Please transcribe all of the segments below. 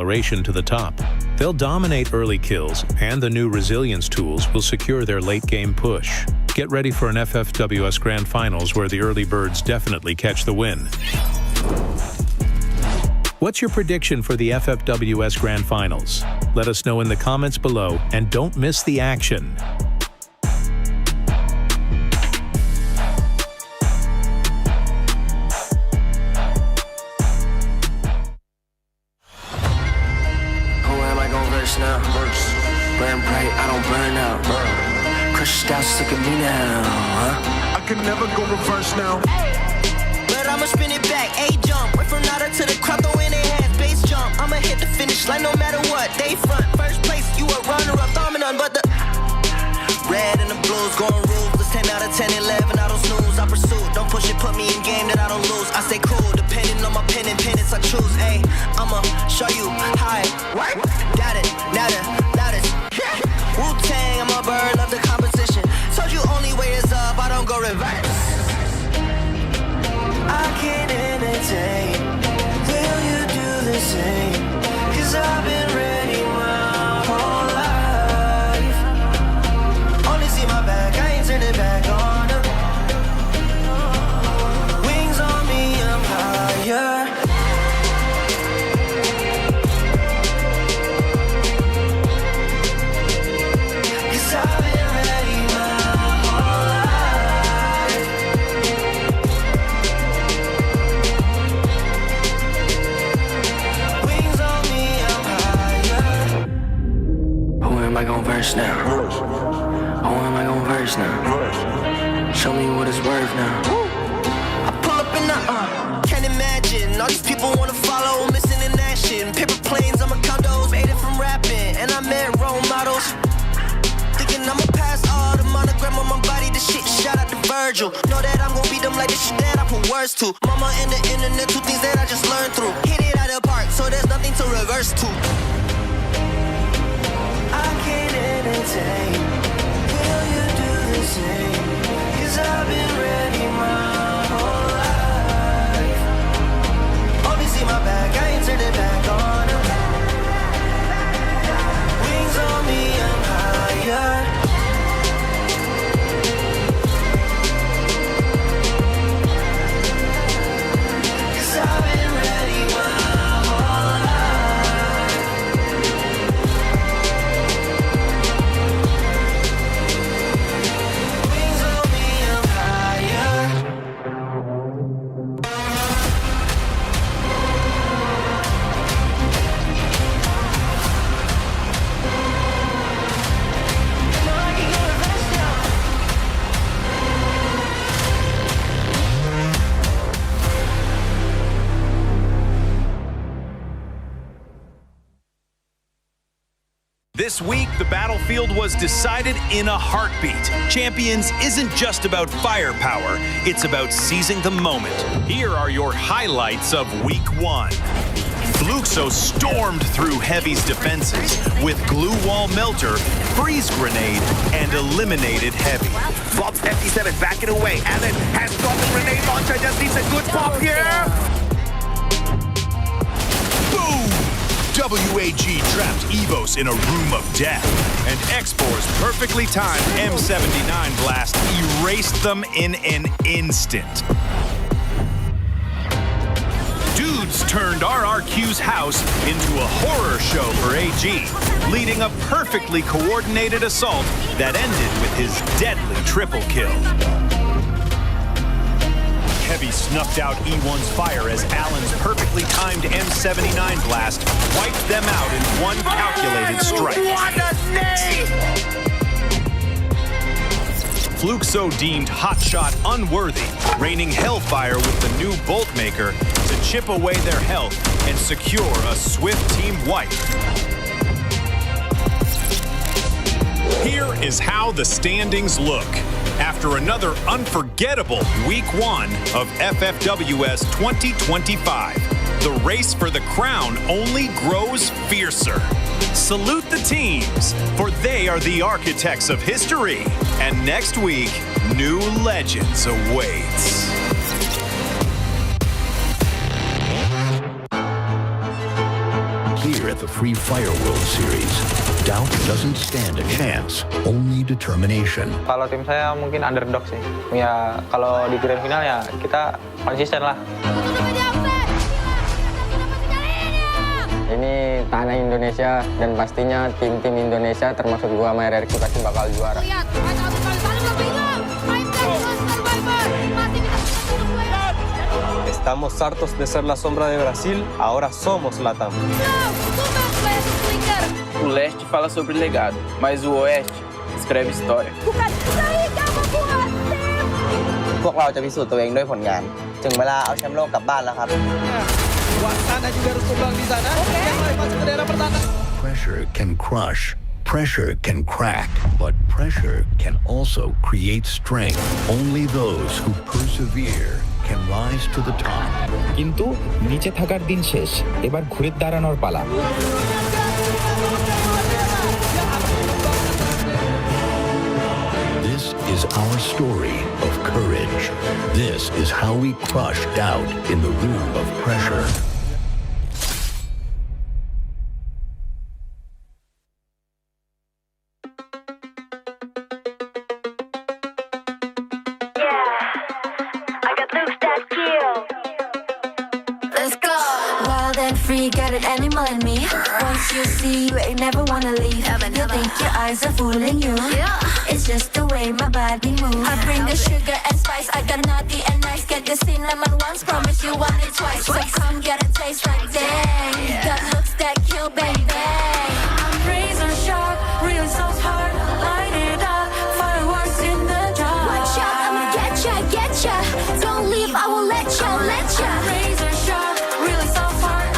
acceleration to the top. They'll dominate early kills, and the new resilience tools will secure their late-game push. Get ready for an FFWS Grand Finals where the early birds definitely catch the win. What's your prediction for the FFWS Grand Finals? Let us know in the comments below, and don't miss the action. Now, burn bright, I don't burn out. Crushed out, sick of me now, huh? I can never go reverse now. But I'ma spin it back, A-jump. Went from nada to the crowd, throw in their hands, base jump. I'ma hit the finish line no matter what. They front, first place, you a runner-up, dominant, but the red and the blues going ruthless. 10 out of 10, 11, I don't snooze. I pursue, don't push it, put me in game that I don't lose. I stay cool, depending on my pen and pennants I choose. Ayy, I'ma show you how I work. Got it, loudest. Wu-Tang, I'm a bird, love the competition. Told you only way is up, I don't go reverse. I can't entertain. Will you do the same? Cause I've been ready my whole life. Only see my back, I ain't turning back on her. Wings on me, I'm higher. Cause I've been ready my whole life. Wings on me, I'm higher. Who am I gon' verse now? Who am I gon' verse now? Show me what it's worth now. I pull up in the can't imagine. All these people wanna follow, missing in action. Paper planes, I'm a condos, made it from rapping. And I met role models. Thinking I'ma pass all the monogram on my body. The shit shout out to Virgil. Know that I'm gon' beat them like the shit that I put words to. Mama and the internet, two things that I just learned through. Hit it out of the park, so there's nothing to reverse to. I can't entertain. Will you do the same? Cause I've been ready my whole life. Only see my back, I ain't turning back on her. Wings on me, I'm higher. Cause I've been ready my whole life. Wings on me, I'm higher. No, I can go reverse now. This week, the battlefield was decided in a heartbeat. Champions isn't just about firepower, it's about seizing the moment. Here are your highlights of Week 1. Fluxo stormed through Heavy's defenses with glue wall melter, freeze grenade, and eliminated Heavy. Bob's FD7 backing away. Allen has got the grenade launcher. Just needs a good pop here. Boom! WAG trapped EVOS in a room of death, and X4's perfectly timed M79 blast erased them in an instant. Dudes turned RRQ's house into a horror show for AG, leading a perfectly coordinated assault that ended with his deadly triple kill. Heavy snuffed out E1's fire as Allen's perfectly timed M79 blast wiped them out in one calculated strike. What a name! Fluxo deemed Hotshot unworthy, raining Hellfire with the new Boltmaker to chip away their health and secure a swift team wipe. Here is how the standings look. After another unforgettable Week 1 of FFWS 2025, the race for the crown only grows fiercer. Salute the teams, for they are the architects of history. And next week, new legends awaits. Here at the Free Fire World Series. Doubt doesn't stand a chance, only determination. Kalau tim saya mungkin underdog sih. Ya kalau di grand final ya kita konsisten lah. Ini tanah Indonesia dan pastinya tim-tim Indonesia termasuk gua sama RRQ pasti bakal juara. Estamos hartos de ser la sombra de Brasil, ahora somos Latam. O leste fala sobre legado, mas o oeste escreve história. พวกเราจะพิสูจน์ตัวเองด้วยผลงานถึงเวลาเอาแชมป์โลกกลับบ้านแล้วครับ Pressure can crush, pressure can crack, but pressure can also create strength. Only those who persevere can rise to the top. কিন্তু নিচে থাকার দিন শেষ, এবার ঘুরে দাঁড়ানোর পালা। This is our story of courage. This is how we crush doubt in the room of pressure. Got an animal in me. Once you see, you ain't never wanna leave. You think your eyes are fooling you. It's just the way my body moves. I bring the sugar and spice. I got naughty and nice. Get the cinnamon once, promise you want it twice. So come get a taste like dang. Got looks that kill, bang bang. I'm razor sharp, real so hard. Light it up, fireworks in the dark. Watch out, I'ma get ya, get ya. Don't leave, I will let ya, let ya. Razor sharp, real so hard.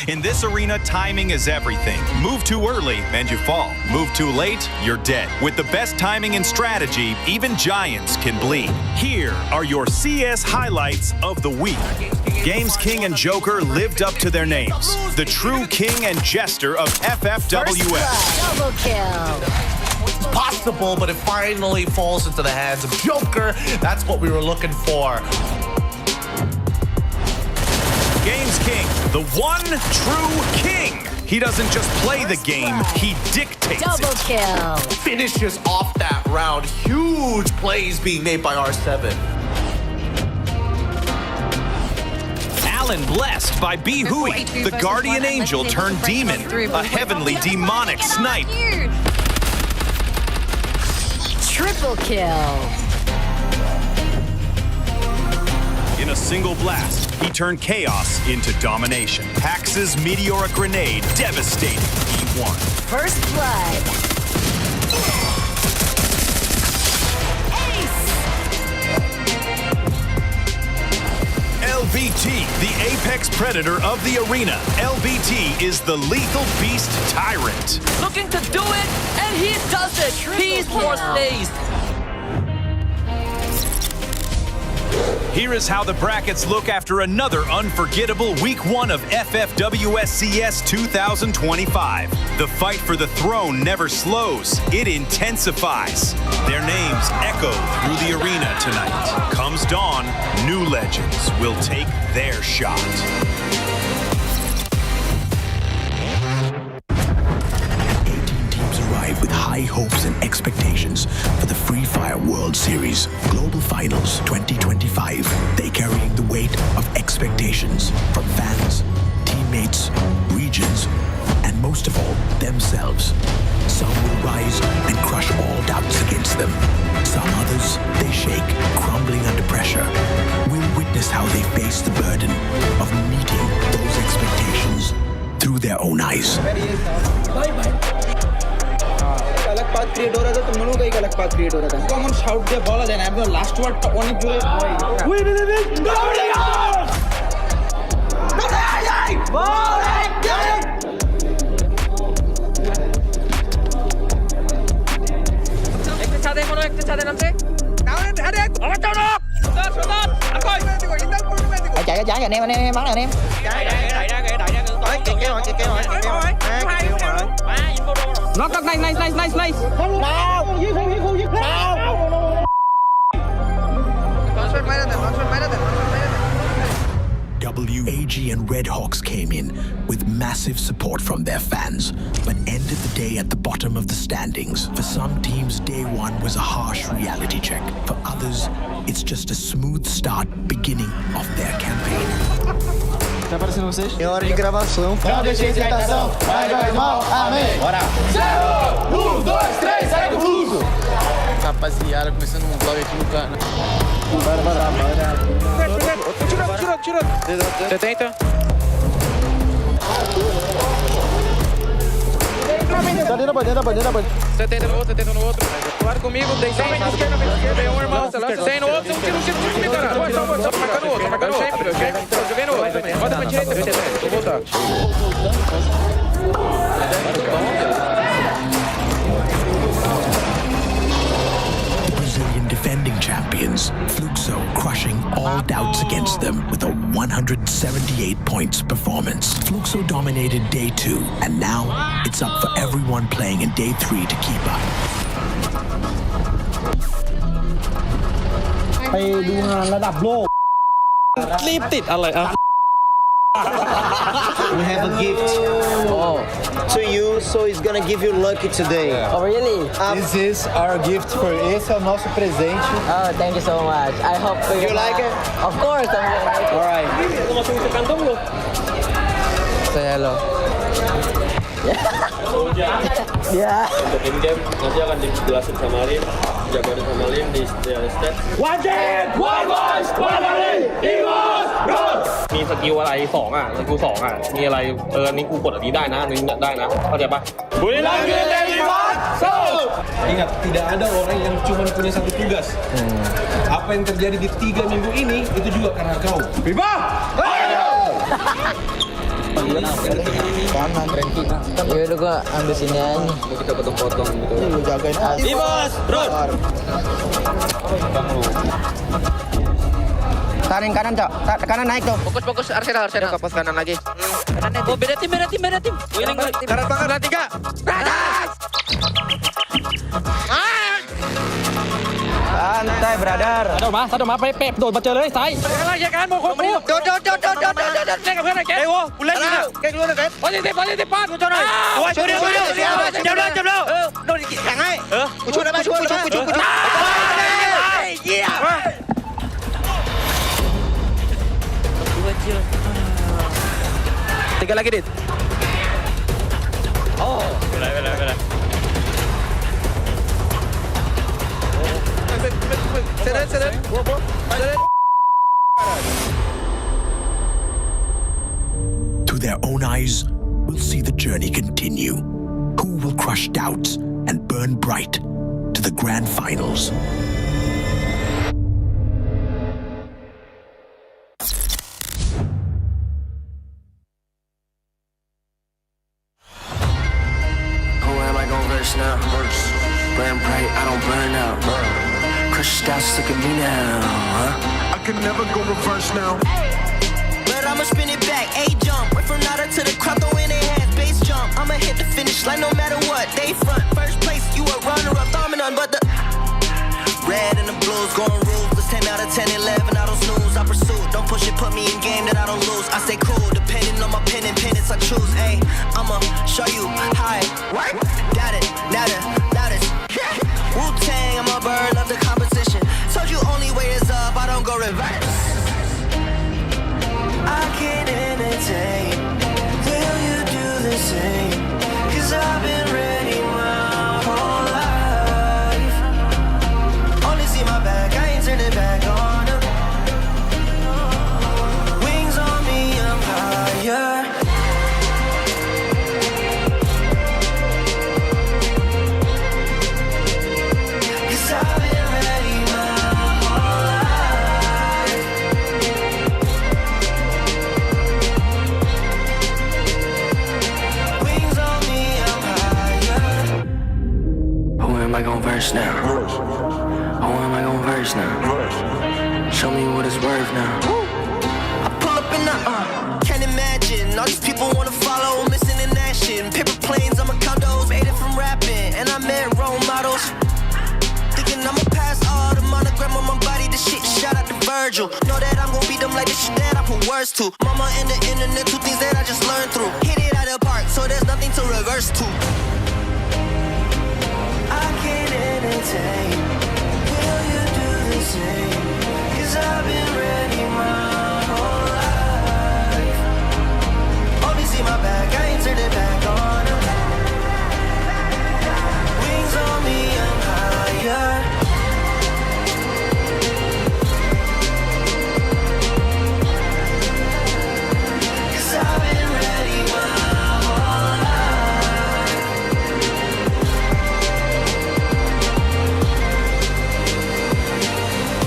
In this arena, timing is everything. Move too early and you fall. Move too late, you're dead. With the best timing and strategy, even giants can bleed. Here are your CS highlights of the week. Games King and Joker lived up to their names. The true king and jester of FFWS. Double kill. It's possible, but it finally falls into the hands of Joker. That's what we were looking for. Games King, the one true king. He doesn't just play the game, he dictates Double it. kill. Finishes off that round. Huge plays being made by R7. Allen blessed by B. Hui, the guardian angel turned demon, a heavenly demonic snipe. Triple kill. In a single blast, he turned chaos into domination. Pax's meteoric grenade devastating E1. First blood. LBT, the apex predator of the arena. LBT is the lethal beast tyrant. Looking to do it, and he does it. Peace for stays. Here is how the brackets look after another unforgettable Week 1 of FFWS CS 2025. The fight for the throne never slows, it intensifies. Their names echo through the arena tonight. Comes dawn, new legends will take their shot. Arrive with high hopes and expectations for the Free Fire World Series Global Finals 2025. They carrying the weight of expectations from fans, teammates, regions, and most of all, themselves. Some will rise and crush all doubts against them. Some others, they shake, crumbling under pressure. We'll witness how they face the burden of meeting those expectations through their own eyes. अलग बात create हो रहा था तो मनु का एक अलग बात क्रिएट हो रहा था कॉमन शाउट दिया बोला देना है लास्ट वर्ड ऑन जोड़े we believe Ekte chade namse. chạy chạy anh em bắn anh em Knock, nice. WAG and Red Hawks came in with massive support from their fans, but ended the day at the bottom of the standings. For some teams, day one was a harsh reality check. For others, it's just a smooth start beginning of their campaign. Tá aparecendo vocês? É hora de gravação. Não deixe a tentação. Vai, mal. Amém. Bora. 0, 1, 2, 3, segue o fluxo. Rapaziada, começando um vlog aqui no canal. Tira. 70. Tá dentro da bandeira. 70 no outro. Claro comigo, tem 100 na esquerda, tem um irmão. 100 no outro, tira comigo, cara. Só marcando o outro, Joguei no outro também. Roda pra direita, vou voltar. Brazilian defending champions, Fluxo crushing all doubts against them with a 178 points performance. Fluxo dominated day 2, and now it's up for everyone playing in day 3 to keep up. ไปดูงานระดับโลก รีบติดอะไรอ่ะ We have a gift to you, so it's gonna give you lucky today. Oh really? This is our gift for you. Esse é o nosso presente. Oh, thank you so much. I hope You like it? Of course, I'm gonna like it. Alright. Say hello. Yeah. Untuk in-game nanti akan dijelasin sama Lin, jagoan sama Lin di stat. Wajib, one voice, one volley, EVOS, roll! มีสกิลอะไร2อ่ะสกิล2อ่ะมีอะไรนี่กูกดอันนี้ได้นะอันนี้ได้นะเข้าใจปะ Ingat, tidak ada orang yang cuma punya satu tugas. Apa yang terjadi di 3 minggu ini itu juga karena kau. Viva! Kanan, ranking. Ya udah gua ambil sini aja. Kita potong-potong gitu. Lu jagain aja. EVOS, roll! Tarik kanan, Cok. Kanan naik tuh. Fokus, Arsenal. Pas kanan lagi. Oh, beda tim. Winning. Kanan banget. 3. Santai, brother. สะดวกมาไปเป๊ปโดดมาเจอเลยซ้ายอะไรอย่างนั้นโมโหกูโดดเล่นกับเพื่อนหน่อยแกเฮ้ยกูเล่นนี่นะแกรู้นะแกโพสิทีฟป้ากูช่วยหน่อยช่วยเร็วโดนแข่งให้กูช่วยได้ไหมช่วยเยี่ยมTiga lagi, Dit. Oh, benar. Sedang. To their own eyes, we'll see the journey continue. Who will crush doubts and burn bright to the grand finals? scouts, look at me now, huh? I can never go reverse now. But I'ma spin it back, A-jump. Went from nada to the crowd, throw in their hands, base jump. I'ma hit the finish line no matter what. They front, first place, you a runner-up, dominant, but the red and the blues going ruthless. 10 out of 10, 11, I don't snooze, I pursue. Don't push it, put me in game that I don't lose. I stay cool, depending on my pen and pennants I choose. Ayy, I'ma show you how it work. Doubt it, loudest. Wu-Tang, I'm a bird, love the competition. Told you only way is up, I don't go reverse. I can't entertain. Will you do the same? Cause I've been ready my whole life. Only see my back, I ain't turning back on them. Wings on me, I'm higher. Cause I've been ready my whole life. Wings on me, I'm higher. Who am I gon' verse now? Who am I gon' verse now? Show me what it's worth now. I pull up in the can't imagine. All these people wanna follow, missing in action. Paper planes, I'm a condos, made it from rapping. And I met role models. Thinking I'ma pass all the monogram on my body. The shit shout out to Virgil. Know that I'm gon' beat them like the shit that I put words to. Mama and the internet, two things that I just learned through. Hit it out of the park, so there's nothing to reverse to. I can't entertain. Will you do the same? Cause I've been ready my whole life. Only see my back, I ain't turning back on them. Wings on me, I'm higher. Cause I've been ready my whole life.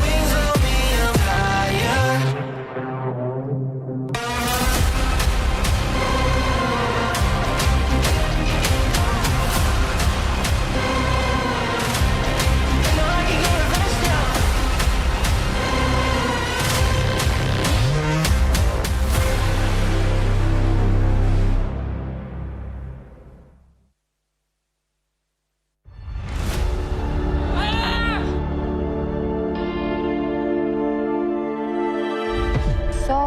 Wings on me, I'm higher. No, I can go reverse now. So,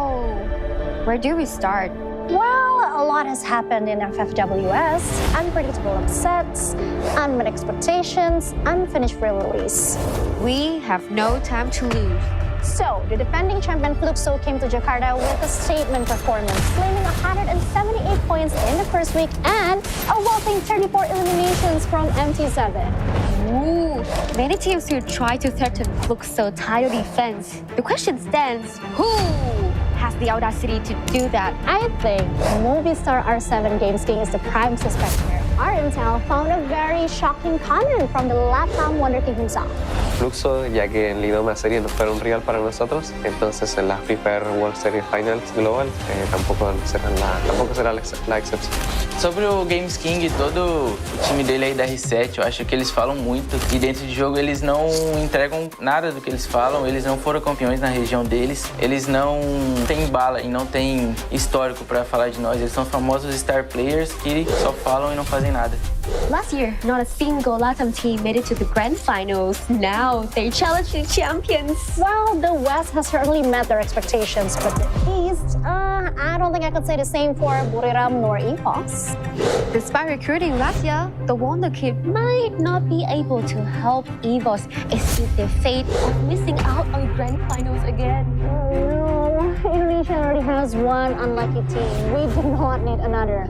where do we start? Well, a lot has happened in FFWS. Unpredictable upsets, unmet expectations, unfinished re-release. We have no time to lose. So, the defending champion Fluxo came to Jakarta with a statement performance, claiming 178 points in the first week and a whopping 34 eliminations from MT7. Ooh, many teams will try to threaten Fluxo title defense. The question stands, who has the audacity to do that? I think Movistar R7 Games King is the prime suspect here. Our intel found a very shocking comment from the LATAM Wonder King himself. Fluxo, ya que en la IDOMA serie no fuera un rival para nosotros, entonces en la Free Fire World Series Finals Global tampoco será la excepção. Sobre o Games King e todo o time dele aí da R7, eu acho que eles falam muito e dentro de jogo eles não entregam nada do que eles falam, eles não foram campeões na região deles, eles não têm bala e não têm histórico para falar de nós, eles são famosos star players que só falam e não fazem nada. Last year, not a single LATAM team made it to the grand finals. Now, they challenge the champions. Well, the West has certainly met their expectations, but the East, I don't think I could say the same for Buriram nor EVOS. Despite recruiting last year, the Wonder Kid might not be able to help EVOS escape their fate of missing out on grand finals again. No, Indonesia already has one unlucky team. We do not need another.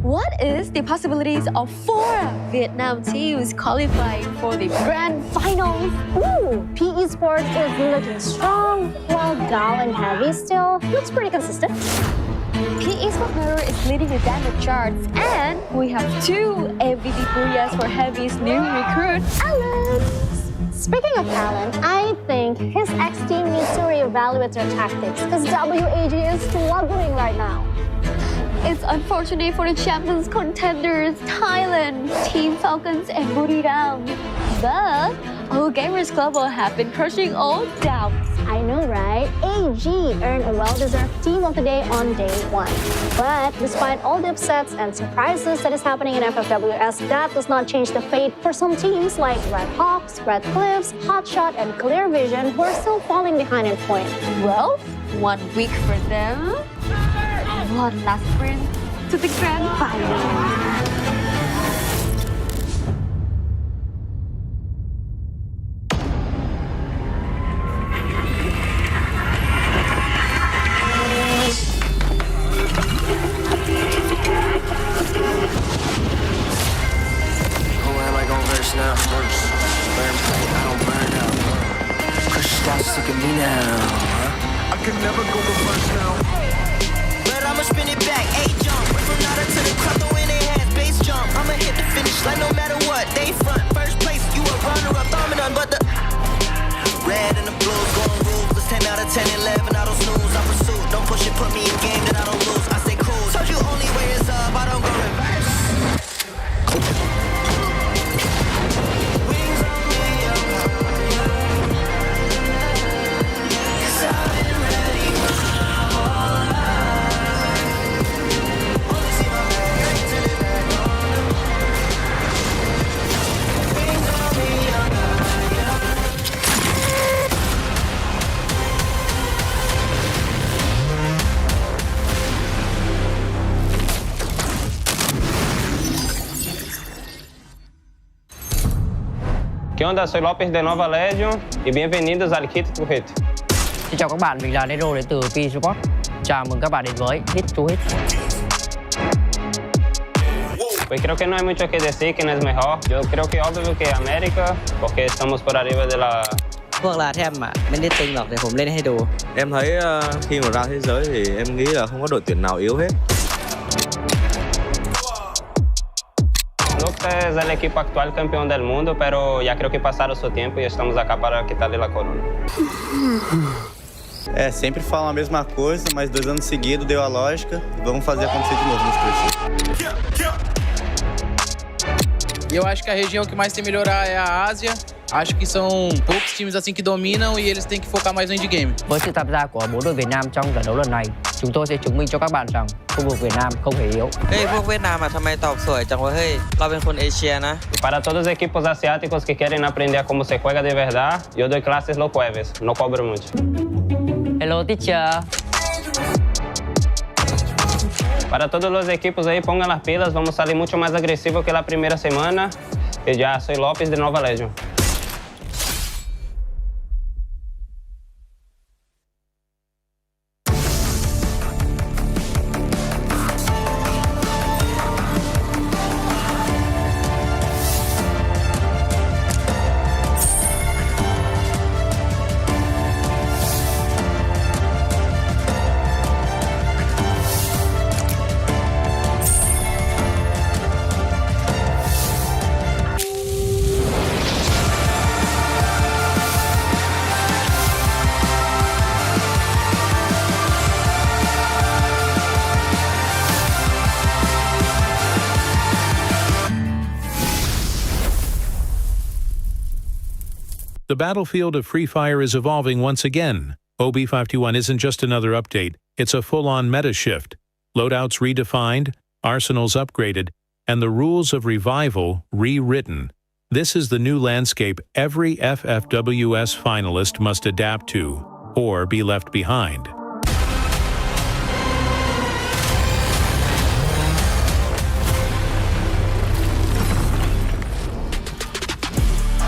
What is the possibilities of 4 Vietnam teams qualifying for the grand finals? Ooh, PE Sports is looking strong, while Gal and Heavy still looks pretty consistent. PE Sports Mirror is leading the damage charts, and we have 2 MVP Booyahs for Heavy's new recruit, Alan. Speaking of Alan, I think his ex-team needs to reevaluate their tactics, because WAG is struggling right now. It's unfortunate for the champions contenders, Thailand, Team Falcons, and Buriram. But Oh, Gamers Global have been crushing all doubts. I know, right? AG earned a well-deserved Team of the Day on day one. But despite all the upsets and surprises that is happening in FFWS, that does not change the fate for some teams like Red Hawks, Red Cliffs, Hotshot, and Clear Vision, who are still falling behind in point. Well, 1 week for them. One last sprint to the grand final. Sick of me now. I can never go reverse now. But I'ma spin it back, A-jump. From Nada to the crowd, throwing their hands, base jump. I'ma hit the finish line no matter what. They front, first place, you a runner-up, I'm none but the red and the blues, going rules. It's 10 out of 10, 11, I don't snooze. I pursue, don't push it, put me in game that I don't lose. I stay cool, told you only way is up, I don't go reverse. ¿Qué onda? Soy López de Nova Legion y bienvenidos al Kit to Hit. Xin chào các bạn, mình là Nero đến từ P Support. Chào mừng các bạn đến với Hit to Hit. Pues creo que no hay mucho que decir quién es mejor. Yo creo que obvio que América, porque estamos por arriba de la... พวกลาแทมอ่ะไม่ได้ตึงหรอกเดี๋ยวผมเล่นให้ดู Em thấy khi mà ra thế giới thì em nghĩ là không có đội tuyển nào yếu hết. Lux es el equipo actual campeón del mundo, pero ya creo que pasaron su tiempo y estamos acá para quitarle la corona. Sempre falam a mesma coisa, mas 2 anos seguidos deu a lógica. Vamos fazer acontecer de novo nos cursos. Eu acho que a região que mais tem que melhorar é a Ásia. Acho que são poucos times assim que dominam e eles têm que focar mais no endgame. Với sự tham gia của 4 đội Việt Nam trong giải đấu lần này, chúng tôi sẽ chứng minh cho các bạn rằng khu vực Việt Nam không hề yếu. เฮ้ยพวกเวียดนามอ่ะทำไมตอบสวยจังวะเฮ้ยเราเป็นคนเอเชียนะ Para todos los equipos asiáticos que quieren aprender cómo se juega de verdad, yo doy clases los jueves, no cobro mucho. Hello teacher. Para todos los equipos ahí, pongan las pilas, vamos a salir mucho más agresivo que la primera semana. Y ya, soy López de Nova Legion. The battlefield of Free Fire is evolving once again. OB521 isn't just another update, it's a full-on meta shift. Loadouts redefined, arsenals upgraded, and the rules of revival rewritten. This is the new landscape every FFWS finalist must adapt to, or be left behind.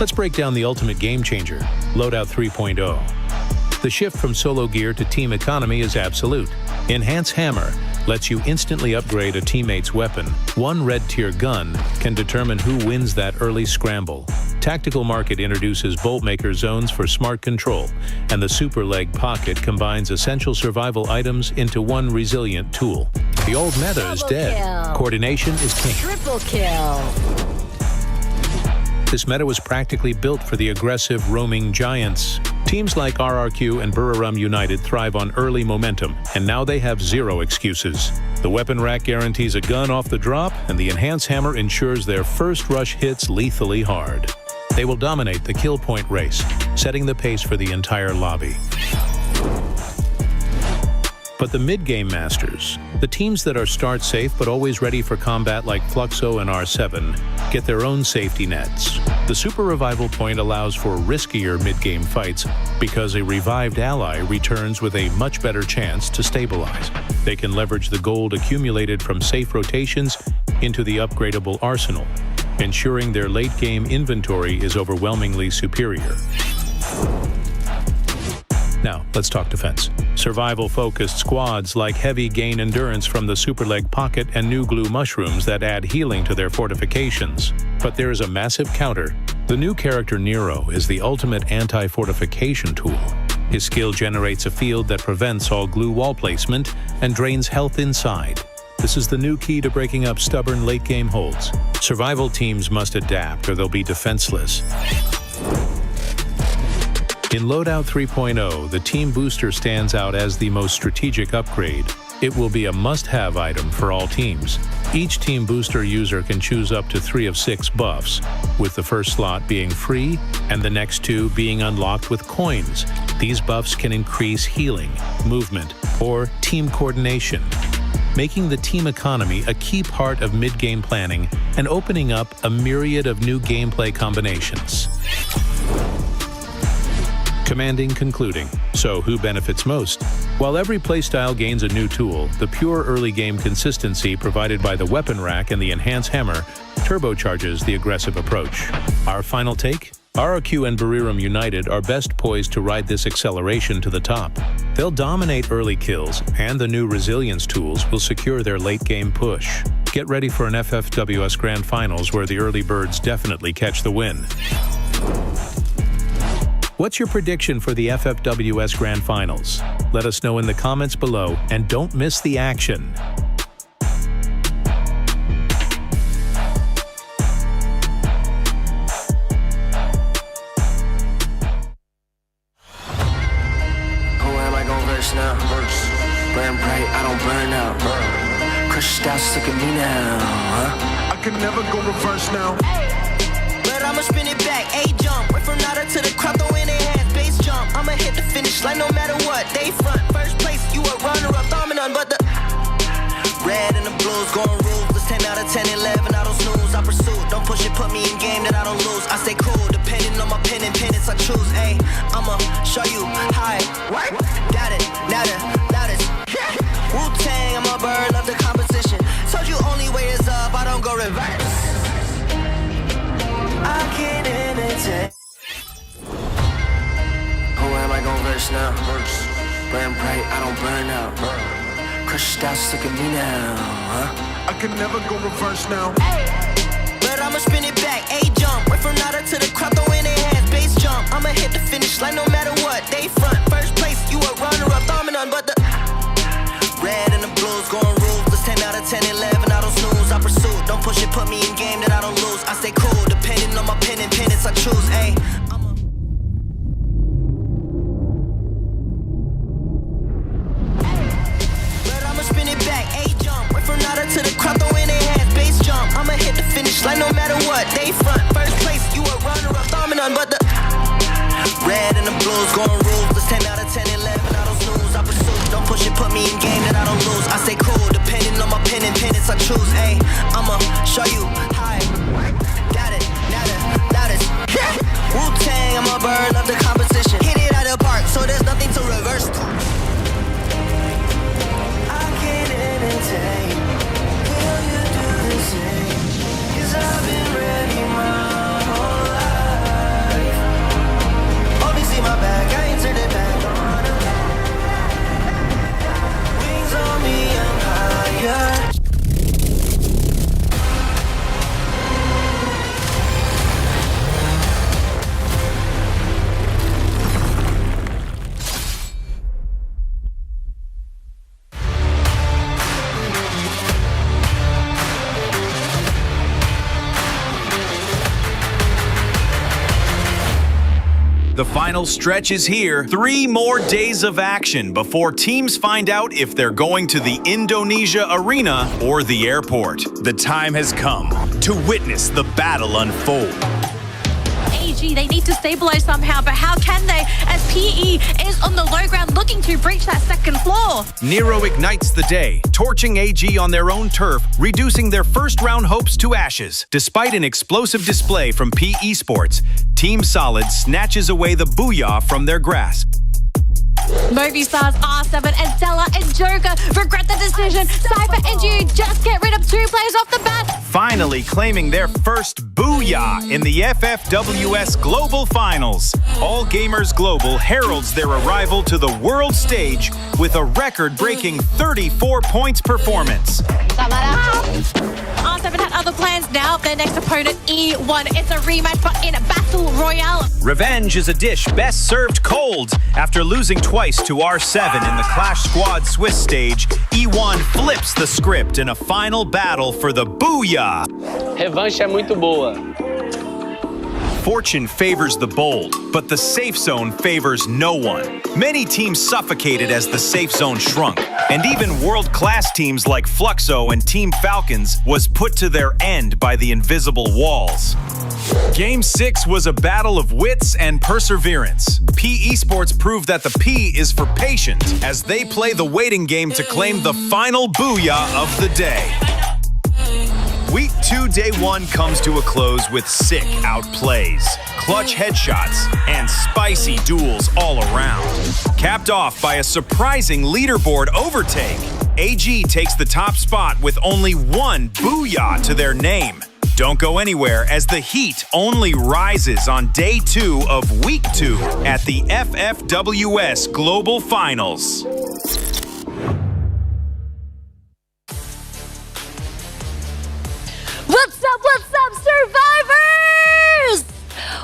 Let's break down the ultimate game changer, Loadout 3.0. The shift from solo gear to team economy is absolute. Enhance Hammer lets you instantly upgrade a teammate's weapon. One red tier gun can determine who wins that early scramble. Tactical Market introduces Bolt Maker zones for smart control, and the Super Leg Pocket combines essential survival items into one resilient tool. The old meta is dead. Coordination is king. Triple kill. This meta was practically built for the aggressive, roaming giants. Teams like RRQ and Buriram United thrive on early momentum, and now they have zero excuses. The weapon rack guarantees a gun off the drop, and the Enhance Hammer ensures their first rush hits lethally hard. They will dominate the kill point race, setting the pace for the entire lobby. But the mid-game masters, the teams that are start safe but always ready for combat like Fluxo and R7, get their own safety nets. The Super Revival Point allows for riskier mid-game fights because a revived ally returns with a much better chance to stabilize. They can leverage the gold accumulated from safe rotations into the upgradable arsenal, ensuring their late-game inventory is overwhelmingly superior. Now, let's talk defense. Survival-focused squads like Heavy gain endurance from the Super Leg Pocket and New Glue Mushrooms that add healing to their fortifications. But there is a massive counter. The new character Nero is the ultimate anti-fortification tool. His skill generates a field that prevents all glue wall placement and drains health inside. This is the new key to breaking up stubborn late-game holds. Survival teams must adapt or they'll be defenseless. In Loadout 3.0, the Team Booster stands out as the most strategic upgrade. It will be a must-have item for all teams. Each Team Booster user can choose up to 3 of 6 buffs, with the first slot being free and the next 2 being unlocked with coins. These buffs can increase healing, movement, or team coordination, making the team economy a key part of mid-game planning and opening up a myriad of new gameplay combinations. Commanding concluding. So who benefits most? While every playstyle gains a new tool, the pure early game consistency provided by the weapon rack and the enhanced hammer turbocharges the aggressive approach. Our final take? RRQ and Bariram United are best poised to ride this acceleration to the top. They'll dominate early kills, and the new resilience tools will secure their late game push. Get ready for an FFWS Grand Finals where the early birds definitely catch the win. What's your prediction for the FFWS Grand Finals? Let us know in the comments below, and don't miss the action. Who am I gon' verse now? Burn bright, I don't burn out. Crush style sick of me now, huh? I can never go reverse now. But I'ma spin it back, A-jump. Went from nada to the crowd, throw in their hands, base jump. I'ma hit the finish line no matter what. They front, first place, you a runner-up, dominant, but the red and the blues going ruthless. 10 out of 10, 11, I don't snooze, I pursue. Don't push it, put me in game that I don't lose. I stay cool, depending on my pen and pennants I choose. Ayy, I'ma show you how it work. Got it, now that Wu-Tang, I'm a bird, love the competition. Told you only way is up, I don't go reverse. I can't entertain. Who am I gon' verse now? Burn bright, I don't burn out. Crush style sick of me now, huh? I can never go reverse now. But I'ma spin it back, A-jump. Went from nada to the crowd, throw in their hands, base jump. I'ma hit the finish line no matter what. They front, first place, you a runner-up, dominant, but the red and the blues going ruthless. 10 out of 10, 11, I don't snooze, I pursue. Don't push it, put me in game that I don't lose. I stay cool, depending on my pen and pennants I choose. Ayy, but I'ma spin it back, A-jump. Went from nada to the crowd, throw in their hands, base jump. I'ma hit the finish line no matter what. They front, first place, you a runner-up, dominant, but the red and the blues going ruthless. 10 out of 10, 11, I don't snooze, I pursue. Don't push it, put me in game that I don't lose. I stay cool, depending on my pen and pennants I choose. Ayy, I'ma show you how it work. Got it, now that is Wu-Tang, I'm a bird, love the competition. Hit it out of the park, so there's nothing to reverse. I can't entertain. Will you do the same? 'Cause I've been ready my whole life. Only see my back, I ain't turned it back on. Wings on me, I'm higher. The final stretch is here. 3 more days of action before teams find out if they're going to the Indonesia Arena or the airport. The time has come to witness the battle unfold. AG. They need to stabilize somehow, but how can they as PE is on the low ground looking to breach that second floor? Nero ignites the day, torching AG on their own turf, reducing their first-round hopes to ashes. Despite an explosive display from PE Sports, Team Solid snatches away the Booyah from their grasp. Movistar's R7 and Della and Joker regret the decision. Cypher and G just get rid of 2 players off the bat. Finally claiming their first Booyah in the FFWS Global Finals. All Gamers Global heralds their arrival to the world stage with a record-breaking 34 points performance. R7 had other plans. Now their next opponent, E1. It's a rematch, but in a battle royale. Revenge is a dish best served cold. After losing twice to R7 in the Clash Squad Swiss stage, E1 flips the script in a final battle for the Booyah. Revanche é muito boa. Fortune favors the bold, but the safe zone favors no one. Many teams suffocated as the safe zone shrunk, and even world-class teams like Fluxo and Team Falcons was put to their end by the invisible walls. Game 6 was a battle of wits and perseverance. PE Sports proved that the P is for patient as they play the waiting game to claim the final Booyah of the day. Week 2, Day 1 comes to a close with sick outplays, clutch headshots, and spicy duels all around. Capped off by a surprising leaderboard overtake, AG takes the top spot with only 1 Booyah to their name. Don't go anywhere as the heat only rises on Day 2 of Week 2 at the FFWS Global Finals. What's up, survivors?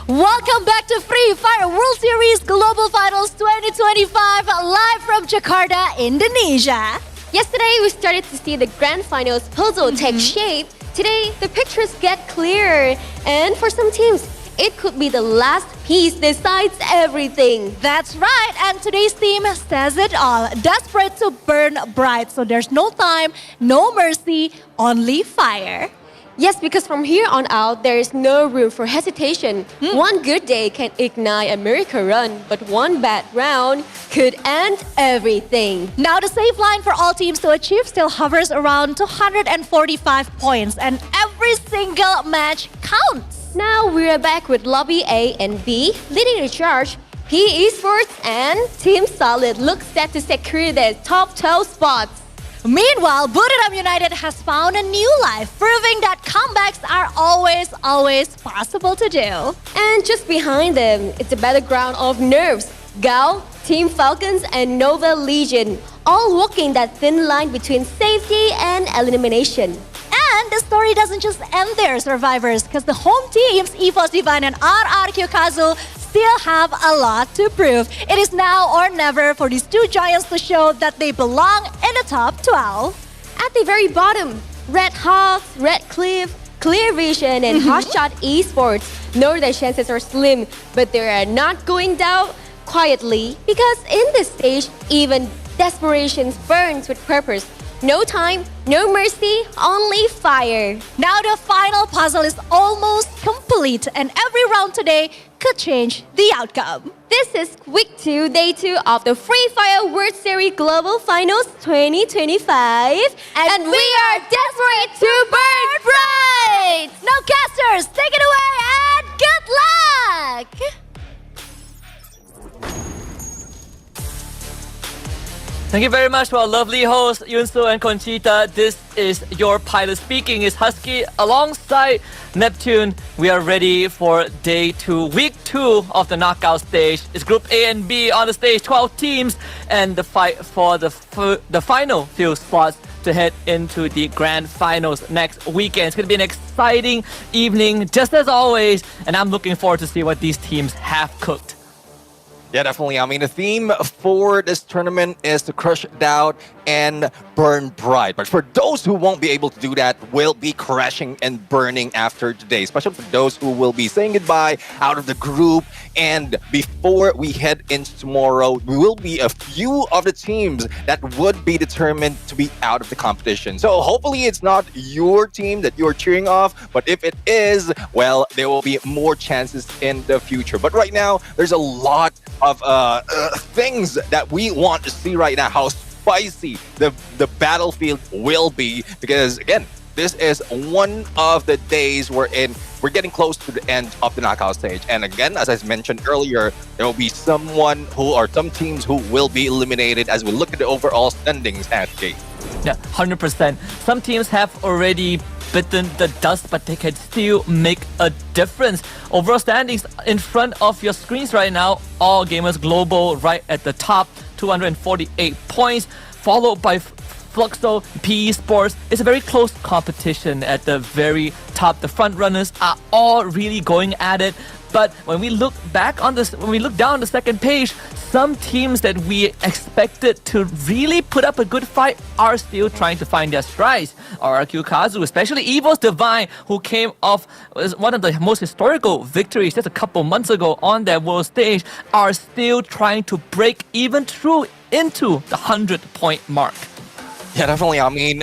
Welcome back to Free Fire World Series Global Finals 2025, live from Jakarta, Indonesia. Yesterday, we started to see the grand finals puzzle take shape. Today, the pictures get clearer. And for some teams, it could be the last piece decides everything. That's right, and today's theme says it all. Desperate to burn bright, so there's no time, no mercy, only fire. Yes, because from here on out, there is no room for hesitation. One good day can ignite a miracle run, but one bad round could end everything. Now the safe line for all teams to achieve still hovers around 245 points, and every single match counts. Now we're back with Lobby A and B, leading the charge. PE Sports and Team Solid look set to secure their top 12 spots. Meanwhile, Booyah United has found a new life, proving that comebacks are always possible to do. And just behind them, it's a battleground of nerves. Gao, Team Falcons, and Nova Legion, all walking that thin line between safety and elimination. And the story doesn't just end there, survivors, because the home teams, EVOS Divine and RRQ Kazu, still have a lot to prove. It is now or never for these 2 giants to show that they belong in the top 12. At the very bottom, Red Hawks, Red Cliff, Clear Vision, and Hotshot Esports know their chances are slim, but they are not going down quietly because in this stage, even desperation burns with purpose. No time, no mercy, only fire. Now the final puzzle is almost complete, and every round today could change the outcome. This is Week 2, Day 2 of the Free Fire World Series Global Finals 2025. And we are desperate to burn bright! Now casters, take it away and good luck! Thank you very much to our lovely hosts, Yunsu and Conchita. This is your pilot speaking, is Husky. Alongside Neptune, we are ready for Day 2, Week 2 of the knockout stage. It's Group A and B on the stage, 12 teams, and the fight for the final few spots to head into the grand finals next weekend. It's going to be an exciting evening, just as always, and I'm looking forward to see what these teams have cooked. Yeah, definitely. I mean, the theme for this tournament is to crush doubt and burn bright. But for those who won't be able to do that, will be crashing and burning after today, especially for those who will be saying goodbye out of the group. And before we head into tomorrow, we will be a few of the teams that would be determined to be out of the competition. So hopefully it's not your team that you're cheering off, but if it is, well, there will be more chances in the future. But right now, there's a lot of things that we want to see right now, how spicy the battlefield will be, because again, this is one of the days we're getting close to the end of the knockout stage. And again, as I mentioned earlier, there will be some teams who will be eliminated as we look at the overall standings at Gate. Yeah, 100%. Some teams have already bitten the dust, but they can still make a difference. Overall standings in front of your screens right now, All Gamers Global right at the top, 248 points, followed by Fluxo, PE Sports. It's a very close competition at the very top. The front runners are all really going at it. But when we look back on this, when we look down the second page, some teams that we expected to really put up a good fight are still trying to find their strides. RRQ Kazu, especially EVOS Divine, who came off one of the most historical victories just a couple months ago on that world stage, are still trying to break even through into the 100-point mark. Yeah, definitely. I mean,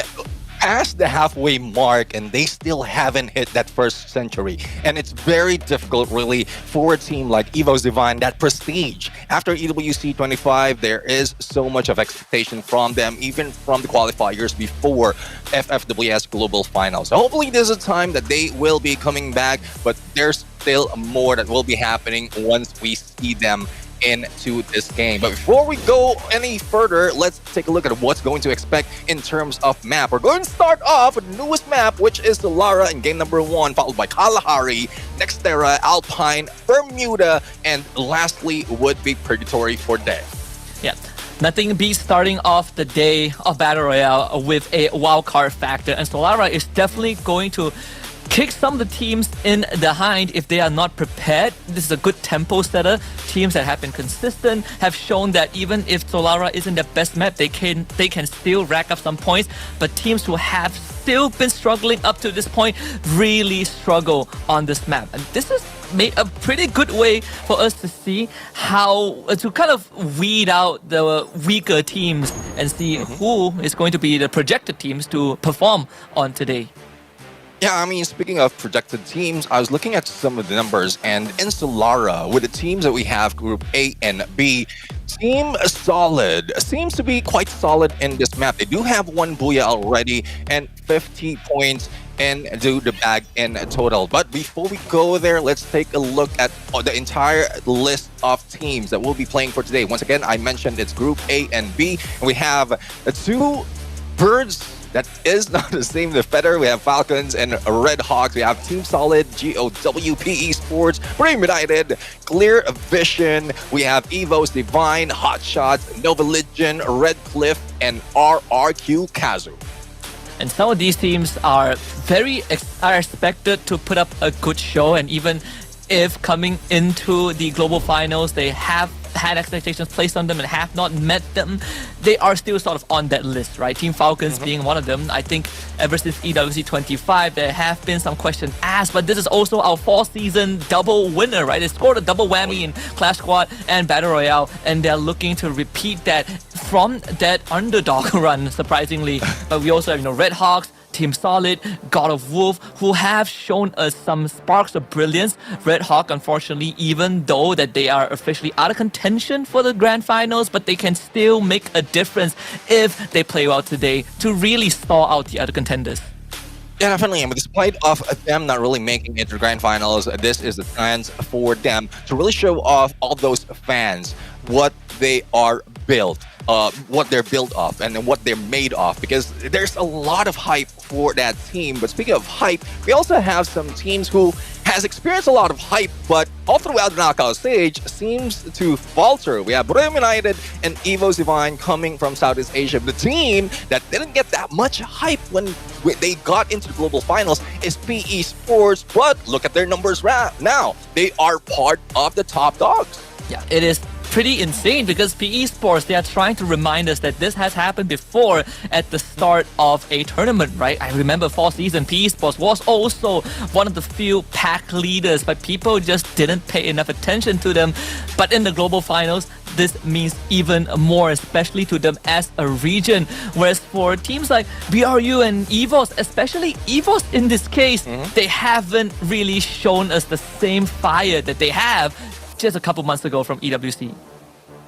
past the halfway mark and they still haven't hit that first century. And it's very difficult, really, for a team like EVOS Divine, that prestige. After EWC 25, there is so much of expectation from them, even from the qualifiers before FFWS Global Finals. So hopefully this is a time that they will be coming back, but there's still more that will be happening once we see them into this game. But before we go any further, let's take a look at what's going to expect in terms of map. We're going to start off with the newest map, which is the Lara in game number 1, followed by Kalahari, Nextera, Alpine, Bermuda, and lastly would be Purgatory for day. Yeah. Nothing beats starting off the day of Battle Royale with a wildcard factor, and Solara is definitely going to kick some of the teams in the hind if they are not prepared. This is a good tempo setter. Teams that have been consistent have shown that even if Solara isn't the best map, they can still rack up some points. But teams who have still been struggling up to this point really struggle on this map. And this is made a pretty good way for us to see how to kind of weed out the weaker teams and see who is going to be the projected teams to perform on today. Yeah, I mean, speaking of projected teams, I was looking at some of the numbers, and in Solara, with the teams that we have, Group A and B, Team Solid seems to be quite solid in this map. They do have one Booyah already and 50 points into the bag in total. But before we go there, let's take a look at the entire list of teams that will be playing for today. Once again, I mentioned it's Group A and B, and we have two birds that is not the same. The Feather, we have Falcons and Red Hawks. We have Team Solid, GOWPE Sports, Brave United, Clear Vision. We have EVOS Divine, Hot Shots, Nova Legion, Red Cliff, and RRQ Kazu. And some of these teams are expected to put up a good show, and even if coming into the global finals, they have had expectations placed on them and have not met them, they are still sort of on that list, right? Team Falcons being one of them. I think ever since EWC 25, there have been some questions asked, but this is also our fall season double winner, right? They scored a double whammy in Clash Squad and Battle Royale, and they're looking to repeat that from that underdog run, surprisingly. But we also have, Red Hawks, Team Solid, God of Wolf, who have shown us some sparks of brilliance. Red Hawk, unfortunately, even though that they are officially out of contention for the grand finals, but they can still make a difference if they play well today to really stall out the other contenders. Yeah, definitely. But despite of them not really making it to the grand finals, this is the chance for them to really show off all those fans what they are built. What they're built off and what they're made of, because there's a lot of hype for that team. But speaking of hype, we also have some teams who has experienced a lot of hype, but all throughout the knockout stage seems to falter. We have Brave United and EVOS Divine coming from Southeast Asia. The team that didn't get that much hype when they got into the global finals is PE Sports, but look at their numbers now. They are part of the top dogs. Yeah, it is pretty insane because PE Sports, they are trying to remind us that this has happened before at the start of a tournament, right? I remember fall season, PE Sports was also one of the few pack leaders, but people just didn't pay enough attention to them. But in the global finals, this means even more, especially to them as a region. Whereas for teams like BRU and EVOS, especially EVOS in this case, they haven't really shown us the same fire that they have just a couple months ago from EWC.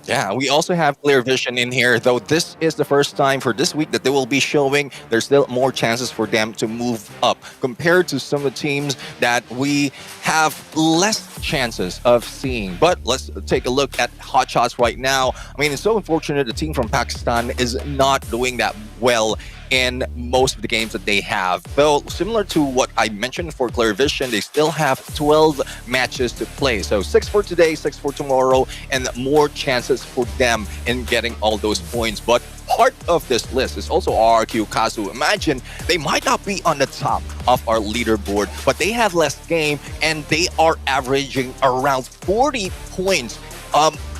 Yeah, we also have Clear Vision in here, though this is the first time for this week that they will be showing there's still more chances for them to move up compared to some of the teams that we have less chances of seeing. But let's take a look at Hot Shots right now. I mean, it's so unfortunate the team from Pakistan is not doing that well in most of the games that they have. Though, similar to what I mentioned for Clear Vision, they still have 12 matches to play. So 6 for today, 6 for tomorrow, and more chances for them in getting all those points. But part of this list is also RRQ Kazu. Imagine they might not be on the top of our leaderboard, but they have less game and they are averaging around 40 points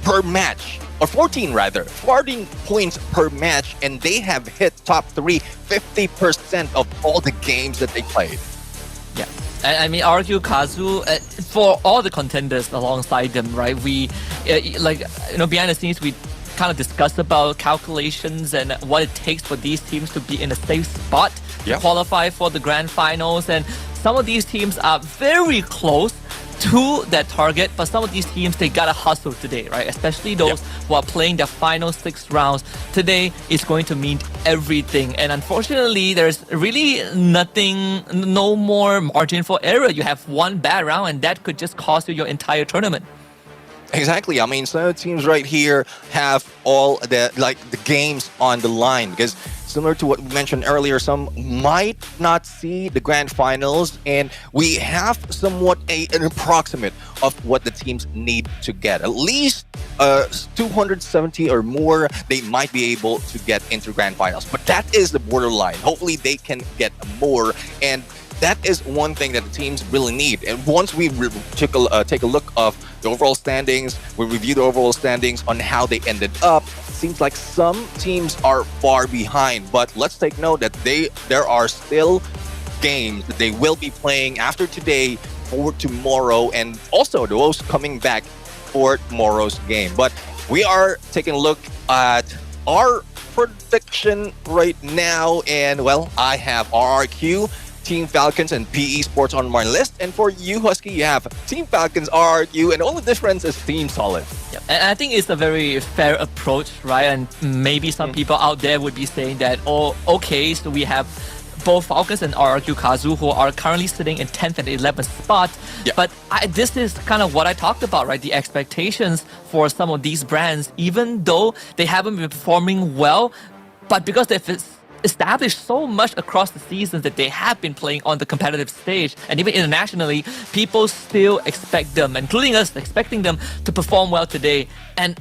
per match. Or 14 rather, 14 points per match, and they have hit top 3 50% of all the games that they played. Yeah, I mean, RQ Kazu, for all the contenders alongside them, right? We, behind the scenes, we kind of discussed about calculations and what it takes for these teams to be in a safe spot to qualify for the grand finals. And some of these teams are very close to that target, but some of these teams, they gotta hustle today, right? Especially those who are playing their final 6 rounds. Today is going to mean everything, and unfortunately there's really no more margin for error. You have one bad round and that could just cost you your entire tournament. Exactly. I mean, some of the teams right here have all the games on the line, because similar to what we mentioned earlier, some might not see the grand finals, and we have somewhat an approximate of what the teams need to get. At least 270 or more, they might be able to get into grand finals. But that is the borderline. Hopefully they can get more, and that is one thing that the teams really need. And once we take a look of the overall standings, we review the overall standings on how they ended up, seems like some teams are far behind. But let's take note that there are still games that they will be playing after today for tomorrow, and also those coming back for tomorrow's game. But we are taking a look at our prediction right now, and well, I have RRQ, Team Falcons, and PE Sports on my list. And for you, Husky, you have Team Falcons, RRQ, and the only difference is Team Solid. Yeah, and I think it's a very fair approach, right? And maybe some people out there would be saying that, oh, okay, so we have both Falcons and RRQ Kazu, who are currently sitting in 10th and 11th spot. But this is kind of what I talked about, right? The expectations for some of these brands, even though they haven't been performing well, but because they've established so much across the seasons that they have been playing on the competitive stage, and even internationally, people still expect them, including us, expecting them to perform well today. And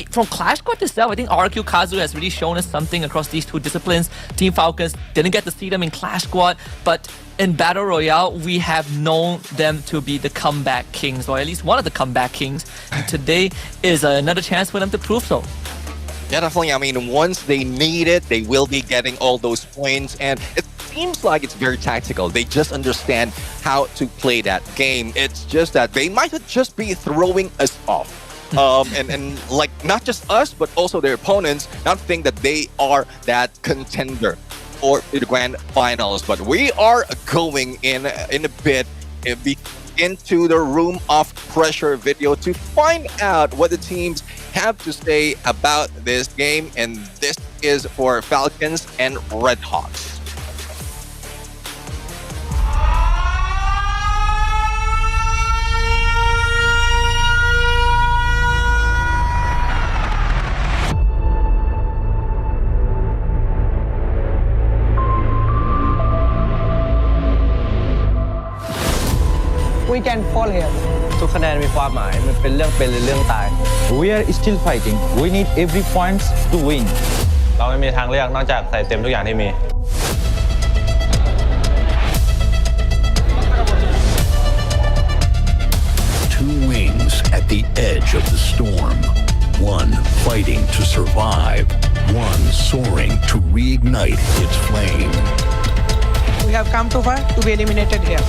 from Clash Squad itself, I think RQ Kazu has really shown us something across these two disciplines. Team Falcons didn't get to see them in Clash Squad, but in Battle Royale, we have known them to be the comeback kings, or at least one of the comeback kings. And today is another chance for them to prove so. Yeah, definitely. I mean, once they need it, they will be getting all those points. And it seems like it's very tactical. They just understand how to play that game. It's just that they might just be throwing us off. And like, not just us, but also their opponents, not think that they are that contender for the grand finals. But we are going in a bit into the Room of Pressure video to find out what the teams have to say about this game, and this is for Falcons and Red Hawks. We can fall here ทุกคะแนนมีความหมายมันเป็นเรื่องเป็นหรือเรื่องตาย We are still fighting. We need every point to win. เราไม่มีทางเลือกนอกจากใส่เต็มทุกอย่างที่มี Two wings at the edge of the storm. One fighting to survive. One soaring to reignite its flame. We have come too far to be eliminated here.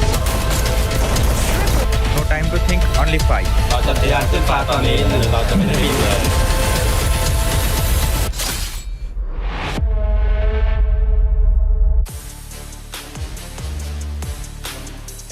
No time to think, only fight. เราจะทะยานขึ้นฟ้าตอนนี้หรือเราจะไม่ได้บินเลย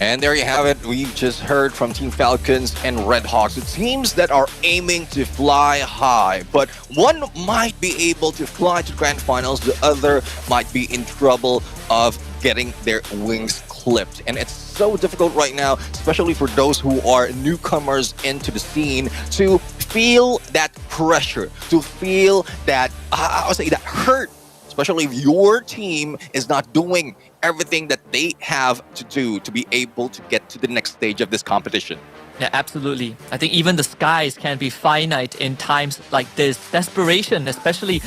And there you have it. We just heard from Team Falcons and Red Hawks, the teams that are aiming to fly high. But one might be able to fly to grand finals. The other might be in trouble of getting their wings clipped. And it's so difficult right now, especially for those who are newcomers into the scene, to feel that pressure, to feel that, I would say, that hurt. Especially if your team is not doing everything that they have to do to be able to get to the next stage of this competition. Yeah, absolutely. I think even the skies can be finite in times like this. Desperation, especially.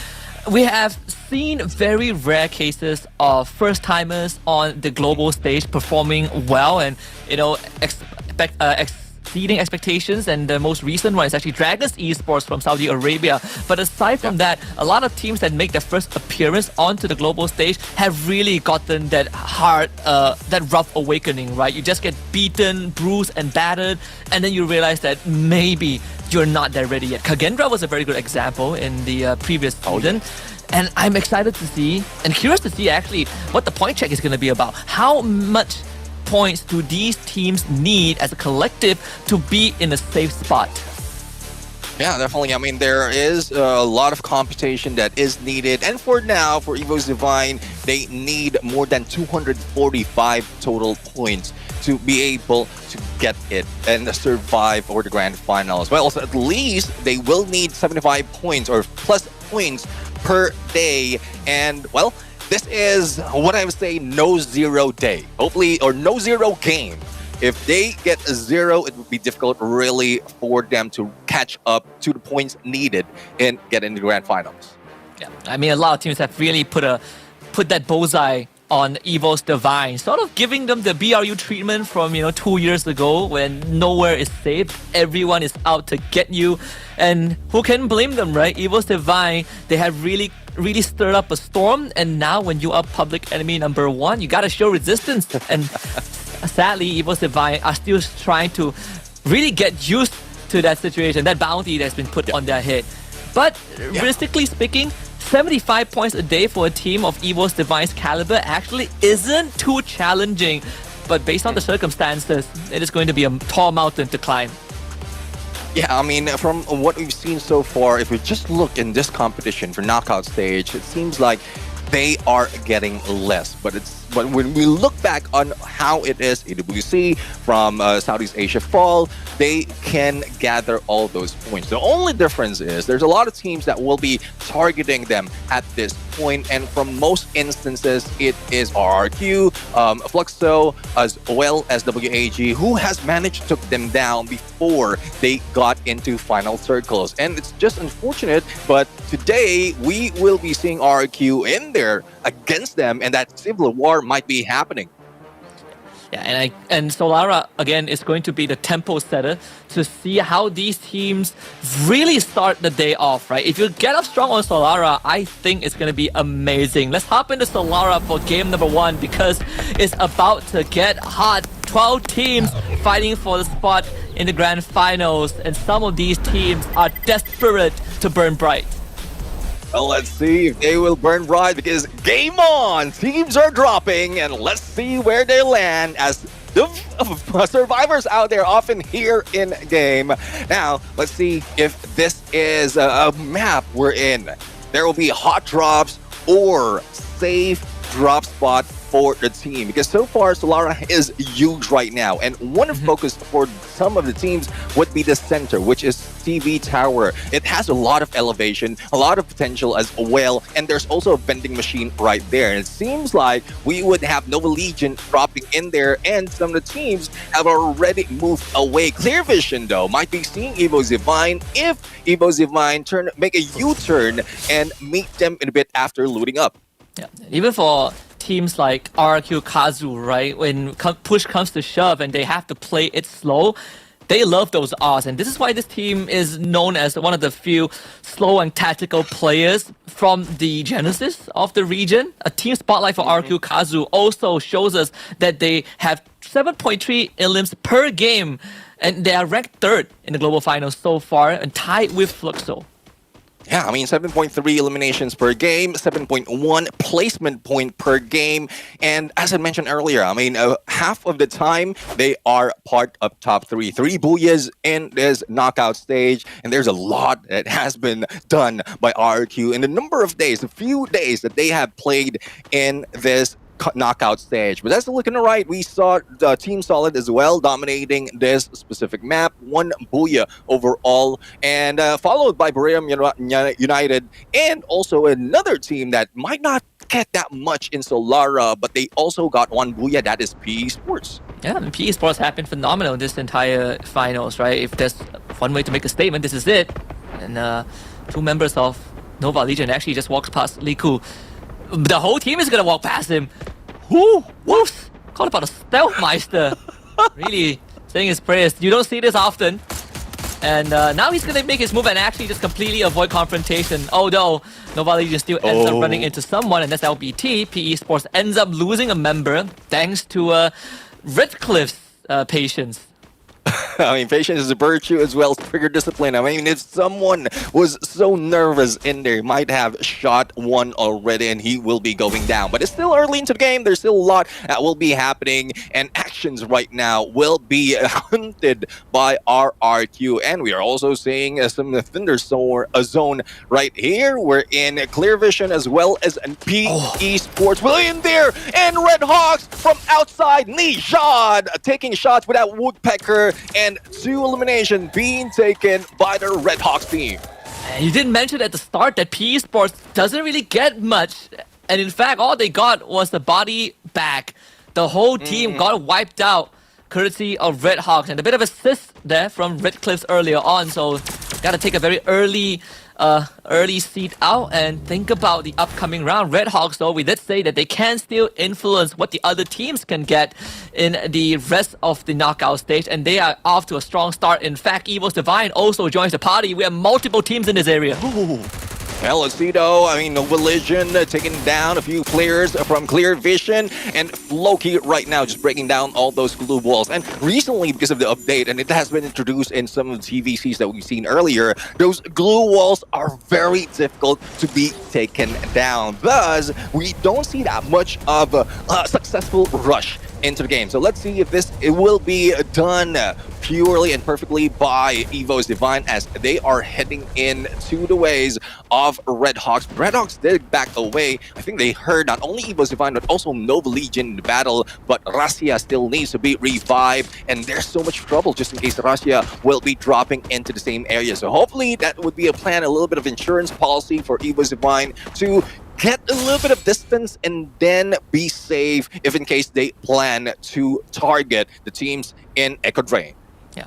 We have seen very rare cases of first-timers on the global stage performing well and, exceeding expectations, and the most recent one is actually Dragons Esports from Saudi Arabia. But aside from that, a lot of teams that make their first appearance onto the global stage have really gotten that hard, that rough awakening, right? You just get beaten, bruised, and battered, and then you realize that maybe you're not there ready yet. Kagendra was a very good example in the previous season. And I'm excited to see, and curious to see actually what the point check is going to be about. How much points do these teams need as a collective to be in a safe spot? Yeah, definitely. I mean, there is a lot of computation that is needed. And for now, for EVOS Divine, they need more than 245 total points to be able to get it and survive for the grand final as well. So at least they will need 75 points or plus points per day. And, well, this is what I would say no zero day. Hopefully, or no zero game. If they get a zero, it would be difficult really for them to catch up to the points needed and get into the grand finals. Yeah, I mean, a lot of teams have really put that bullseye on EVOS Divine, sort of giving them the BRU treatment from 2 years ago when nowhere is safe, everyone is out to get you, and who can blame them, right? EVOS Divine, they have really stirred up a storm, and now when you are public enemy number one, you gotta show resistance. And sadly, EVOS Divine are still trying to really get used to that situation, that bounty that's been put on their head. But realistically speaking, 75 points a day for a team of EVOS Divine's caliber actually isn't too challenging. But based on the circumstances, it is going to be a tall mountain to climb. Yeah, I mean, from what we've seen so far, if we just look in this competition for knockout stage, it seems like they are getting less. But when we look back on how it is AWC from Southeast Asia Fall, they can gather all those points. The only difference is there's a lot of teams that will be targeting them at this point, and from most instances, it is RRQ, Fluxo, as well as WAG, who has managed to take them down before they got into final circles. And it's just unfortunate, but today we will be seeing RRQ in there against them, and that civil war might be happening. Yeah, and Solara, again, is going to be the tempo setter to see how these teams really start the day off, right? If you get up strong on Solara, I think it's going to be amazing. Let's hop into Solara for game number one because it's about to get hot. 12 teams fighting for the spot in the grand finals, and some of these teams are desperate to burn bright. Well, let's see if they will burn bright because game on! Teams are dropping, and let's see where they land as the survivors out there often here in game. Now, let's see if this is a map we're in. There will be hot drops or safe drop spot for the team because so far Solara is huge right now, and one focus for some of the teams would be the center, which is TV Tower. It has a lot of elevation, a lot of potential as well, and there's also a vending machine right there. And it seems like we would have Nova Legion dropping in there, and some of the teams have already moved away. Clear Vision, though, might be seeing EVOS Divine if EVOS Divine make a U-turn and meet them in a bit after looting up. Yeah, even for teams like RRQ Kazu, right? When push comes to shove and they have to play it slow, They love those odds, and this is why this team is known as one of the few slow and tactical players from the genesis of the region. A team spotlight for RQ Kazu also shows us that they have 7.3 elims per game, and they are ranked 3rd in the global finals so far, and tied with Fluxo. Yeah, I mean, 7.3 eliminations per game, 7.1 placement point per game. And as I mentioned earlier, I mean, half of the time, they are part of top 3. 3 Booyahs in this knockout stage. And there's a lot that has been done by RQ in the number of days, a few days that they have played in this knockout stage. But that's looking right. We saw the Team Solid as well dominating this specific map. 1 Booyah overall, and followed by Barium United, and also another team that might not get that much in Solara, but they also got 1 Booyah. That is PE Sports. Yeah, and PE Sports have been phenomenal in this entire finals, right? If there's one way to make a statement, this is it. And 2 members of Nova Legion actually just walked past Liku. The whole team is gonna walk past him. Whoops! Call about a stealth meister. Really saying his prayers. You don't see this often. And now he's gonna make his move and actually just completely avoid confrontation. Although Nova Legion still ends up running into someone, and that's LBT. PE Sports ends up losing a member thanks to Redcliffe's patience. I mean, patience is a virtue as well as trigger discipline. I mean, if someone was so nervous in there, might have shot 1 already and he will be going down. But it's still early into the game. There's still a lot that will be happening, and actions right now will be hunted by RRQ. And we are also seeing some Thunder Zone right here. We're in Clear Vision as well as PE Sports. We're in there, and Red Hawks from outside. Nijad taking shots with that Woodpecker, and 2 eliminations being taken by the Red Hawks team. You didn't mention at the start that PE Sports doesn't really get much, and in fact all they got was the body back. The whole team got wiped out courtesy of Red Hawks, and a bit of assist there from Redcliffe's earlier on, so gotta take a very early seat out and think about the upcoming round. Red Hawks, though, we did say that they can still influence what the other teams can get in the rest of the knockout stage, and they are off to a strong start. In fact, EVOS Divine also joins the party. We have multiple teams in this area. Pelicido, I mean, Nova Legion taking down a few players from Clear Vision, and Floki right now just breaking down all those glue walls. And recently, because of the update, and it has been introduced in some of the TVCs that we've seen earlier, those glue walls are very difficult to be taken down. Thus, we don't see that much of a successful rush into the game. So let's see if it will be done purely and perfectly by EVOS Divine, as they are heading into the ways of Red Hawks. Red Hawks did back away. I think they heard not only EVOS Divine but also Nova Legion in the battle, but Russia still needs to be revived, and there's so much trouble just in case Russia will be dropping into the same area. So hopefully that would be a plan, a little bit of insurance policy for EVOS Divine to get a little bit of distance and then be safe if in case they plan to target the teams in Echo Drain. Yeah.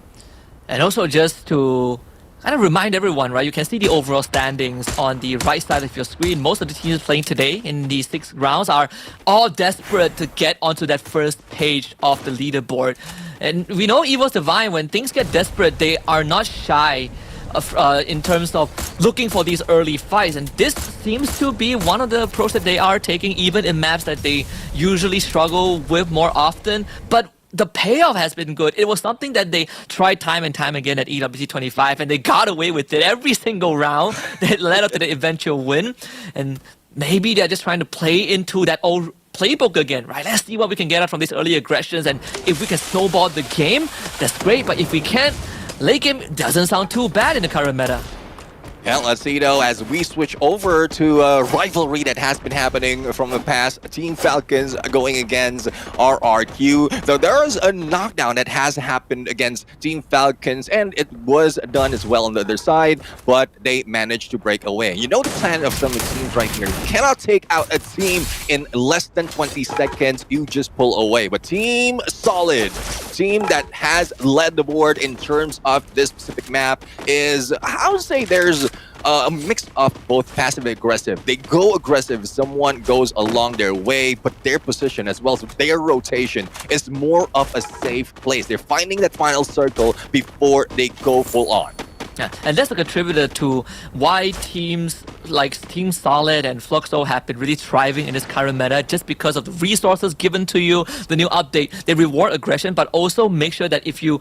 And also just to kind of remind everyone, right, you can see the overall standings on the right side of your screen. Most of the teams playing today in these 6 rounds are all desperate to get onto that first page of the leaderboard. And we know EVOS Divine, when things get desperate, they are not shy in terms of looking for these early fights, and this seems to be one of the approaches that they are taking, even in maps that they usually struggle with more often. But the payoff has been good. It was something that they tried time and time again at EWC 25, and they got away with it every single round that led up to the eventual win. And maybe they're just trying to play into that old playbook again, right? Let's see what we can get out from these early aggressions, and if we can snowball the game, that's great. But if we can't, late game doesn't sound too bad in the current meta. Yeah, let's see though, as we switch over to a rivalry that has been happening from the past. Team Falcons going against RRQ. Though there is a knockdown that has happened against Team Falcons, and it was done as well on the other side, but they managed to break away. You know the plan of some of the teams right here. You cannot take out a team in less than 20 seconds. You just pull away. But Team Solid team that has led the board in terms of this specific map is, I would say there's a mix of both passive and aggressive. They go aggressive, someone goes along their way, but their position as well as their rotation is more of a safe place. They're finding that final circle before they go full on. Yeah, and that's a contributor to why teams like Team Solid and Fluxo have been really thriving in this current meta, just because of the resources given to you, the new update. They reward aggression, but also make sure that if you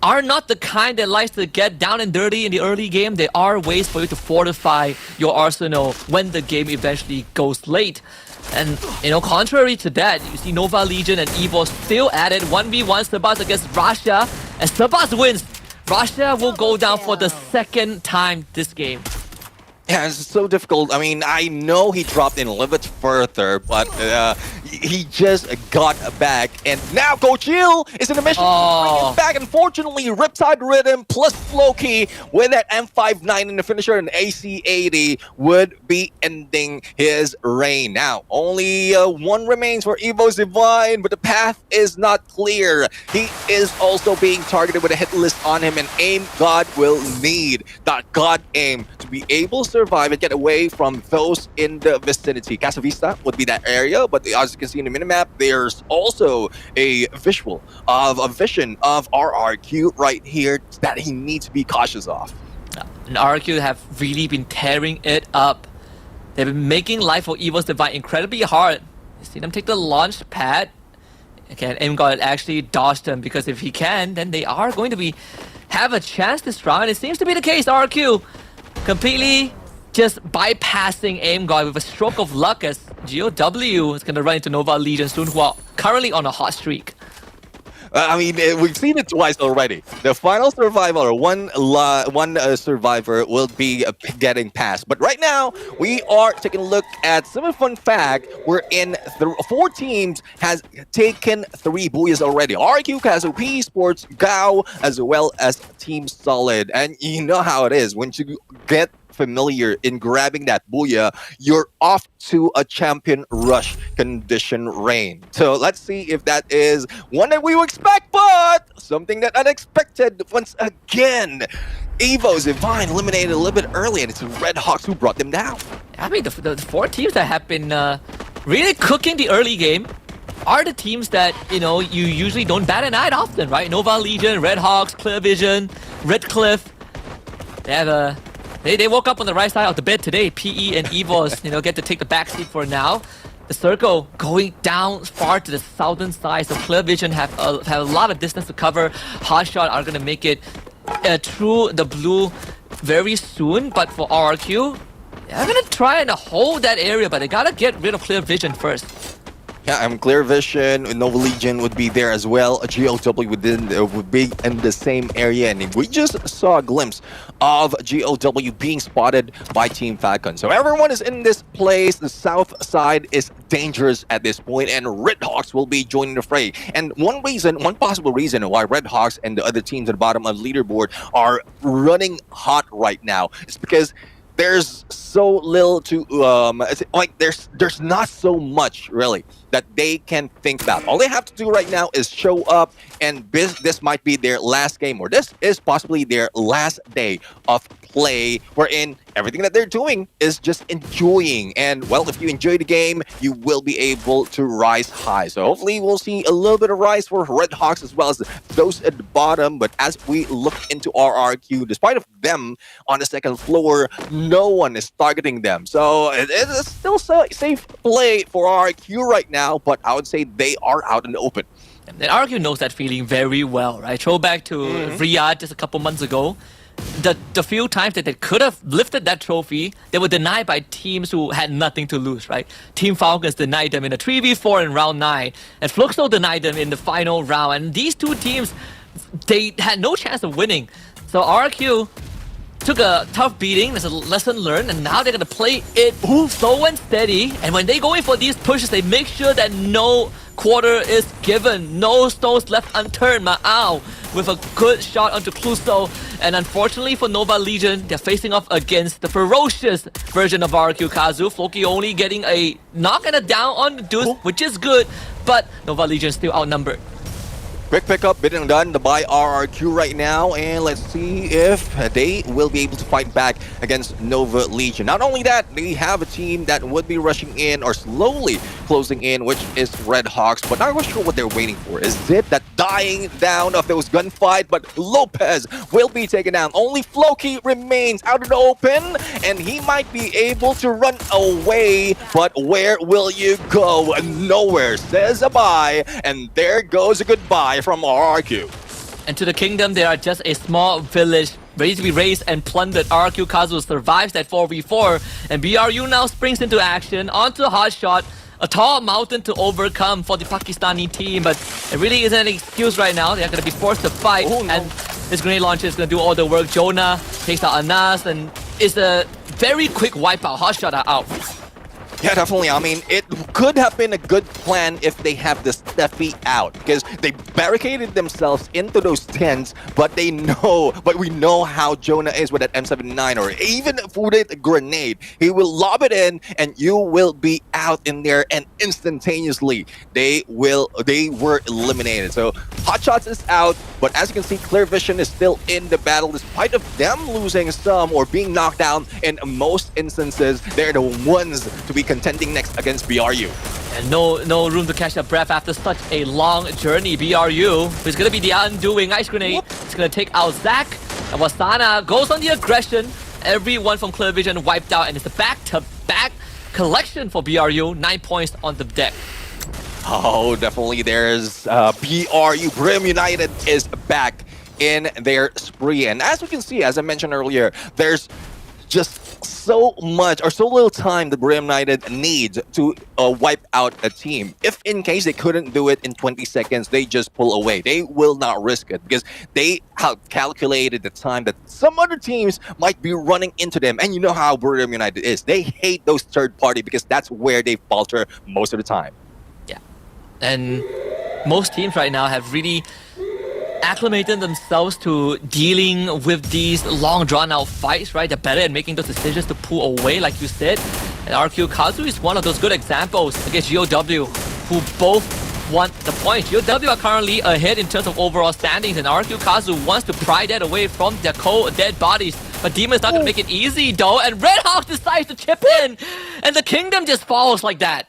are not the kind that likes to get down and dirty in the early game, there are ways for you to fortify your arsenal when the game eventually goes late. And, you know, contrary to that, you see Nova Legion and EVOS still at it. 1v1 Sebas against Rasha, and Sebas wins. Rasha will go down for the second time this game. Yeah, it's so difficult. I mean, I know he dropped in a little bit further, but he just got back. And now Coach Hill is in the mission to bring him back. Unfortunately, Riptide Rhythm plus Floki with that M59 in the finisher and AC80 would be ending his reign. Now, only one remains for EVOS Divine, but the path is not clear. He is also being targeted with a hit list on him, and Aim God will need that God Aim to be able to survive and get away from those in the vicinity. Casa Vista would be that area, but as you can see in the minimap, there's also a visual of a vision of RRQ right here that he needs to be cautious of. And RRQ have really been tearing it up. They've been making life for EVOS Divine incredibly hard. You see them take the launch pad. Again, AimGod actually dodged them, because if he can, then they are going to have a chance this round. It seems to be the case. RRQ completely just bypassing AimGod with a stroke of luck, as GOW is going to run into Nova Legion soon, who are currently on a hot streak. I mean, we've seen it twice already. The final survivor, one survivor will be getting past. But right now, we are taking a look at some fun fact. We're in 4 teams has taken 3 Booyahs already. RQ, Kazup Sports, GAO, as well as Team Solid. And you know how it is. Once you get familiar in grabbing that Booyah, you're off to a champion rush condition reign. So let's see if that is one that we would expect, but something that unexpected once again. EVOS Divine eliminated a little bit early, and it's the Red Hawks who brought them down. I mean, the 4 teams that have been really cooking the early game are the teams that, you know, you usually don't bat an eye often, right? Nova Legion, Red Hawks, Clear Vision, Red Cliff. They have They woke up on the right side of the bed today. PE and EVOS, you know, get to take the backseat for now. The circle going down far to the southern side, so Clear Vision have a lot of distance to cover. Hotshot are going to make it through the blue very soon, but for RRQ, they're going to try and hold that area, but they got to get rid of Clear Vision first. Yeah, Clear Vision, Nova Legion would be there as well. GOW would be in the same area, and we just saw a glimpse of GOW being spotted by Team Falcon. So everyone is in this place. The south side is dangerous at this point, and Red Hawks will be joining the fray. And one possible reason why Red Hawks and the other teams at the bottom of the leaderboard are running hot right now is because there's so little to there's not so much really that they can think about. All they have to do right now is show up, and this might be their last game, or this is possibly their last day of play, wherein everything that they're doing is just enjoying. And well, if you enjoy the game, you will be able to rise high. So hopefully we'll see a little bit of rise for Red Hawks as well as those at the bottom. But as we look into RRQ, despite of them on the second floor, no one is targeting them. So it is still safe play for RRQ right now, but I would say they are out in the open. And RRQ knows that feeling very well, right? Throwback to Riyadh just a couple months ago. The few times that they could have lifted that trophy, they were denied by teams who had nothing to lose, right? Team Falcons denied them in a 3v4 in round 9, and Fluxo denied them in the final round. And these two teams, they had no chance of winning. So RRQ took a tough beating, there's a lesson learned, and now they're going to play it slow and steady. And when they go in for these pushes, they make sure that no quarter is given, no stones left unturned. Ma'au with a good shot onto Cluso. And unfortunately for Nova Legion, they're facing off against the ferocious version of RRQ Kazu. Floki only getting a knock and a down on the Deuce, which is good, but Nova Legion still outnumbered. Quick pickup, bidding done by RRQ right now, and let's see if they will be able to fight back against Nova Legion. Not only that, they have a team that would be rushing in or slowly closing in, which is Red Hawks, but not really sure what they're waiting for. Is it that dying down of those gunfight? But Lopez will be taken down. Only Floki remains out in the open, and he might be able to run away, but where will you go? Nowhere, says a bye, and there goes a goodbye from RRQ. And to the kingdom, they are just a small village ready to be raised and plundered. RRQ Kazu survives that 4v4, and BRU now springs into action onto Hotshot. A tall mountain to overcome for the Pakistani team, but it really isn't an excuse right now. They're going to be forced to fight, and this grenade launcher is going to do all the work. Jonah takes out Anas, and it's a very quick wipeout. Hotshot are out. Yeah, definitely. I mean, it could have been a good plan if they have the Steffi out, because they barricaded themselves into those tents, but we know how Jonah is with that M79, or even with a grenade. He will lob it in, and you will be out in there, and instantaneously they were eliminated. So Hotshots is out, but as you can see, Clear Vision is still in the battle, despite of them losing some or being knocked down. In most instances, they're the ones to be contending next against BRU. And no room to catch a breath after such a long journey. BRU is going to be the undoing. Ice grenade. It's going to take out Zach. And Wasana goes on the aggression. Everyone from Clear Vision wiped out, and it's a back-to-back collection for BRU. 9 points on the deck. Oh, definitely. There's BRU. Brim United is back in their spree. And as we can see, as I mentioned earlier, there's just so much or so little time the Brim United needs to wipe out a team. If in case they couldn't do it in 20 seconds, they just pull away. They will not risk it because they have calculated the time that some other teams might be running into them. And you know how Brim United is. They hate those third party because that's where they falter most of the time. Yeah. And most teams right now have really acclimated themselves to dealing with these long drawn-out fights, right? They're better at making those decisions to pull away, like you said. And RQ Kazu is one of those good examples against GOW, who both want the points. GOW are currently ahead in terms of overall standings, and RQ Kazu wants to pry that away from their dead bodies. But Demon's not going to make it easy, though, and Red Hawk decides to chip in, and the Kingdom just falls like that.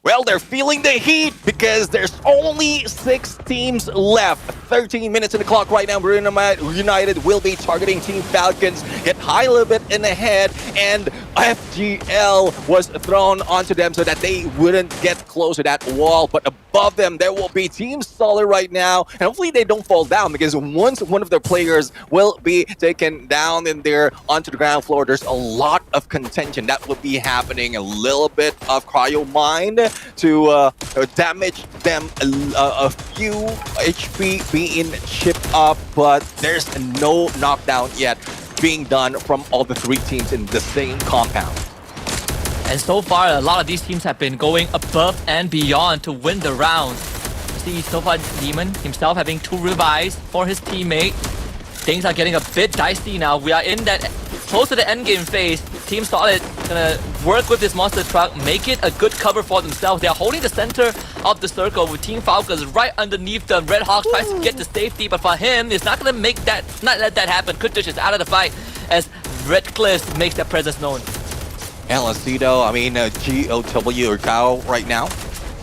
Well, they're feeling the heat because there's only 6 teams left. 13 minutes in the clock right now. Brim United will be targeting Team Falcons. Get high a little bit in the head, and FGL was thrown onto them so that they wouldn't get close to that wall. But above them, there will be Team Solid right now, and hopefully they don't fall down, because once one of their players will be taken down in there onto the ground floor, there's a lot of contention that will be happening. A little bit of cryo mine to damage them, a few HP being chipped up, but there's no knockdown yet being done from all the 3 teams in the same compound. And so far, a lot of these teams have been going above and beyond to win the round. See, so far, Demon himself having 2 revives for his teammate. Things are getting a bit dicey now. We are in that close to the end game phase. Team Solid gonna work with this monster truck, make it a good cover for themselves. They are holding the center of the circle with Team Falcons right underneath them. Red Hawk tries to get to safety, but for him, it's not gonna let that happen. Kutush is out of the fight as Red Cliff makes their presence known. And let's see though, I mean, GOW or Gao right now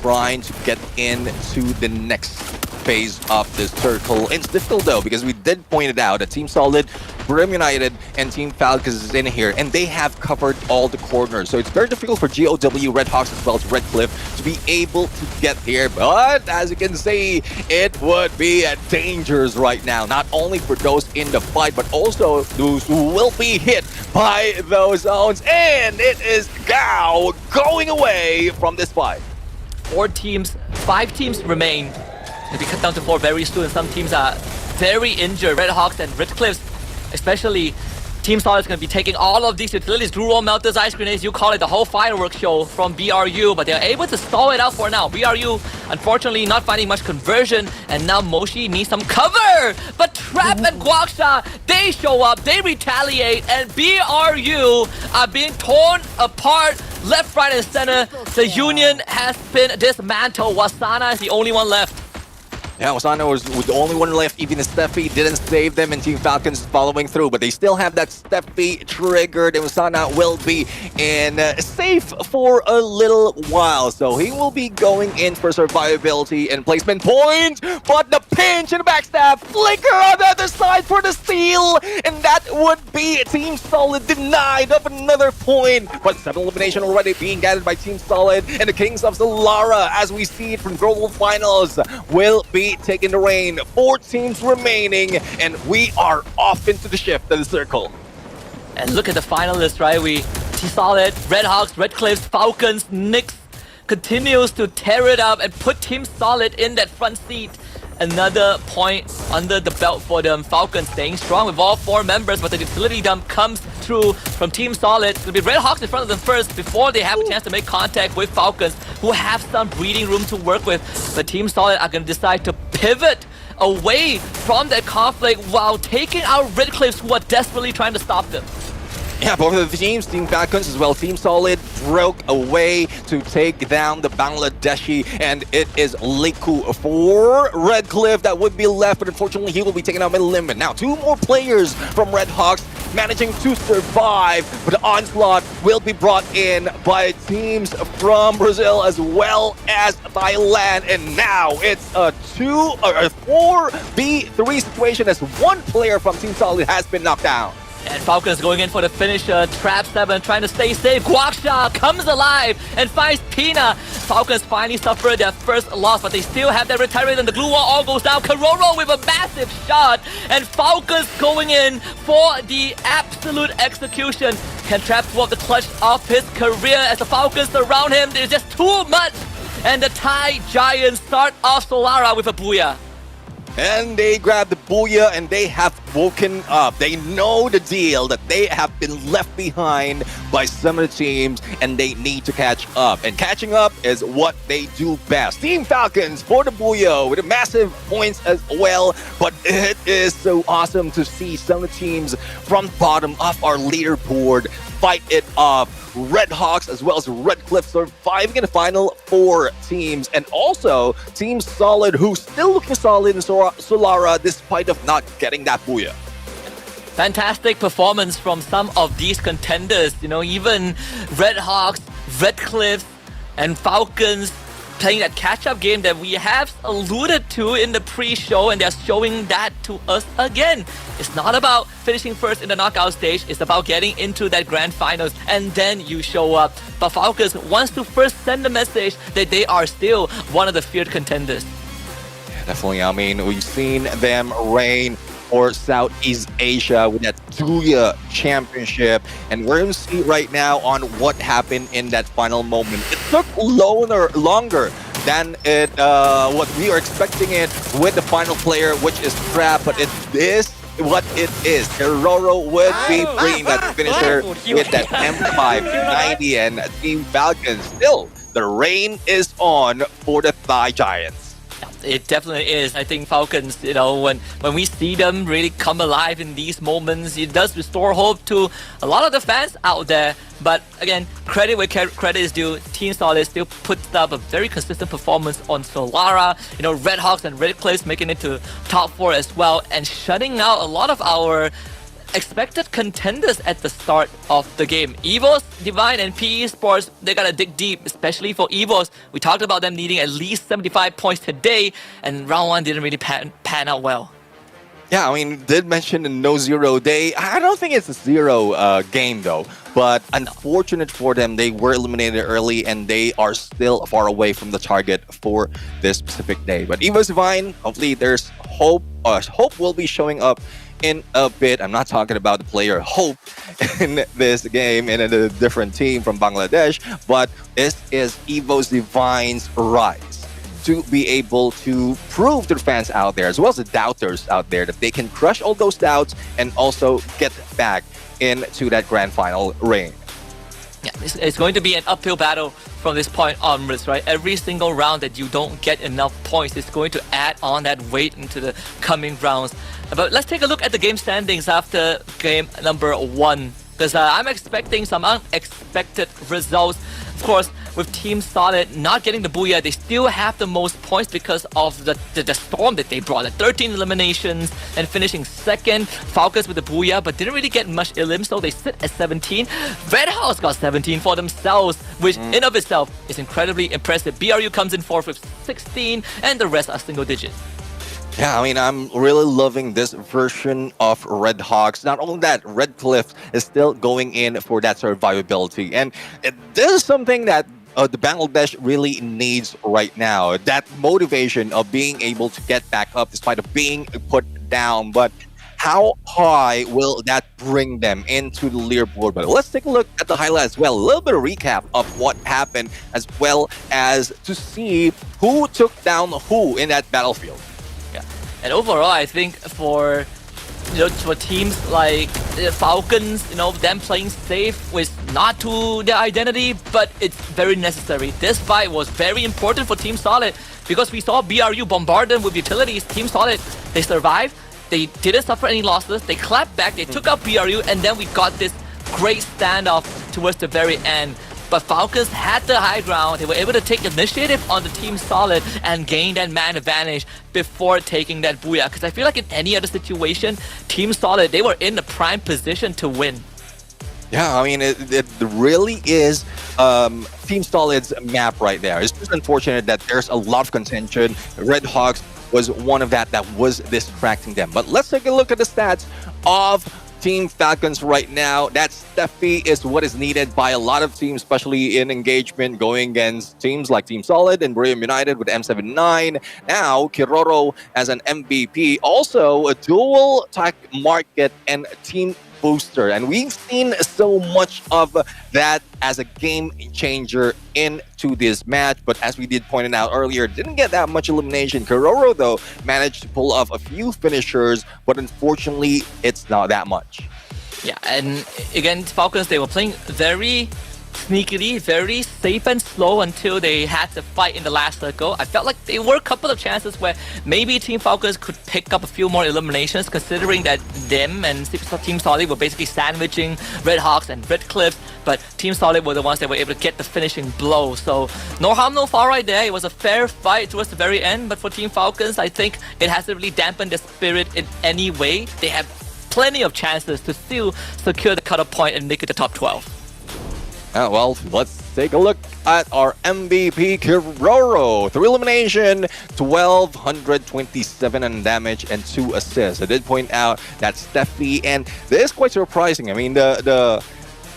trying to get into the next phase of this circle. It's difficult though, because we did point it out that Team Solid, Brim United, and Team Falcons is in here, and they have covered all the corners. So it's very difficult for GOW, Red Hawks, as well as Red Cliff to be able to get here. But as you can see, it would be dangerous right now, not only for those in the fight, but also those who will be hit by those zones. And it is Gao going away from this fight. 5 teams remain. They'll be cut down to 4 very soon. Some teams are very injured. Red Hawks and Red Cliffs, especially. Team Solid is going to be taking all of these utilities, Glue Roll Melters, Ice Grenades, you call it, the whole fireworks show from BRU, but they're able to stall it out for now. BRU, unfortunately, not finding much conversion, and now Moshi needs some cover! But Trap and Guaksha, they show up, they retaliate, and BRU are being torn apart left, right, and center. The Union has been dismantled. Wasana is the only one left. Yeah, Osana was the only one left. Even Steffi didn't save them, and Team Falcons following through. But they still have that Steffi triggered, and Osana will be in safe for a little while. So he will be going in for survivability and placement point. But the pinch and the backstab, flicker on the other side for the steal, and that would be Team Solid denied of another point. But 7 elimination already being gathered by Team Solid, and the Kings of Solara, as we see it from Global Finals, will be taking the reign. 4 teams remaining, and we are off into the shift of the circle. And look at the finalists, right? We see Solid, Red Hawks, Red Cliffs, Falcons, Nyx continues to tear it up and put Team Solid in that front seat. Another point under the belt for them. Falcons staying strong with all 4 members, but the utility dump comes through from Team Solid. It'll be Red Hawks in front of them first before they have a chance to make contact with Falcons, who have some breathing room to work with. But Team Solid are going to decide to pivot away from that conflict while taking out Red Cliffs, who are desperately trying to stop them. Yeah, both of the teams, Team Falcons as well, Team Solid, broke away to take down the Bangladeshi, and it is Liku for Red Cliff that would be left, but unfortunately he will be taken out by limit. Now, 2 more players from Red Hawks managing to survive, but the onslaught will be brought in by teams from Brazil as well as Thailand, and now it's a 4v3 situation as 1 player from Team Solid has been knocked down. And Falcons going in for the finisher. Trap 7 trying to stay safe. Guaksha comes alive and finds Pina. Falcons finally suffered their first loss, but they still have their retirement, and the glue wall all goes down. Karoro with a massive shot, and Falcons going in for the absolute execution. Can Trap pull up the clutch of his career as the Falcons surround him? There's just too much. And the Thai Giants start off Solara with a Booyah. And they grab the Booyah, and they have woken up. They know the deal that they have been left behind by some of the teams, and they need to catch up. And catching up is what they do best. Team Falcons for the Booyah with a massive points as well. But it is so awesome to see some of the teams from the bottom of our leaderboard fight it off. Red Hawks as well as Red Cliff surviving in the final 4 teams, and also Team Solid, who's still looking solid in Solara despite of not getting that Booyah. Fantastic performance from some of these contenders. You know, even Red Hawks, Red Cliffs, and Falcons playing that catch-up game that we have alluded to in the pre-show, and they're showing that to us again. It's not about finishing first in the knockout stage, it's about getting into that grand finals, and then you show up. But Falcons wants to first send the message that they are still one of the feared contenders. Yeah, definitely. I mean, we've seen them reign for Southeast Asia with that Booyah championship, and we're going to see right now on what happened in that final moment. It took longer than what we are expecting it with the final player, which is Trap, but it is what it is. Karoro would be bringing that finisher with that M590, and Team Falcons still, the reign is on for the Thai Giants. It definitely is. I think Falcons, you know, when we see them really come alive in these moments, it does restore hope to a lot of the fans out there. But again, credit where credit is due. Team Solid still puts up a very consistent performance on Solara. You know, Red Hawks and Red Cliffs making it to top 4 as well, and shutting out a lot of our expected contenders at the start of the game. EVOS Divine and PE Sports, they gotta dig deep, especially for EVOS. We talked about them needing at least 75 points today, and round 1 didn't really pan out well. Yeah, I mean, did mention the no zero day. I don't think it's a zero game though, but unfortunate for them, they were eliminated early and they are still far away from the target for this specific day. But EVOS Divine, hopefully there's hope. Hope will be showing up in a bit. I'm not talking about the player Hope in this game and in a different team from Bangladesh, but this is EVOS Divine's rise to be able to prove to the fans out there, as well as the doubters out there, that they can crush all those doubts and also get back into that grand final reign. Yeah, it's going to be an uphill battle from this point onwards, right? Every single round that you don't get enough points is going to add on that weight into the coming rounds. But let's take a look at the game standings after game number 1, because I'm expecting some unexpected results. Of course, with Team Solid not getting the Booyah, they still have the most points because of the storm that they brought. 13 eliminations and finishing second. Falcons with the Booyah, but didn't really get much elims, so they sit at 17. Red Hawks got 17 for themselves, which in of itself is incredibly impressive. BRU comes in fourth with 16, and the rest are single digit. Yeah, I mean, I'm really loving this version of Red Hawks. Not only that, Red Cliff is still going in for that survivability. And this is something that the Bangladesh really needs right now. That motivation of being able to get back up despite of being put down. But how high will that bring them into the leaderboard? But let's take a look at the highlights as well. A little bit of recap of what happened, as well as to see who took down who in that battlefield. Yeah, and overall, I think for teams like Falcons, them playing safe was not to their identity, but it's very necessary. This fight was very important for Team Solid because we saw BRU bombard them with utilities. Team Solid, they survived. They didn't suffer any losses. They clapped back. They took out BRU, and then we got this great standoff towards the very end. But Falcons had the high ground. They were able to take initiative on the Team Solid and gain that man advantage before taking that Booyah. Because I feel like in any other situation, Team Solid, they were in the prime position to win. Yeah, I mean, it really is Team Solid's map right there. It's just unfortunate that there's a lot of contention. Red Hawks was one of that was distracting them. But let's take a look at the stats of Team Falcons right now. That Steffi is what is needed by a lot of teams, especially in engagement going against teams like Team Solid and Brilliant United with M79. Now, Kiroro as an MVP. Also, a dual tech market and team booster. And we've seen so much of that as a game changer into this match. But as we did point out earlier, didn't get that much elimination. Kiroro, though, managed to pull off a few finishers, but unfortunately, it's not that much. Yeah, and again, Falcons, they were playing very sneakily, very safe and slow until they had to fight in the last circle. I felt like there were a couple of chances where maybe Team Falcons could pick up a few more eliminations, considering that them and Team Solid were basically sandwiching Red Hawks and Red Cliff, but Team Solid were the ones that were able to get the finishing blow. So no harm, no foul right there. It was a fair fight towards the very end, but for Team Falcons, I think it hasn't really dampened the spirit in any way. They have plenty of chances to still secure the cutoff point and make it the top 12. Well, let's take a look at our MVP, Kiroro. 3 elimination, 1,227 in damage, and 2 assists. I did point out that Steffi, and this is quite surprising. I mean, the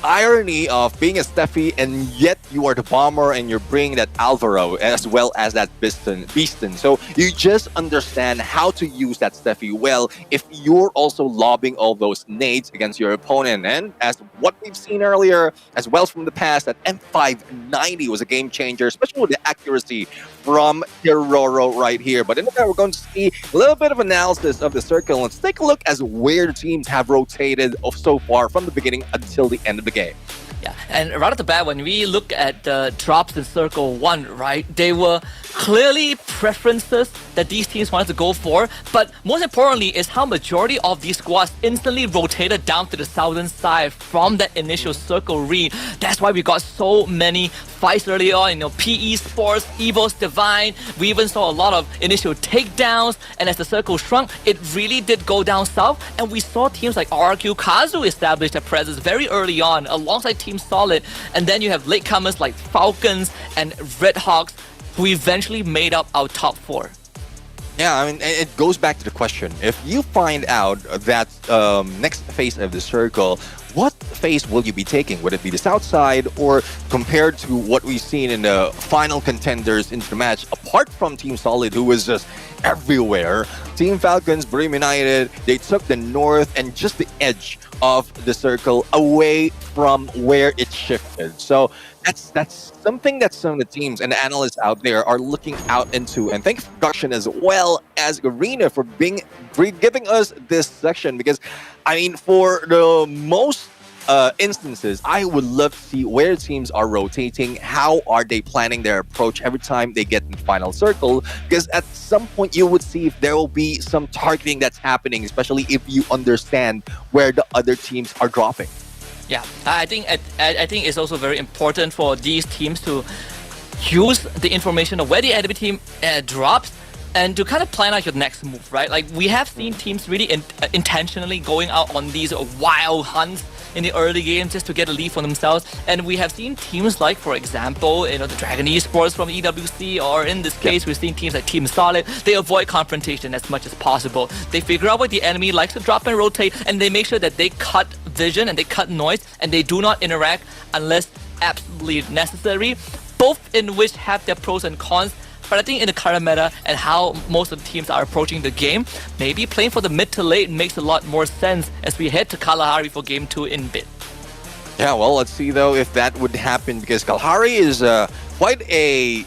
irony of being a Steffi and yet you are the bomber and you're bringing that Alvaro as well as that Beaston. So you just understand how to use that Steffi well if you're also lobbing all those nades against your opponent. And as what we've seen earlier, as well from the past, that M590 was a game changer, especially with the accuracy from Kiroro right here. But in the end, we're going to see a little bit of analysis of the circle. Let's take a look as where the teams have rotated so far from the beginning until the end of the game. Yeah, and right off the bat, when we look at the drops in Circle 1, right, they were clearly preferences that these teams wanted to go for, but most importantly is how majority of these squads instantly rotated down to the southern side from that initial Circle read. That's why we got so many fights early on, PE Sports, EVOS Divine. We even saw a lot of initial takedowns, and as the Circle shrunk, it really did go down south, and we saw teams like RRQ Kazu establish their presence very early on alongside Team Solid, and then you have latecomers like Falcons and Red Hawks who eventually made up our top 4. Yeah, I mean, it goes back to the question. If you find out that next phase of the circle, what phase will you be taking? Would it be the south side, or compared to what we've seen in the final contenders into the match, apart from Team Solid, who was just everywhere, Team Falcons, Brim United, they took the north and just the edge of the circle away from where it shifted. So that's something that some of the teams and the analysts out there are looking out into. And thank production as well as Arena for giving us this section, because I mean, for the most instances, I would love to see where teams are rotating, how are they planning their approach every time they get in the final circle, because at some point you would see if there will be some targeting that's happening, especially if you understand where the other teams are dropping. Yeah, I think it's also very important for these teams to use the information of where the enemy team drops and to kind of plan out your next move, right? Like we have seen teams really intentionally going out on these wild hunts in the early game just to get a lead for themselves, and we have seen teams like, for example, the Dragon Esports from EWC, or in this case, we've seen teams like Team Solid. They avoid confrontation as much as possible. They figure out what the enemy likes to drop and rotate, and they make sure that they cut vision and they cut noise, and they do not interact unless absolutely necessary. Both in which have their pros and cons. But I think in the current meta and how most of the teams are approaching the game, maybe playing for the mid to late makes a lot more sense as we head to Kalahari for Game 2 in bit. Yeah, well, let's see though if that would happen, because Kalahari is quite a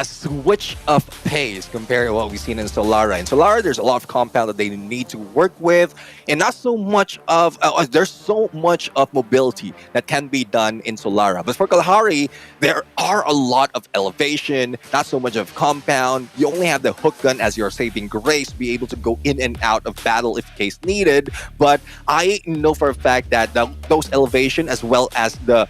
switch of pace compared to what we've seen in Solara. In Solara, there's a lot of compound that they need to work with, and not so much of there's so much of mobility that can be done in Solara. But for Kalahari, there are a lot of elevation, not so much of compound. You only have the hook gun as your saving grace to be able to go in and out of battle if case needed. But I know for a fact that those elevation, as well as the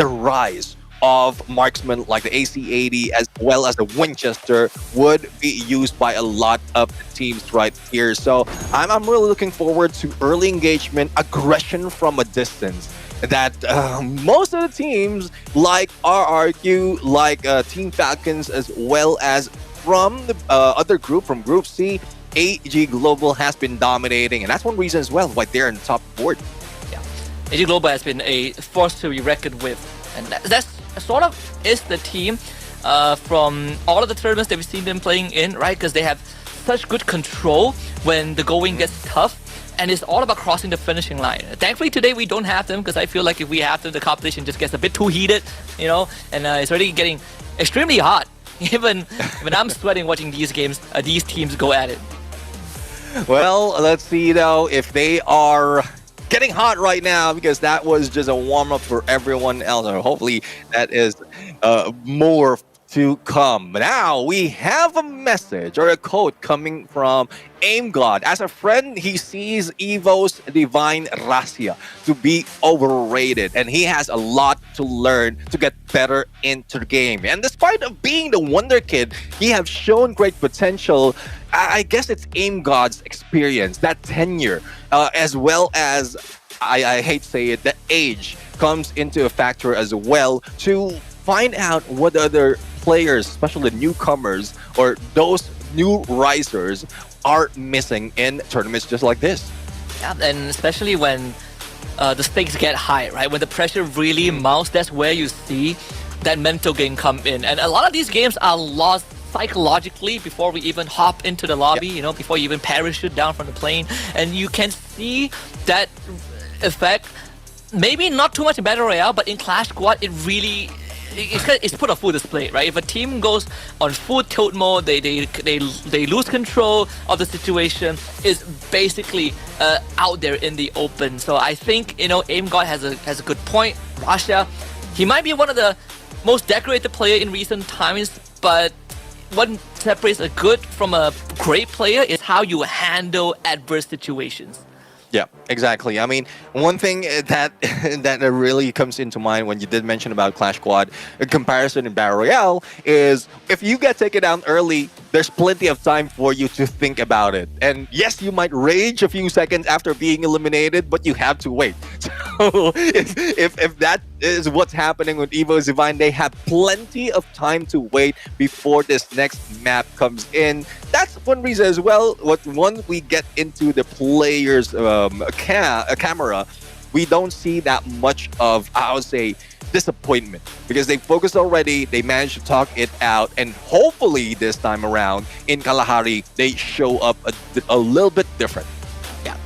rise of marksmen like the AC-80 as well as the Winchester, would be used by a lot of the teams right here. So I'm really looking forward to early engagement, aggression from a distance that most of the teams like RRQ, like Team Falcons, as well as from the other group, from Group C, AG Global has been dominating, and that's one reason as well why they're in the top board. Yeah, AG Global has been a force to be reckoned with, and that's sort of is the team from all of the tournaments that we've seen them playing in, right? Because they have such good control when the going gets tough, and it's all about crossing the finishing line. Thankfully today we don't have them, because I feel like if we have them, the competition just gets a bit too heated, and it's already getting extremely hot. Even when I'm sweating watching these games, these teams go at it. Well, let's see though if they are getting hot right now, because that was just a warm-up for everyone else. Or hopefully that is more to come. Now we have a message or a quote coming from Aim God. As a friend, he sees EVOS Divine Racia to be overrated, and he has a lot to learn to get better into the game. And despite of being the wonder kid, he has shown great potential. I guess it's Aim God's experience, that tenure, as well as, I hate to say it, the age comes into a factor as well to find out what other players, especially the newcomers or those new risers, are missing in tournaments just like this. Yeah, and especially when the stakes get high, right? When the pressure really mounts, that's where you see that mental game come in. And a lot of these games are lost psychologically before we even hop into the lobby, before you even parachute down from the plane. And you can see that effect, maybe not too much in Battle Royale, but in Clash Squad, it really... It's put on full display, right? If a team goes on full tilt mode, they lose control of the situation. It's basically out there in the open. So I think Aim God has a good point. Racia, he might be one of the most decorated player in recent times, but what separates a good from a great player is how you handle adverse situations. Yeah, exactly. I mean, one thing that really comes into mind when you did mention about Clash Squad, in comparison in Battle Royale, is if you get taken down early, there's plenty of time for you to think about it. And yes, you might rage a few seconds after being eliminated, but you have to wait. So if that is what's happening with EVOS Divine, they have plenty of time to wait before this next map comes in. That's one reason as well. Once we get into the players' camera, we don't see that much of, I would say, disappointment, because they focused already, they managed to talk it out, and hopefully this time around in Kalahari they show up a little bit different. Yeah,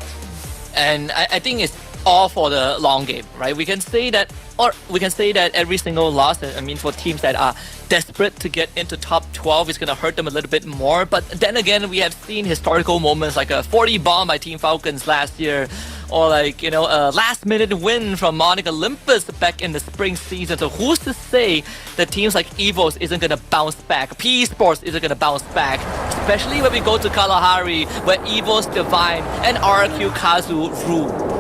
and I think it's all for the long game, right? We can say that, or we can say that every single loss, I mean, for teams that are desperate to get into top 12 is going to hurt them a little bit more. But then again, we have seen historical moments like a 40 bomb by Team Falcons last year, or like, a last-minute win from Monica Olympus back in the spring season. So who's to say that teams like EVOS isn't going to bounce back, P Sports isn't going to bounce back, especially when we go to Kalahari, where EVOS Divine and RQ Kazu rule.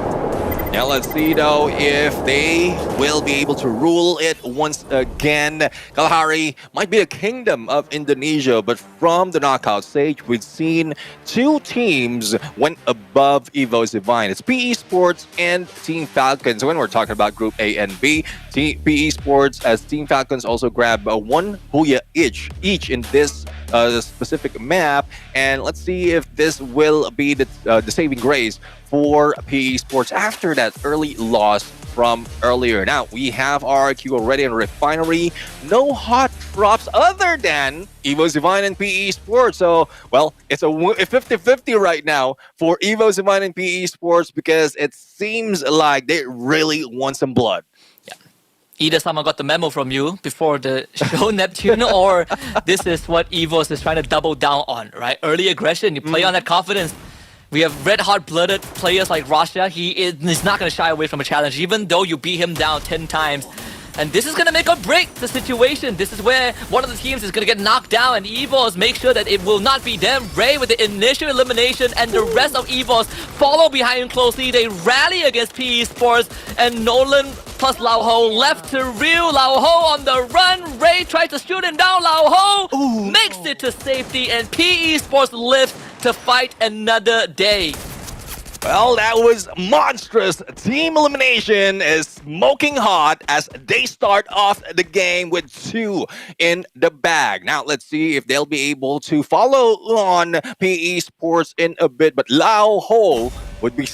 Now let's see though if they will be able to rule it once again. Kalahari might be a kingdom of Indonesia, but from the knockout stage, we've seen two teams went above EVOS Divine. It's PE Sports and Team Falcons. When we're talking about Group A and B, PE Sports as Team Falcons also grab one Booyah each in this specific map. And let's see if this will be the saving grace for PE Sports after that early loss from earlier. Now, we have RRQ already in Refinery. No hot drops other than EVOS Divine and PE Sports. So, well, it's a 50-50 right now for EVOS Divine and PE Sports because it seems like they really want some blood. Either someone got the memo from you before the show, Neptune, or this is what EVOS is trying to double down on, right? Early aggression, you play on that confidence. We have red hot-blooded players like Rasha. He's not going to shy away from a challenge, even though you beat him down 10 times. And this is going to make or break the situation. This is where one of the teams is going to get knocked down, and EVOS make sure that it will not be them. Ray with the initial elimination, and the rest of EVOS follow behind him closely. They rally against PE Sports, and Nolan plus Lao Ho left to Ryu. Lao Ho on the run. Ray tries to shoot him down. Lao Ho makes it to safety, and PE Sports lives to fight another day. Well, that was monstrous. Team elimination is smoking hot as they start off the game with 2 in the bag. Now, let's see if they'll be able to follow on PE Sports in a bit. But Lao Ho would be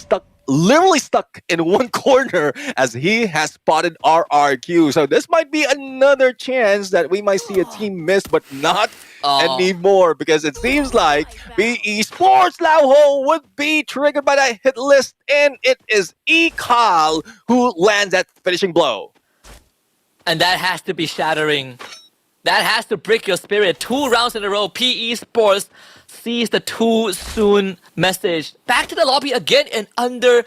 literally stuck in one corner as he has spotted RRQ. So this might be another chance that we might see a team miss, but not anymore, because it seems like PE Sports Lao Ho would be triggered by that hit list, and it is Ekal who lands that finishing blow. And that has to be shattering. That has to break your spirit. 2 rounds in a row, PE Sports sees the too soon message. Back to the lobby again in under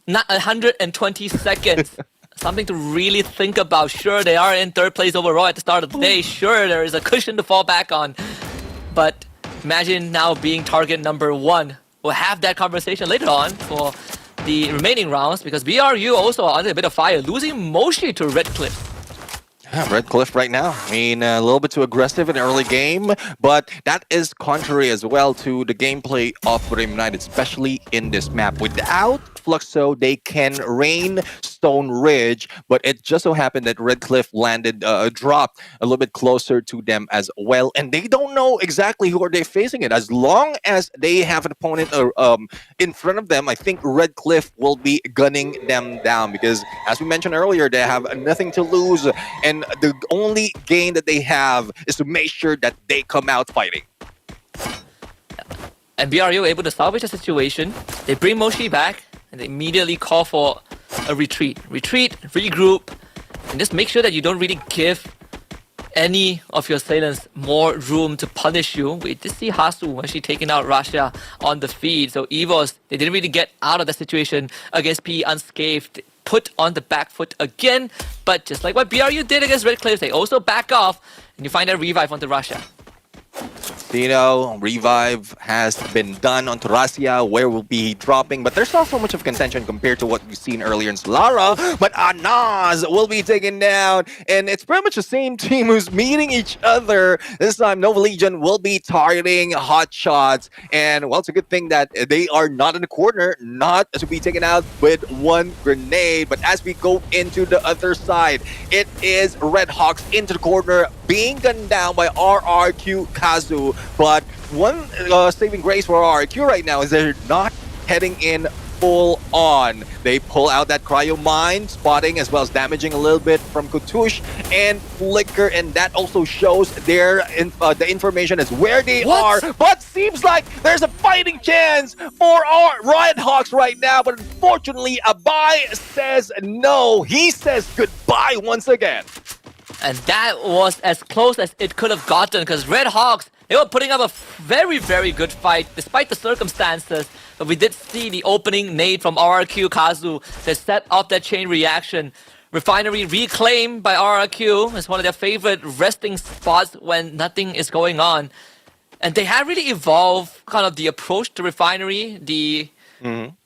120 seconds. Something to really think about. Sure, they are in 3rd place overall at the start of the day. Sure, there is a cushion to fall back on. But imagine now being target number 1. We'll have that conversation later on for the remaining rounds, because BRU also are under a bit of fire, losing Moshi to Red Cliff. Red Cliff right now. I mean, a little bit too aggressive in the early game, but that is contrary as well to the gameplay of Booyah United, especially in this map. Without Fluxo, they can rain Stone Ridge, but it just so happened that Red Cliff landed dropped a little bit closer to them as well, and they don't know exactly who are they facing it. As long as they have an opponent in front of them, I think Red Cliff will be gunning them down, because as we mentioned earlier, they have nothing to lose, and the only gain that they have is to make sure that they come out fighting. And BRU able to salvage the situation. They bring Moshi back, and they immediately call for a retreat. Retreat, regroup, and just make sure that you don't really give any of your assailants more room to punish you. We did see Hasu actually taking out Rasha on the feed, so EVOS, they didn't really get out of the situation against PE unscathed. Put on the back foot again, but just like what BRU did against Red Cliff, they also back off, and you find a revive onto Rasha. Revive has been done on Turasia, where will be dropping, but there's not so much of contention compared to what we've seen earlier in Solara. But Anaz will be taken down, and it's pretty much the same team who's meeting each other. This time, Nova Legion will be targeting hot shots, and well, it's a good thing that they are not in the corner, not to be taken out with one grenade. But as we go into the other side, it is Red Hawks into the corner, being gunned down by RRQ Kazu. But one saving grace for RRQ right now is they're not heading in full on. They pull out that cryo mine, spotting as well as damaging a little bit from Kutush and Flicker, and that also shows their the information as where they are. But seems like there's a fighting chance for our Red Hawks right now, but unfortunately Abai says no. He says goodbye once again. And that was as close as it could have gotten, because Red Hawks, they were putting up a very, very good fight despite the circumstances. But we did see the opening nade from RRQ Kazu that set off that chain reaction. Refinery reclaimed by RRQ as one of their favorite resting spots when nothing is going on. And they have really evolved kind of the approach to Refinery, the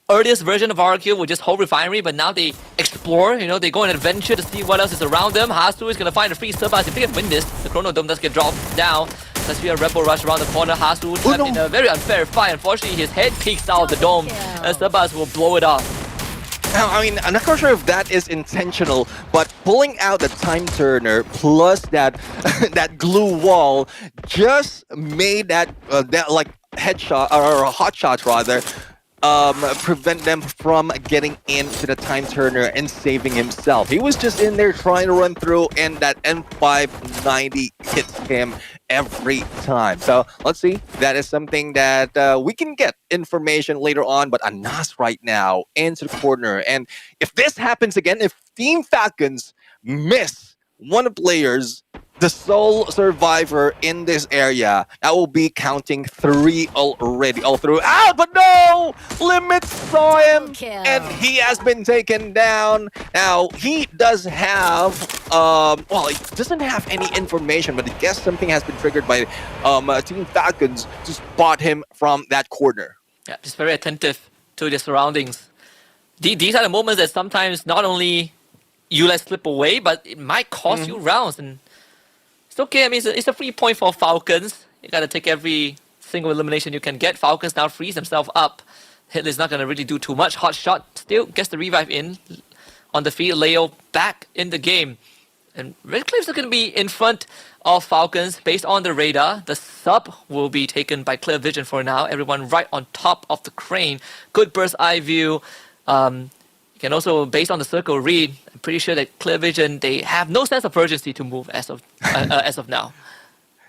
earliest version of RRQ was just whole refinery, but now they explore, they go on an adventure to see what else is around them. Hasu is going to find a free sub as if they can win this. The Chrono Dome does get dropped down. Let's see a Rebel rush around the corner. Hasu trapped in a very unfair fight. Unfortunately, his head peeks out of the dome, and Sabas will blow it off. I mean, I'm not quite sure if that is intentional, but pulling out the time turner plus that that glue wall just made that like headshot or hot shots rather. Prevent them from getting into the time turner and saving himself. He was just in there trying to run through, and that M590 hits him every time. So let's see. That is something that we can get information later on. But Anas right now into the corner, and if this happens again, if Team Falcons miss one of the players, the sole survivor in this area, that will be counting 3 already, all through. But no! Limit saw him, and he has been taken down. Now, he does have, well, he doesn't have any information, but I guess something has been triggered by Team Falcons to spot him from that corner. Yeah, just very attentive to the surroundings. These are the moments that sometimes not only you let slip away, but it might cost you rounds. And it's okay. I mean, it's a free point for Falcons. You got to take every single elimination you can get. Falcons now frees themselves up. Hitler's not going to really do too much. Hot shot still gets the revive in on the field. Leo back in the game. And Red Cliffs are going to be in front of Falcons based on the radar. The sub will be taken by Clear Vision for now. Everyone right on top of the crane. Good bird's eye view. You can also, based on the circle read, I'm pretty sure that Clear Vision, they have no sense of urgency to move as of now.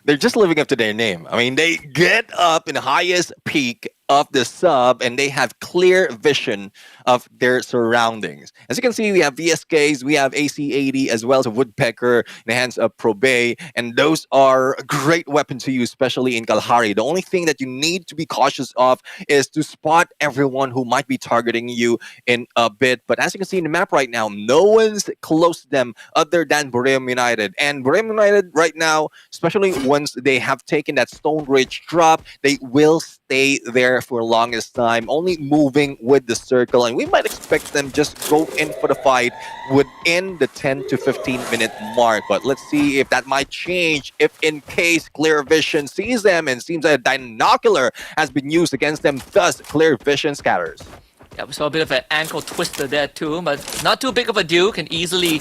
They're just living up to their name. I mean, they get up in the highest peak of the sub, and they have clear vision of their surroundings. As you can see, we have VSKs, we have AC-80, as well as a Woodpecker in the hands of Probe, and those are a great weapon to use, especially in Kalahari. The only thing that you need to be cautious of is to spot everyone who might be targeting you in a bit. But as you can see in the map right now, no one's close to them other than Boreum United. And Boreum United right now, especially once they have taken that Stone Ridge drop, they will stay there for the longest time, only moving with the circle, and we might expect them just go in for the fight within the 10 to 15 minute mark. But let's see if that might change if in case Clear Vision sees them and seems that a binocular has been used against them, thus Clear Vision scatters. Yeah, we saw a bit of an ankle twister there too, but not too big of a deal, can easily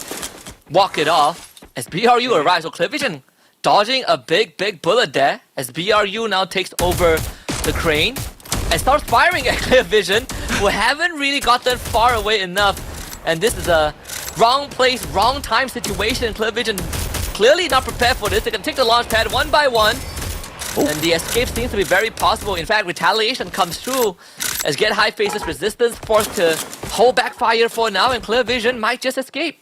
walk it off as BRU arrives. So Clear Vision dodging a big bullet there as BRU now takes over the crane and starts firing at Clear Vision, who haven't really gotten far away enough. And this is a wrong place, wrong time situation. Clear Vision clearly not prepared for this. They can take the launch pad one by one. And the escape seems to be very possible. In fact, retaliation comes through as Get High faces resistance, forced to hold back fire for now, and Clear Vision might just escape.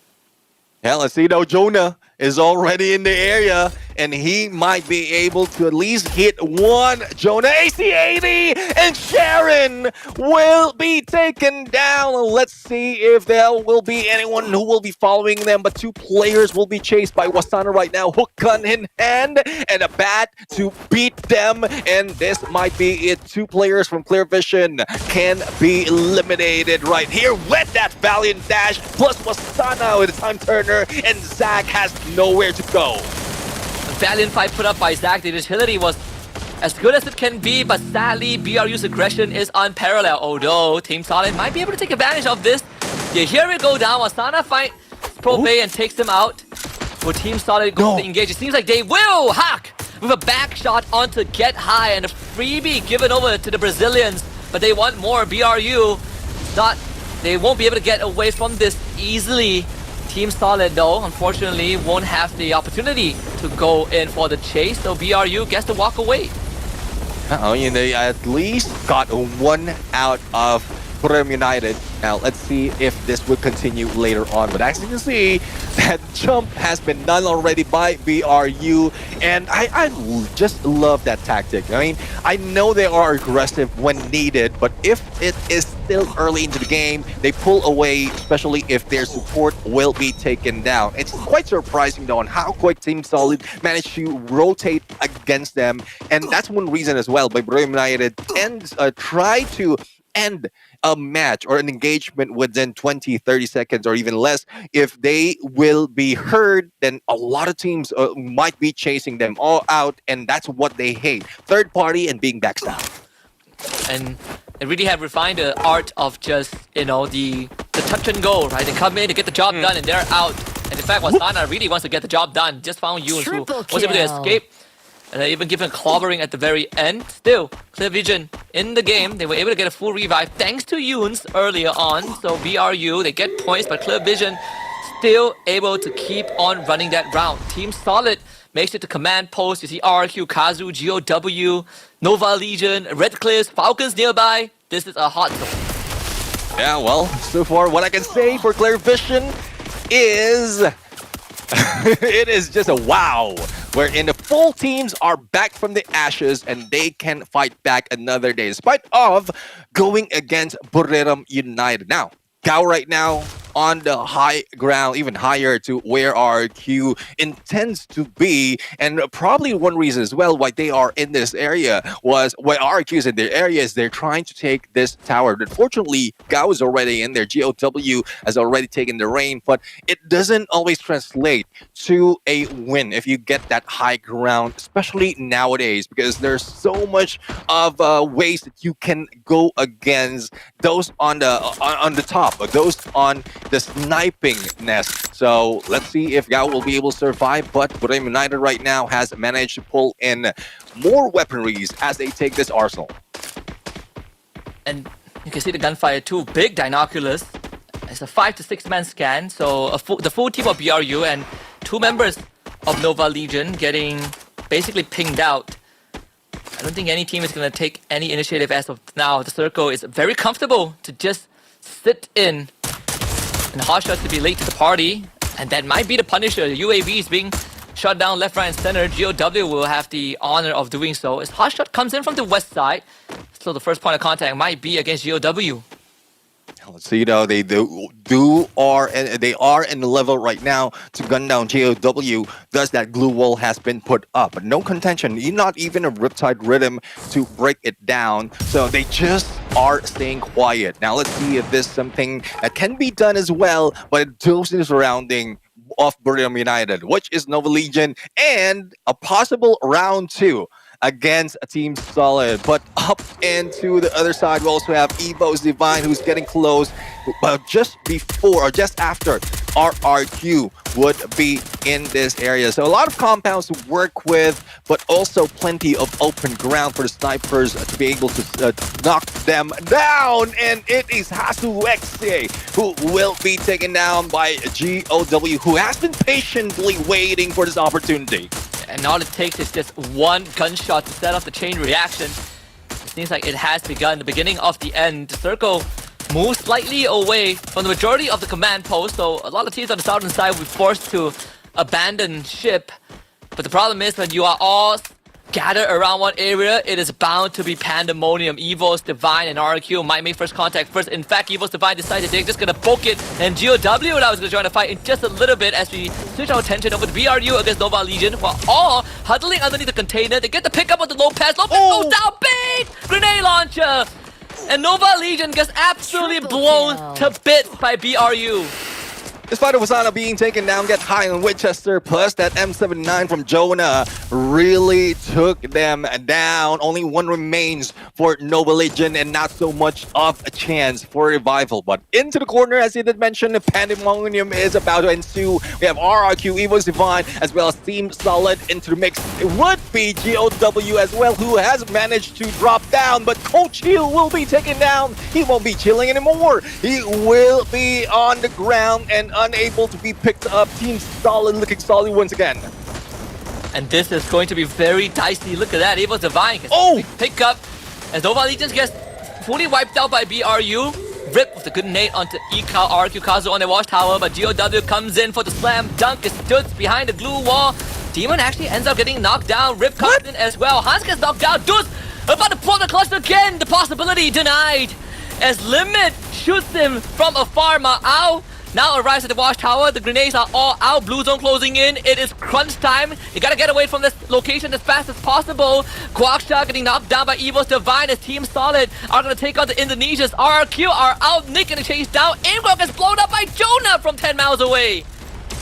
Yeah, let's see though. Jonah is already in the area, and he might be able to at least hit one. Jonah, AC-80, and Sharon will be taken down. Let's see if there will be anyone who will be following them, but 2 players will be chased by Wasana right now. Hook gun in hand and a bat to beat them, and this might be it. 2 players from Clear Vision can be eliminated right here with that Valiant dash, plus Wasana with a time turner, and Zach has nowhere to go. A valiant fight put up by Zach. The utility was as good as it can be, but sadly, BRU's aggression is unparalleled. Although Team Solid might be able to take advantage of this. You hear it go down. Wasana fight Probe and takes him out. Will Team Solid go to engage? It seems like they will hack with a back shot onto Get High and a freebie given over to the Brazilians. But they want more. BRU, they won't be able to get away from this easily. Team Solid, though, unfortunately, won't have the opportunity to go in for the chase, so BRU gets to walk away. They at least got 1 out of Boreum United. Now, let's see if this will continue later on. But as you can see, that jump has been done already by BRU, and I just love that tactic. I mean, I know they are aggressive when needed, but if it is still early into the game, they pull away, especially if their support will be taken down. It's quite surprising, though, on how quick Team Solid managed to rotate against them, and that's one reason as well by Boreum United and try to end a match or an engagement within 20-30 seconds or even less, if they will be heard, then a lot of teams might be chasing them all out, and that's what they hate. Third party and being backstabbed. And they really have refined the art of just, the touch and go, right? They come in, they get the job done, and they're out. And in fact, Wasana really wants to get the job done. Just found Yoon, who was able to escape. And they even given clobbering at the very end. Still, Clear Vision in the game. They were able to get a full revive thanks to Yoon's earlier on. So BRU, they get points, but Clear Vision still able to keep on running that round. Team Solid makes it to command post. You see RRQ, Kazu, GOW, Nova Legion, Red Cliffs, Falcons nearby. This is a hot zone. Yeah, well, so far what I can say for Clear Vision is it is just a wow, wherein the full teams are back from the ashes and they can fight back another day, despite of going against Buriram United. Now, Gao right now on the high ground, even higher to where RQ intends to be. And probably one reason as well why they are in this area was why RQ is in their area is they're trying to take this tower. But unfortunately, Gao is already in there. GOW has already taken the reign, but it doesn't always translate to a win if you get that high ground, especially nowadays, because there's so much of ways that you can go against those on the top, or those on the sniping nest. So let's see if Gao will be able to survive, but Buriram United right now has managed to pull in more weaponries as they take this arsenal. And you can see the gunfire too. Big Dinoculus. It's a 5 to 6 man scan, so the full team of BRU and 2 members of Nova Legion getting basically pinged out. I don't think any team is going to take any initiative as of now. The circle is very comfortable to just sit in and Hotshot to be late to the party, and that might be the Punisher. The UAV is being shot down left, right, and center. GOW will have the honor of doing so as Hotshot comes in from the west side. So the first point of contact might be against GOW. Let's see though, they are in the level right now to gun down GOW. Thus that glue wall has been put up, but no contention, not even a Riptide Rhythm to break it down. So they just are staying quiet. Now let's see if there's something that can be done as well, but those in the surrounding of Buriram United, which is Nova Legion, and a possible round 2 against a Team Solid. But up and to the other side, we also have EVOS Divine, who's getting close, but just before or just after RRQ would be in this area. So a lot of compounds to work with, but also plenty of open ground for the snipers to be able to knock them down. And it is Hasuexe who will be taken down by GOW, who has been patiently waiting for this opportunity. And all it takes is just one gunshot to set off the chain reaction. It seems like it has begun. The beginning of the end. The circle moves slightly away from the majority of the command post, so a lot of teams on the southern side will be forced to abandon ship. But the problem is when you are all gathered around one area, it is bound to be pandemonium. EVOS Divine and RQ might make first contact first. In fact, EVOS Divine decided they're just gonna poke it, and GOW now is gonna join the fight in just a little bit as we switch our attention over to BRU against Nova Legion, while all huddling underneath the container. They get the pickup of the Lopez. Lopez goes down big! Grenade launcher! And Nova Legion gets absolutely blown to bits by BRU. Despite Wasana being taken down, get high on Winchester, plus that M79 from Jonah really took them down. Only one remains for Nova Legion and not so much of a chance for revival. But into the corner, as you did mention, the pandemonium is about to ensue. We have RRQ, EVOS Divine, as well as Team Solid into the mix. It would be GOW as well, who has managed to drop down, but Coach Hill will be taken down. He won't be chilling anymore. He will be on the ground and unable to be picked up. Team Solid looking solid once again. And this is going to be very dicey. Look at that, EVOS Divine gets pick up as Nova Legion gets fully wiped out by BRU. Rip with a good nade onto ECAL, RQ Kazu on the watchtower, but GOW comes in for the slam dunk. It stood behind the glue wall. Demon actually ends up getting knocked down. Rip comes in as well. Hans gets knocked down. Deuce about to pull the cluster again. The possibility denied as Limit shoots him from afar. Ma'au now arrives at the watchtower. The grenades are all out. Blue zone closing in. It is crunch time. You gotta get away from this location as fast as possible. Quaksha getting knocked down by EVOS Divine as Team Solid are gonna take on the Indonesians. RRQ are out. Nick gonna chase down. Aimrock is blown up by Jonah from 10 miles away.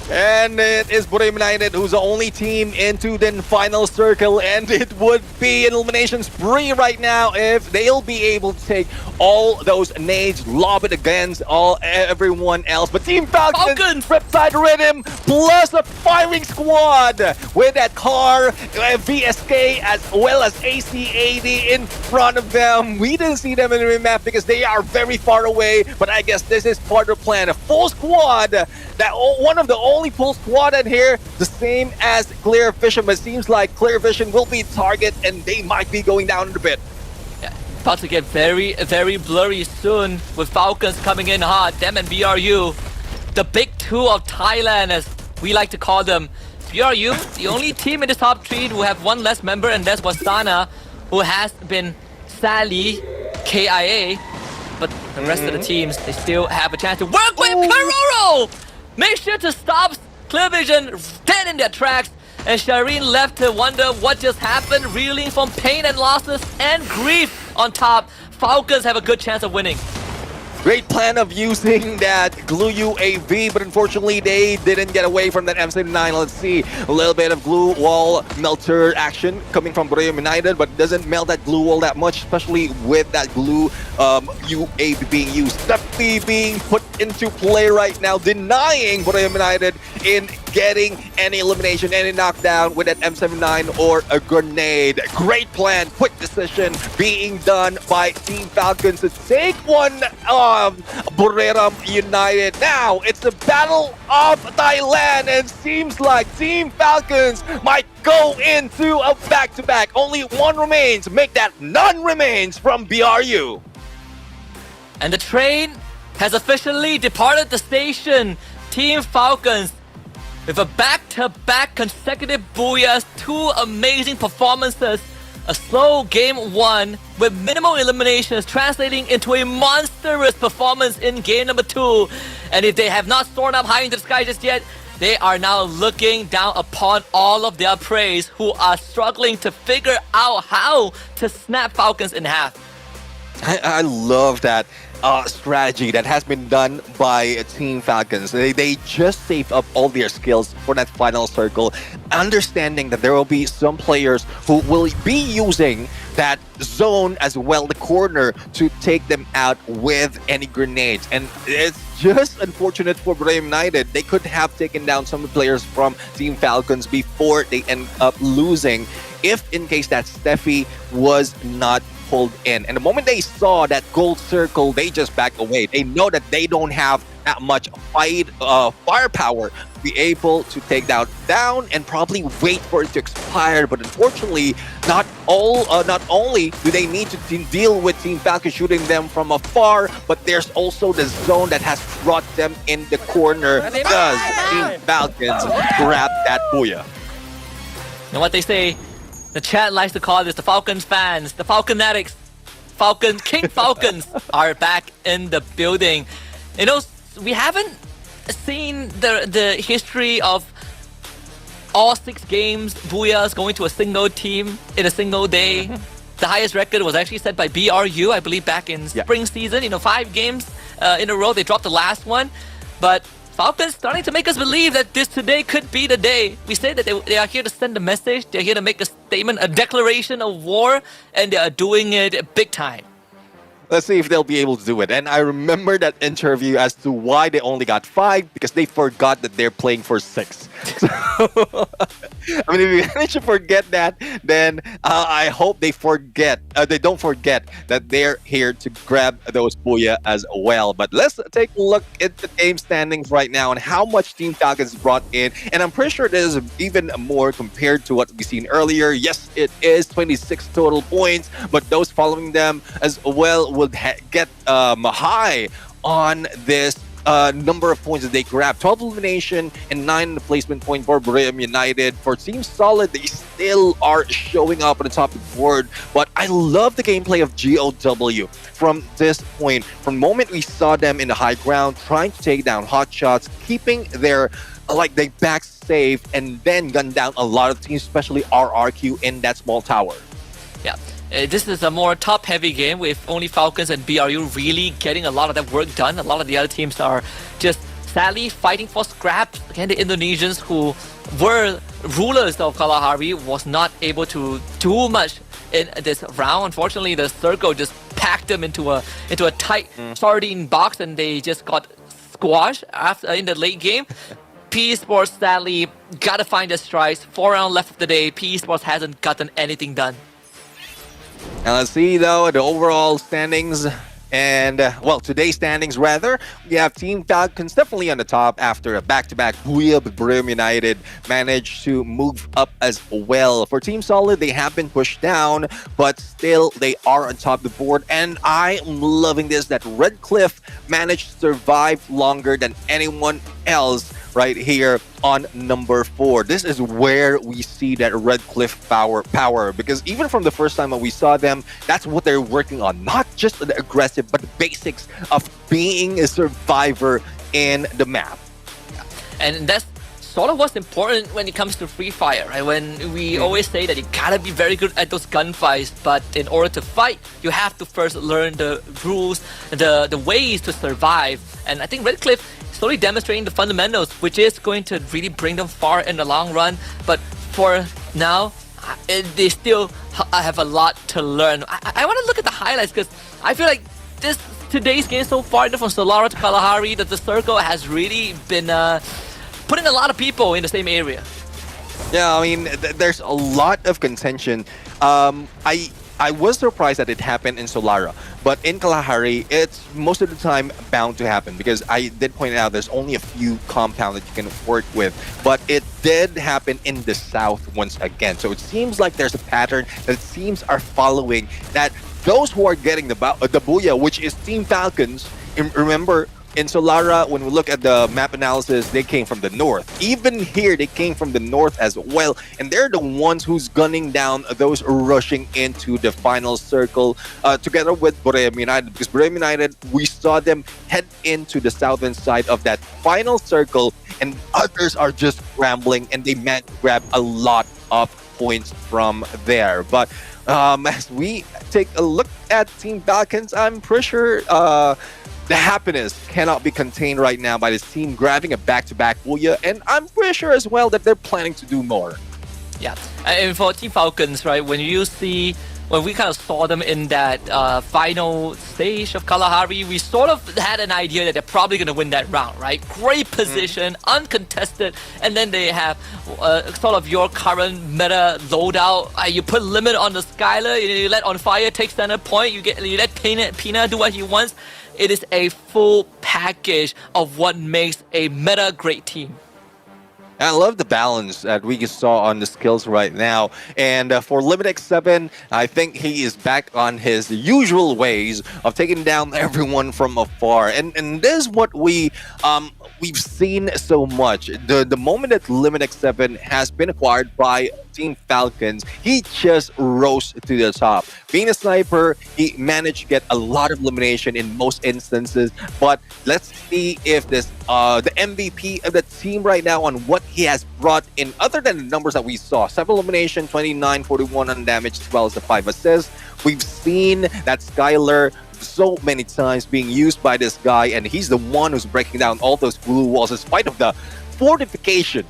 And it is Booyah United who's the only team into the final circle, and it would be an elimination spree right now if they'll be able to take all those nades, lob it against everyone else. But Team Falcons, Riptide Rhythm, plus a firing squad with that car, VSK, as well as AC80 in front of them. We didn't see them in the map because they are very far away, but I guess this is part of the plan. A full squad, that one of the only full squad in here, the same as Clear Vision, but it seems like Clear Vision will be target and they might be going down in a bit. Yeah, about to get very, very blurry soon with Falcons coming in hard. Them and BRU, the big two of Thailand, as we like to call them. BRU, the only team in this top 3 who have one less member, and that's Wasana, who has been sadly KIA. But the rest of the teams, they still have a chance to work with Karoro! Make sure to stop Clear Vision dead in their tracks, and Shireen left to wonder what just happened, reeling from pain and losses and grief on top. Falcons have a good chance of winning. Great plan of using that glue UAV, but unfortunately they didn't get away from that M79. Let's see a little bit of glue wall melter action coming from Booyah United, but doesn't melt that glue wall that much, especially with that glue UAV being used. Steffi being put into play right now, denying Booyah United in getting any elimination, any knockdown with that M79 or a grenade. Great plan, quick decision being done by Team Falcons to take one Booyah United. Now it's the battle of Thailand, and seems like Team Falcons might go into a back-to-back. Only one remains. Make that none remains from BRU. And the train has officially departed the station. Team Falcons, with a back-to-back consecutive Booyahs, 2 amazing performances, a slow game 1 with minimal eliminations translating into a monstrous performance in game number 2. And if they have not soared up high into the sky just yet, they are now looking down upon all of their praise who are struggling to figure out how to snap Falcons in half. I love that strategy that has been done by Team Falcons. They just saved up all their skills for that final circle, understanding that there will be some players who will be using that zone as well, the corner, to take them out with any grenades. And it's just unfortunate for Booyah United. They could have taken down some of the players from Team Falcons before they end up losing, if in case that Steffi was not pulled in. And the moment they saw that gold circle, they just back away. They know that they don't have that much firepower to be able to take that down and probably wait for it to expire. But unfortunately, not only do they need to deal with Team Falcon shooting them from afar, but there's also the zone that has brought them in the corner. Does Team Falcons grab that Booyah? And what they say, the chat likes to call this the Falcons fans, the Falconetics, King Falcons are back in the building. You know, we haven't seen the history of all 6 games Booyahs going to a single team in a single day. The highest record was actually set by BRU, I believe, back in spring season. You know, 5 games in a row. They dropped the last one, but Falcons starting to make us believe that today could be the day. We say that they are here to send a message, they're here to make a statement, a declaration of war, and they are doing it big time. Let's see if they'll be able to do it. And I remember that interview as to why they only got 5, because they forgot that they're playing for 6. So, I mean, if you manage to forget that, then I hope they don't forget that they're here to grab those Booyah as well. But let's take a look at the game standings right now and how much Team Falcons brought in. And I'm pretty sure there's even more compared to what we've seen earlier. Yes, it is 26 total points, but those following them as well would get high on this number of points that they grabbed. 12 elimination and 9 in the placement point for Booyah United. For Team Solid, they still are showing up on the top of the board. But I love the gameplay of GOW from this point. From the moment we saw them in the high ground, trying to take down hot shots, keeping their they back safe, and then gun down a lot of teams, especially RRQ in that small tower. Yeah. This is a more top-heavy game with only Falcons and BRU really getting a lot of that work done. A lot of the other teams are just sadly fighting for scraps. Again, the Indonesians, who were rulers of Kalahari, was not able to do much in this round. Unfortunately, the Circle just packed them into a tight sardine box, and they just got squashed after in the late game. PE Sports sadly gotta find their strides. 4 rounds left of the day. PE Sports hasn't gotten anything done. Now let's see though the overall standings, and today's standings rather. We have Team Falcons definitely on the top after a back-to-back Booyah, but Booyah United managed to move up as well. For Team Solid, they have been pushed down, but still they are on top of the board, and I am loving this that Red Cliff managed to survive longer than anyone else right here on number 4. This is where we see that Red Cliff power, because even from the first time that we saw them, that's what they're working on. Not just the aggressive, but the basics of being a survivor in the map. And that's sort of what's important when it comes to Free Fire, right? When we always say that you gotta be very good at those gunfights, but in order to fight, you have to first learn the rules, the ways to survive. And I think Red Cliff slowly demonstrating the fundamentals, which is going to really bring them far in the long run. But for now, they still have a lot to learn. I want to look at the highlights, because I feel like today's game so far, from Solara to Kalahari, that the Circle has really been putting a lot of people in the same area. Yeah, I mean, there's a lot of contention. I was surprised that it happened in Solara, but in Kalahari, it's most of the time bound to happen, because I did point out there's only a few compounds that you can work with, but it did happen in the south once again. So it seems like there's a pattern that teams are following, that those who are getting the Booyah, which is Team Falcons, remember, in Solara, when we look at the map analysis, they came from the north. Even here, they came from the north as well. And they're the ones who's gunning down those rushing into the final circle together with Booyah United. Because Booyah United, we saw them head into the southern side of that final circle, and others are just scrambling, and they managed to grab a lot of points from there. But as we take a look at Team Falcons, I'm pretty sure the happiness cannot be contained right now by this team grabbing a back-to-back Booyah, and I'm pretty sure as well that they're planning to do more. Yeah, and for Team Falcons, right, when we kind of saw them in that final stage of Kalahari, we sort of had an idea that they're probably going to win that round, right? Great position, uncontested, and then they have sort of your current meta loadout. You put limit on the Skylar, you let On Fire take center point, you let Pina do what he wants. It is a full package of what makes a meta great team. I love the balance that we saw on the skills right now. And for Limit X7, I think he is back on his usual ways of taking down everyone from afar. And this is what we've seen so much. The moment that Limit X7 has been acquired by Team Falcons, he just rose to the top. Being a sniper, he managed to get a lot of elimination in most instances. But let's see if this the MVP of the team right now on what he has brought in, other than the numbers that we saw. 7 elimination, 29, 41 on damage, as well as the 5 assists. We've seen that Skylar so many times being used by this guy, and he's the one who's breaking down all those glue walls in spite of the fortification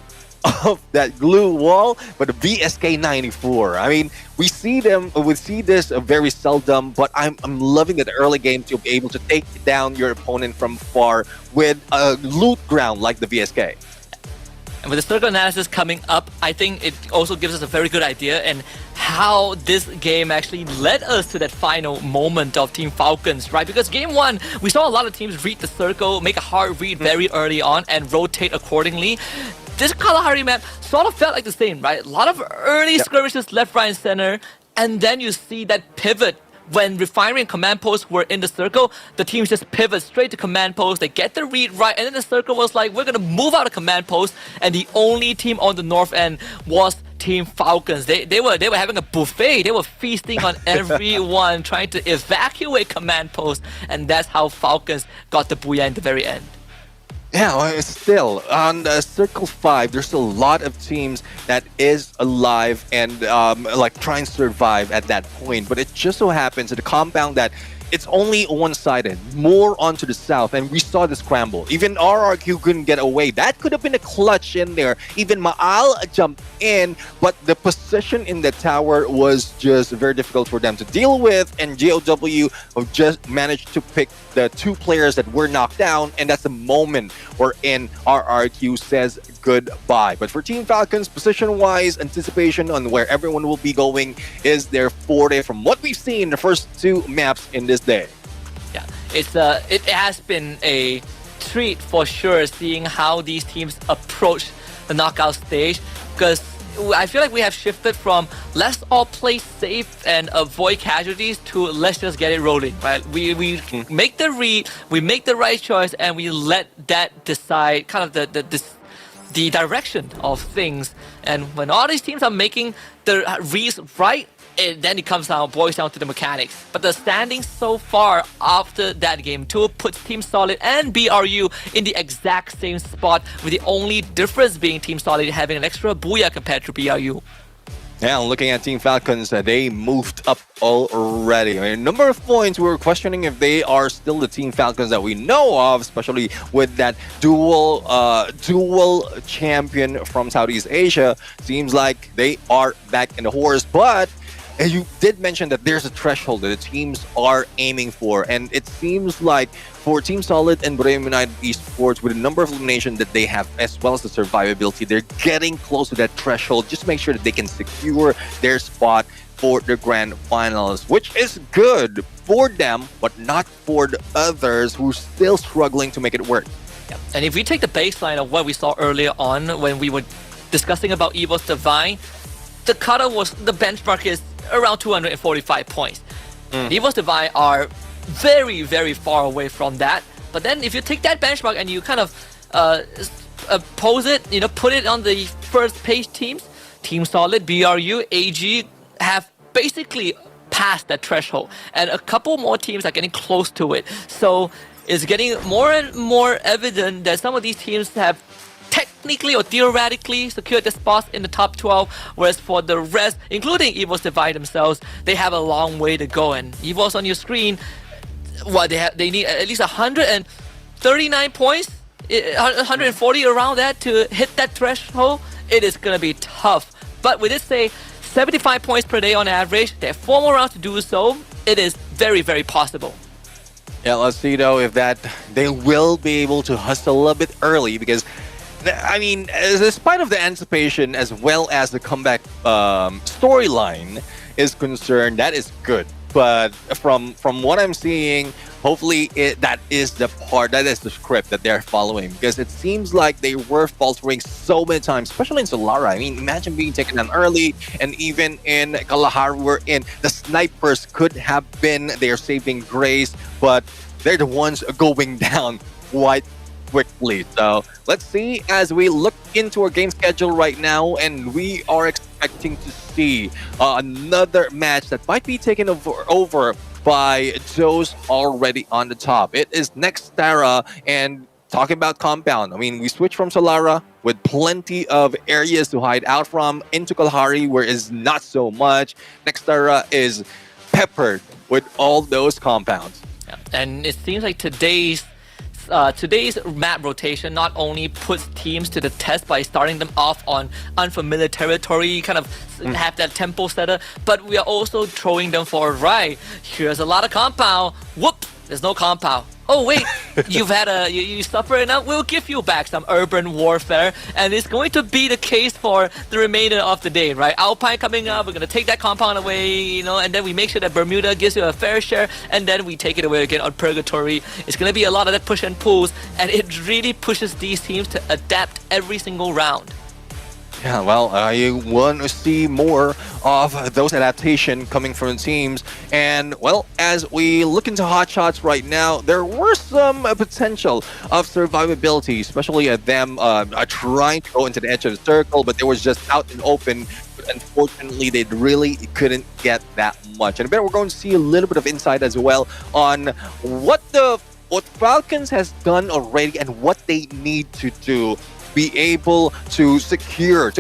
of that glue wall. But the VSK 94, I mean, we see this very seldom, but I'm loving that early game to be able to take down your opponent from far with a loot ground like the VSK. And with the circle analysis coming up, I think it also gives us a very good idea and how this game actually led us to that final moment of Team Falcons, right? Because game 1, we saw a lot of teams read the circle, make a hard read very early on, and rotate accordingly. This Kalahari map sort of felt like the same, right? A lot of early skirmishes left, right, and center, and then you see that pivot when Refinery and Command Post were in the circle, the teams just pivot straight to Command Post. They get the read right, and then the circle was like, we're going to move out of Command Post, and the only team on the north end was Team Falcons. They were having a buffet. They were feasting on everyone, trying to evacuate Command Post, and that's how Falcons got the Booyah in the very end. Yeah, well, still on Circle 5, there's a lot of teams that is alive and like trying to survive at that point. But it just so happens that the compound that it's only one-sided, more onto the south, and we saw the scramble. Even RRQ couldn't get away. That could have been a clutch in there. Even Maal jumped in, but the position in the tower was just very difficult for them to deal with, and GOW just managed to pick the two players that were knocked down, and that's the moment wherein RRQ says goodbye. But for Team Falcons, position-wise, anticipation on where everyone will be going is their forte from what we've seen in the first two maps in this day. Yeah, it has been a treat for sure seeing how these teams approach the knockout stage, because I feel like we have shifted from let's all play safe and avoid casualties to let's just get it rolling, right? We make the read, we make the right choice, and we let that decide kind of the direction of things. And when all these teams are making the reads right, then it boils down to the mechanics. But the standings so far after that game 2 puts Team Solid and BRU in the exact same spot, with the only difference being Team Solid having an extra Booyah compared to BRU. Now, looking at Team Falcons, they moved up already. I mean, a number of points, we were questioning if they are still the Team Falcons that we know of, especially with that dual champion from Southeast Asia. Seems like they are back in the horse, but you did mention that there's a threshold that the teams are aiming for, and it seems like for Team Solid and Booyah United Esports, with the number of elimination that they have as well as the survivability, they're getting close to that threshold just to make sure that they can secure their spot for the grand finals, which is good for them, but not for the others who are still struggling to make it work. Yeah. And if we take the baseline of what we saw earlier on when we were discussing about EVOS Divine, the cutoff was, the benchmark is around 245 points. EVOS Divine are very, very far away from that. But then if you take that benchmark and you kind of pose it, put it on the first page teams, Team Solid, BRU, AG have basically passed that threshold. And a couple more teams are getting close to it. So it's getting more and more evident that some of these teams have technically or theoretically secured the spots in the top 12, whereas for the rest, including EVOS Divine themselves, they have a long way to go. And EVOS on your screen, they need at least 139 points, 140 around that to hit that threshold. It is going to be tough. But we did say 75 points per day on average. They have 4 more rounds to do so. It is very, very possible. Yeah, let's see though if that they will be able to hustle a little bit early, because I mean, despite of the anticipation as well as the comeback storyline is concerned, that is good. But from what I'm seeing, hopefully that is the script that they're following, because it seems like they were faltering so many times, especially in Solara. I mean, imagine being taken down early, and even in Kalahari, wherein the snipers could have been their saving grace, but they're the ones going down quite quickly. So let's see as we look into our game schedule right now, and we are expecting to see another match that might be taken over by those already on the top. It is Nextara, and talking about compound, I mean, we switch from Solara with plenty of areas to hide out from into Kalahari, where it's not so much. Nextara is peppered with all those compounds. Yeah. And it seems like today's map rotation not only puts teams to the test by starting them off on unfamiliar territory, kind of have that tempo setter, but we are also throwing them for a ride. Here's a lot of compound. Whoop! There's no compound. Oh wait, you suffer enough, we'll give you back some urban warfare, and it's going to be the case for the remainder of the day, right? Alpine coming up, we're going to take that compound away, and then we make sure that Bermuda gives you a fair share, and then we take it away again on Purgatory. It's going to be a lot of that push and pulls, and it really pushes these teams to adapt every single round. Yeah, well, I want to see more of those adaptation coming from the teams. And, well, as we look into hotshots right now, there were some potential of survivability, especially at them trying to go into the edge of the circle, but they was just out and open. Unfortunately, they really couldn't get that much. And I bet we're going to see a little bit of insight as well on what Falcons has done already and what they need to do be able to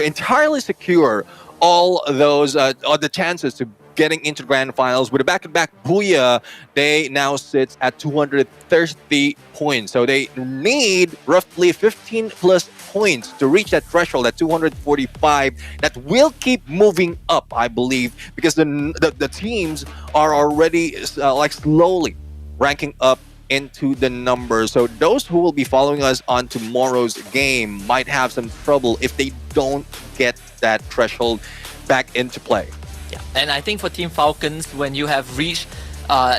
entirely secure all those the chances to getting into the grand finals. With a back-to-back Booyah, they now sit at 230 points. So they need roughly 15 plus points to reach that threshold at 245. That will keep moving up, I believe, because the teams are already slowly ranking up into the numbers. So those who will be following us on tomorrow's game might have some trouble if they don't get that threshold back into play. Yeah, and I think for Team Falcons, when you have reached,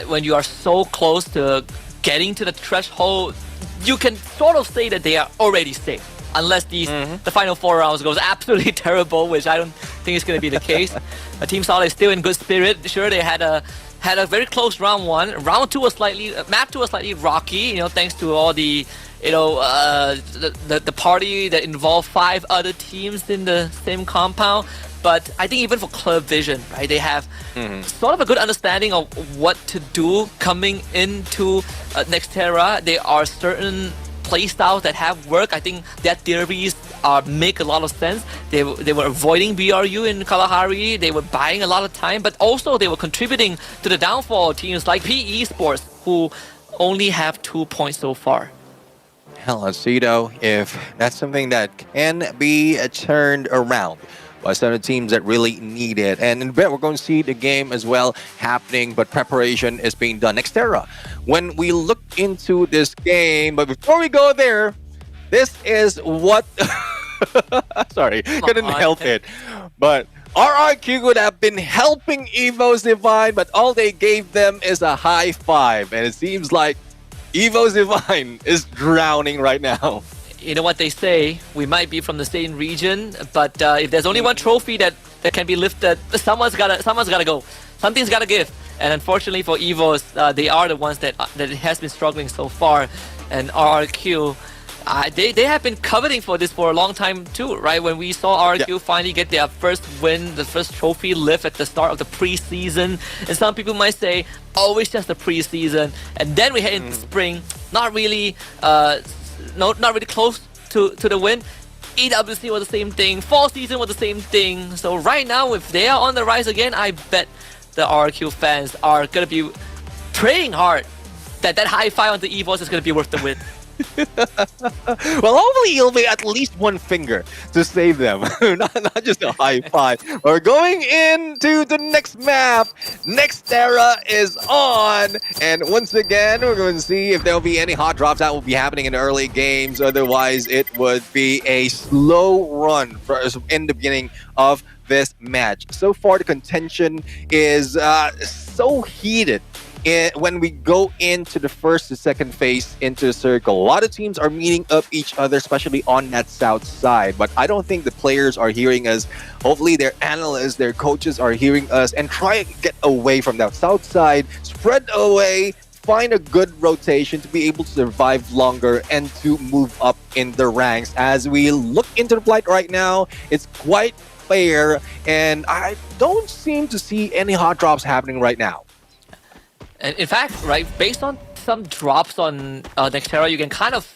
when you are so close to getting to the threshold, you can sort of say that they are already safe. Unless the final 4 rounds goes absolutely terrible, which I don't think is going to be the case. Team Solid is still in good spirit. Sure, they had a very close round 1. Round 2 was map 2 was slightly rocky, thanks to all the the party that involved 5 other teams in the same compound. But I think even for Clear Vision, right, they have sort of a good understanding of what to do coming into Nextera. There are certain playstyles that have worked. I think their theories make a lot of sense. They were avoiding BRU in Kalahari. They were buying a lot of time, but also they were contributing to the downfall of teams like PE Sports, who only have 2 points so far. Hell, let's see though if that's something that can be turned around by some of the teams that really need it. And in a bit, we're going to see the game as well happening, but preparation is being done. Nextera, when we look into this game, but before we go there, this is what... Sorry, couldn't help it. But RRQ would have been helping EVOS Divine, but all they gave them is a high five. And it seems like EVOS Divine is drowning right now. You know what they say, we might be from the same region, but if there's only one trophy that can be lifted, someone's gotta go. Something's gotta give. And unfortunately for EVOS, they are the ones that has been struggling so far. And RRQ, they have been coveting for this for a long time too, right? When we saw RRQ finally get their first win, the first trophy lift at the start of the preseason, and some people might say, oh, it's just the preseason, and then we head into spring, not really close to the win. EWC was the same thing, fall season was the same thing. So right now, if they are on the rise again, I bet the RRQ fans are gonna be praying hard that high five on the EVOS is gonna be worth the win. Well, hopefully it'll be at least one finger to save them, not just a high five. We're going into the next map. Nextera is on, and once again, we're going to see if there'll be any hot drops that will be happening in the early games. Otherwise, it would be a slow run in the beginning of this match. So far, the contention is so heated. When we go into the first to second phase into the circle, a lot of teams are meeting up each other, especially on that south side. But I don't think the players are hearing us. Hopefully their analysts, their coaches are hearing us and try to get away from that south side, spread away, find a good rotation to be able to survive longer and to move up in the ranks. As we look into the blight right now, it's quite fair, and I don't seem to see any hot drops happening right now. And in fact, right, based on some drops on Nextera, you can kind of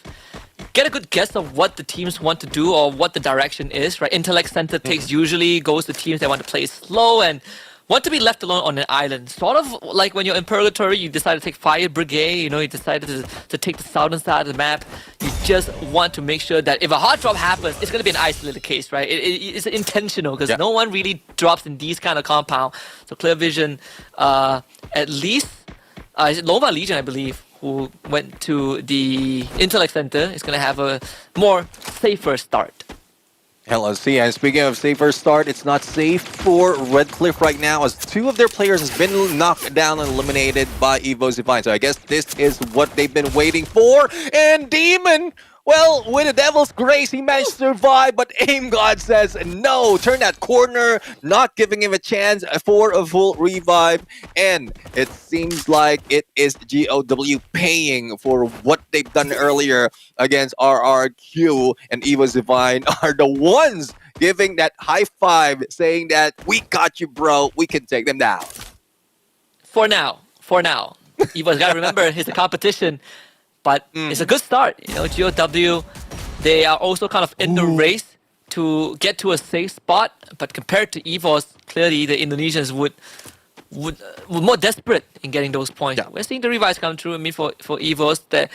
get a good guess of what the teams want to do or what the direction is, right? Intellect Center takes usually goes to teams that want to play slow and want to be left alone on an island. Sort of like when you're in Purgatory, you decide to take Fire Brigade, you decided to take the southern side of the map. You just want to make sure that if a hot drop happens, it's going to be an isolated case, right? It's intentional because no one really drops in these kind of compound. So Clear Vision, at least, Nova Legion, I believe, who went to the Intellect Center, is going to have a more safer start. Hell, let's see. And speaking of safer start, it's not safe for Red Cliff right now, as 2 of their players has been knocked down and eliminated by EVOS Divine. So I guess this is what they've been waiting for. And Demon Well, with the Devil's Grace, he managed to survive, but Aim God says no. Turn that corner, not giving him a chance for a full revive. And it seems like it is GOW paying for what they've done earlier against RRQ, and EVOS Divine are the ones giving that high five, saying that we got you, bro. We can take them down. For now. EVOS got to remember, it's a competition. But it's a good start. You know, GOW, they are also kind of in the race to get to a safe spot. But compared to EVOS, clearly the Indonesians would more desperate in getting those points. Yeah. We're seeing the revives come through. I mean, for EVOS, that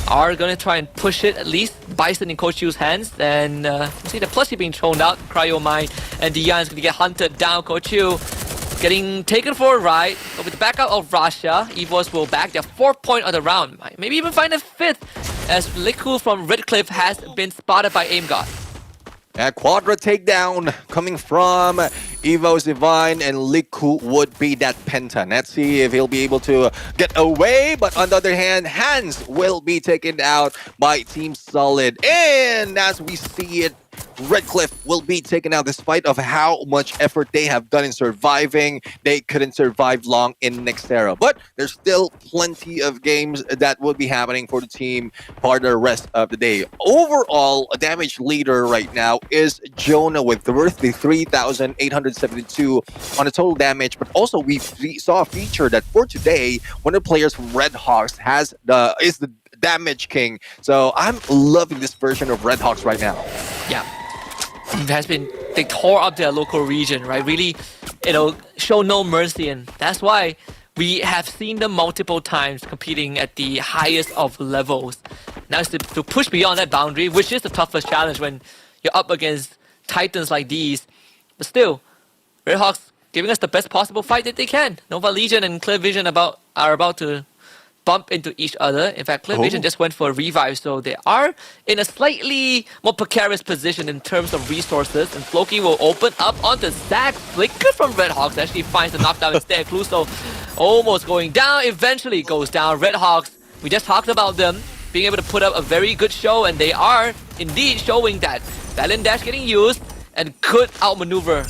are going to try and push it at least. Bison in Coach Chu's hands. And see the plushie being thrown out. Cryo Mine and Dian's going to get hunted down. Coach Chu getting taken for a ride, but with the backup of Russia, EVOS will back their 4th point of the round. Maybe even find a 5th, as Liku from Redcliffe has been spotted by Aim God. A quadra takedown coming from EVOS Divine, and Liku would be that penta. Let's see if he'll be able to get away, but on the other hand, Hans will be taken out by Team Solid. And as we see it, Redcliffe will be taken out despite of how much effort they have done in surviving. They couldn't survive long in Nextera, but there's still plenty of games that will be happening for the team for the rest of the day. Overall, a damage leader right now is Jonah with 3,872 on the total damage, but also we saw a feature that for today, one of the players from Red Hawks is the damage king. So I'm loving this version of Red Hawks right now. Yeah. They tore up their local region, right? Really, show no mercy, and that's why we have seen them multiple times competing at the highest of levels. Now it's to push beyond that boundary, which is the toughest challenge when you're up against titans like these. But still, Red Hawks giving us the best possible fight that they can. Nova Legion and Clear Vision are about to bump into each other. In fact, Clear Vision just went for a revive, so they are in a slightly more precarious position in terms of resources. And Floki will open up onto Zach. Flicker from Red Hawks actually finds the knockdown instead. Cluso almost going down, eventually goes down. Red Hawks, we just talked about them being able to put up a very good show, and they are indeed showing that. Valiant Dash getting used and could outmaneuver.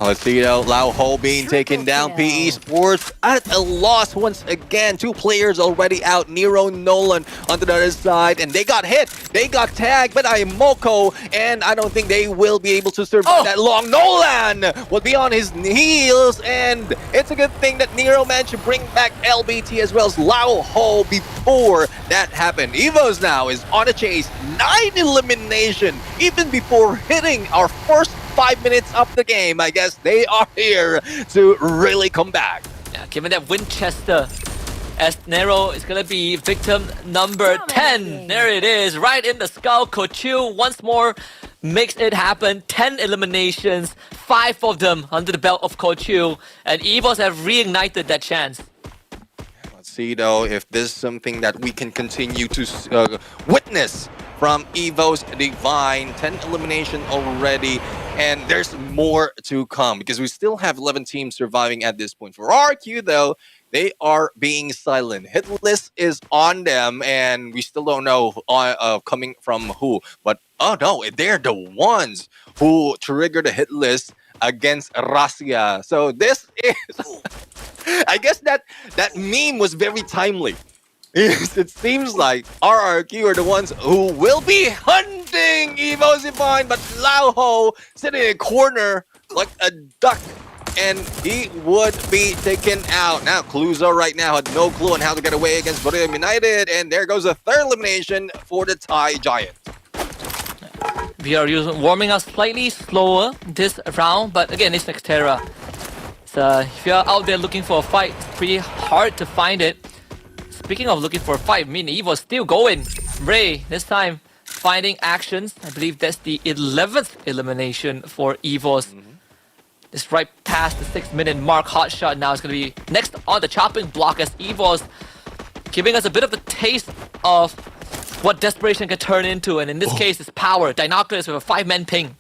Let's see though, Lao Ho being taken down. PE Sports at a loss once again. 2 players already out. Nero Nolan on the other side, and they got hit. They got tagged, but Moko, and I don't think they will be able to survive that long. Nolan will be on his heels, and it's a good thing that Nero managed to bring back LBT as well as Lao Ho before that happened. EVOS now is on a chase. 9 elimination, even before hitting our first 5 minutes of the game. I guess they are here to really come back. Yeah, given that Winchester, as Nero is going to be victim number 10. There it is, right in the skull. Kochu once more makes it happen. 10 eliminations, 5 of them under the belt of Kochu, and EVOS have reignited that chance. Let's see though if this is something that we can continue to witness from EVOS Divine. 10 elimination already, and there's more to come because we still have 11 teams surviving at this point. For RQ though, they are being silent. Hit list is on them, and we still don't know coming from who. But oh no, they're the ones who triggered the hit list against Russia. So this is, I guess that meme was very timely. It seems like RRQ are the ones who will be hunting EVOS Divine, but Lao Ho sitting in a corner like a duck, and he would be taken out. Now, Cluzo right now had no clue on how to get away against Booyah United, and there goes a 3rd elimination for the Thai Giant. We are warming up slightly slower this round, but again, it's Nextera. So if you're out there looking for a fight, it's pretty hard to find it. Speaking of looking for a fight, EVOS still going. Ray, this time finding actions. I believe that's the 11th elimination for EVOS. It's right past the 6-minute mark. Hotshot now is going to be next on the chopping block as EVOS giving us a bit of a taste of what desperation can turn into. And in this case, it's power. Dinoculus with a 5-man ping.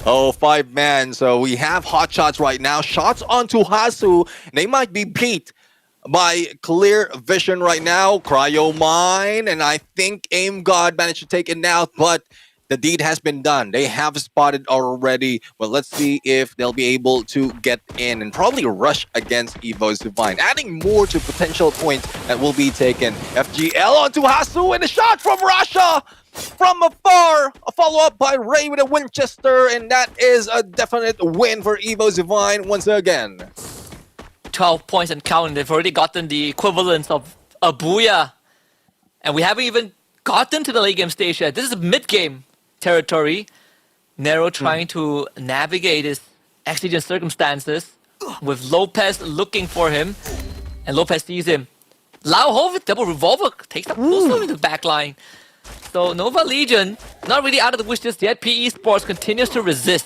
Oh, 5-man. So we have Hotshots right now. Shots onto Hasu. They might be beat by Clear Vision right now. Cryo Mine, and I think Aim God managed to take it out, but the deed has been done. They have spotted already. Well, let's see if they'll be able to get in and probably rush against EVOS Divine, adding more to potential points that will be taken. FGL onto Hasu, and a shot from Russia from afar. A follow-up by Ray with a Winchester, and that is a definite win for EVOS Divine once again. 12 points and counting. They've already gotten the equivalent of a Booyah. And we haven't even gotten to the late game stage yet. This is mid-game territory. Nero trying to navigate his exigent circumstances with Lopez looking for him. And Lopez sees him. Lao Ho with double revolver takes up close into the back line. So Nova Legion, not really out of the woods just yet. PE Sports continues to resist.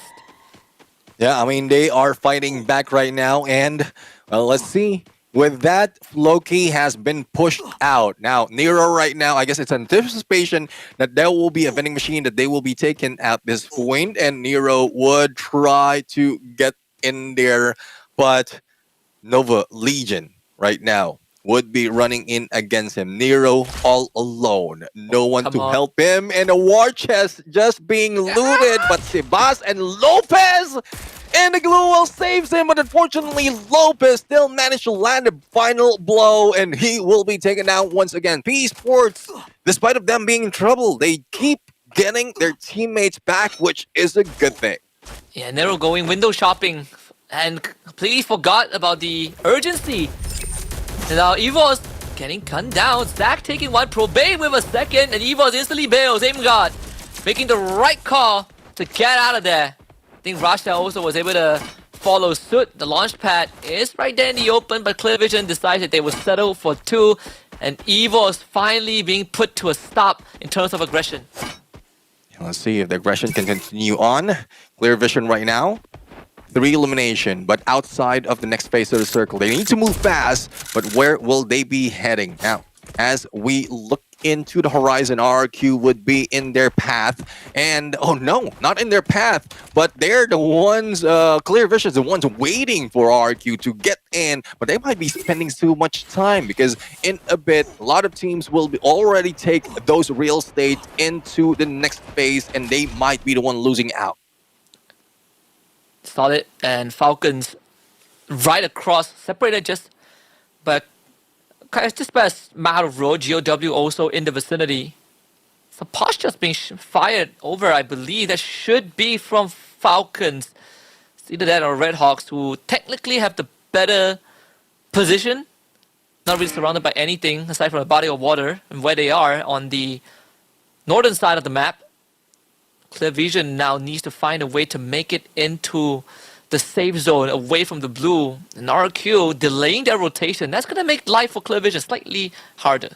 Yeah, I mean, they are fighting back right now. And, well, let's see. With that, Loki has been pushed out. Now, Nero right now, I guess it's anticipation that there will be a vending machine that they will be taken at this point, and Nero would try to get in there, but Nova Legion right now would be running in against him. Nero all alone. No one to help him, and a war chest just being looted, but Sebas and Lopez and the glue wall saves him, but unfortunately Lopez still managed to land a final blow, and he will be taken out once again. PE Sports, despite of them being in trouble, they keep getting their teammates back, which is a good thing. Yeah, Nero going window shopping and completely forgot about the urgency. And now EVOS getting gunned down. Zach taking one, Probate with a second, and EVOS instantly bails. Aim God making the right call to get out of there. I think Russia also was able to follow suit. The launch pad is right there in the open, but Clear Vision decided that they would settle for 2, and EVOS finally being put to a stop in terms of aggression. Let's see if the aggression can continue on. Clear Vision right now. 3 elimination, but outside of the next phase of the circle. They need to move fast, but where will they be heading? Now, as we look into the horizon, RRQ would be in their path, and oh no, not in their path, but they're the ones, Clear Vision is the ones waiting for RRQ to get in, but they might be spending too much time because in a bit, a lot of teams will be already take those real estate into the next phase, and they might be the one losing out. Solid and Falcons right across, separated just by a amount of road. GOW also in the vicinity. So Posh just being fired over, I believe. That should be from Falcons. It's either that or Red Hawks, who technically have the better position. Not really surrounded by anything aside from a body of water and where they are on the northern side of the map. Clear Vision now needs to find a way to make it into the safe zone away from the blue. And RQ delaying their rotation. That's going to make life for Clear Vision slightly harder.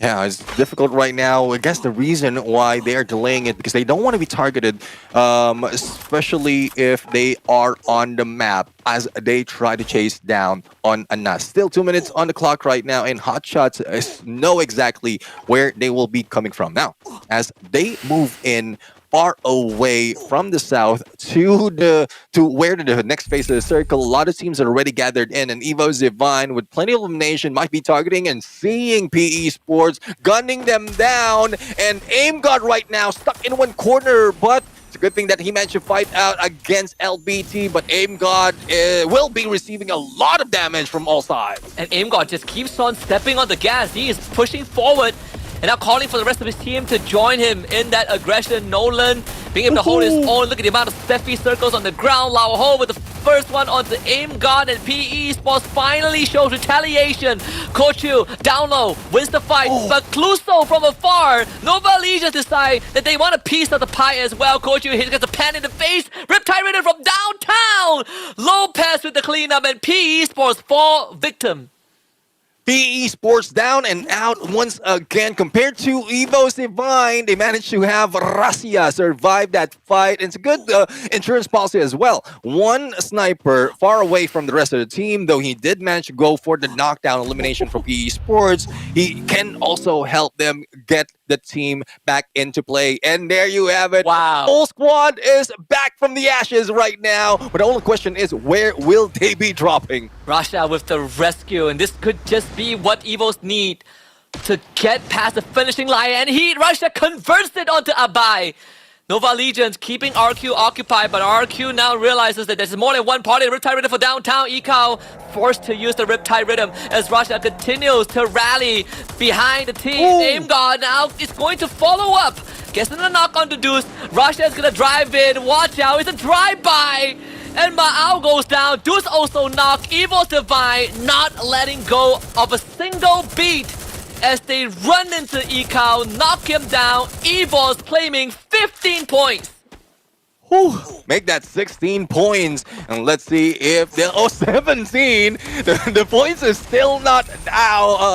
Yeah, it's difficult right now. I guess the reason why they are delaying it because they don't want to be targeted, especially if they are on the map as they try to chase down on Anas. Still 2 minutes on the clock right now, and Hotshots know exactly where they will be coming from. Now, as they move in far away from the south to where the next phase of the circle, a lot of teams are already gathered in, and EVOS Divine with plenty of elimination might be targeting and seeing PE Sports gunning them down, and Aim God right now stuck in one corner, but it's a good thing that he managed to fight out against LBT, but Aim God will be receiving a lot of damage from all sides. And Aim God just keeps on stepping on the gas. He is pushing forward and now calling for the rest of his team to join him in that aggression. Nolan being able to hold his own. Look at the amount of Steffi circles on the ground. Lao Ho with the first one onto Aim God, and PE Sports finally shows retaliation. Kochu down low wins the fight, but Cluso from afar. Nova Legion decide that they want a piece of the pie as well. Kochu gets a pan in the face. Riptide Raider from downtown. Lopez with the cleanup, and PE Sports fall victim. PE Sports down and out once again. Compared to EVOS Divine, they managed to have Rasia survive that fight. It's a good insurance policy as well. One sniper far away from the rest of the team, though he did manage to go for the knockdown elimination from PE Sports. He can also help them get the team back into play. And there you have it. Wow. Full squad is back from the ashes right now. But the only question is, where will they be dropping? Russia with the rescue, and this could just be what EVOS need to get past the finishing line. And Russia converts it onto Abai. Nova Legions keeping RQ occupied, but RQ now realizes that there's more than one party. Riptide Rhythm for downtown. Ekao forced to use the Riptide Rhythm as Russia continues to rally behind the team. Aim God now is going to follow up. Gets in a knock on the Deuce. Russia is going to drive in. Watch out, it's a drive-by. And Ma'ao goes down. Deuce also knocked. EVOS Divine not letting go of a single beat as they run into Ekao, knock him down. EVOS claiming 15 points. Make that 16 points, and let's see if they'll 17. The points is still not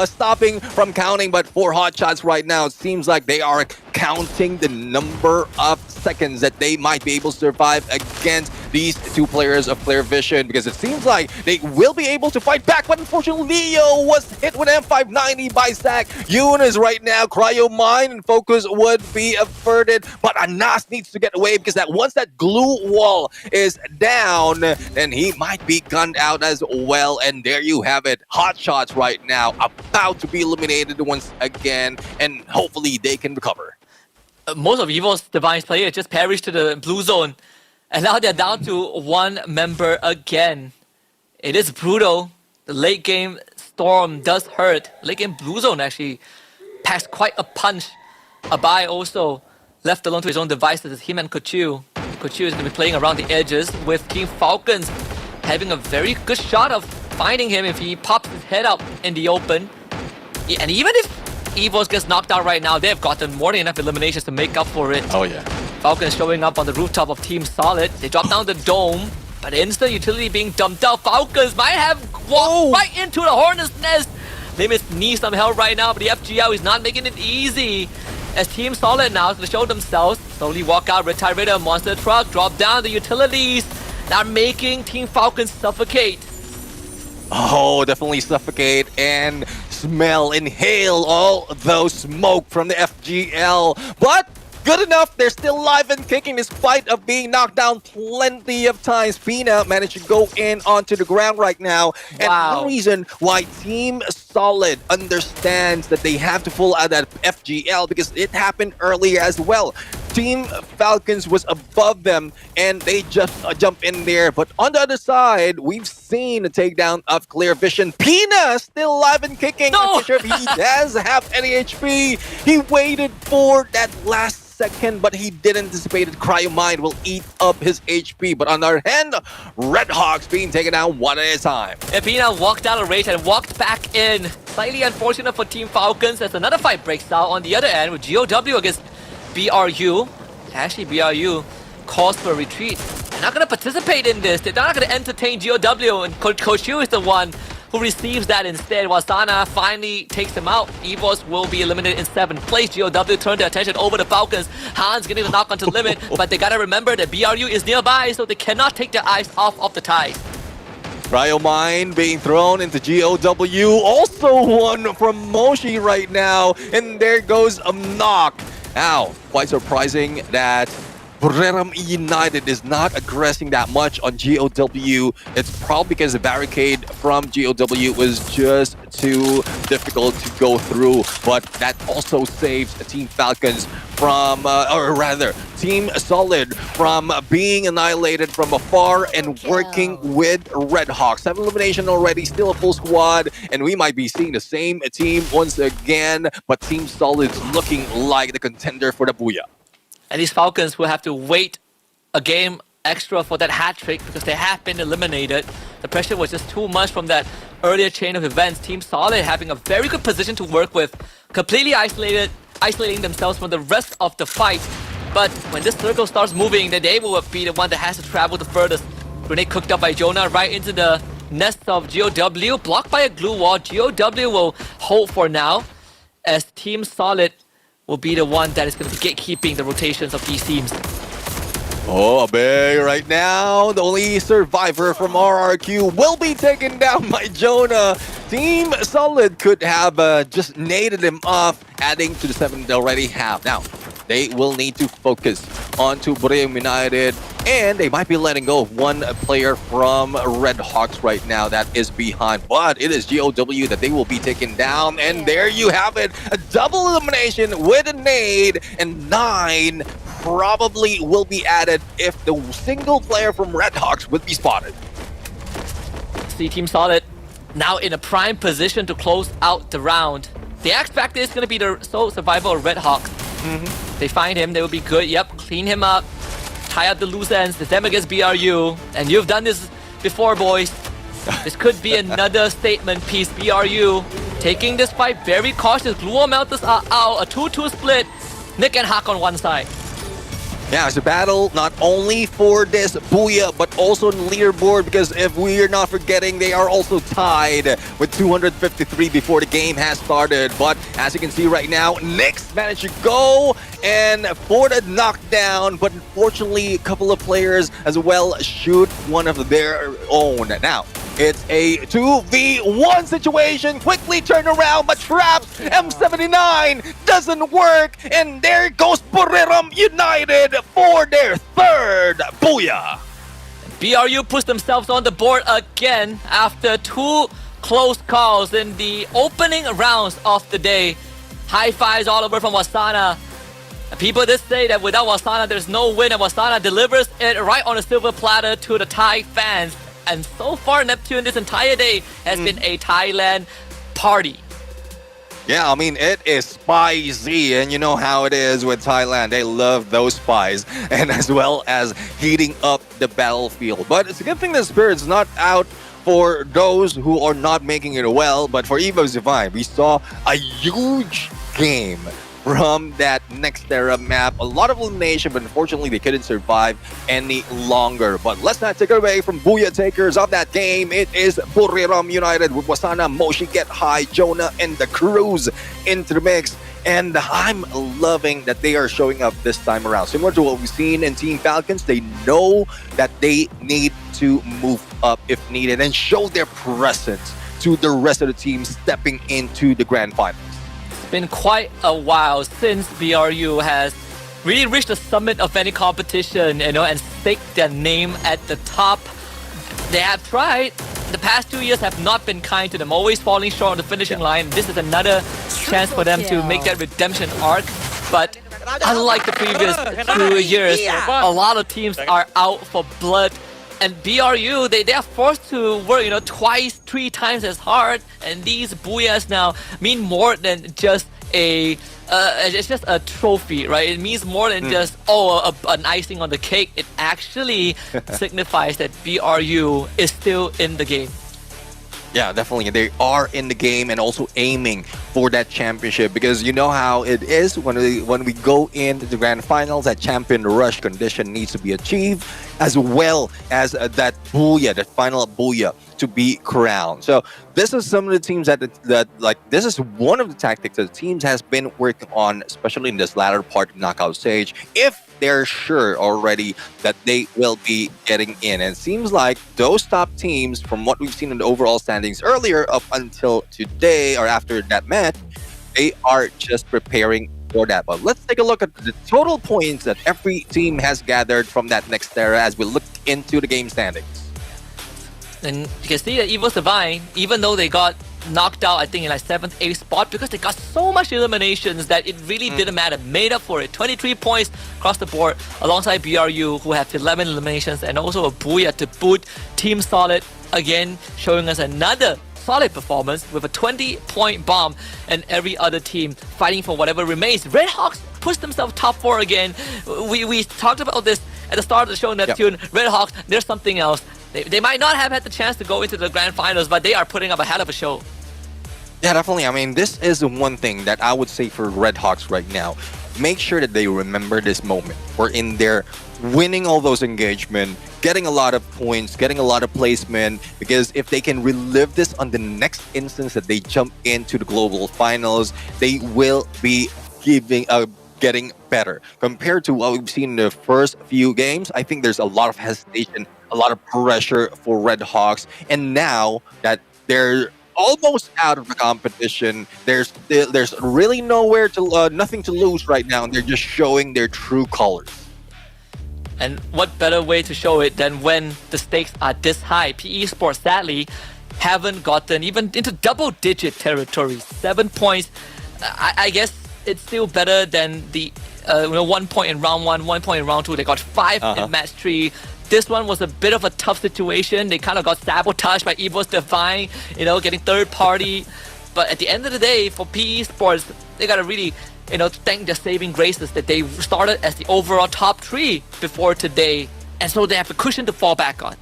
stopping from counting, but for hot shots right now, it seems like they are counting the number of seconds that they might be able to survive against these two players of Clear Vision, because it seems like they will be able to fight back, but unfortunately Leo was hit with M590 by Zac. Eunice right now, Cryo Mine and Focus would be averted, but Anas needs to get away, because that once that glue wall is down, then he might be gunned out as well. And there you have it. Hot shots right now about to be eliminated once again, and hopefully they can recover. Most of EVOS Divine's players just perished to the blue zone, and now they're down to one member again. It is brutal. The late game storm does hurt. Late game blue zone actually packs quite a punch. Abai also left alone to his own devices. It's him and Kochu. Kochu is going to be playing around the edges with Team Falcons having a very good shot of finding him if he pops his head up in the open. And even if EVOS gets knocked out right now, they've gotten more than enough eliminations to make up for it. Oh yeah. Falcons showing up on the rooftop of Team Solid. They drop down the dome, but instant utility being dumped out. Falcons might have walked right into the Hornet's Nest. Limits need some help right now, but the FGL is not making it easy. As Team Solid now is going to show themselves, slowly walk out, Riptide Rhythm, Monster Truck, drop down the utilities. Now making Team Falcons suffocate. Oh, definitely suffocate and inhale all those smoke from the FGL. But good enough, they're still alive and kicking despite of being knocked down plenty of times. Pina managed to go in onto the ground right now. And one reason why Team Solid understands that they have to pull out that FGL, because it happened earlier as well. Team Falcons was above them and they just jump in there. But on the other side, we've seen a takedown of Clear Vision. Pina still alive and kicking. I'm not sure if he does have any HP. He waited for that last second, but he didn't anticipate that Cryo Mine will eat up his HP. But on the other hand, Red Hawks being taken down one at a time. And Pina walked out of rage and walked back in. Slightly unfortunate for Team Falcons as another fight breaks out on the other end with GOW against BRU. Actually, BRU calls for a retreat. They're not going to participate in this. They're not going to entertain GOW, and Coach Yu is the one who receives that instead. While Sana finally takes him out, EVOS will be eliminated in 7th place. GOW turned their attention over to Falcons. Hans getting the knock onto Limit, but they gotta remember that BRU is nearby, so they cannot take their eyes off of the tie. Cryo Mine being thrown into GOW. Also one from Moshi right now. And there goes a knock. Now, quite surprising that Bureram United is not aggressing that much on GOW. It's probably because the barricade from GOW was just too difficult to go through. But that also saves Team Falcons from, or rather, Team Solid from being annihilated from afar and working with Red Hawks. 7 elimination already, still a full squad, and we might be seeing the same team once again. But Team Solid's looking like the contender for the Booyah. And these Falcons will have to wait a game extra for that hat trick because they have been eliminated. The pressure was just too much from that earlier chain of events. Team Solid having a very good position to work with, completely isolating themselves from the rest of the fight. But when this circle starts moving, then they will be the one that has to travel the furthest. Grenade cooked up by Jonah right into the nest of GOW, blocked by a glue wall. GOW will hold for now, as Team Solid will be the one that is going to be gatekeeping the rotations of these teams. Oh, Abe right now, the only survivor from RRQ will be taken down by Jonah. Team Solid could have just naded them off, adding to the 7 they already have. Now, they will need to focus onto Booyah United, and they might be letting go of one player from Red Hawks right now that is behind. But it is GOW that they will be taken down, and there you have it. A double elimination with a nade, and 9 probably will be added if the single player from Red Hawks would be spotted. See Team Solid now in a prime position to close out the round. The X Factor is going to be the sole survivor of Red Hawks. They find him, they will be good. Yep, clean him up, tie up the loose ends, them against BRU. And you've done this before, boys. This could be another statement piece. BRU taking this fight very cautious. Gluo Melters are out, a 2-2 split. Nick and Hak on one side. Yeah, it's a battle not only for this Booyah, but also the leaderboard, because if we're not forgetting, they are also tied with 253 before the game has started. But as you can see right now, Nyx managed to go and for the knockdown, but unfortunately, a couple of players as well shoot one of their own. Now, it's a 2v1 situation. Quickly turn around, but traps M79 doesn't work. And there goes Booyah United for their third Booyah. BRU puts themselves on the board again after 2 close calls in the opening rounds of the day. High fives all over from Wasana. People did say that without Wasana, there's no win, and Wasana delivers it right on a silver platter to the Thai fans. And so far, Neptune this entire day has been a Thailand party. Yeah, I mean, it is spicy, and you know how it is with Thailand. They love those spies, and as well as heating up the battlefield. But it's a good thing that Spirit's not out for those who are not making it well. But for EVOS Divine, we saw a huge game from that next era map. A lot of elimination, but unfortunately they couldn't survive any longer. But let's not take it away from Booyah takers of that game. It is Booyah United with Wasana, Moshi, Get High, Jonah, and the Cruise into the mix. And I'm loving that they are showing up this time around. Similar to what we've seen in Team Falcons, they know that they need to move up if needed and show their presence to the rest of the team stepping into the grand finals. Been quite a while since BRU has really reached the summit of any competition, and staked their name at the top. They have tried. The past 2 years have not been kind to them, always falling short on the finishing line. This is another chance for them to make that redemption arc. But unlike the previous 2 years, a lot of teams are out for blood. And BRU, they are forced to work, twice, 3 times as hard. And these Booyahs now mean more than just it's just a trophy, right? It means more than just, an icing on the cake. It actually signifies that BRU is still in the game. Yeah, definitely. They are in the game and also aiming for that championship, because you know how it is when we go into the grand finals, that champion rush condition needs to be achieved, as well as that Booyah, that final Booyah to be crowned. So this is some of the teams that this is one of the tactics that the teams has been working on, especially in this latter part of knockout stage, if they're sure already that they will be getting in. And it seems like those top teams, from what we've seen in the overall standings earlier up until today or after that match, they are just preparing for that. But let's take a look at the total points that every team has gathered from that next era as we look into the game standings. And you can see that EVOS Divine, even though they got knocked out, I think, in 7th, 8th spot, because they got so much eliminations that it really didn't matter. Made up for it. 23 points across the board, alongside BRU, who have 11 eliminations, and also a Booyah to boot. Team Solid, again, showing us another solid performance with a 20-point bomb, and every other team fighting for whatever remains. Red Hawks push themselves top 4 again. We talked about this at the start of the show, Neptune. Yep. Red Hawks, there's something else. They might not have had the chance to go into the grand finals, but they are putting up a hell of a show. Yeah, definitely. I mean, this is the one thing that I would say for Red Hawks right now. Make sure that they remember this moment. We're in there winning all those engagement, getting a lot of points, getting a lot of placement, because if they can relive this on the next instance that they jump into the global finals, they will be getting better. Compared to what we've seen in the first few games, I think there's a lot of hesitation, a lot of pressure for Red Hawks. And now that they're almost out of the competition. There's really nothing to lose right now, and they're just showing their true colors. And what better way to show it than when the stakes are this high? PE Sports, sadly, haven't gotten even into double-digit territory. 7 points. I guess it's still better than the 1 point in round 1, 1 point in round 2. They got 5 in match 3. This one was a bit of a tough situation. They kind of got sabotaged by EVOS Divine, getting third party. But at the end of the day, for PE Sports, they got to really thank their saving graces that they started as the overall top 3 before today. And so they have a cushion to fall back on.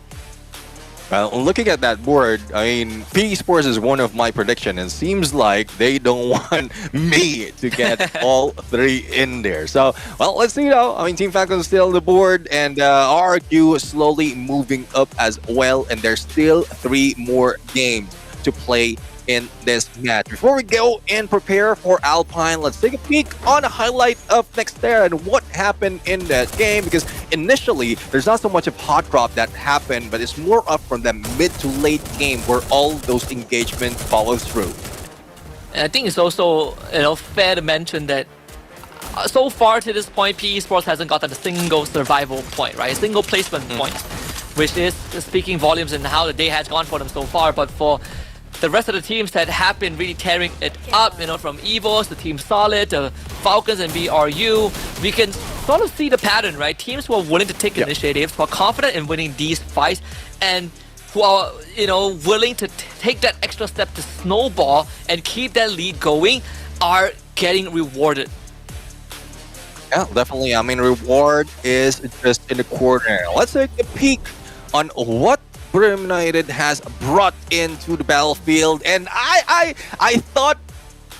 Well, looking at that board, I mean, PE Sports is one of my predictions, and seems like they don't want me to get all 3 in there. So, well, let's see though. I mean, Team Falcon's still on the board, and RRQ slowly moving up as well, and there's still 3 more games to play in this match. Before we go and prepare for Alpine, let's take a peek on a highlight of Nextera and what happened in that game, because initially there's not so much of hot drop that happened, but it's more up from the mid to late game where all those engagements follow through. And I think it's also fair to mention that so far to this point, PE Sports hasn't gotten a single survival point, right? A single placement point, which is speaking volumes in how the day has gone for them so far. But for the rest of the teams that have been really tearing it up, from EVOS, the Team Solid, the Falcons and BRU, we can sort of see the pattern, right? Teams who are willing to take initiatives, who are confident in winning these fights, and who are, willing to take that extra step to snowball and keep that lead going, are getting rewarded. Yeah, definitely. I mean, reward is just in the corner. Let's take a peek on what Booyah United has brought into the battlefield, and I thought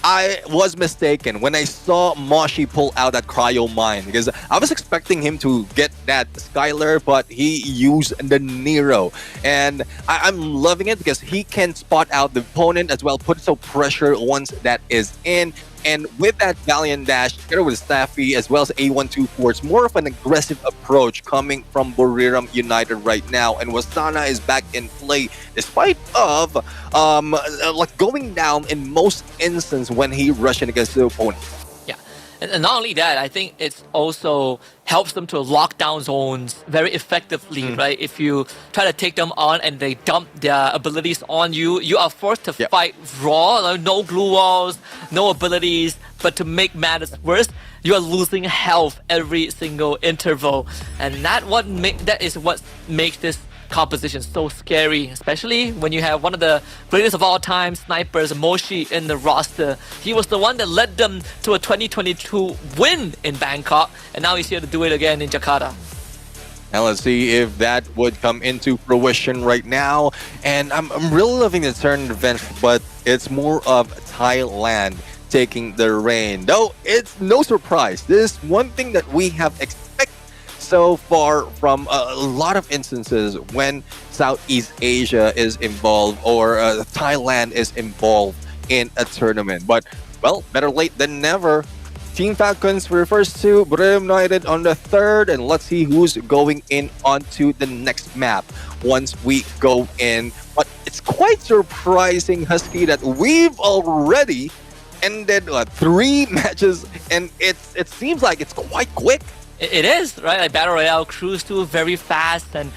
I was mistaken when I saw Moshi pull out that cryo mine, because I was expecting him to get that Skylar, but he used the Nero, and I'm loving it because he can spot out the opponent as well, put some pressure once that is in. And with that Valiant Dash, together with Staffy as well as A124, it's more of an aggressive approach coming from Booyah United right now. And Wasana is back in play, despite of going down in most instances when he rushing against the opponent. Yeah, and not only that, I think it's also helps them to lock down zones very effectively, right? If you try to take them on and they dump their abilities on you, you are forced to fight raw, no glue walls, no abilities, but to make matters worse, you are losing health every single interval. And that is what makes this composition so scary, especially when you have one of the greatest of all time snipers, Moshi, in the roster. He was the one that led them to a 2022 win in Bangkok, and now he's here to do it again in Jakarta. And let's see if that would come into fruition right now. And I'm really loving the turn event, but it's more of Thailand taking the reign. Though it's no surprise, this is one thing that we have expected so far from a lot of instances when Southeast Asia is involved or Thailand is involved in a tournament. But, well, better late than never. Team Falcons refers to Booyah United on the 3rd, and let's see who's going in onto the next map once we go in. But it's quite surprising, Husky, that we've already ended 3 matches, and it seems like it's quite quick. It is, right? Like Battle Royale cruise too very fast, and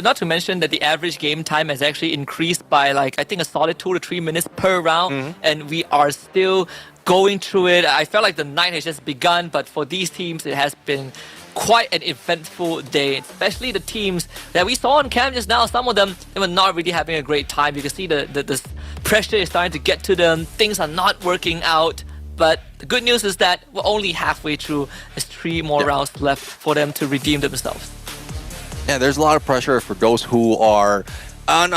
not to mention that the average game time has actually increased by I think a solid 2 to 3 minutes per round, and we are still going through it. I felt like the night has just begun, but for these teams it has been quite an eventful day, especially the teams that we saw on cam just now. Some of them, they were not really having a great time. You can see the pressure is starting to get to them. Things are not working out. But the good news is that we're only halfway through. There's 3 more rounds left for them to redeem themselves. Yeah, there's a lot of pressure for those who are on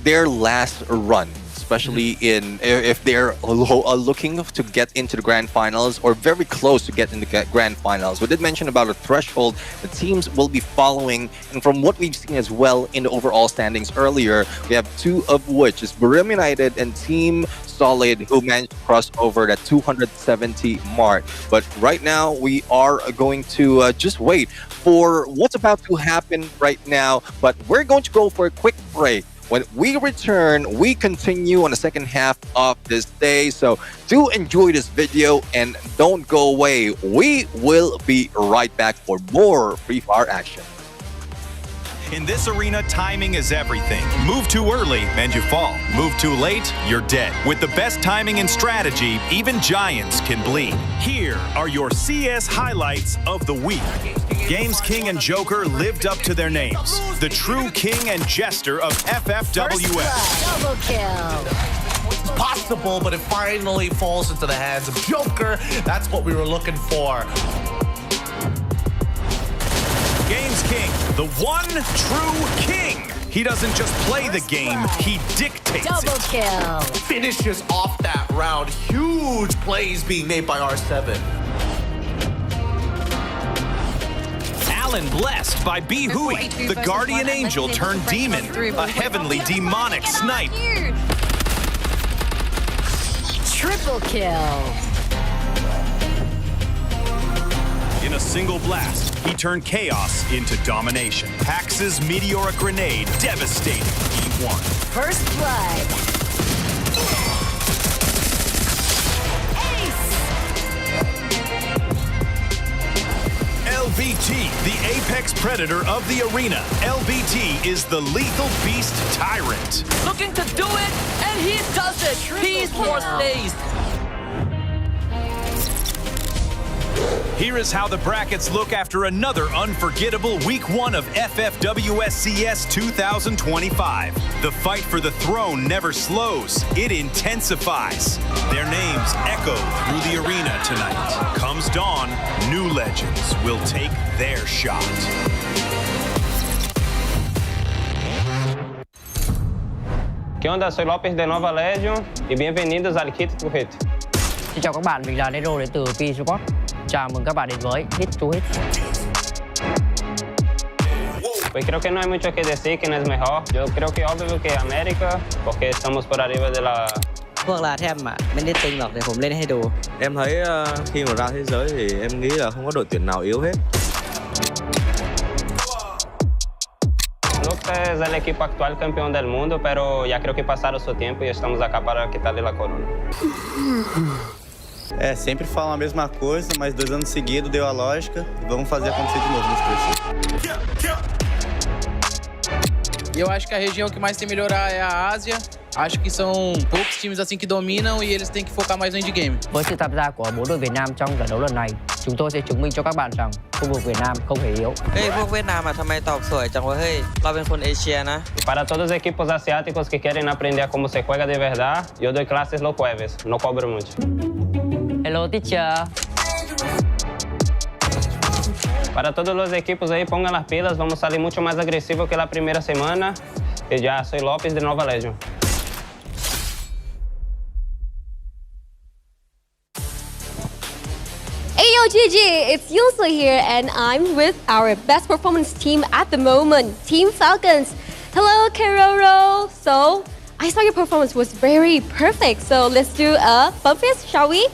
their last run, especially if they're looking to get into the grand finals or very close to get in the grand finals. We did mention about a threshold the teams will be following, and from what we've seen as well in the overall standings earlier, we have 2 of which is Booyah United and Team Solid, who managed to cross over that 270 mark. But right now we are going to just wait for what's about to happen right now. But we're going to go for a quick break. When we return, we continue on the second half of this day. So do enjoy this video and don't go away. We will be right back for more Free Fire action. In this arena, timing is everything. Move too early and you fall. Move too late, you're dead. With the best timing and strategy, even giants can bleed. Here are your CS highlights of the week. Games King and Joker lived up to their names. The true king and jester of FFWS. Double kill. It's possible, but it finally falls into the hands of Joker. That's what we were looking for. Games King, the one true king. He doesn't just play the game, he dictates Double it. kill. Finishes off that round. Huge plays being made by R7. Alan blessed by Booyah, the guardian angel turned demon, a heavenly demonic snipe. Triple kill. In a single blast, he turned chaos into domination. Pax's meteoric grenade devastated E1. First blood. LBT, the apex predator of the arena. LBT is the lethal beast tyrant. Looking to do it, and he does it. He's more stays. Here is how the brackets look after another unforgettable Week 1 of FFWS CS 2025. The fight for the throne never slows, it intensifies. Their names echo through the arena tonight. Comes dawn, new legends will take their shot. ¿Qué onda? Soy López de Nova Legion y bienvenidos al Kit to Hit. Xin chào các bạn, mình là Nero đến từ P Support. Chào mừng các bạn đến với Hit to Hit. Pues creo que no hay mucho que decir quién es mejor. Yo creo que obvio que América, porque estamos por arriba de la... พวกลาแทมอ่ะไม่ได้ตึงหรอกเดี๋ยวผมเล่นให้ดู Em thấy khi mà ra thế giới thì em nghĩ là không có đội tuyển nào yếu hết. Lux es el equipo actual campeón del mundo, pero ya creo que pasaron su tiempo y estamos acá para quitarle la corona. É, sempre falam a mesma coisa, mas 2 anos seguidos deu a lógica. Vamos fazer acontecer de novo nos cursos. E eu acho que a região que mais tem que melhorar é a Ásia. Acho que são poucos times assim que dominam e eles têm que focar mais no endgame. Với sự tham gia của 4 đội Việt Nam trong giải đấu lần này, chúng tôi sẽ chứng minh cho các bạn rằng khu vực Việt Nam không hề yếu. เฮ้ยพวกเวียดนามอ่ะทำไมตอบสวยจังวะเฮ้ยเราเป็นคนเอเชียนะ Para todos los equipos asiáticos que quieren aprender cómo se juega de verdad, yo doy clases los jueves, no cobro mucho. Hello teacher. Para todos los equipos ahí, pongan las pilas, vamos a salir mucho más agresivo que la primera semana. Y ya, soy López de Nova Legion. Ayo GG, it's Yulso here and I'm with our best performance team at the moment, Team Falcons. Hello Keroro. So, I saw your performance was very perfect, so let's do a bump fist, shall we?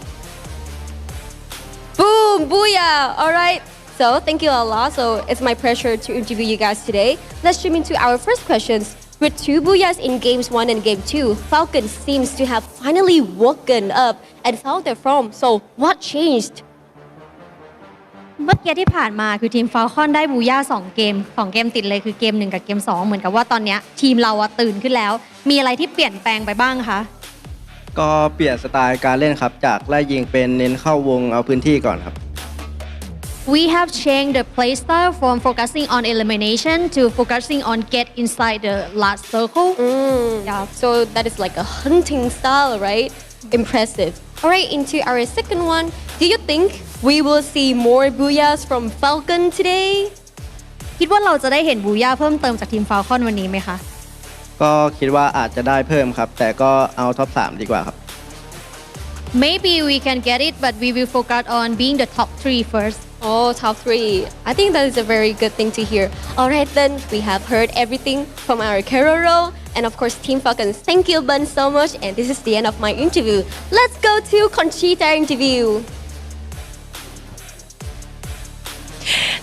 Boom, booyah! Alright, so thank you a lot. So it's my pleasure to interview you guys today. Let's jump into our first questions. With 2 booyahs in Games 1 and Game 2, Falcons seems to have finally woken up and found their form. So what changed? เมื่อกี้ที่ผ่านมาคือทีม Falcon ได้บูย่า2เกมติดเลยคือเกม1กับเกม2เหมือนกับว่าตอนนี้ทีมเราตื่นขึ้นแล้วมีอะไรที่เปลี่ยนแปลงไปบ้างคะ ก็เปลี่ยนสไตล์การเล่นครับจากไล่ยิงเป็นเน้นเข้าวงเอาพื้นที่ก่อนครับ We have changed the play style from focusing on elimination to focusing on get inside the last circle. Yeah, so that is like a hunting style, right? Impressive. Alright, into our second one. Do you think we will see more booyahs from Falcon today? คิดว่าเราจะได้เห็นบูย่าเพิ่มเติมจากทีม Falcon วันนี้ไหมคะ ก็คิดว่าอาจจะได้เพิ่มครับแต่ก็เอาท็อป 3 ดีกว่าครับ Maybe we can get it, but we will focus on being the top 3 first. Oh, top 3. I think that is a very good thing to hear. Alright then, we have heard everything from our Keroro and of course Team Falcons. Thank you Bun so much and this is the end of my interview. Let's go to Conchita interview.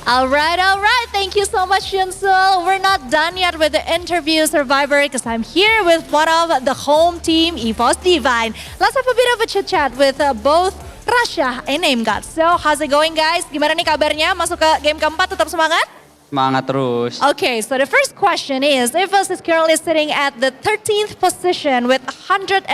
All right. Thank you so much, Yunsul. We're not done yet with the interview, Survivor, because I'm here with one of the home team, EVOS Divine. Let's have a bit of a chit-chat with both Rasha and Name God. So, how's it going, guys? Gimana nih kabarnya? Masuk ke game keempat, tetap semangat? Semangat terus. Okay, so the first question is, EVOS is currently sitting at the 13th position with 129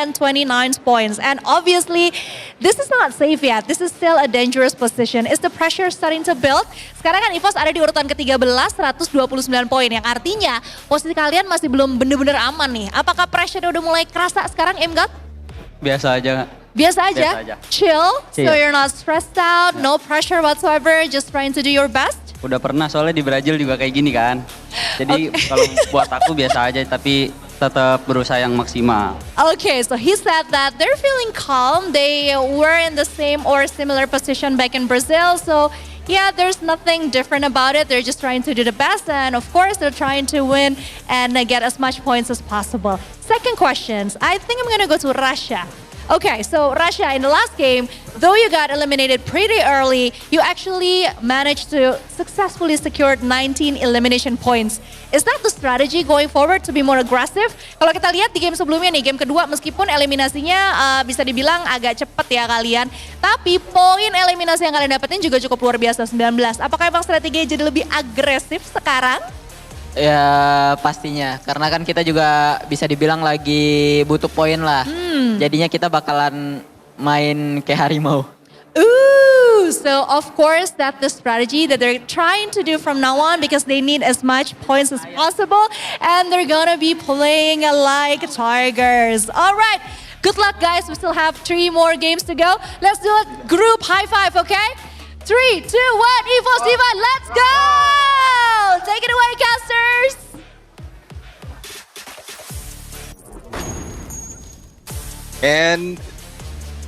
points. And obviously, this is not safe yet. This is still a dangerous position. Is the pressure starting to build? Sekarang kan EVOS ada di urutan ke-13, 129 poin. Yang artinya, posisi kalian masih belum benar-benar aman nih. Apakah pressure udah mulai kerasa sekarang, MGOT? Biasa aja. Biasa aja? Chill? So you're not stressed out, no pressure whatsoever, just trying to do your best? Udah pernah soalnya di Brazil juga kayak gini kan. Jadi kalau buat aku biasa aja tapi tetap berusaha yang maksimal. Okay, so he said that they're feeling calm. They were in the same or similar position back in Brazil. So yeah, there's nothing different about it. They're just trying to do the best. And of course, they're trying to win and get as much points as possible. Second questions. I think I'm going to go to Russia. Okay, so Russia, in the last game, though you got eliminated pretty early, you actually managed to successfully secure 19 elimination points. Is that the strategy going forward to be more aggressive? Kalau kita lihat di game sebelumnya nih, game kedua meskipun eliminasinya bisa dibilang agak cepat ya kalian, tapi poin eliminasi yang kalian dapetin juga cukup luar biasa, 19. Apakah emang strateginya jadi lebih agresif sekarang? Ya pastinya, karena kan kita juga bisa dibilang lagi butuh poin lah. Jadinya kita bakalan main kayak harimau. Ooh, so of course that's the strategy that they're trying to do from now on because they need as much points as possible and they're gonna be playing like tigers. All right, good luck guys. We still have 3 more games to go. Let's do a group high five, okay? 3, 2, 1, EVOS Divine, let's go! Take it away, casters!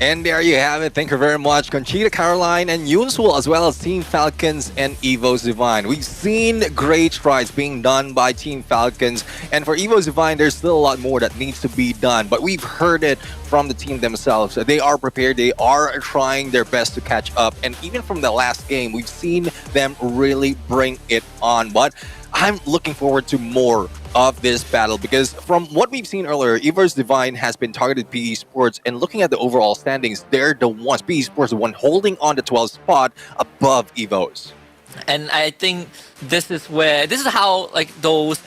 And there you have it. Thank you very much, Conchita, Caroline, and Yunsul, as well as Team Falcons and EVOS Divine. We've seen great strides being done by Team Falcons, and for EVOS Divine, there's still a lot more that needs to be done. But we've heard it from the team themselves. They are prepared. They are trying their best to catch up. And even from the last game, we've seen them really bring it on. But I'm looking forward to more of this battle because from what we've seen earlier, EVOS Divine has been targeted PE Sports, and looking at the overall standings, they're the ones, PE Sports, the one holding on the 12th spot above EVOS. And I think this is how like those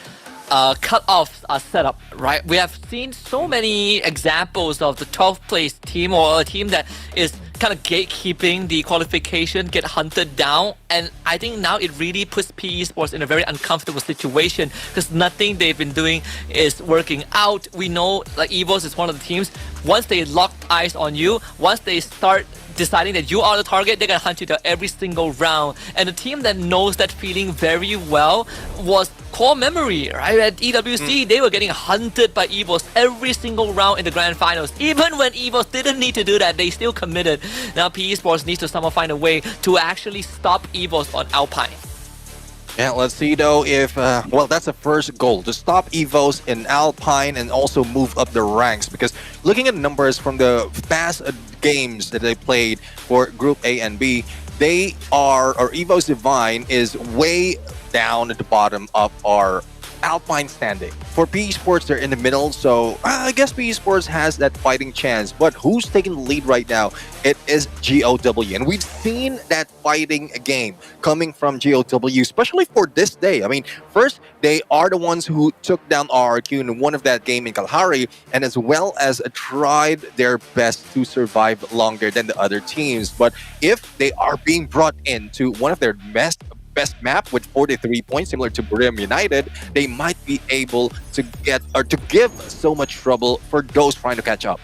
cut-offs are set up, right? We have seen so many examples of the 12th place team or a team that is kind of gatekeeping the qualification, get hunted down, and I think now it really puts PE Sports in a very uncomfortable situation because nothing they've been doing is working out. We know like EVOS is one of the teams, once they lock eyes on you, once they start deciding that you are the target, they're gonna hunt you down every single round. And the team that knows that feeling very well was Core Memory, right? At EWC, they were getting hunted by EVOS every single round in the grand finals. Even when EVOS didn't need to do that, they still committed. Now PE Sports needs to somehow find a way to actually stop EVOS on Alpine. Yeah, let's see though if, well, that's the first goal, to stop EVOS in Alpine and also move up the ranks. Because looking at numbers from the past games that they played for Group A and B, they are, or EVOS Divine is way down at the bottom of our Alpine standing. For PE Sports, they're in the middle, so I guess PE Sports has that fighting chance. But who's taking the lead right now? It is GOW, and we've seen that fighting game coming from GOW, especially for this day. I mean, first, they are the ones who took down RRQ in one of that game in Kalahari, and as well as tried their best to survive longer than the other teams. But if they are being brought into one of their best map with 43 points, similar to Booyah United, they might be able to get or to give so much trouble for those trying to catch up.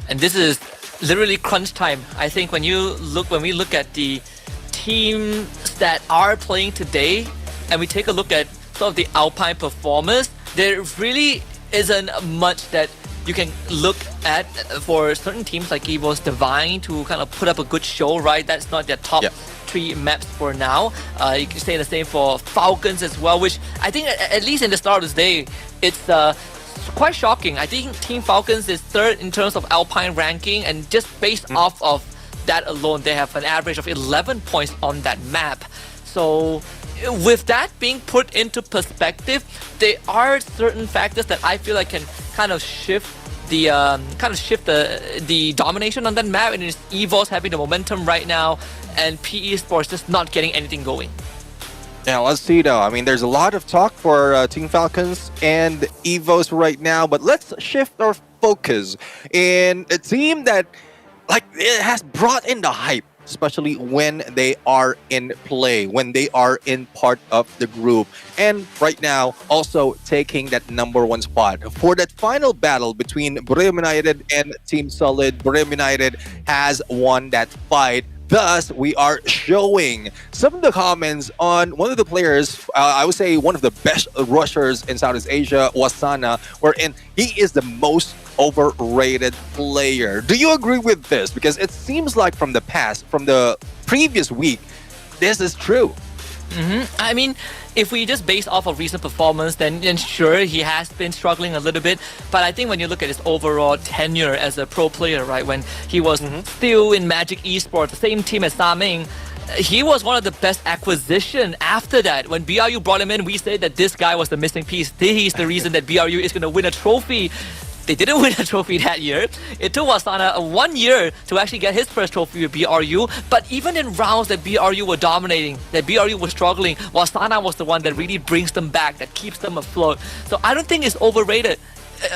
And this is literally crunch time. I think when we look at the teams that are playing today, and we take a look at some of the Alpine performers, there really isn't much that you can look at for certain teams like EVOS Divine to kind of put up a good show, right? That's not their top 3 maps for now. You can say the same for Falcons as well, which I think at least in the start of this day, it's quite shocking. I think Team Falcons is 3rd in terms of Alpine ranking, and just based off of that alone, they have an average of 11 points on that map. So with that being put into perspective, there are certain factors that I feel like can kind of shift the domination on that map, and it's EVOS having the momentum right now, and PE Sports just not getting anything going. Yeah, let's see though. I mean, there's a lot of talk for Team Falcons and EVOS right now, but let's shift our focus in a team that, like, it has brought in the hype, especially when they are in play, when they are in part of the group, and right now also taking that #1 spot. For that final battle between Booyah United and Team Solid, Booyah United has won that fight. Thus, we are showing some of the comments on one of the players, I would say one of the best rushers in Southeast Asia, Wasana, wherein he is the most overrated player. Do you agree with this? Because it seems like from the past, from the previous week, this is true. I mean, if we just base off of recent performance, then sure, he has been struggling a little bit. But I think when you look at his overall tenure as a pro player, right, when he was still in Magic Esports, the same team as Saming, he was one of the best acquisition after that. When BRU brought him in, we said that this guy was the missing piece. He's the reason that BRU is going to win a trophy. They didn't win a trophy that year. It took Wasana 1 year to actually get his first trophy with BRU. But even in rounds that BRU were dominating, that BRU was struggling, Wasana was the one that really brings them back, that keeps them afloat. So I don't think it's overrated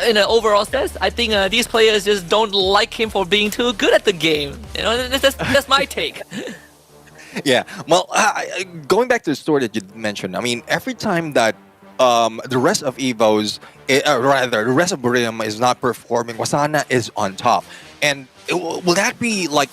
in an overall sense. I think these players just don't like him for being too good at the game. You know, that's my take. Yeah, well, going back to the story that you mentioned, I mean, every time that the rest of EVOS, the rest of Booyah is not performing, Wasana is on top. And will that be like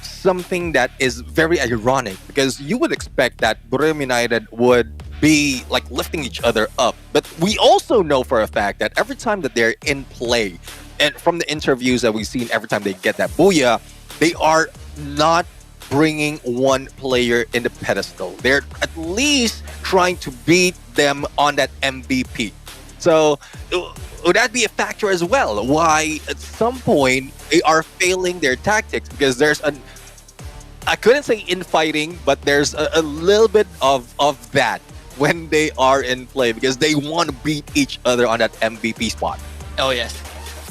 something that is very ironic? Because you would expect that Booyah United would be like lifting each other up. But we also know for a fact that every time that they're in play, and from the interviews that we've seen every time they get that Booyah, they are not bringing one player in the pedestal. They're at least trying to beat them on that MVP. So would that be a factor as well? Why at some point they are failing their tactics? Because there's I couldn't say infighting, but there's a little bit of that when they are in play, because they want to beat each other on that MVP spot. Oh yes.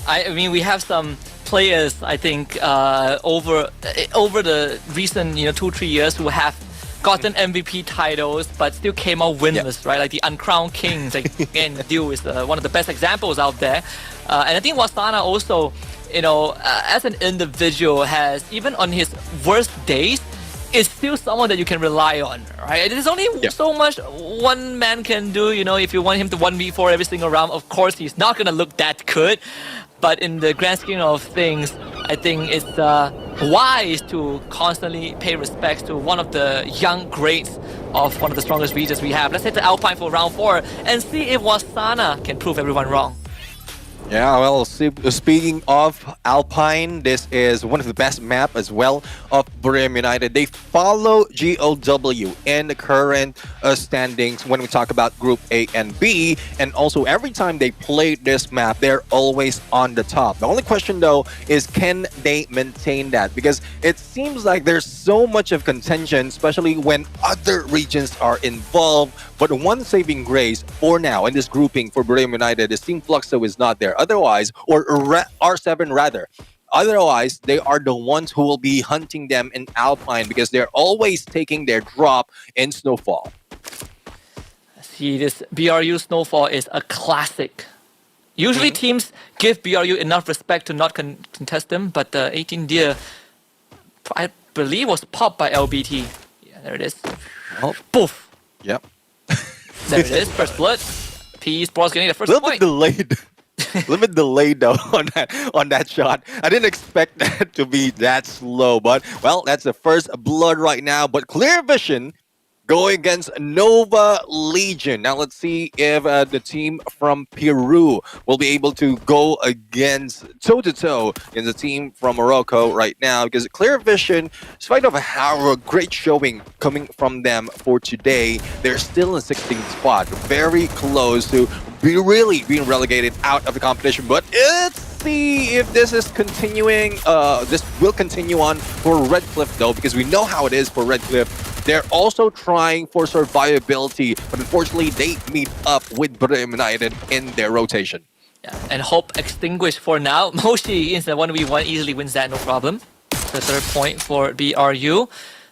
I mean, we have some players, I think, over the recent 2-3 years who have gotten MVP titles but still came out winless, right? Like the Uncrowned Kings, like, again, Dew is one of the best examples out there. And I think Wasana also, as an individual, has, even on his worst days, is still someone that you can rely on, right? There's only so much one man can do, if you want him to 1v4 every single round. Of course, he's not going to look that good. But in the grand scheme of things, I think it's wise to constantly pay respects to one of the young greats of one of the strongest regions we have. Let's head to Alpine for round 4 and see if Wasana can prove everyone wrong. Yeah, well, speaking of Alpine, this is one of the best map as well of Booyah United. They follow GOW in the current standings when we talk about Group A and B. And also, every time they play this map, they're always on the top. The only question, though, is can they maintain that? Because it seems like there's so much of contention, especially when other regions are involved. But one saving grace for now in this grouping for Booyah United is Team Fluxo is not there. Otherwise, or R7 rather. Otherwise, they are the ones who will be hunting them in Alpine because they're always taking their drop in Snowfall. See, this BRU Snowfall is a classic. Usually teams give BRU enough respect to not contest them, but the 18 Deer, I believe, was popped by LBT. Yeah, there it is. Oh. Poof. Yep. There it is, first blood. PE Sports getting the first point. Delayed. A little bit delayed though on that shot. I didn't expect that to be that slow, but well, that's the first blood right now. But clear vision going against Nova Legion. Now let's see if the team from Peru will be able to go against toe-to-toe against the team from Morocco right now, because clear vision, despite of a great showing coming from them for today, they're still in 16th spot, very close to really being relegated out of the competition. But let's see if this is continuing. This will continue on for Red Cliff though, because we know how it is for Red Cliff. They're also trying for survivability, but unfortunately, they meet up with Booyah United in their rotation. Yeah, and hope extinguished for now. Moshi is the 1v1, easily wins that, no problem. The third point for BRU.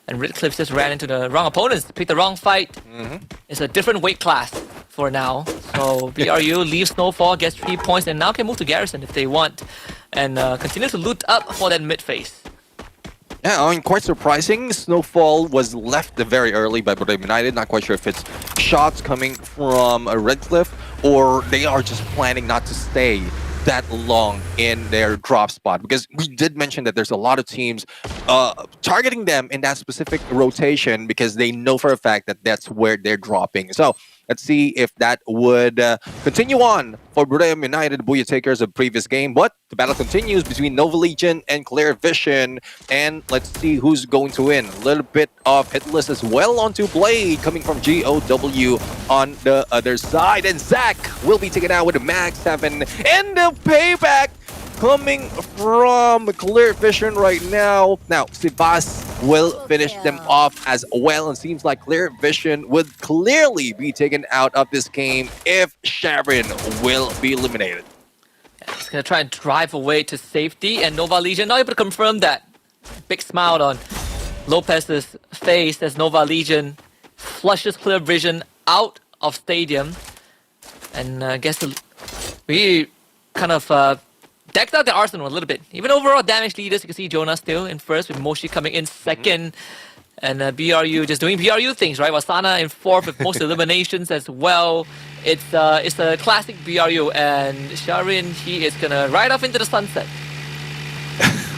And Redcliffe just ran into the wrong opponents, picked the wrong fight. It's a different weight class for now. So BRU leaves Snowfall, gets 3 points, and now can move to Garrison if they want. And continue to loot up for that mid phase. Yeah, I mean, quite surprising. Snowfall was left very early by Booyah United. Not quite sure if it's shots coming from Redcliffe or they are just planning not to stay that long in their drop spot, because we did mention that there's a lot of teams targeting them in that specific rotation because they know for a fact that that's where they're dropping. So let's see if that would continue on for Booyah United, Booyah takers of previous game. But the battle continues between Nova Legion and Clear Vision, and let's see who's going to win. A little bit of hitless as well onto Blade coming from GOW on the other side, and Zach will be taken out with a Mag 7 and the payback coming from Clear Vision right now. Now, Sivas will finish them off as well, and seems like Clear Vision would clearly be taken out of this game if Sharon will be eliminated. Yeah, he's going to try and drive away to safety, and Nova Legion not able to confirm that. Big smile on Lopez's face as Nova Legion flushes Clear Vision out of stadium. And I guess we kind of decked out the arsenal a little bit. Even overall damage leaders, you can see Jonah still in first with Moshi coming in second. And BRU just doing BRU things, right? Wasana in fourth with most eliminations as well. It's a classic BRU, and Sharin, he is going to ride off into the sunset.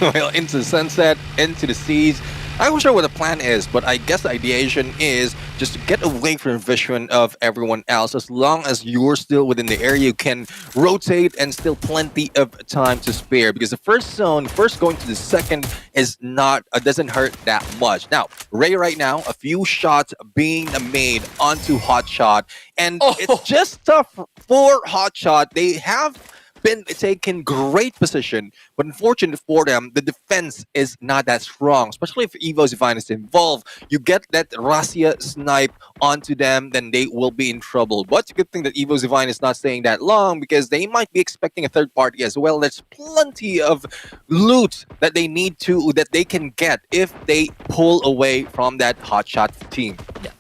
Well, into the sunset, into the seas. I'm not sure what the plan is, but I guess the ideation is just to get away from vision of everyone else. As long as you're still within the area, you can rotate and still plenty of time to spare. Because the first zone, first going to the second, is not doesn't hurt that much. Now, Ray right now, a few shots being made onto Hotshot, and it's just tough for Hotshot. They have been taking great position, but unfortunately for them, the defense is not that strong, especially if EVOS Divine is involved. You get that Rasia snipe onto them, then they will be in trouble. But it's a good thing that EVOS Divine is not staying that long, because they might be expecting a third party as well. There's plenty of loot that they need to, that they can get if they pull away from that Hotshot team. Yeah.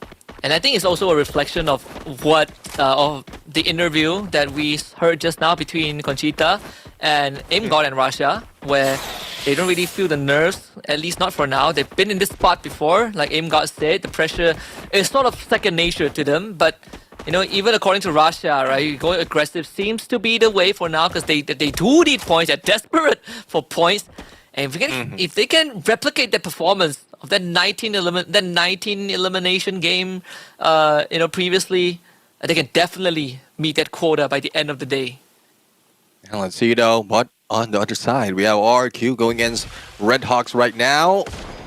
And I think it's also a reflection of what of the interview that we heard just now between Conchita and AimGod and Russia, where they don't really feel the nerves, at least not for now. They've been in this spot before, like AimGod said. The pressure is sort of second nature to them, but you know, even according to Russia, right, going aggressive seems to be the way for now, because they do need points. They're desperate for points, and if they can replicate that performance of that 19 elimination game, previously, they can definitely meet that quota by the end of the day. And let's see though, but on the other side, we have RQ going against Red Hawks right now.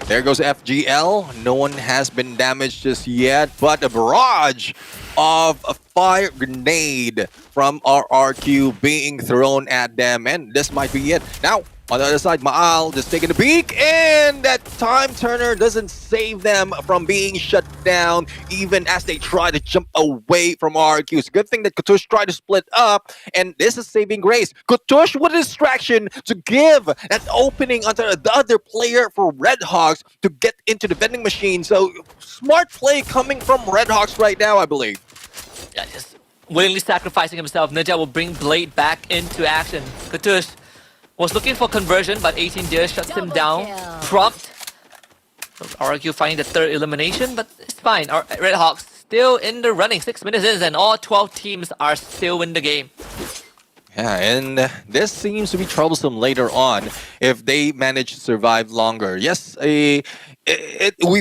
There goes FGL. No one has been damaged just yet, but a barrage of a fire grenade from RRQ being thrown at them, and this might be it. Now, on the other side, Maal just taking a peek, and that time turner doesn't save them from being shut down, even as they try to jump away from RQ. It's a good thing that Kutush tried to split up, and this is saving grace. Kutush with a distraction to give that opening onto the other player for Red Hawks to get into the vending machine. So, smart play coming from Red Hawks right now, I believe. Yeah, just willingly sacrificing himself. Ninja will bring Blade back into action. Kutush was looking for conversion, but 18 Deer shuts him down. Prompt. RQ finding the third elimination, but it's fine. Our Red Hawks still in the running. 6 minutes in, and all 12 teams are still in the game. Yeah, and this seems to be troublesome later on if they manage to survive longer. Yes, we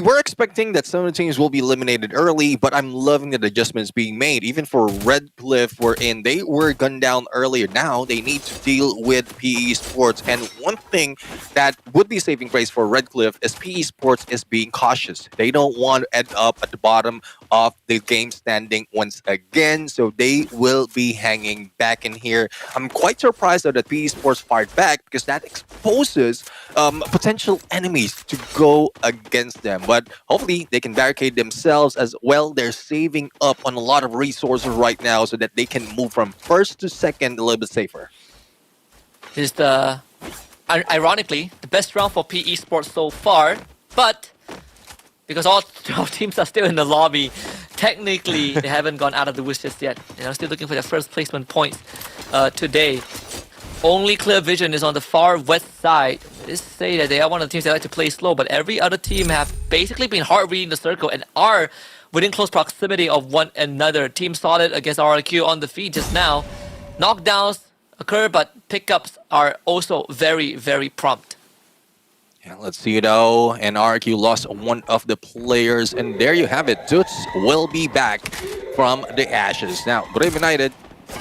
were expecting that some of the teams will be eliminated early, but I'm loving the adjustments being made. Even for Redcliffe, wherein they were gunned down earlier, now they need to deal with PE Sports. And one thing that would be saving grace for Redcliffe is PE Sports is being cautious. They don't want to end up at the bottom of the game standing once again, so they will be hanging back in here. I'm quite surprised though that PE Sports fired back, because that exposes potential enemies to go against against them. But hopefully they can barricade themselves as well. They're saving up on a lot of resources right now so that they can move from first to second a little bit safer. This is the, ironically, the best round for PE Sports so far, but because all 12 teams are still in the lobby, technically they haven't gone out of the woods just yet. They're still looking for their first placement points today. Only Clear Vision is on the far west side. They say that they are one of the teams that like to play slow, but every other team have basically been hard reading the circle and are within close proximity of one another. Team Solid against RRQ on the feed just now. Knockdowns occur, but pickups are also very, very prompt. Yeah, let's see though. And RRQ lost one of the players, and there you have it. Toots will be back from the ashes. Now, Brave United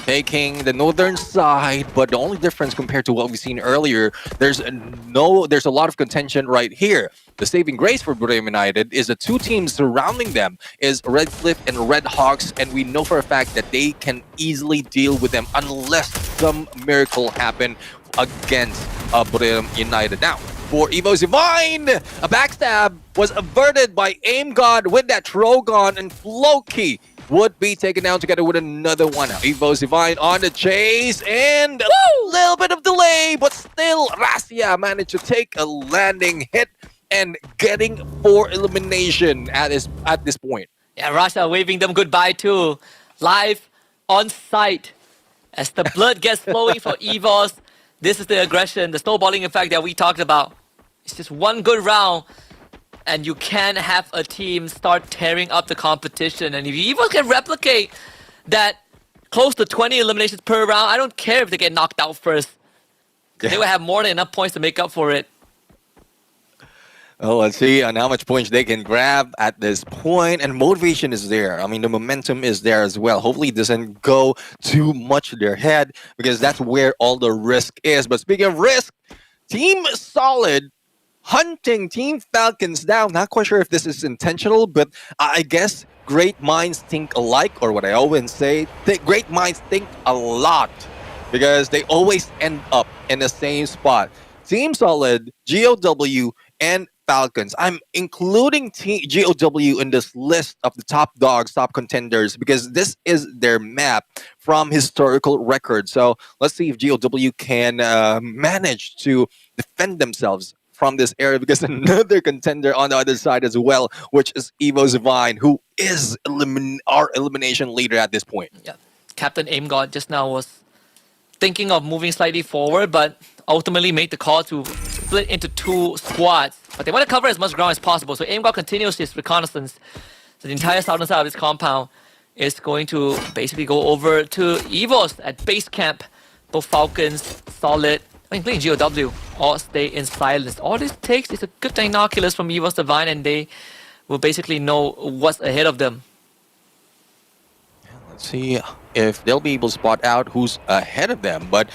taking the northern side, but the only difference compared to what we've seen earlier, there's a lot of contention right here. The saving grace for Booyah United is the two teams surrounding them is Red Cliff and Red Hawks, and we know for a fact that they can easily deal with them unless some miracle happen against Booyah United. Now, for EVOS Divine, a backstab was averted by Aim God with that Trogon, and Floki would be taken down together with another one. Now, EVOS Divine on the chase, and a little bit of delay, but still Rasia managed to take a landing hit and getting 4 elimination at this point. Yeah, Rasia waving them goodbye too. Live on site. As the blood gets flowing for EVOS, this is the aggression, the snowballing effect that we talked about. It's just one good round, and you can have a team start tearing up the competition. And if EVOS can replicate that close to 20 eliminations per round, I don't care if they get knocked out first. They will have more than enough points to make up for it. Oh, let's see on how much points they can grab at this point. And motivation is there. I mean, the momentum is there as well. Hopefully it doesn't go too much to their head, because that's where all the risk is. But speaking of risk, Team Solid hunting Team Falcons down. Not quite sure if this is intentional, but I guess great minds think alike, or what I always say, great minds think a lot, because they always end up in the same spot. Team Solid, GOW, and Falcons. I'm including GOW in this list of the top dogs, top contenders, because this is their map from historical records. So let's see if GOW can manage to defend themselves from this area, because another contender on the other side as well, which is EVOS Divine, who is our elimination leader at this point. Yeah, Captain Aim God just now was thinking of moving slightly forward, but ultimately made the call to split into 2 squads. But they want to cover as much ground as possible, so Aim God continues his reconnaissance. So the entire southern side of his compound is going to basically go over to EVOS at base camp. Both Falcons, Solid, including GOW, all stay in silence. All this takes is a good binoculars from EVOS Divine, and they will basically know what's ahead of them. Let's see if they'll be able to spot out who's ahead of them. But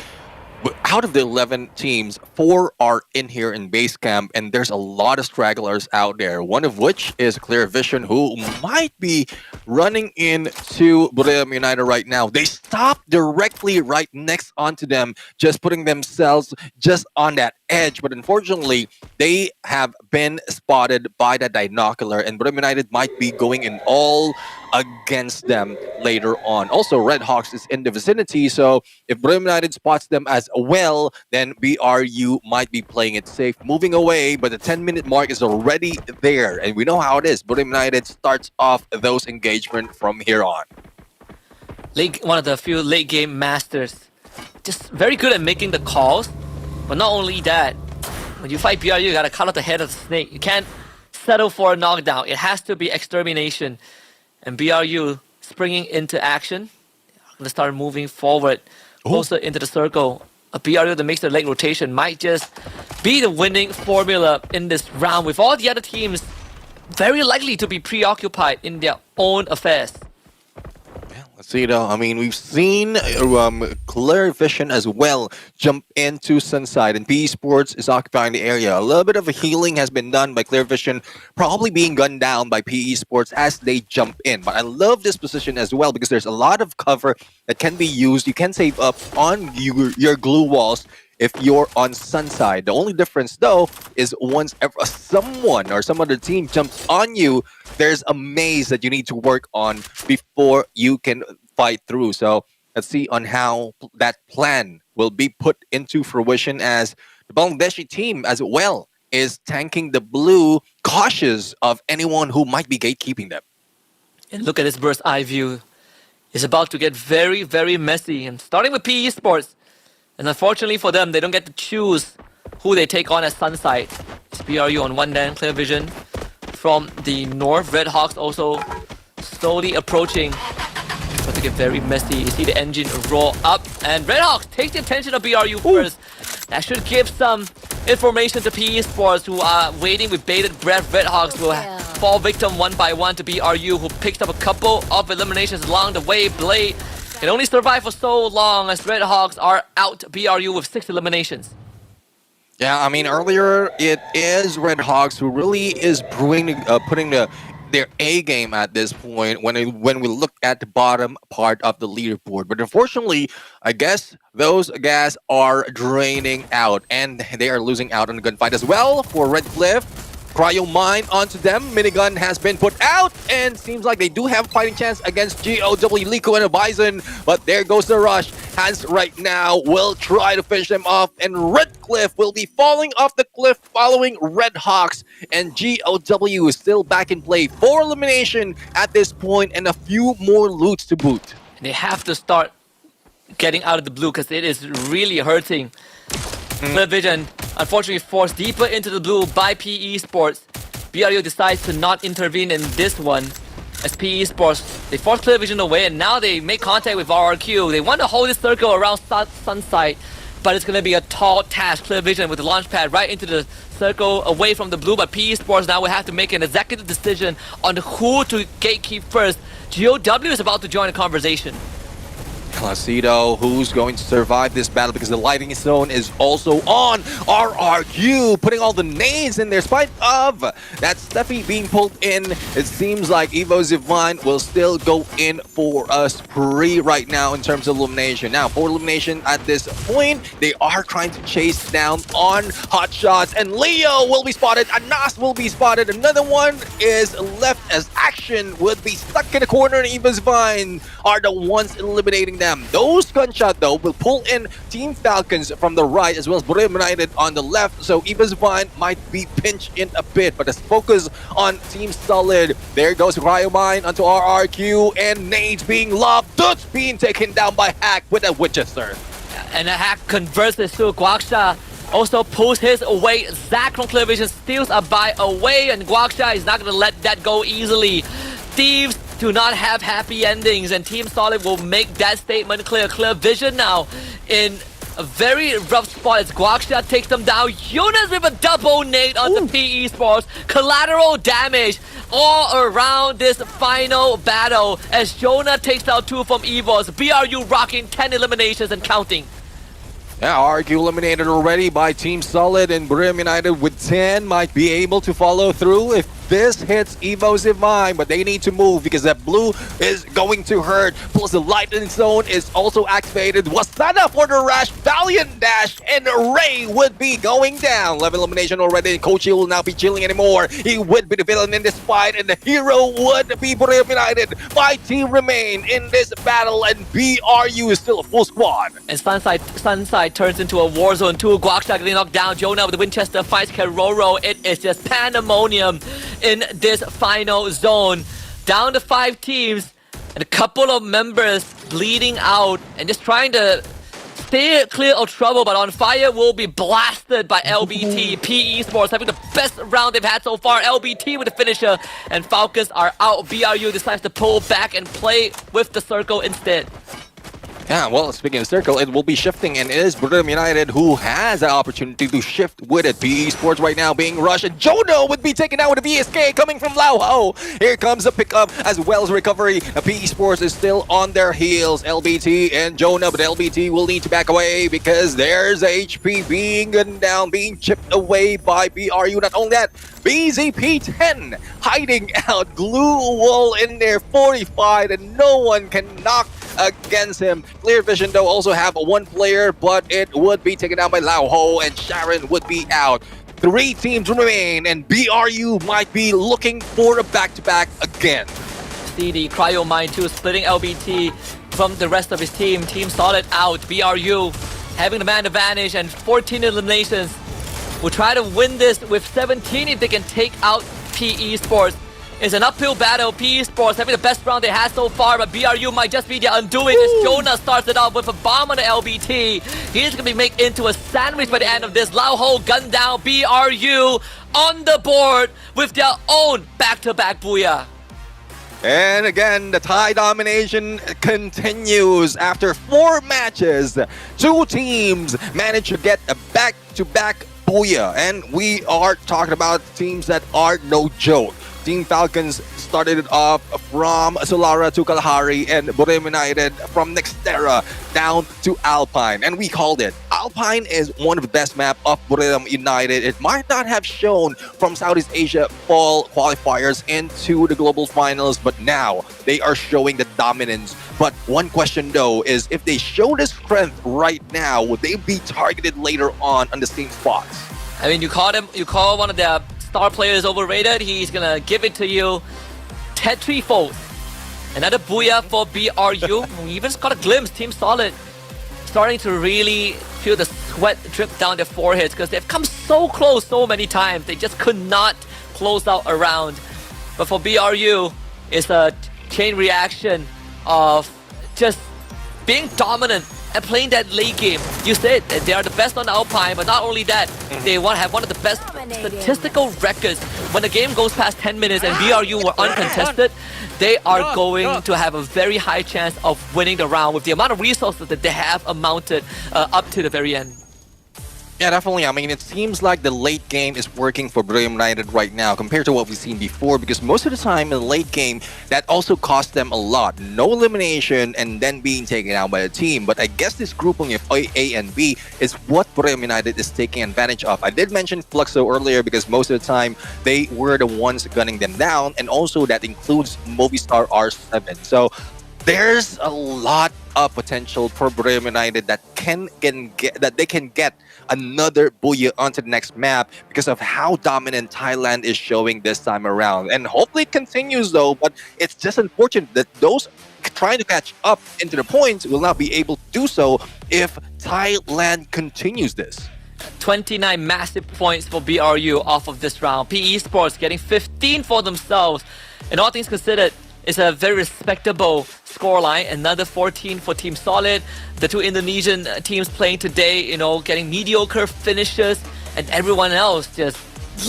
out of the 11 teams, 4 are in here in base camp, and there's a lot of stragglers out there. One of which is Clear Vision, who might be running into Booyah United right now. They stop directly right next onto them, just putting themselves just on that edge. But unfortunately, they have been spotted by that binocular, and Booyah United might be going in all against them later on. Also, Red Hawks is in the vicinity, so if Booyah United spots them as well, then BRU might be playing it safe, moving away, but the 10-minute mark is already there, and we know how it is. Booyah United starts off those engagement from here on. One of the few late game masters, just very good at making the calls, but not only that, when you fight BRU, you gotta cut off the head of the snake. You can't settle for a knockdown. It has to be extermination. And BRU springing into action. Let's start moving forward, closer into the circle. A BRU that makes the leg rotation might just be the winning formula in this round, with all the other teams very likely to be preoccupied in their own affairs. Let's see though. I mean, we've seen Clear Vision as well jump into Sunside, and PE Sports is occupying the area. A little bit of a healing has been done by Clear Vision, probably being gunned down by PE Sports as they jump in. But I love this position as well, because there's a lot of cover that can be used. You can save up on your glue walls if you're on Sunside. The only difference though is once someone or some other team jumps on you, there's a maze that you need to work on before you can fight through. So let's see on how that plan will be put into fruition, as the Bangladeshi team as well is tanking the blue, cautious of anyone who might be gatekeeping them. And look at this bird's eye view. It's about to get very, very messy. And starting with PE Sports. And unfortunately for them, they don't get to choose who they take on as Sunside. It's BRU on one end, Clear Vision from the north. Red Hawks also slowly approaching. It's about to get very messy. You see the engine roll up. And Red Hawks take the attention of BRU first. That should give some information to PE Sports, who are waiting with bated breath. Red Hawks will fall victim one by one to BRU, who picked up a couple of eliminations along the way. Blade can only survive for so long as Red Hawks are out BRU with 6 eliminations. Yeah, I mean, earlier it is Red Hawks who really is putting their A game at this point when we look at the bottom part of the leaderboard. But unfortunately, I guess those guys are draining out, and they are losing out on the gunfight as well for Red Cliff. Cryo Mine onto them. Minigun has been put out, and seems like they do have a fighting chance against GOW, Liko, and a Bison. But there goes the rush. Hans right now will try to finish them off, and Red Cliff will be falling off the cliff following Red Hawks. And GOW is still back in play for elimination at this point, and a few more loots to boot. They have to start getting out of the blue because it is really hurting. Clear Vision, unfortunately, forced deeper into the blue by PE Sports. BRU decides to not intervene in this one, as PE Sports, they force Clear Vision away, and now they make contact with RRQ. They want to hold this circle around Sunside, but it's going to be a tall task. Clear Vision with the launch pad right into the circle away from the blue, but PE Sports now will have to make an executive decision on who to gatekeep first. GOW is about to join the conversation. Placido, who's going to survive this battle because the lighting zone is also on. RRQ putting all the nades in there, spite of that Steffi being pulled in. It seems like EVOS Divine will still go in for a spree right now in terms of elimination. Now, for elimination at this point, they are trying to chase down on hot shots, and Leo will be spotted, Anas will be spotted. Another one is left as Action would be stuck in a corner, and EVOS Divine are the ones eliminating them. Those gunshot though will pull in Team Falcons from the right, as well as Booyah United on the left, so EVOS Divine might be pinched in a bit, but let's focus on Team Solid. There goes Cryo Mine onto RRQ, and nades being lobbed. Dutch being taken down by Hack with a Winchester. And a Hack converts this to Guaksha. Also pulls his away. Zach from Clear Vision steals a buy away, and Guaksha is not going to let that go easily. Thieves do not have happy endings, and Team Solid will make that statement clear. Clear Vision now in a very rough spot as Guaksha takes them down. Yunus with a double nade onto PE Sports. Collateral damage all around this final battle as Jonah takes out 2 from EVOS. BRU rocking 10 eliminations and counting. Yeah, RRQ eliminated already by Team Solid, and Booyah United with 10 might be able to follow through if this hits EVOS Divine, but they need to move because that blue is going to hurt. Plus the lightning zone is also activated. Wasana for the rush, Valiant dash, and Ray would be going down. 11 elimination already. Kochi will not be chilling anymore. He would be the villain in this fight, and the hero would be Booyah United. 5 team remain in this battle, and BRU is still a full squad. And Sunside turns into a war zone too. Guaksha getting knocked down. Jonah with the Winchester fights Keroro. It is just pandemonium in this final zone. Down to 5 teams and a couple of members bleeding out and just trying to stay clear of trouble, but On Fire will be blasted by LBT. PE Sports having the best round they've had so far. LBT with the finisher, and Falcons are out. BRU decides to pull back and play with the circle instead. Yeah, well, speaking of circle, it will be shifting, and it is Booyah United who has that opportunity to shift with it. PE Sports right now being rushed, and Jono would be taken out with a VSK coming from Lauho. Here comes a pickup as well as recovery. PE Sports is still on their heels. LBT and Jonah, but LBT will need to back away because there's HP being gunned down, being chipped away by BRU. Not only that, BZP-10 hiding out, glue wall in there, fortified, and no one can knock against him. Clear Vision, though, also have one player, but it would be taken out by Lao Ho, and Sharon would be out. 3 teams remain, and BRU might be looking for a back-to-back again. CD, Cryo Mine 2 splitting LBT from the rest of his team. Team Solid out. BRU having the man advantage and 14 eliminations. Will try to win this with 17 if they can take out PE Sports. It's an uphill battle. PE Sports having the best round they had so far, but BRU might just be their undoing as Jonah starts it off with a bomb on the LBT. He's going to be made into a sandwich by the end of this. Lao Ho gun down. BRU on the board with their own back-to-back Booyah. And again, the tie domination continues. After 4 matches, 2 teams managed to get a back-to-back Booyah. And we are talking about teams that are no joke. Team Falcons started it off from Solara to Kalahari, and Booyah United from Nextera down to Alpine. And we called it. Alpine is one of the best map of Booyah United. It might not have shown from Southeast Asia fall qualifiers into the global finals, but now they are showing the dominance. But one question though is, if they show the strength right now, would they be targeted later on the same spots? I mean, you call one of their star players overrated, he's gonna give it to you tenfold. Another Booyah for BRU. We even got a glimpse. Team Solid starting to really feel the sweat drip down their foreheads because they've come so close so many times. They just could not close out a round. But for BRU, it's a chain reaction of just being dominant and playing that late game. You said they are the best on Alpine, but not only that, they have one of the best statistical records. When the game goes past 10 minutes and BRU were uncontested, they are going to have a very high chance of winning the round with the amount of resources that they have amounted up to the very end. Yeah, definitely. I mean, it seems like the late game is working for Booyah United right now compared to what we've seen before, because most of the time in the late game, that also cost them a lot. No elimination and then being taken out by a team. But I guess this grouping of A and B is what Booyah United is taking advantage of. I did mention Fluxo earlier because most of the time they were the ones gunning them down, and also that includes Movistar R7. So there's a lot of potential for Booyah United that they can get another Booyah onto the next map because of how dominant Thailand is showing this time around. And hopefully it continues though, but it's just unfortunate that those trying to catch up into the points will not be able to do so if Thailand continues this. 29 massive points for BRU off of this round. PE Sports getting 15 for themselves. And all things considered, it's a very respectable scoreline. Another 14 for Team Solid. The 2 Indonesian teams playing today, getting mediocre finishes, and everyone else just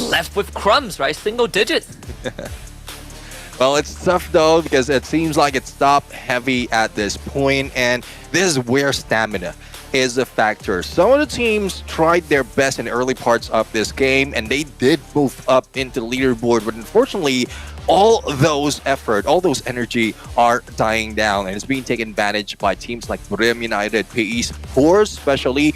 left with crumbs, right? Single digits. Well, it's tough though because it seems like it's top heavy at this point, and this is where stamina is a factor. Some of the teams tried their best in the early parts of this game, and they did move up into the leaderboard, but unfortunately, all those effort, all those energy are dying down, and it's being taken advantage by teams like Booyah United, PE Sports, especially.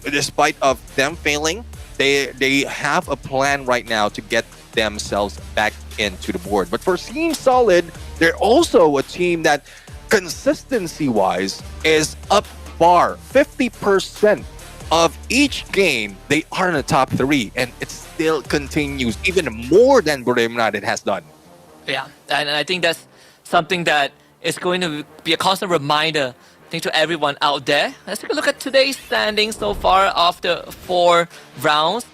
Despite of them failing, they have a plan right now to get themselves back into the board. But for Team Solid, they're also a team that consistency-wise is up bar 50% of each game. They are in the top 3, and it still continues even more than Booyah United has done. Yeah, and I think that's something that is going to be a constant reminder, I think, to everyone out there. Let's take a look at today's standings so far after 4 rounds.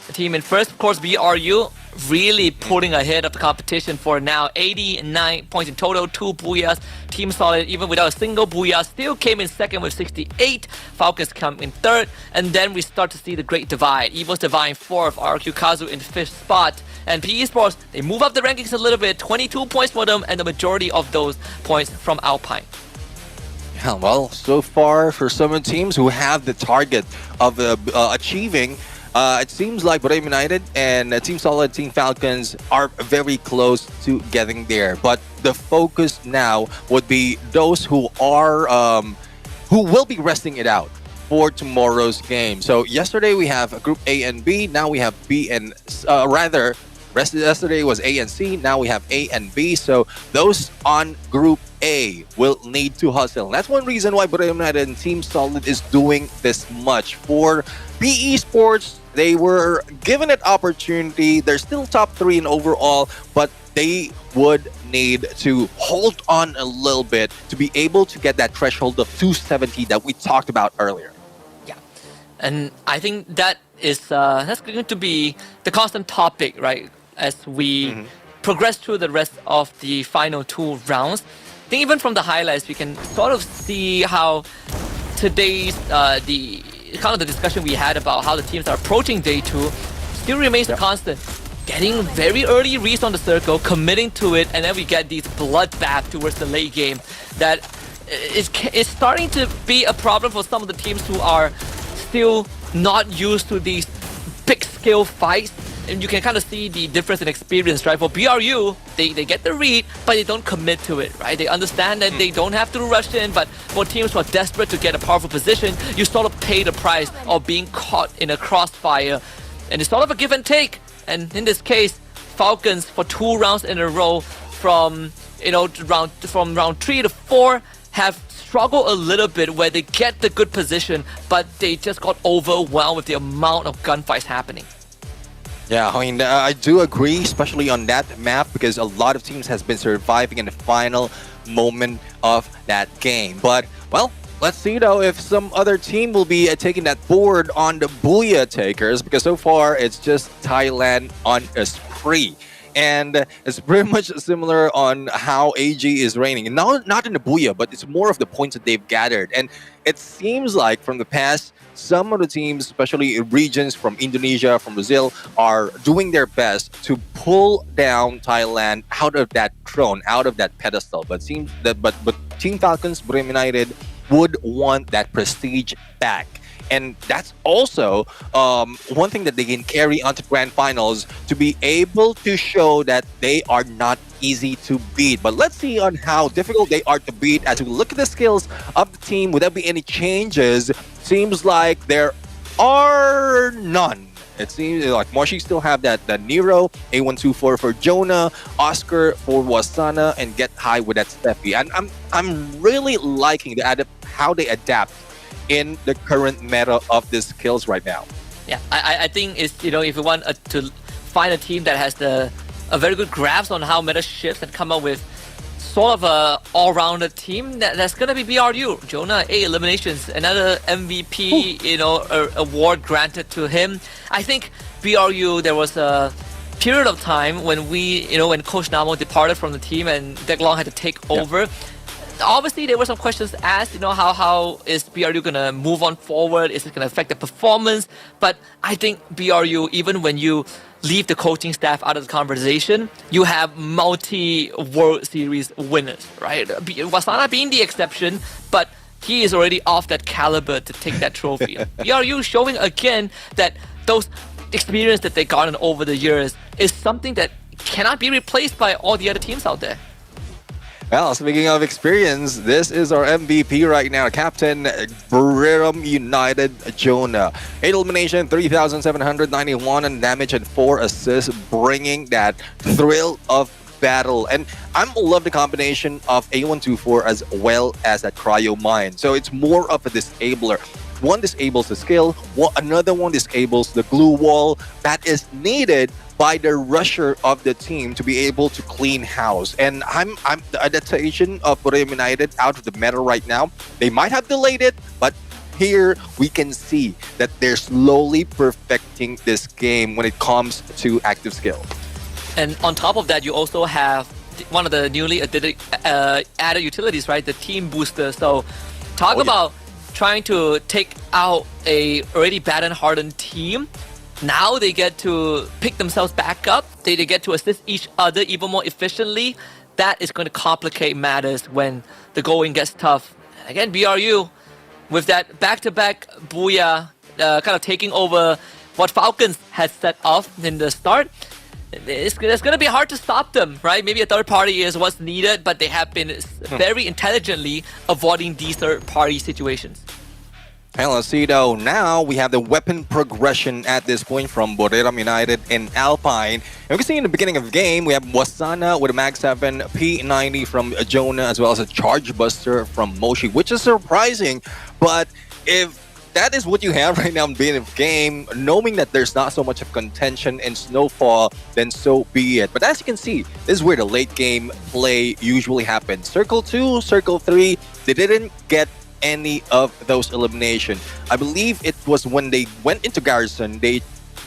The team in first, of course, BRU, really pulling ahead of the competition for now. 89 points in total, 2 Booyahs. Team Solid, even without a single Booyah, still came in second with 68. Falcons come in third. And then we start to see the great divide. EVOS Divine 4th, RQ Kazu in 5th spot. And PE Sports, they move up the rankings a little bit. 22 points for them, and the majority of those points from Alpine. Yeah, well, so far for some teams who have the target of achieving, it seems like Booyah United and Team Solid, Team Falcons are very close to getting there. But the focus now would be those who are who will be resting it out for tomorrow's game. So yesterday we have Group A and B. Now we have B and Yesterday was A and C. Now we have A and B. So those on Group A will need to hustle. And that's one reason why Booyah United and Team Solid is doing this much. For PE Sports, they were given an opportunity. They're still top 3 in overall, but they would need to hold on a little bit to be able to get that threshold of 270 that we talked about earlier. And I think that is that's going to be the constant topic, right? As we progress through the rest of the final 2 rounds. I think even from the highlights, we can sort of see how today's the kind of the discussion we had about how the teams are approaching day 2 still remains a constant. Getting very early reads on the circle, committing to it, and then we get these bloodbath towards the late game that is starting to be a problem for some of the teams who are still not used to these big scale fights, and you can kind of see the difference in experience, right? For BRU, they get the read, but they don't commit to it, right? They understand that they don't have to rush in, but for teams who are desperate to get a powerful position, you sort of pay the price of being caught in a crossfire, and it's sort of a give and take. And in this case, Falcons for 2 rounds in a row from round 3 to 4 have struggled a little bit where they get the good position, but they just got overwhelmed with the amount of gunfights happening. Yeah, I mean, I do agree, especially on that map, because a lot of teams has been surviving in the final moment of that game. But, well, let's see though if some other team will be taking that board on the Booyah takers, because so far it's just Thailand on a spree. And it's pretty much similar on how AG is reigning. Not in the Booyah, but it's more of the points that they've gathered. And it seems like from the past, some of the teams, especially regions from Indonesia, from Brazil, are doing their best to pull down Thailand out of that throne, out of that pedestal. But Team Falcons, Booyah United would want that prestige back. And that's also one thing that they can carry onto grand finals, to be able to show that they are not easy to beat. But let's see on how difficult they are to beat as we look at the skills of the team. Would there be any changes? Seems like there are none. It seems like Moshi still have that Nero, A124 for Jonah, Oscar for Wasana, and Get High with that Steffi. And I'm really liking how they adapt in the current meta of the skills right now. Yeah, I think it's, if you want to find a team that has a very good grasp on how meta shifts and come up with sort of a all-rounded team, that's gonna be BRU. Jonah, 8 eliminations, another MVP, award granted to him. I think BRU, there was a period of time when when Coach Namo departed from the team and Dek Long had to take over. Obviously, there were some questions asked, how is BRU going to move on forward? Is it going to affect the performance? But I think BRU, even when you leave the coaching staff out of the conversation, you have multi-World Series winners, right? Wasana being the exception, but he is already off that caliber to take that trophy. BRU showing again that those experience that they gotten over the years is something that cannot be replaced by all the other teams out there. Well, speaking of experience, this is our MVP right now, Captain Booyah United Jonah. 8 elimination, 3,791 in damage and 4 assists, bringing that thrill of battle. And I love the combination of A124 as well as that Cryo Mine. So it's more of a disabler. One disables the skill, another one disables the glue wall that is needed by the rusher of the team to be able to clean house. And the adaptation of Booyah United out of the meta right now, they might have delayed it, but here we can see that they're slowly perfecting this game when it comes to active skill. And on top of that, you also have one of the newly added utilities, right? The team booster. So talk about trying to take out a already bad and hardened team. Now they get to pick themselves back up. They get to assist each other even more efficiently. That is going to complicate matters when the going gets tough. Again, BRU with that back-to-back Booyah kind of taking over what Falcons had set off in the start. It's going to be hard to stop them, right? Maybe a third party is what's needed, but they have been very intelligently avoiding these third party situations. Okay, let's see though. Now we have the weapon progression at this point from Booyah United and Alpine. And we can see in the beginning of the game, we have Wasana with a Mag 7, P90 from Jonah, as well as a Charge Buster from Moshi, which is surprising. But if that is what you have right now in the beginning of the game, knowing that there's not so much of contention and snowfall, then so be it. But as you can see, this is where the late game play usually happens. Circle 2, Circle 3, they didn't get any of those elimination. I believe it was when they went into Garrison, they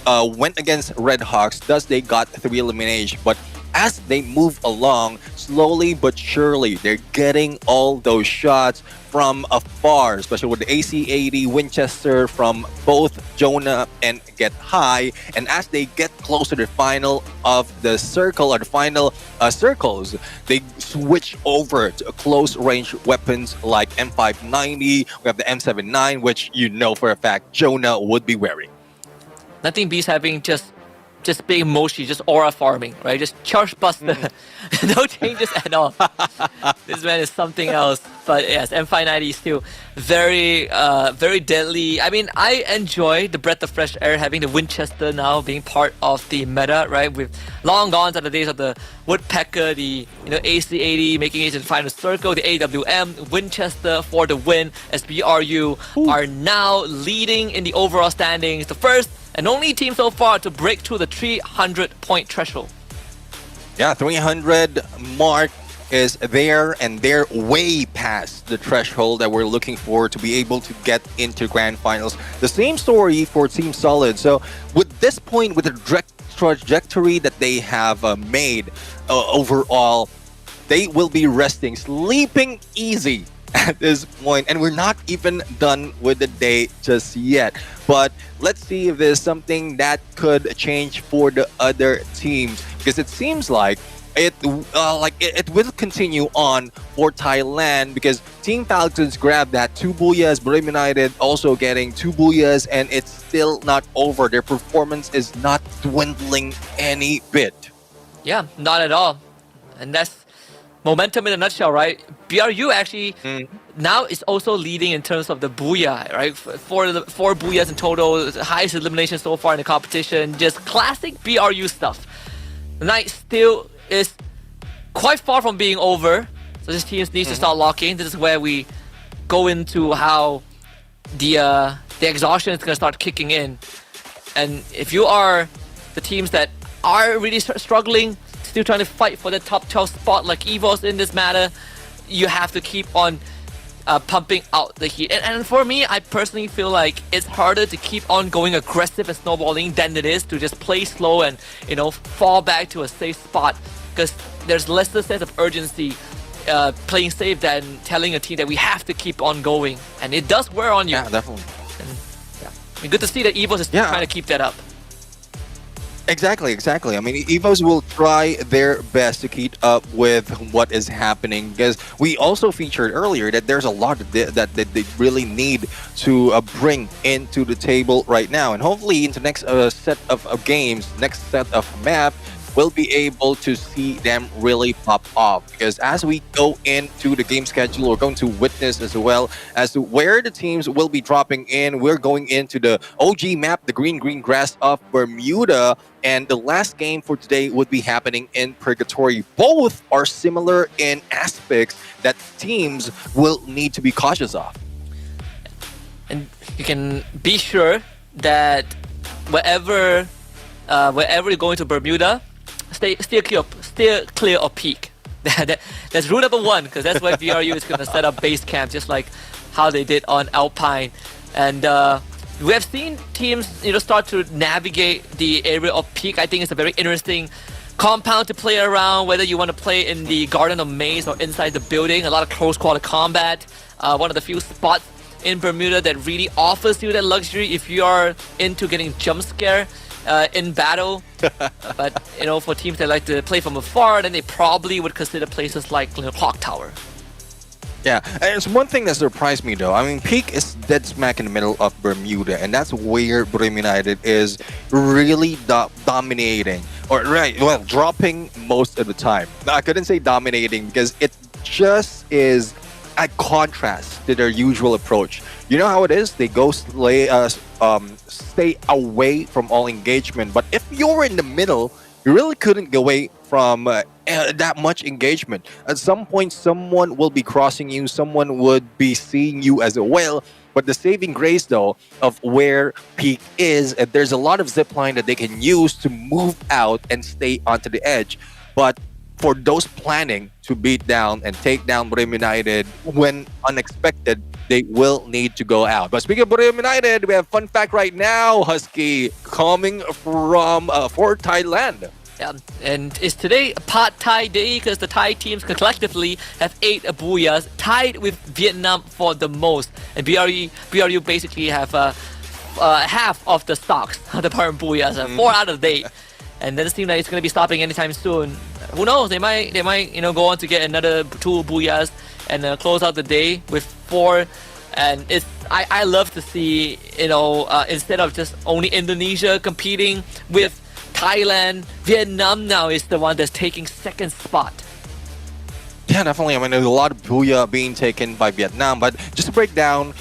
went against Red Hawks, thus they got 3 elimination. But as they move along, slowly but surely, they're getting all those shots from afar, especially with the AC-80 Winchester from both Jonah and Get High. And as they get closer to the final of the circle, or the final circles, they switch over to close range weapons like M590. We have the M79, which you know for a fact Jonah would be wearing. Nothing beats having just being Moshi, just aura farming, right? Just Charge Buster. No changes at all. This man is something else. But yes, M590 is still very, very deadly. I mean, I enjoy the breath of fresh air, having the Winchester now being part of the meta, right? We've long gone to the days of the Woodpecker, the AC-80 making it in the final circle, the AWM, Winchester for the win, as BRU are now leading in the overall standings. The first and only team so far to break through the 300-point threshold. Yeah, 300 mark is there, and they're way past the threshold that we're looking for to be able to get into grand finals. The same story for Team Solid. So with this point, with the direct trajectory that they have made overall, they will be resting, sleeping easy at this point, and we're not even done with the day just yet. But let's see if there's something that could change for the other teams, because it seems like it will continue on for Thailand, because Team Falcons grabbed that 2 Booyahs, Booyah United also getting 2 Booyahs, and it's still not over. Their performance is not dwindling any bit. Yeah, not at all. And that's momentum in a nutshell, right? BRU actually now is also leading in terms of the Booyah, right? Four Booyahs in total, the highest elimination so far in the competition. Just classic BRU stuff. The night still is quite far from being over, so this team needs to start locking. This is where we go into how the exhaustion is going to start kicking in. And if you are the teams that are really struggling, still trying to fight for the top 12 spot like EVOS in this matter, you have to keep on pumping out the heat. And for me, I personally feel like it's harder to keep on going aggressive and snowballing than it is to just play slow and, fall back to a safe spot, because there's less sense of urgency playing safe than telling a team that we have to keep on going. And it does wear on you. Yeah, definitely. And, I mean, good to see that EVOS is trying to keep that up. Exactly. I mean, EVOS will try their best to keep up with what is happening, because we also featured earlier that there's a lot that they really need to bring into the table right now. And hopefully into next set of games, next set of map, we'll be able to see them really pop off. Because as we go into the game schedule, we're going to witness as well as to where the teams will be dropping in. We're going into the OG map, the green grass of Bermuda, and the last game for today would be happening in Purgatory. Both are similar in aspects that teams will need to be cautious of. And you can be sure that wherever you're going to Bermuda, steer clear of peak. That's rule number one, because that's where BRU is going to set up base camp, just like how they did on Alpine. And we have seen teams start to navigate the area of peak. I think it's a very interesting compound to play around, whether you want to play in the Garden of Maze or inside the building. A lot of close quarter combat. One of the few spots in Bermuda that really offers you that luxury if you are into getting jump scare in battle. But for teams that like to play from afar, then they probably would consider places like Clock Tower. Yeah, and it's one thing that surprised me though. I mean, Peak is dead smack in the middle of Bermuda, and that's where Booyah United is really dominating, or dropping most of the time. I couldn't say dominating because it just is a contrast to their usual approach. You know how it is? They go stay away from all engagement. But if you're in the middle, you really couldn't go away from that much engagement. At some point, someone will be crossing you. Someone would be seeing you as a whale. But the saving grace, though, of where Peak is, there's a lot of zipline that they can use to move out and stay onto the edge. But for those planning to beat down and take down Booyah United when unexpected, they will need to go out. But speaking of Booyah United, we have fun fact right now, Husky, coming from for Thailand. Yeah, and it's today a Pad Thai day because the Thai teams collectively have 8 Booyahs, tied with Vietnam for the most. And BRU basically have half of the stocks of the current Booyahs, 4 out of 8. And doesn't seem like it's going to be stopping anytime soon. Who knows? They might go on to get another 2 Booyahs and close out the day with 4. And I love to see instead of just only Indonesia competing with Thailand, Vietnam now is the one that's taking second spot. Yeah, definitely. I mean, there's a lot of Booyah being taken by Vietnam. But just to break down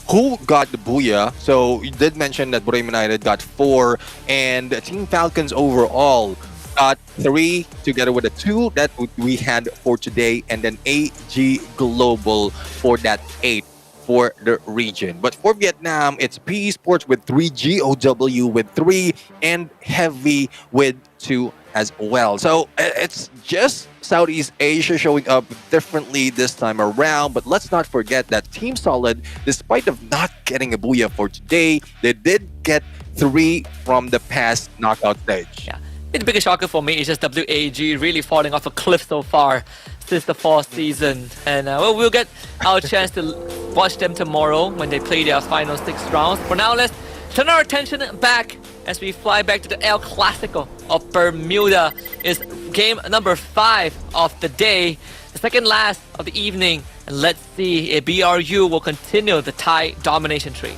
who got the Booyah, so you did mention that Booyah United got 4, and Team Falcons overall got 3 together with the 2 that we had for today, and then AG Global for that 8 for the region. But for Vietnam, it's PE Sports with 3, GOW with 3, and Heavy with 2 as well. So it's just Southeast Asia showing up differently this time around. But let's not forget that Team Solid, despite of not getting a Booyah for today, they did get 3 from the past knockout stage. Yeah. The biggest shocker for me is just WAG really falling off a cliff so far since the fall season. And we'll get our chance to watch them tomorrow when they play their final 6 rounds. For now, let's turn our attention back as we fly back to the El Clasico of Bermuda. It's game number 5 of the day, the second last of the evening. And let's see if BRU will continue the Thai domination streak.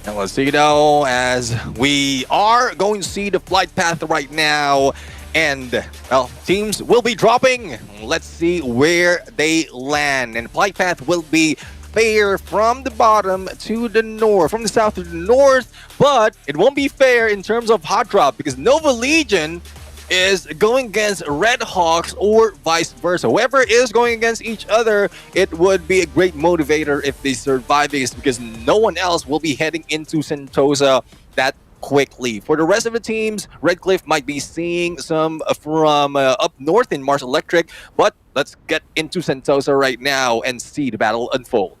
And let's see though, as we are going to see the flight path right now. And, well, teams will be dropping. Let's see where they land. And flight path will be fair from the bottom to the north, from the south to the north. But it won't be fair in terms of hot drop because Nova Legion is going against Red Hawks or vice versa. Whoever is going against each other, it would be a great motivator if they survive this because no one else will be heading into Sentosa that quickly. For the rest of the teams, Redcliffe might be seeing some from up north in Mars Electric, but let's get into Sentosa right now and see the battle unfold.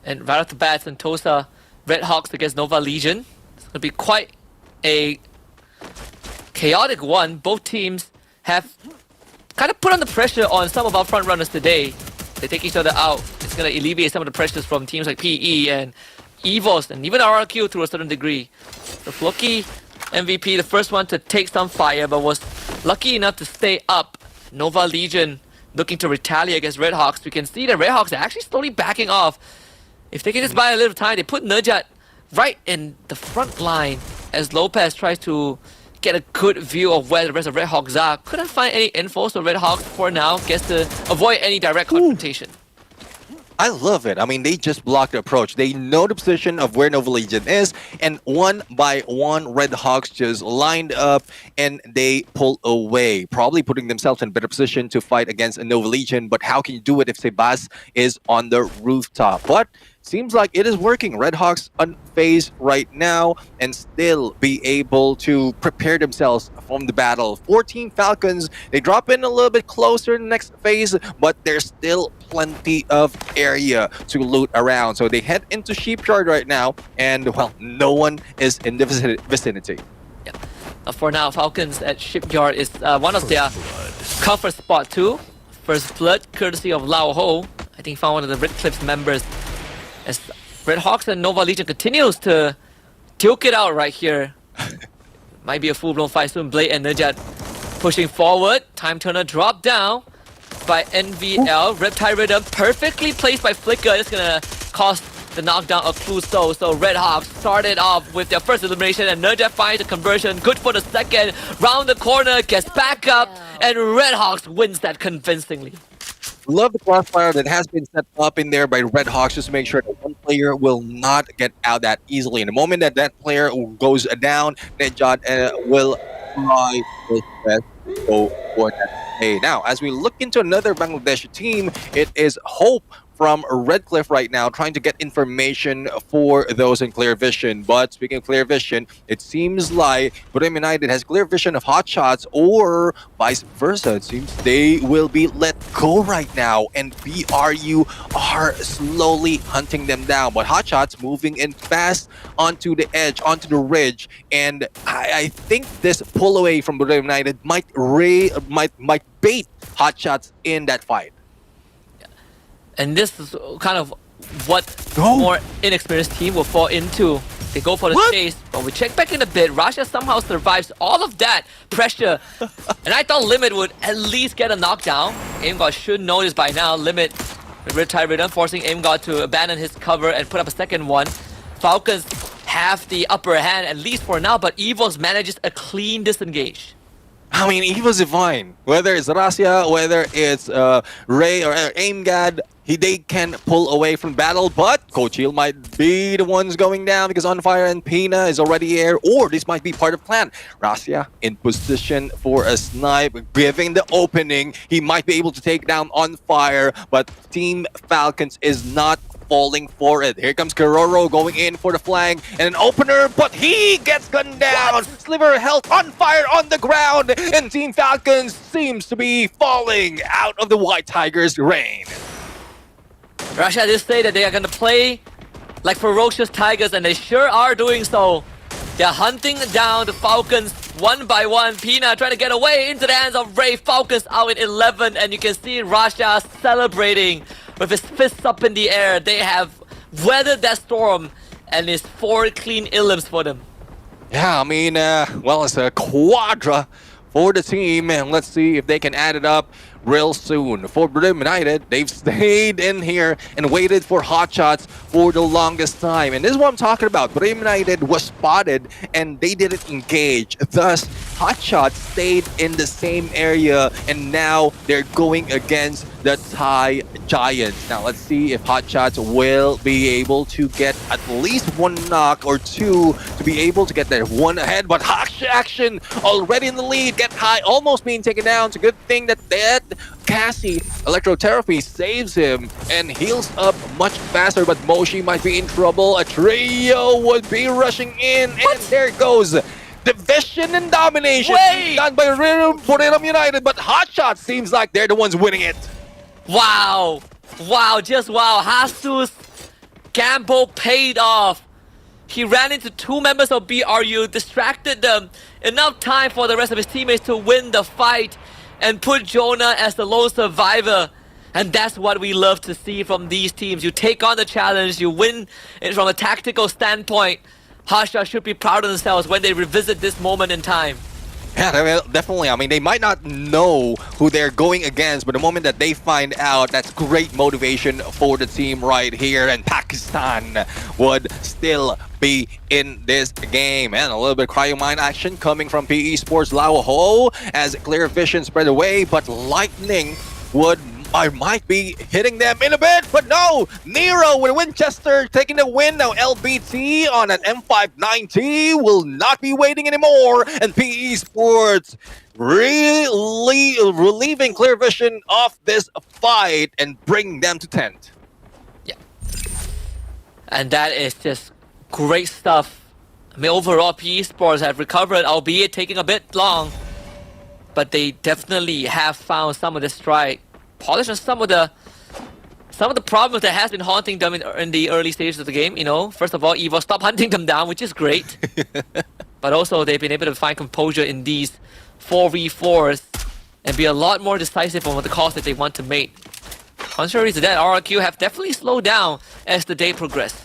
And right off the bat, Sentosa, Red Hawks against Nova Legion. It's going to be quite a chaotic one. Both teams have kind of put on the pressure on some of our front runners today. They take each other out. It's going to alleviate some of the pressures from teams like PE and EVOS and even RRQ to a certain degree. So Floki, MVP, the first one to take some fire, but was lucky enough to stay up. Nova Legion looking to retaliate against Red Hawks. We can see that Red Hawks are actually slowly backing off. If they can just buy a little time, they put Nerjat right in the front line as Lopez tries to get a good view of where the rest of Red Hawks are. Couldn't find any info, so Red Hawks for now gets to avoid any direct confrontation. I love it. I mean, they just blocked the approach. They know the position of where Nova Legion is, and one by one, Red Hawks just lined up and they pull away, probably putting themselves in a better position to fight against a Nova Legion. But how can you do it if Sebas is on the rooftop? But seems like it is working. Red Hawks unfazed right now and still be able to prepare themselves from the battle. 14 Falcons, they drop in a little bit closer in the next phase, but there's still plenty of area to loot around. So they head into Shipyard right now, and well, no one is in the vicinity. Yeah. For now, Falcons at Shipyard is one of their cover spot too. First blood, courtesy of Lao Ho. I think found one of the Redcliffe members. As Red Hawks and Nova Legion continues to duke it out right here. Might be a full-blown fight soon. Blade and Nerjat pushing forward. Time Turner drop down by NVL. Reptile Rhythm perfectly placed by Flicker. It's gonna cost the knockdown of Cluso. So Red Hawks started off with their first elimination and Nerjat finds the conversion. Good for the second. Round the corner, gets back up, and Red Hawks wins that convincingly. Love the crossfire that has been set up in there by Red Hawks just to make sure that one player will not get out that easily. In the moment that that player goes down, Nejad will try his best to go for that play. Now, as we look into another Bangladesh team, it is Hope from Redcliffe right now, trying to get information for those in clear vision. But speaking of clear vision, it seems like Booyah United has clear vision of hotshots, or vice versa. It seems they will be let go right now, and BRU are slowly hunting them down. But hotshots moving in fast onto the edge, onto the ridge, and I think this pull away from Booyah United might bait hotshots in that fight. And this is kind of what more inexperienced team will fall into. They go for the chase, but we check back in a bit. Rasha somehow survives all of that pressure. And I thought Limit would at least get a knockdown. AimGod should know this by now. Limit, retired rhythm, forcing AimGod to abandon his cover and put up a second one. Falcons have the upper hand, at least for now, but EVOS manages a clean disengage. I mean, EVOS Divine, whether it's Rasya, whether it's Ray or AimGod, they can pull away from battle, but Coach Hill might be the ones going down because On Fire and Pina is already here, or this might be part of plan. Rasya in position for a snipe, giving the opening. He might be able to take down On Fire, but Team Falcons is not falling for it. Here comes Keroro going in for the flank and an opener, but he gets gunned down. Sliver of health, On Fire on the ground, and Team Falcons seems to be falling out of the White Tigers' reign. Rasha did say that they are going to play like ferocious tigers, and they sure are doing so. They're hunting down the Falcons one by one. Pina trying to get away into the hands of Ray. Falcons out in 11, and you can see Rasha celebrating with his fists up in the air. They have weathered that storm, and it's 4 clean elims for them. Yeah, I mean, well, it's a quadra for the team, and let's see if they can add it up real soon. For Booyah United, they've stayed in here and waited for hotshots for the longest time. And this is what I'm talking about. Booyah United was spotted and they didn't engage. Thus, hotshots stayed in the same area, and now they're going against the Thai Giants. Now, let's see if hotshots will be able to get at least one knock or two to be able to get that one ahead. But Action already in the lead. Get High almost being taken down. It's a good thing that Cassie electrotherapy saves him and heals up much faster, but Moshi might be in trouble. A trio would be rushing in, and there goes division and domination done by Booyah United, but Hotshot seems like they're the ones winning it. Wow, just wow. Hasu's gamble paid off. He ran into 2 members of BRU, distracted them, enough time for the rest of his teammates to win the fight and put Jonah as the lone survivor. And that's what we love to see from these teams. You take on the challenge, you win it from a tactical standpoint. Hasha should be proud of themselves when they revisit this moment in time. Yeah, definitely. I mean, they might not know who they're going against, but the moment that they find out, that's great motivation for the team right here. And Pakistan would still be in this game. And a little bit of cryo mine action coming from PE Sports Lao Ho as clear vision spread away, but lightning might be hitting them in a bit, but no! Nero with Winchester taking the win. Now LBT on an M590 will not be waiting anymore, and PE Sports really relieving clear vision of this fight and bring them to 10th. Yeah. And that is just great stuff. I mean, overall, PE Sports have recovered, albeit taking a bit long, but they definitely have found some of the stride. Polish on some of the problems that has been haunting them in the early stages of the game. You know, first of all, EVO stopped hunting them down, which is great. But also, they've been able to find composure in these 4v4s and be a lot more decisive on the calls that they want to make. Contrary to that, RRQ have definitely slowed down as the day progressed.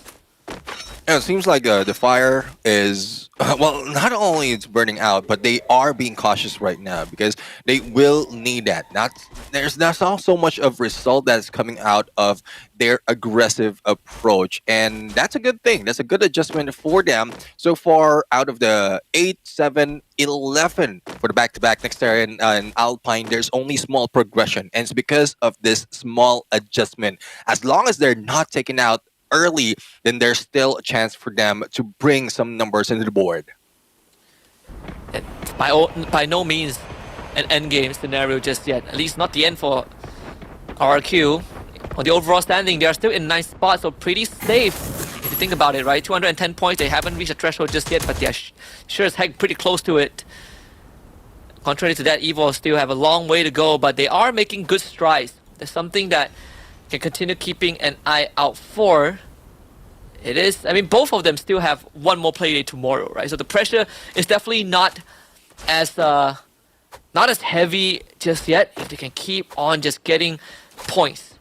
Yeah, it seems like the fire is Well, not only it's burning out, but they are being cautious right now because they will need that. There's not so much of result that's coming out of their aggressive approach, and that's a good thing. That's a good adjustment for them so far. Out of the 8, 7, 11 for the back-to-back next year in Alpine, there's only small progression, and it's because of this small adjustment. As long as they're not taken out early, then there's still a chance for them to bring some numbers into the board. By no means an end game scenario just yet. At least not the end for RRQ. On the overall standing, they are still in 9th spot, so pretty safe if you think about it, right? 210 points. They haven't reached a threshold just yet, but they're sure as heck pretty close to it. Contrary to that, EVOS still have a long way to go, but they are making good strides. There's something that can continue keeping an eye out for. It is, I mean, both of them still have one more play day tomorrow, right? So the pressure is definitely not as heavy just yet if they can keep on just getting points.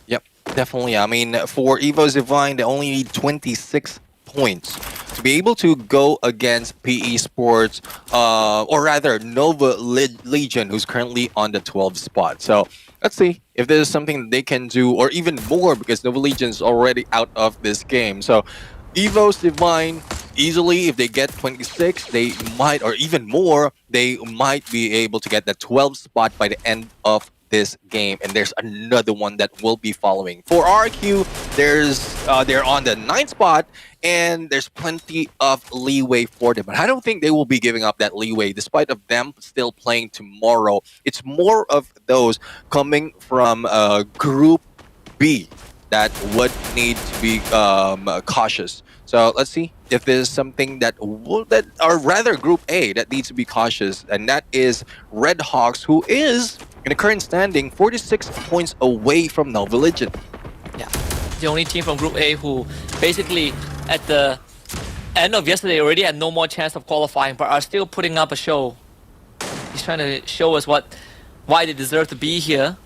Yep, definitely. I mean, for EVOS Divine, they only need 26 points to be able to go against PE Sports, or rather Nova Legion, who's currently on the 12th spot. So let's see if there's something they can do, or even more, because Nova Legion's already out of this game. So EVOS Divine, easily, if they get 26, they might, or even more, they might be able to get the 12th spot by the end of this game, and there's another one that will be following. For RQ, they're on the 9th spot, and there's plenty of leeway for them. But I don't think they will be giving up that leeway, despite of them still playing tomorrow. It's more of those coming from Group B that would need to be cautious. So let's see if there's something or rather Group A that needs to be cautious, and that is Red Hawks, who is in the current standing 46 points away from Nova Legion. Yeah, the only team from Group A who basically at the end of yesterday already had no more chance of qualifying, but are still putting up a show. He's trying to show us why they deserve to be here.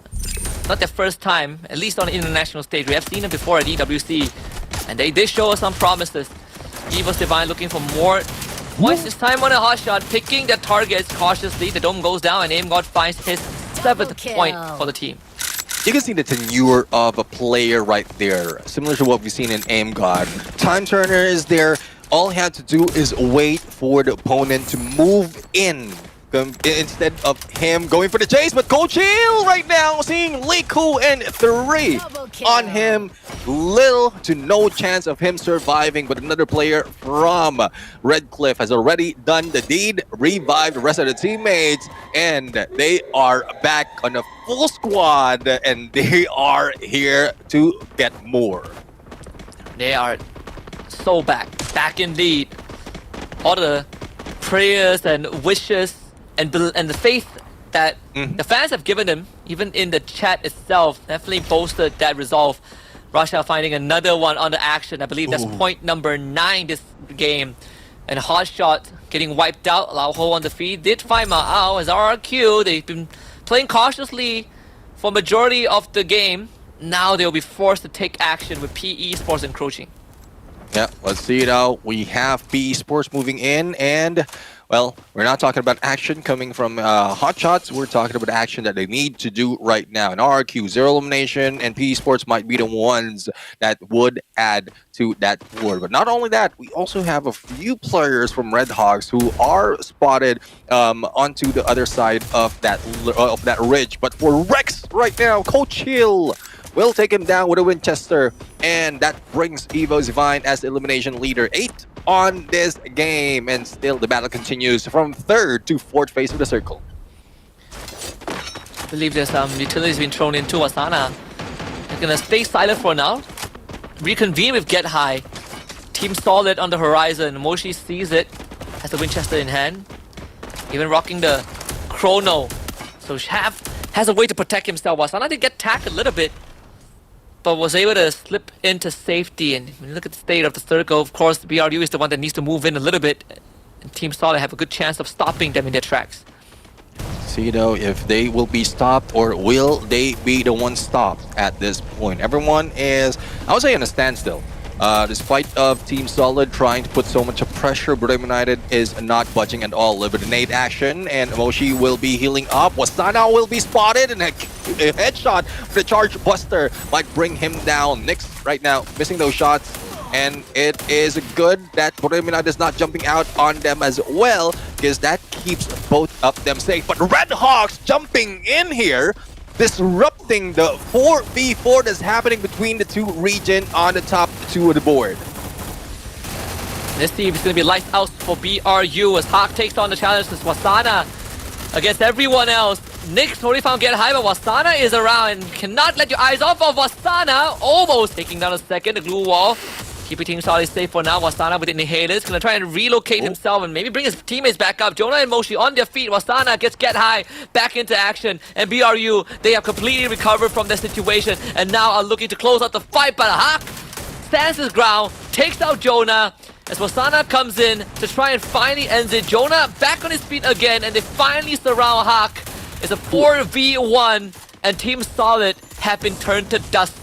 Not their first time, at least on the international stage. We have seen them before at EWC, and they did show us some promises. EVOS Divine looking for more points this time on a hot shot, picking their targets cautiously. The dome goes down, and AimGod finds his 7th point for the team. You can see the tenure of a player right there, similar to what we've seen in AimGod. Time Turner is there. All he had to do is wait for the opponent to move in instead of him going for the chase. But Coach Hill right now seeing Liku and 3 on him. Little to no chance of him surviving, but another player from Redcliffe has already done the deed, revived the rest of the teammates, and they are back on a full squad, and they are here to get more. They are so back indeed. All the prayers and wishes and the faith that the fans have given them, even in the chat itself, definitely boosted that resolve. Russia finding another one on the action. I believe that's point number 9 this game. And hot shot getting wiped out. Lao Ho on the feed. Did find Ma'ao as RRQ. They've been playing cautiously for majority of the game. Now they'll be forced to take action with PE Sports encroaching. Yeah, let's see it out. We have PE Sports moving in, and well, we're not talking about action coming from hot shots. We're talking about action that they need to do right now. In RRQ, 0 elimination, and PE Sports might be the ones that would add to that board. But not only that, we also have a few players from Red Hawks who are spotted onto the other side of that ridge. But for Rex right now, Coach Hill will take him down with a Winchester, and that brings EVOS Divine as the elimination leader. 8 on this game, and still the battle continues from 3rd to 4th phase of the circle. I believe there's some utilities being thrown into Asana. They're gonna stay silent for now. Reconvene with Get High. Team Solid on the horizon. Moshi sees it, has the Winchester in hand. Even rocking the Chrono. So Shaft has a way to protect himself. Asana did get tagged a little bit, but was able to slip into safety. And when you look at the state of the circle, of course, the BRU is the one that needs to move in a little bit. And Team Solid have a good chance of stopping them in their tracks. See though if they will be stopped, or will they be the one stopped at this point. Everyone is, I would say, in a standstill. Despite of Team Solid trying to put so much pressure, Booyah United is not budging at all. Eliminate action, and Moshi will be healing up. Wasana will be spotted, and a headshot for the Charge Buster might bring him down. Nyx right now missing those shots, and it is good that Booyah United is not jumping out on them as well, because that keeps both of them safe. But Red Hawks jumping in here, disrupting the 4v4 that's happening between the two regions on the top two of the board. This team is going to be lights out for BRU as Hawk takes on the challenge to Wasana against everyone else. Nyx already found get high, but Wasana is around and cannot let your eyes off of Wasana. Almost taking down a second, the glue wall. Keeping Team Solid safe for now. Wasana with inhalers, gonna try and relocate himself and maybe bring his teammates back up. Jonah and Moshi on their feet. Wasana gets get high, back into action. And BRU, they have completely recovered from their situation and now are looking to close out the fight. But Hawk stands his ground, takes out Jonah. As Wasana comes in to try and finally ends it. Jonah back on his feet again, and they finally surround Hawk. It's a 4v1, and Team Solid have been turned to dust.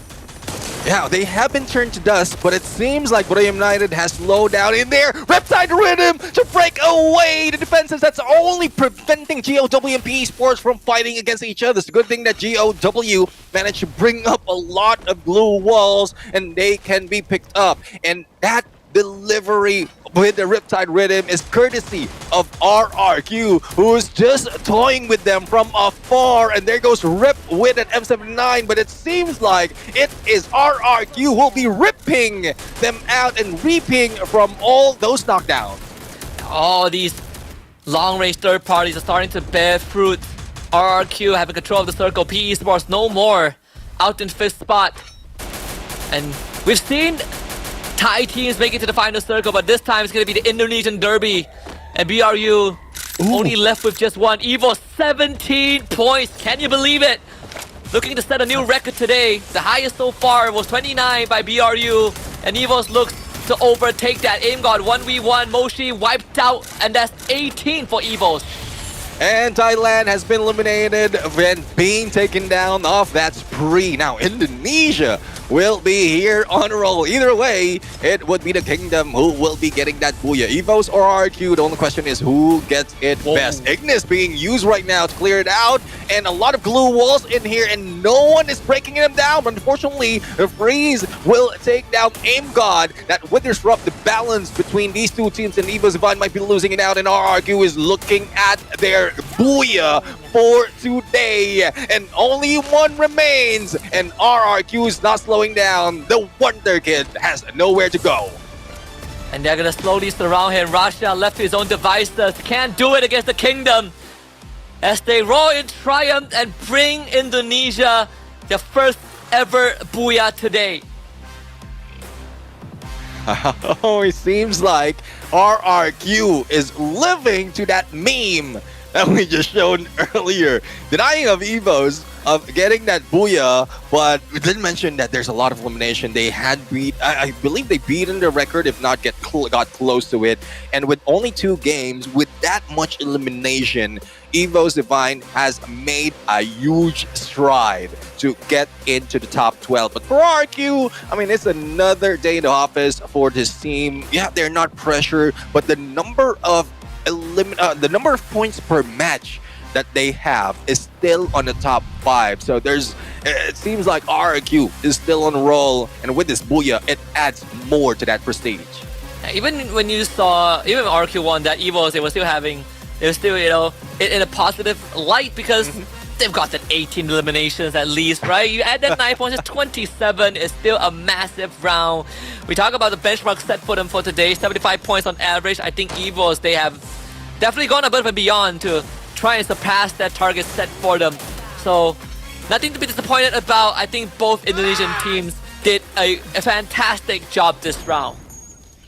Yeah, they have been turned to dust, but it seems like Booyah United has slowed down in there. Riptide Rhythm to break away the defenses. That's only preventing GOW and PE Sports from fighting against each other. It's a good thing that GOW managed to bring up a lot of glue walls, and they can be picked up. And that delivery with the Riptide Rhythm is courtesy of RRQ, who's just toying with them from afar. And there goes Rip with an M79, but it seems like it is RRQ who will be ripping them out and reaping from all those knockdowns. All these long-range third parties are starting to bear fruit. RRQ having control of the circle. PE Sports no more out in 5th spot. And we've seen Thai teams make it to the final circle, but this time it's going to be the Indonesian Derby. And BRU only left with just one. EVOS 17 points. Can you believe it? Looking to set a new record today. The highest so far was 29 by BRU. And EVOS looks to overtake that. Aim God 1v1. Moshi wiped out. And that's 18 for EVOS. And Thailand has been eliminated when being taken down off that spree. Now Indonesia will be here on a roll. Either way, it would be the Kingdom who will be getting that Booyah. EVOS or RQ, the only question is who gets it best. Ignis being used right now to clear it out, and a lot of glue walls in here, and no one is breaking them down. But unfortunately, the freeze will take down Aim God. That would disrupt the balance between these two teams, and EVOS Divine might be losing it out, and RRQ is looking at their Booyah for today. And only one remains, and RRQ is not slowing down. The Wonder Kid has nowhere to go. And they're gonna slowly surround him. Rasha left to his own devices. Can't do it against the Kingdom. As they roar in triumph and bring Indonesia their first ever Booyah today. Oh, it seems like RRQ is living to that meme that we just showed earlier. Denying of EVOS of getting that Booyah, but we didn't mention that there's a lot of elimination. They had beat, I believe they beaten the record, if not got close to it. And with only 2 games, with that much elimination, EVOS Divine has made a huge stride to get into the top 12. But for RQ, I mean, it's another day in the office for this team. Yeah, they're not pressured, but the number of points per match that they have is still on the top 5. So it seems like RQ is still on a roll, and with this Booyah, it adds more to that prestige. Even when you saw, even when RQ won that EVOS, they were still, you know, in a positive light because they've got that 18 eliminations at least, right? You add that 9 points, it's 27. It's still a massive round. We talk about the benchmark set for them for today, 75 points on average. I think EVOS, they have definitely gone above and beyond to try and surpass that target set for them. So nothing to be disappointed about. I think both Indonesian teams did a fantastic job this round.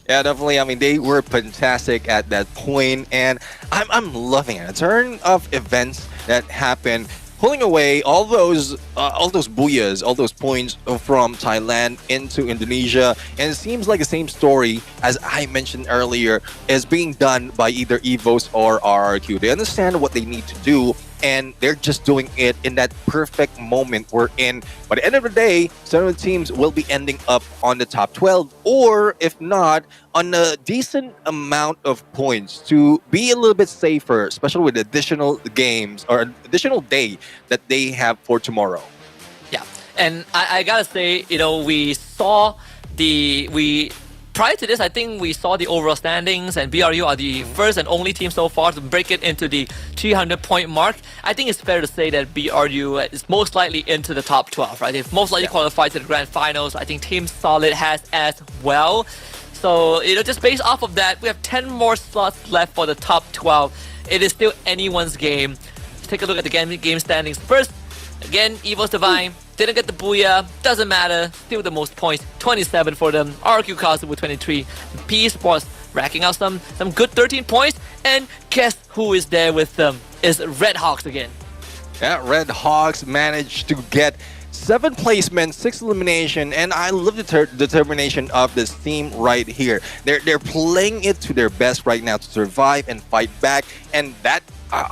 Yeah, definitely. I mean, they were fantastic at that point, and I'm loving it. A turn of events that happened, pulling away all those Booyahs, all those points from Thailand into Indonesia. And it seems like the same story, as I mentioned earlier, is being done by either EVOS or RRQ. They understand what they need to do, and they're just doing it in that perfect moment we're in. By the end of the day, some of the teams will be ending up on the top 12, or if not, on a decent amount of points to be a little bit safer, especially with additional games or additional day that they have for tomorrow. Yeah, and I gotta say, prior to this, I think we saw the overall standings, and BRU are the first and only team so far to break it into the 300-point mark. I think it's fair to say that BRU is most likely into the top 12, right? They've most likely qualified to the grand finals. I think Team Solid has as well. So, just based off of that, we have 10 more slots left for the top 12. It is still anyone's game. Let's take a look at the game standings. First, again, EVOS Divine didn't get the Booyah. Doesn't matter. Still the most points. 27 for them. RQ Kazu with 23. P Sports racking out some good 13 points. And guess who is there with them? Is Red Hawks again. Yeah, Red Hawks managed to get 7 placements, 6 elimination, and I love the determination of this team right here. They're playing it to their best right now to survive and fight back. And that,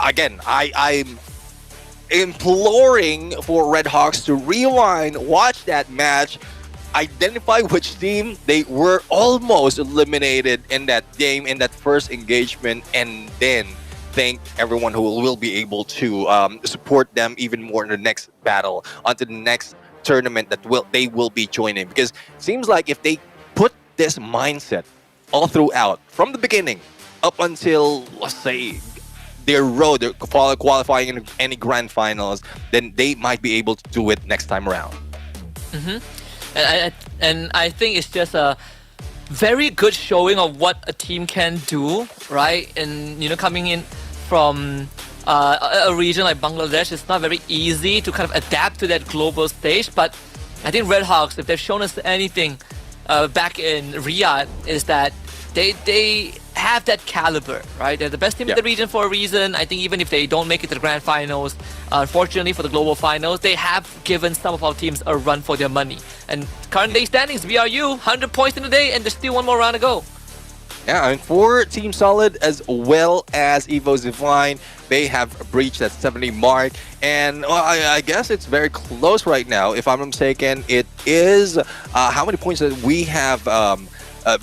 again, I'm imploring for Red Hawks to rewind, watch that match, identify which team they were almost eliminated in that game, in that first engagement, and then thank everyone who will be able to support them even more in the next battle, onto the next tournament that they will be joining. Because it seems like if they put this mindset all throughout, from the beginning up until, let's say, their road, they're qualifying in any grand finals, then they might be able to do it next time around. And I think it's just a very good showing of what a team can do, right? And coming in from a region like Bangladesh, it's not very easy to kind of adapt to that global stage. But I think Red Hawks, if they've shown us anything back in Riyadh, is that they have that caliber, right? They're the best team in the region for a reason. I think even if they don't make it to the grand finals, unfortunately for the global finals, they have given some of our teams a run for their money. And current day standings, BRU, 100 points in the day, and there's still one more round to go. Yeah, and for Team Solid as well as EVOS Divine, they have breached that 70 mark. And I guess it's very close right now. If I'm not mistaken, it is how many points that we have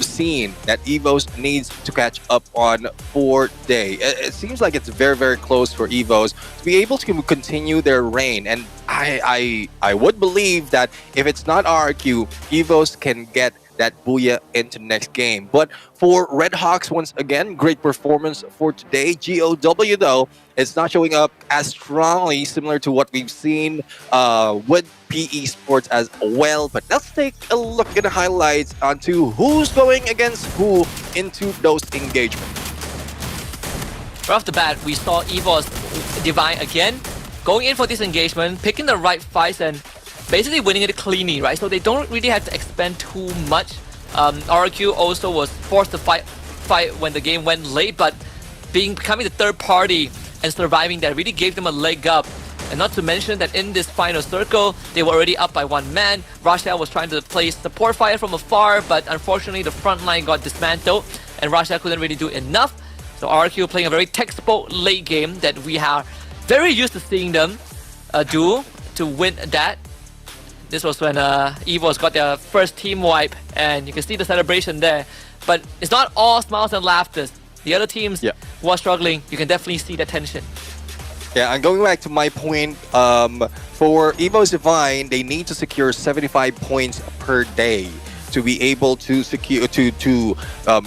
seen that EVOS needs to catch up on for day. It seems like it's very, very close for EVOS to be able to continue their reign. And I would believe that if it's not RRQ, EVOS can get that Booyah into next game. But for Red Hawks, once again, great performance for today. GOW, though, is not showing up as strongly, similar to what we've seen with PE Sports as well. But let's take a look at the highlights onto who's going against who into those engagements. Right off the bat, we saw EVOS Divine again going in for this engagement, picking the right fights and basically winning it cleanly, right? So they don't really have to expend too much. RQ also was forced to fight when the game went late, but becoming the third party and surviving that really gave them a leg up. And not to mention that in this final circle, they were already up by 1 man. Rasha was trying to play support fire from afar, but unfortunately the front line got dismantled and Rasha couldn't really do enough. So RQ playing a very textbook late game that we are very used to seeing them do to win that. This was when EVOS got their first team wipe, and you can see the celebration there. But it's not all smiles and laughter. The other teams who are struggling, you can definitely see the tension. Yeah, and going back to my point, for EVOS Divine, they need to secure 75 points per day to be able to secure to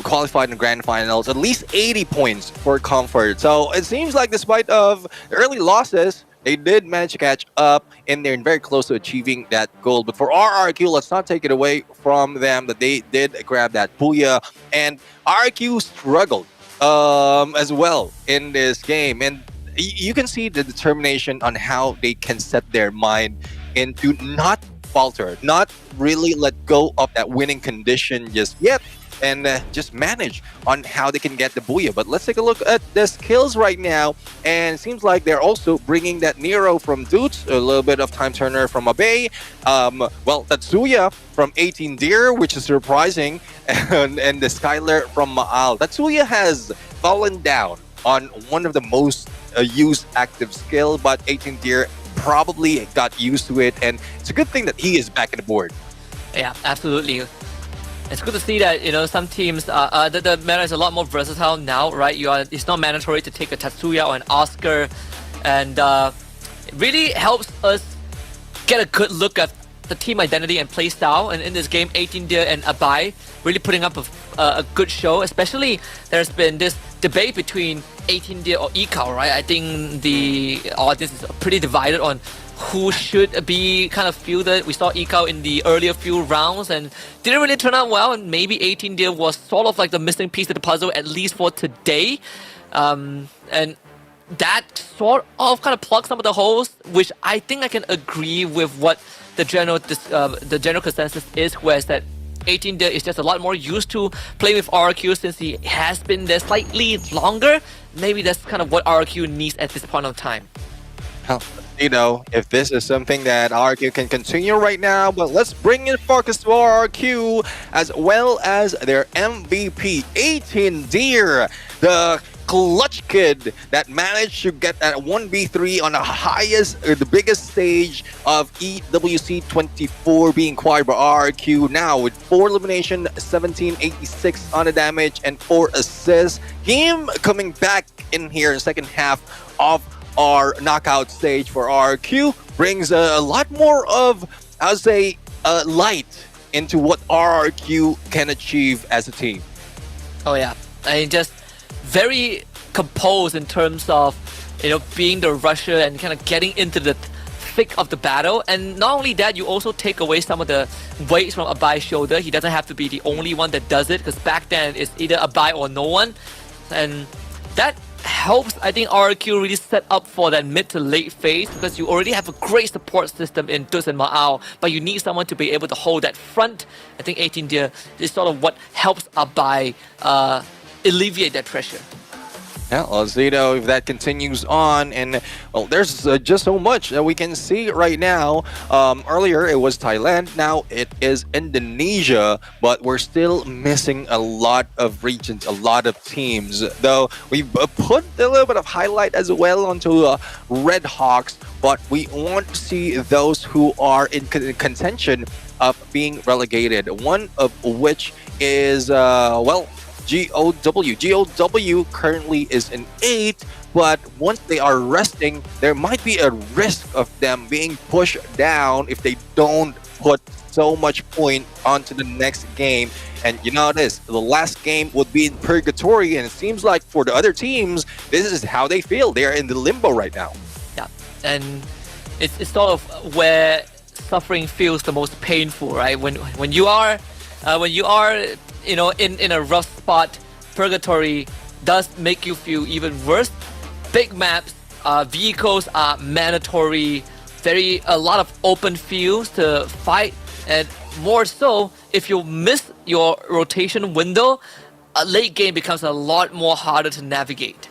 qualify in the grand finals, at least 80 points for comfort. So it seems like despite of the early losses, they did manage to catch up, and they're very close to achieving that goal. But for RRQ, let's not take it away from them that they did grab that Booyah, and RRQ struggled as well in this game. And you can see the determination on how they can set their mind into not falter, not really let go of that winning condition just yet, and just manage on how they can get the Booyah. But let's take a look at the skills right now, and it seems like they're also bringing that Nero from Doots, a little bit of Time Turner from Abe, well, Tatsuya from 18 Deer, which is surprising, and the Skylar from Maal. Tatsuya has fallen down on one of the most use active skill, but 18 Deer probably got used to it, and it's a good thing that he is back in the board. Yeah, absolutely. It's good to see that some teams the meta is a lot more versatile now, right? It's not mandatory to take a Tatsuya or an Oscar, and it really helps us get a good look at the team identity and play style. And in this game, 18 Deer and Abai really putting up a good show. Especially there's been this debate between 18 Deer or Ikao, right? I think the audience is pretty divided on who should be kind of fielded. We saw Ikao in the earlier few rounds and didn't really turn out well, and maybe 18 Deer was sort of like the missing piece of the puzzle, at least for today. And that sort of kind of plugged some of the holes, which I think I can agree with what the general consensus is, whereas that 18 Deer is just a lot more used to playing with RRQ since he has been there slightly longer. Maybe that's kind of what RRQ needs at this point of time. If this is something that RRQ can continue right now, but let's bring in focus to RRQ as well as their MVP, 18 Deer, the clutch kid that managed to get that 1v3 on the biggest stage of EWC 24, being acquired by RRQ now with 4 elimination, 1786 on the damage, and 4 assists. Him coming back in here in the second half of our knockout stage for RRQ brings a lot more of, I would say, light into what RRQ can achieve as a team. Oh yeah, just very composed in terms of being the rusher and kind of getting into the thick of the battle. And not only that, you also take away some of the weight from Abai's shoulder. He doesn't have to be the only one that does it, because back then it's either Abai or no one, and that helps, I think, RRQ really set up for that mid to late phase, because you already have a great support system in Dus and Ma'ao, but you need someone to be able to hold that front. I think 18 Deer is sort of what helps Abai alleviate that pressure. Yeah, let's see if that continues on. And well, there's just so much that we can see right now. Earlier it was Thailand, now it is Indonesia, but we're still missing a lot of regions, a lot of teams. Though we've put a little bit of highlight as well onto Red Hawks, but we want to see those who are in contention of being relegated. One of which is, GOW. GOW currently is in 8, but once they are resting, there might be a risk of them being pushed down if they don't put so much point onto the next game. And you know this, the last game would be in purgatory, and it seems like for the other teams, this is how they feel. They are in the limbo right now. Yeah, and it's sort of where suffering feels the most painful, right? When you are in a rough spot, purgatory does make you feel even worse. Big maps, vehicles are mandatory, a lot of open fields to fight, and more so, if you miss your rotation window, a late game becomes a lot more harder to navigate.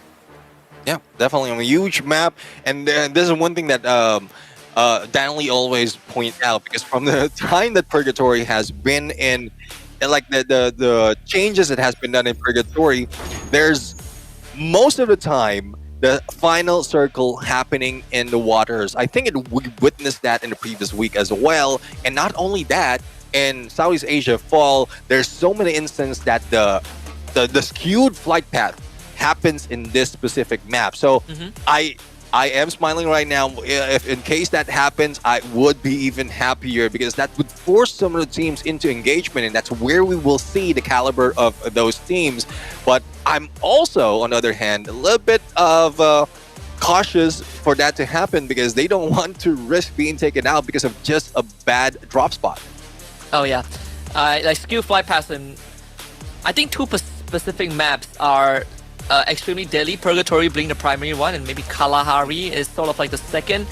Yeah, definitely on a huge map, and this is one thing that Danley always point out, because from the time that purgatory has been in, and like the changes that has been done in purgatory, there's most of the time the final circle happening in the waters. I think we witnessed that in the previous week as well. And not only that, in Southeast Asia Fall, there's so many instances that the skewed flight path happens in this specific map. So I am smiling right now. If in case that happens, I would be even happier, because that would force some of the teams into engagement, and that's where we will see the caliber of those teams. But I'm also, on the other hand, a little bit of cautious for that to happen, because they don't want to risk being taken out because of just a bad drop spot. Oh yeah, like skill flight paths, and I think 2 specific maps are extremely deadly. Purgatory being the primary one, and maybe Kalahari is sort of like the second.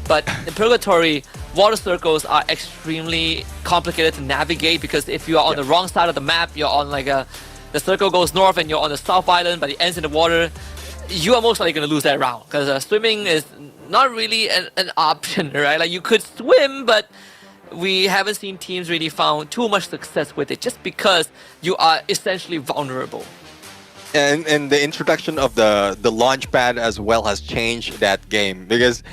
But in Purgatory, water circles are extremely complicated to navigate, because if you are on the wrong side of the map, you're on like the circle goes north and you're on the south island, but it ends in the water, you are most likely going to lose that round, because swimming is not really an option, right? Like you could swim, but we haven't seen teams really found too much success with it, just because you are essentially vulnerable. And the introduction of the launch pad as well has changed that game because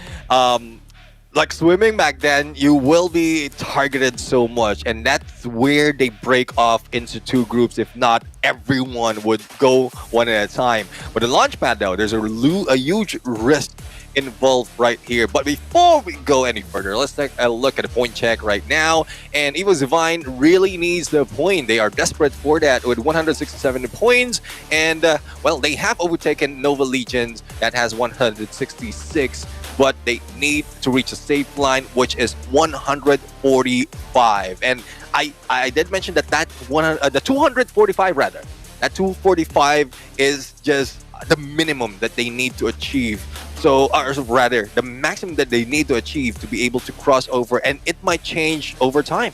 like swimming back then, you will be targeted so much, and that's where they break off into two groups. If not, everyone would go one at a time. But the launch pad, though, there's a huge risk involved right here. But before we go any further, let's take a look at the point check right now. And EVOS Divine really needs the point. They are desperate for that with 167 points. And, well, they have overtaken Nova Legions that has 166. But they need to reach a safe line, which is 145. And I did mention that the 245 rather, that 245 is just the minimum that they need to achieve. So, or rather, the maximum that they need to achieve to be able to cross over, and it might change over time.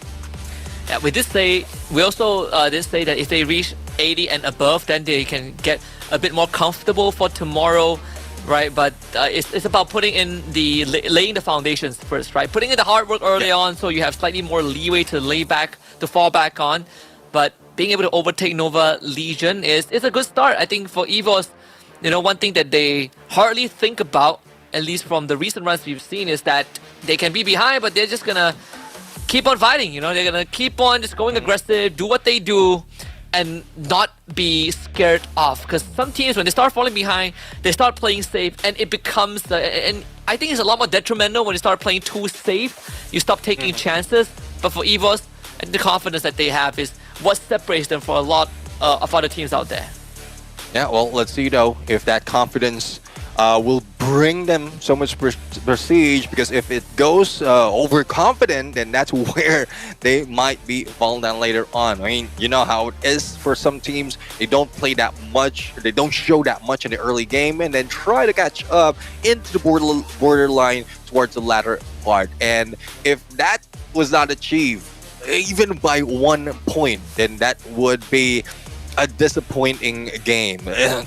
Yeah, we also did say that if they reach 80 and above, then they can get a bit more comfortable for tomorrow. Right, but it's about putting in laying the foundations first, right? Putting in the hard work early on, so you have slightly more leeway to fall back on. But being able to overtake Nova Legion is a good start. I think for EVOS, one thing that they hardly think about, at least from the recent runs we've seen, is that they can be behind, but they're just gonna keep on fighting. They're gonna keep on just going aggressive, do what they do, and not be scared off. Because some teams, when they start falling behind, they start playing safe, and it becomes and I think it's a lot more detrimental when you start playing too safe. You stop taking chances. But for EVOS, the confidence that they have is what separates them from a lot of other teams out there. Yeah, well, let's see though if that confidence will bring them so much prestige, because if it goes overconfident, then that's where they might be falling down later on. I mean, you know how it is for some teams. They don't play that much, they don't show that much in the early game, and then try to catch up into the borderline towards the latter part. And if that was not achieved, even by 1 point, then that would be a disappointing game,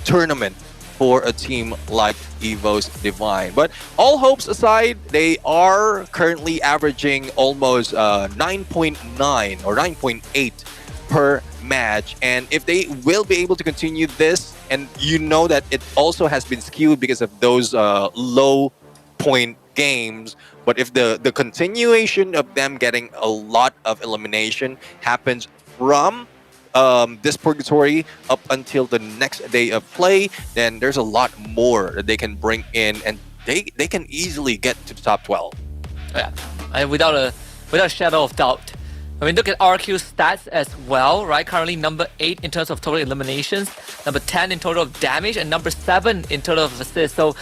tournament for a team like EVOS Divine. But all hopes aside, they are currently averaging almost 9.9 or 9.8 per match. And if they will be able to continue this, and you know that it also has been skewed because of those low point games, but if the continuation of them getting a lot of elimination happens from this purgatory up until the next day of play, then there's a lot more that they can bring in, and they can easily get to the top 12. Yeah, without a shadow of doubt. I mean, look at RQ's stats as well, right? Currently number 8 in terms of total eliminations, number 10 in total of damage, and number 7 in total of assists. So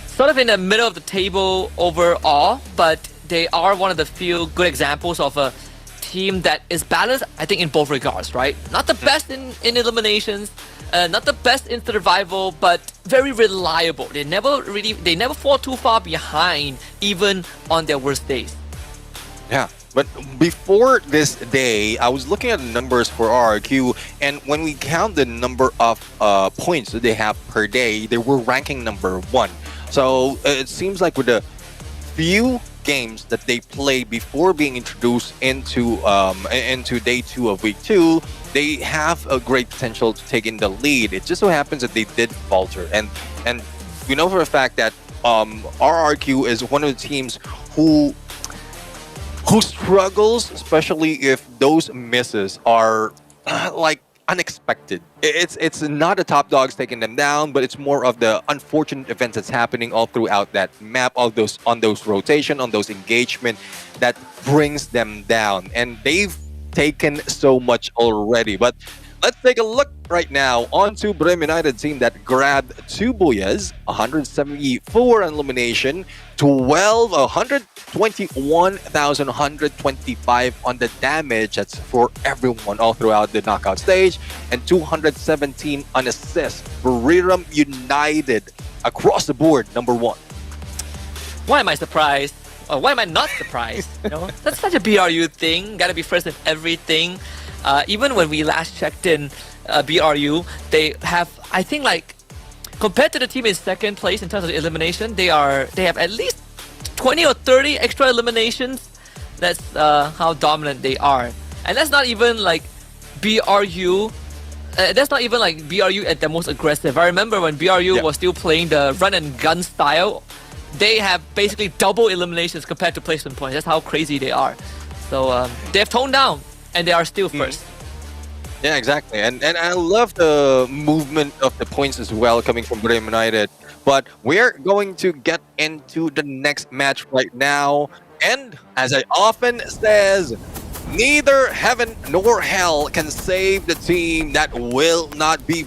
sort of in the middle of the table overall, but they are one of the few good examples of a team that is balanced, I think, in both regards, right? Not the best in eliminations, not the best in survival, but very reliable. They never fall too far behind, even on their worst days. Yeah, but before this day, I was looking at the numbers for RRQ, and when we count the number of points that they have per day, they were ranking number 1. So it seems like with the few games that they play before being introduced into day 2 of week 2, they have a great potential to take in the lead. It just so happens that they did falter, and we know for a fact that RRQ is one of the teams who struggles, especially if those misses are like unexpected. It's not the top dogs taking them down, but it's more of the unfortunate events that's happening all throughout that map, on those rotation, on those engagement, that brings them down. And they've taken so much already. But let's take a look right now onto Brim United team that grabbed 2 Booyahs, 174 elimination, 121,125 on the damage. That's for everyone all throughout the knockout stage, and 217 on assist. Buriram United across the board, number 1. Why am I surprised? Or why am I not surprised? That's such a BRU thing. Gotta be first in everything. Even when we last checked in BRU, they have, I think, like, compared to the team in second place in terms of elimination, they have at least 20 or 30 extra eliminations. That's how dominant they are. And that's not even like BRU that's not even like BRU at their most aggressive. I remember when BRU was still playing the run and gun style, they have basically double eliminations compared to placement points. That's how crazy they are. So they have toned down and they are still first. Yeah, exactly. And I love the movement of the points as well coming from Booyah United. But we're going to get into the next match right now. And as I often says, neither heaven nor hell can save the team that will not be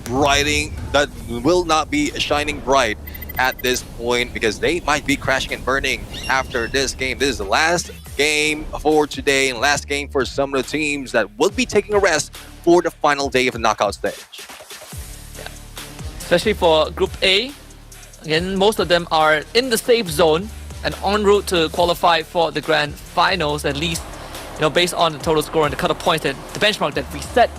shining bright at this point, because they might be crashing and burning after this game. This is the last game for today and last game for some of the teams that will be taking a rest for the final day of the knockout stage. Yeah. Especially for Group A, again, most of them are in the safe zone and en route to qualify for the grand finals, at least, you know, based on the total score and the cut-off points, that the benchmark that we set.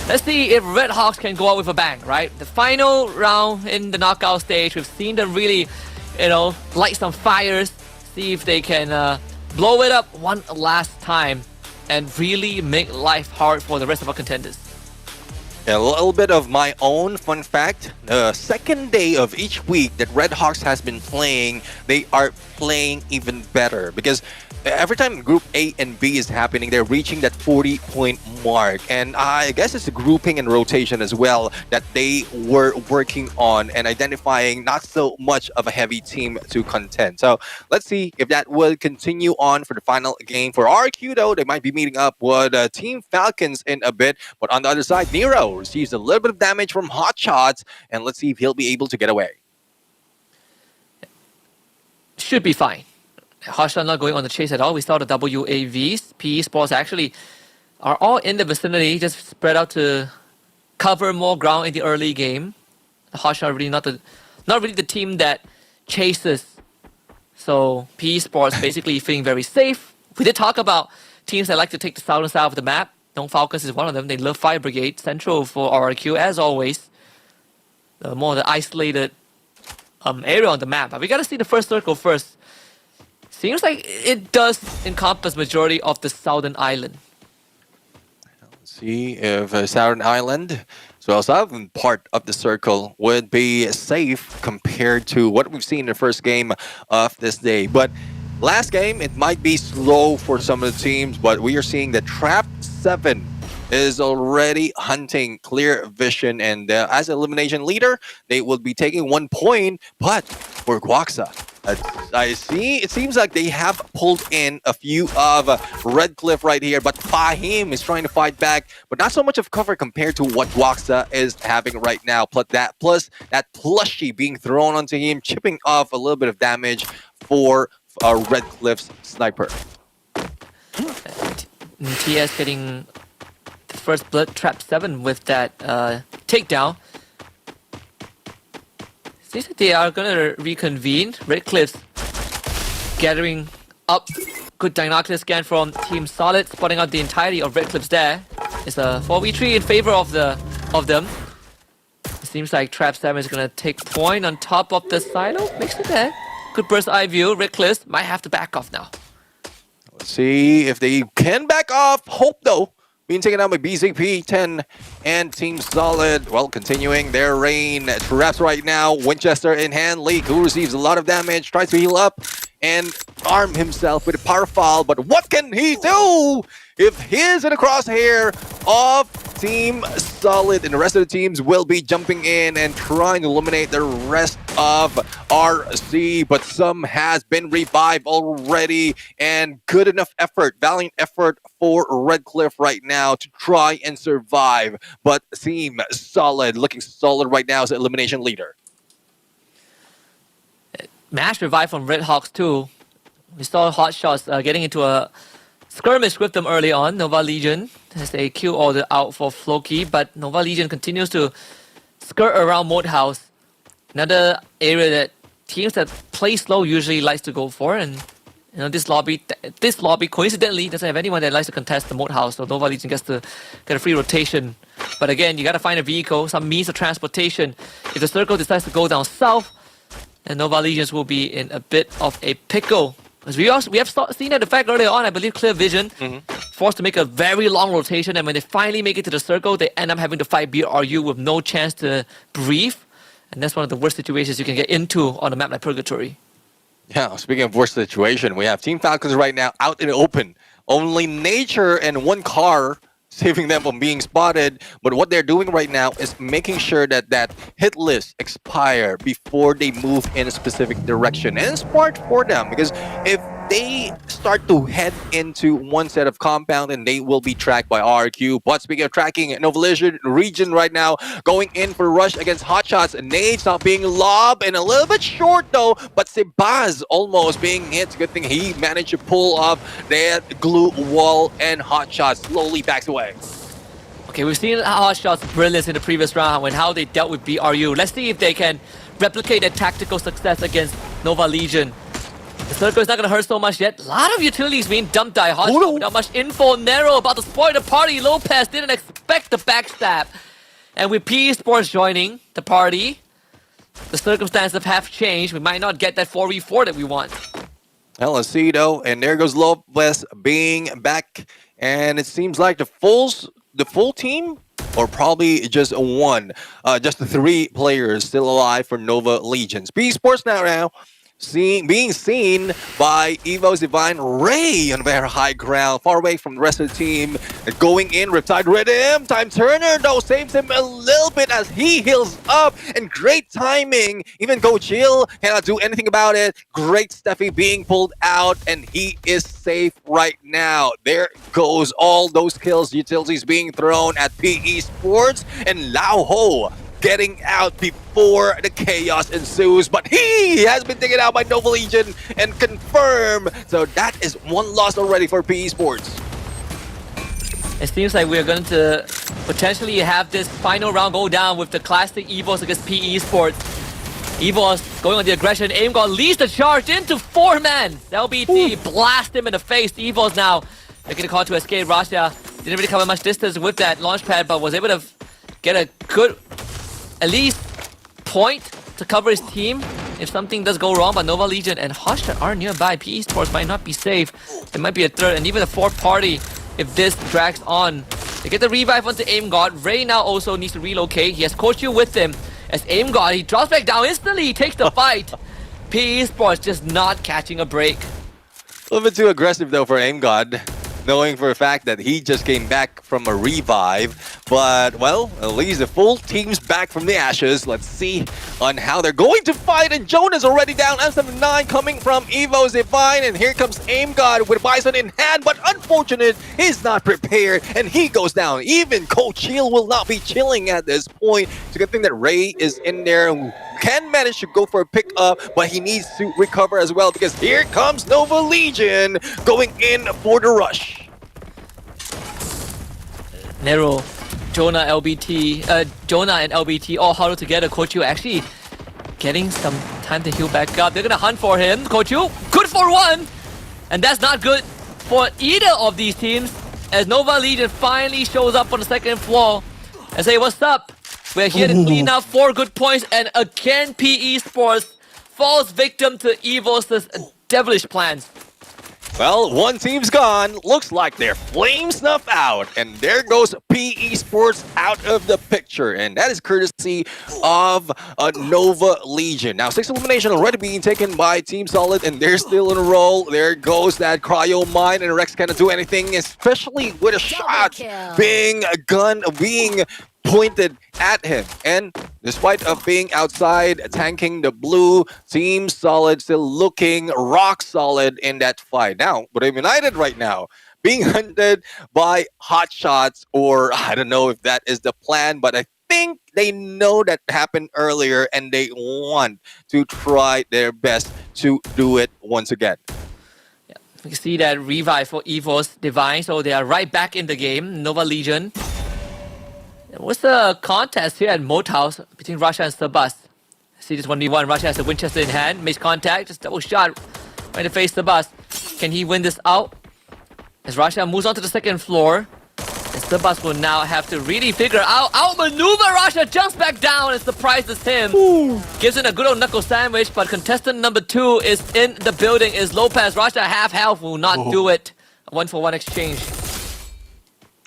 Let's see if Red Hawks can go out with a bang, right? The final round in the knockout stage, we've seen them really, you know, light some fires, see if they can blow it up one last time and really make life hard for the rest of our contenders. Yeah, a little bit of my own fun fact. The second day of each week that Red Hawks has been playing, they are playing even better, because every time Group A and B is happening, they're reaching that 40-point mark. And I guess it's a grouping and rotation as well that they were working on and identifying not so much of a heavy team to contend. So let's see if that will continue on for the final game. For RQ though, they might be meeting up with Team Falcons in a bit. But on the other side, Nero receives a little bit of damage from Hot Shots. And let's see if he'll be able to get away. Should be fine. Hotshot not going on the chase at all. We saw the WAVs. PE Sports actually are all in the vicinity, just spread out to cover more ground in the early game. Hotshot really not really the team that chases. So PE Sports basically feeling very safe. We did talk about teams that like to take the southern side of the map. Dong Falcons is one of them. They love Fire Brigade. Central for RRQ as always. More the isolated area on the map. But we gotta see the first circle first. Seems like it does encompass majority of the southern island. Let's see if Southern Island, as well as southern part of the circle, would be safe compared to what we've seen in the first game of this day. But last game, it might be slow for some of the teams, but we are seeing that Trap 7 is already hunting clear vision, and as elimination leader, they will be taking 1 point. But for Guaxa, I see, it seems like they have pulled in a few of Red Cliff right here, but Fahim is trying to fight back, but not so much of cover compared to what Guaxa is having right now. Plus that plushie being thrown onto him, chipping off a little bit of damage for Red Cliff's sniper. TS getting the first blood, Trap 7 with that takedown. Seems like they are gonna reconvene. Red Cliffs gathering up. Good diagnostic scan from Team Solid, spotting out the entirety of Red Cliffs there. It's a 4v3 in favor of them. It seems like Trap 7 is gonna take point on top of the silo. Makes it there. Good burst eye view. Red Cliffs might have to back off now. Let's see if they can back off. Hope though. Being taken out by BZP10 and Team Solid. Well, continuing their reign. Traps right now. Winchester in hand. Leak, who receives a lot of damage, tries to heal up and arm himself with a power foul. But what can he do if he's in a crosshair of Team Solid, and the rest of the teams will be jumping in and trying to eliminate the rest of RC, but some has been revived already, and good enough effort, valiant effort for Red Cliff right now to try and survive. But Team Solid looking solid right now as the elimination leader. Mash revive from Red Hawks too. We saw Hot Shots getting into a skirmish with them early on. Nova Legion has a kill order out for Floki, but Nova Legion continues to skirt around Moat House. Another area that teams that play slow usually likes to go for, and you know this lobby coincidentally doesn't have anyone that likes to contest the Moat House, so Nova Legion gets to get a free rotation. But again, you gotta find a vehicle, some means of transportation. If the circle decides to go down south, then Nova Legions will be in a bit of a pickle. As we have seen that effect earlier on, I believe Clear Vision forced to make a very long rotation, and when they finally make it to the circle, they end up having to fight BRU with no chance to breathe. And that's one of the worst situations you can get into on a map like Purgatory. Yeah, speaking of worst situation, we have Team Falcons right now out in the open. Only nature and one car saving them from being spotted. But what they're doing right now is making sure that that hit list expire before they move in a specific direction. And it's smart for them, because if they start to head into one set of compound, and they will be tracked by RQ. But speaking of tracking, Indonesia region right now going in for rush against Hotshots. Nades not being lobbed and a little bit short though, but Sebaz almost being hit. Good thing he managed to pull off that glue wall, and Hotshots slowly backs away. Okay, we've seen Hotshots' brilliance in the previous round and how they dealt with BRU. Let's see if they can replicate their tactical success against Nova Legion. The circle is not going to hurt so much yet. A lot of utilities being dumped by Hotshot without much info. Nero about to spoil the party. Lopez didn't expect the backstab. And with PE Sports joining the party, the circumstances have changed. We might not get that 4v4 that we want. Well, let's see though. And there goes Lopez being back. And it seems like the full team, or probably just just the 3 players still alive for Nova Legions. PE Sports now being seen by EVOS Divine. Ray on very high ground, far away from the rest of the team. Going in, Riptide Rhythm. Time Turner though saves him a little bit as he heals up. And great timing. Even Coach Hill cannot do anything about it. Great Steffi being pulled out, and he is safe right now. There goes all those kills, utilities being thrown at PE Sports, and Lao Ho getting out before the chaos ensues, but he has been taken out by Nova Legion and confirmed. So that is 1 loss already for PE Sports. It seems like we're going to potentially have this final round go down with the classic EVOS against PE Sports. EVOS going on the aggression. AimGod leads the charge into 4-man. LBT blast him in the face. EVOS now making a call to escape. Rasha didn't really cover much distance with that launch pad, but was able to get a good, at least, point to cover his team if something does go wrong. But Nova Legion and Hoshta are nearby. PE Sports might not be safe. There might be a third and even a 4th party if this drags on. They get the revive onto AimGod. Ray now also needs to relocate. He has Kochu with him. As AimGod, he drops back down instantly. He takes the fight. PE Sports just not catching a break. A little bit too aggressive though for AimGod, knowing for a fact that he just came back from a revive. But, well, at least the full team's back from the ashes. Let's see on how they're going to fight. And Jonah's already down. M79 coming from EVOS Divine. And here comes AimGod with Bison in hand. But unfortunate, he's not prepared. And he goes down. Even Coach Hill will not be chilling at this point. It's a good thing that Ray is in there, who can manage to go for a pickup. But he needs to recover as well, because here comes Nova Legion going in for the rush. Nero, Jonah, Jonah and LBT all huddled together. Kochu actually getting some time to heal back up. They're gonna hunt for him. Kochu, good for 1! And that's not good for either of these teams, as Nova Legion finally shows up on the 2nd floor and say, what's up? We're here to clean up 4 good points, and again PE Sports falls victim to EVOS' devilish plans. Well, one team's gone. Looks like their flame snuff out. And there goes PE Sports out of the picture. And that is courtesy of Nova Legion. Now, 6 elimination already being taken by Team Solid, and they're still in a roll. There goes that Cryo Mine, and Rex cannot do anything, especially with a shot being pointed at him. And despite of being outside, tanking the blue, Team Solid still looking rock solid in that fight. Now, Brave United right now being hunted by Hotshots, or I don't know if that is the plan, but I think they know that happened earlier and they want to try their best to do it once again. Yeah, we can see that revive for EVOS Divine, so they are right back in the game. Nova Legion. What's the contest here at Moat House between Russia and Sabas? See this 1v1. Russia has a Winchester in hand. Makes contact. Just double shot right to face Sabas. Can he win this out? As Russia moves on to the 2nd floor. And Sabas will now have to really figure out outmaneuver Russia. Jumps back down and surprises him. Gives him a good old knuckle sandwich. But contestant number 2 is in the building. Is Lopez. Russia half health will not do it. A 1-for-1 exchange.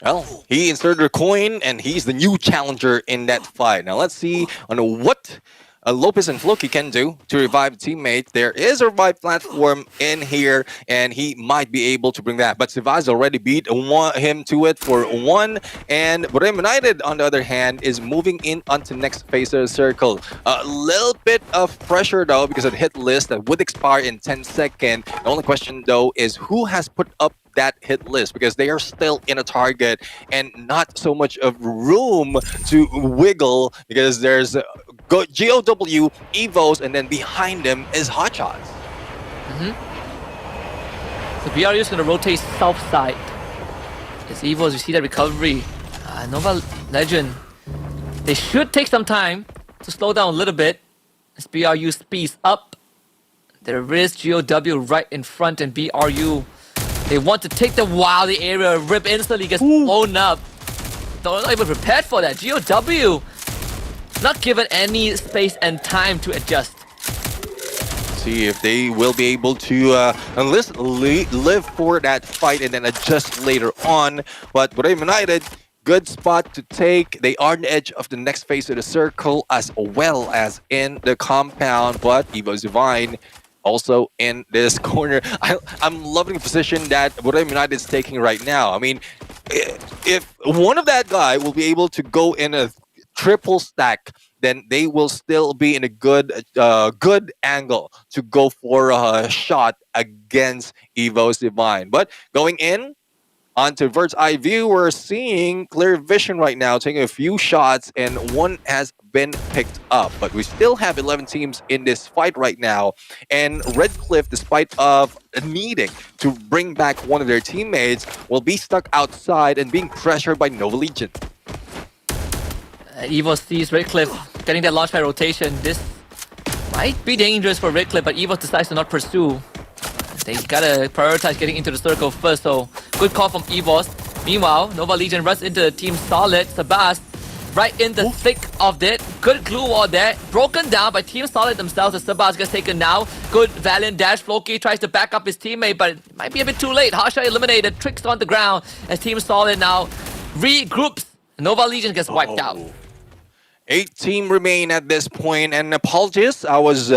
Well, he inserted a coin, and he's the new challenger in that fight. Now let's see on what Lopez and Floki can do to revive teammates. There is a revive platform in here, and he might be able to bring that. But Sivaz already beat him to it for 1. And Booyah United, on the other hand, is moving in onto next phase of the circle. A little bit of pressure, though, because of the hit list that would expire in 10 seconds. The only question, though, is who has put up that hit list, because they are still in a target and not so much of room to wiggle, because there's GOW, EVOS, and then behind them is Hotshots. So BRU is going to rotate south side. It's EVOS, you see that recovery. Nova Legend, they should take some time to slow down a little bit as BRU speeds up. There is GOW right in front, and BRU, they want to take the the area, rip instantly, gets blown up. They're not even prepared for that. GOW not given any space and time to adjust. See if they will be able to live for that fight and then adjust later on. But Booyah United, good spot to take. They are on the edge of the next phase of the circle as well as in the compound. But EVOS Divine also in this corner. I'm loving the position that Booyah United is taking right now. I mean, if one of that guy will be able to go in a triple stack, then they will still be in a good angle to go for a shot against EVOS Divine. But going in onto bird's eye view, we're seeing Clear Vision right now taking a few shots, and one has been picked up. But we still have 11 teams in this fight right now, and Red Cliff, despite of needing to bring back one of their teammates, will be stuck outside and being pressured by Nova Legion. EVOS sees Red Cliff getting that launchpad rotation. This might be dangerous for Red Cliff, but EVOS decides to not pursue. They gotta prioritize getting into the circle first, so good call from EVOS. Meanwhile, Nova Legion runs into the team Solid. Sabas right in the thick of it. Good glue wall there. Broken down by Team Solid themselves as Sabas gets taken now. Good valiant dash. Floki tries to back up his teammate, but it might be a bit too late. Harsha eliminated. Tricks on the ground as Team Solid now regroups. Nova Legion gets wiped out. 8 teams remain at this point, and apologies, I was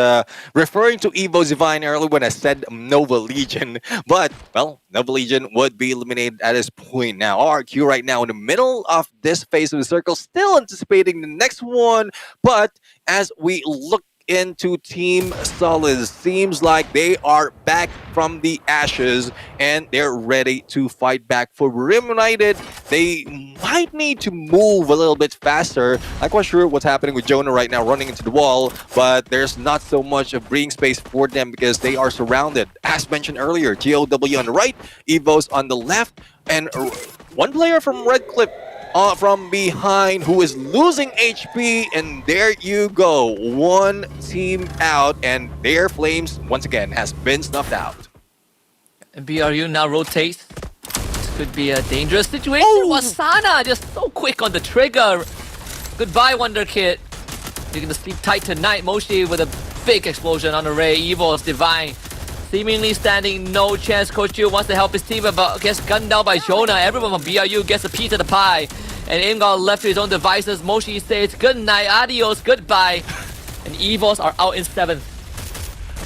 referring to EVOS Divine earlier when I said Nova Legion, but, well, Nova Legion would be eliminated at this point now. RQ right now in the middle of this phase of the circle, still anticipating the next one, but as we look into Team Solid, seems like they are back from the ashes and they're ready to fight back. For Booyah United, they might need to move a little bit faster. I'm quite sure what's happening with Jonah right now running into the wall, but there's not so much of breathing space for them because they are surrounded. As mentioned earlier, GOW on the right, EVOS on the left, and one player from Red Cliff from behind who is losing HP, and there you go, one team out, and their flames once again has been snuffed out. And BRU now rotates. This could be a dangerous situation. Wasana just so quick on the trigger. Goodbye, Wonder Kid. You're gonna sleep tight tonight. Moshi with a big explosion on array. EVOS Divine seemingly standing no chance. Coach Yu wants to help his team, but gets gunned down by Jonah. Everyone from BRU gets a piece of the pie. And Imgal left to his own devices. Moshi says good night, adios, goodbye. And EVOS are out in 7th.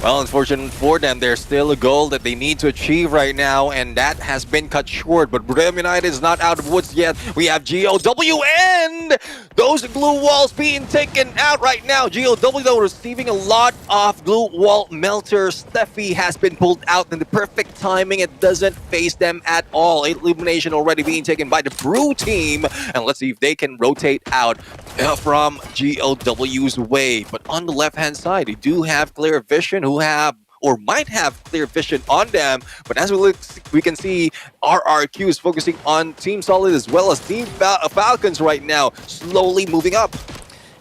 Well, unfortunately for them, there's still a goal that they need to achieve right now, and that has been cut short. But Booyah United is not out of the woods yet. We have GOW and those glue walls being taken out right now. GOW, though, receiving a lot of glue wall melters. Steffi has been pulled out in the perfect timing. It doesn't phase them at all. Illumination already being taken by the Brew team. And let's see if they can rotate out from GOW's way. But on the left-hand side, they do have Clear Vision, who have or might have Clear Vision on them, but as we look, we can see RRQ is focusing on Team Solid as well as Team Falcons right now, slowly moving up.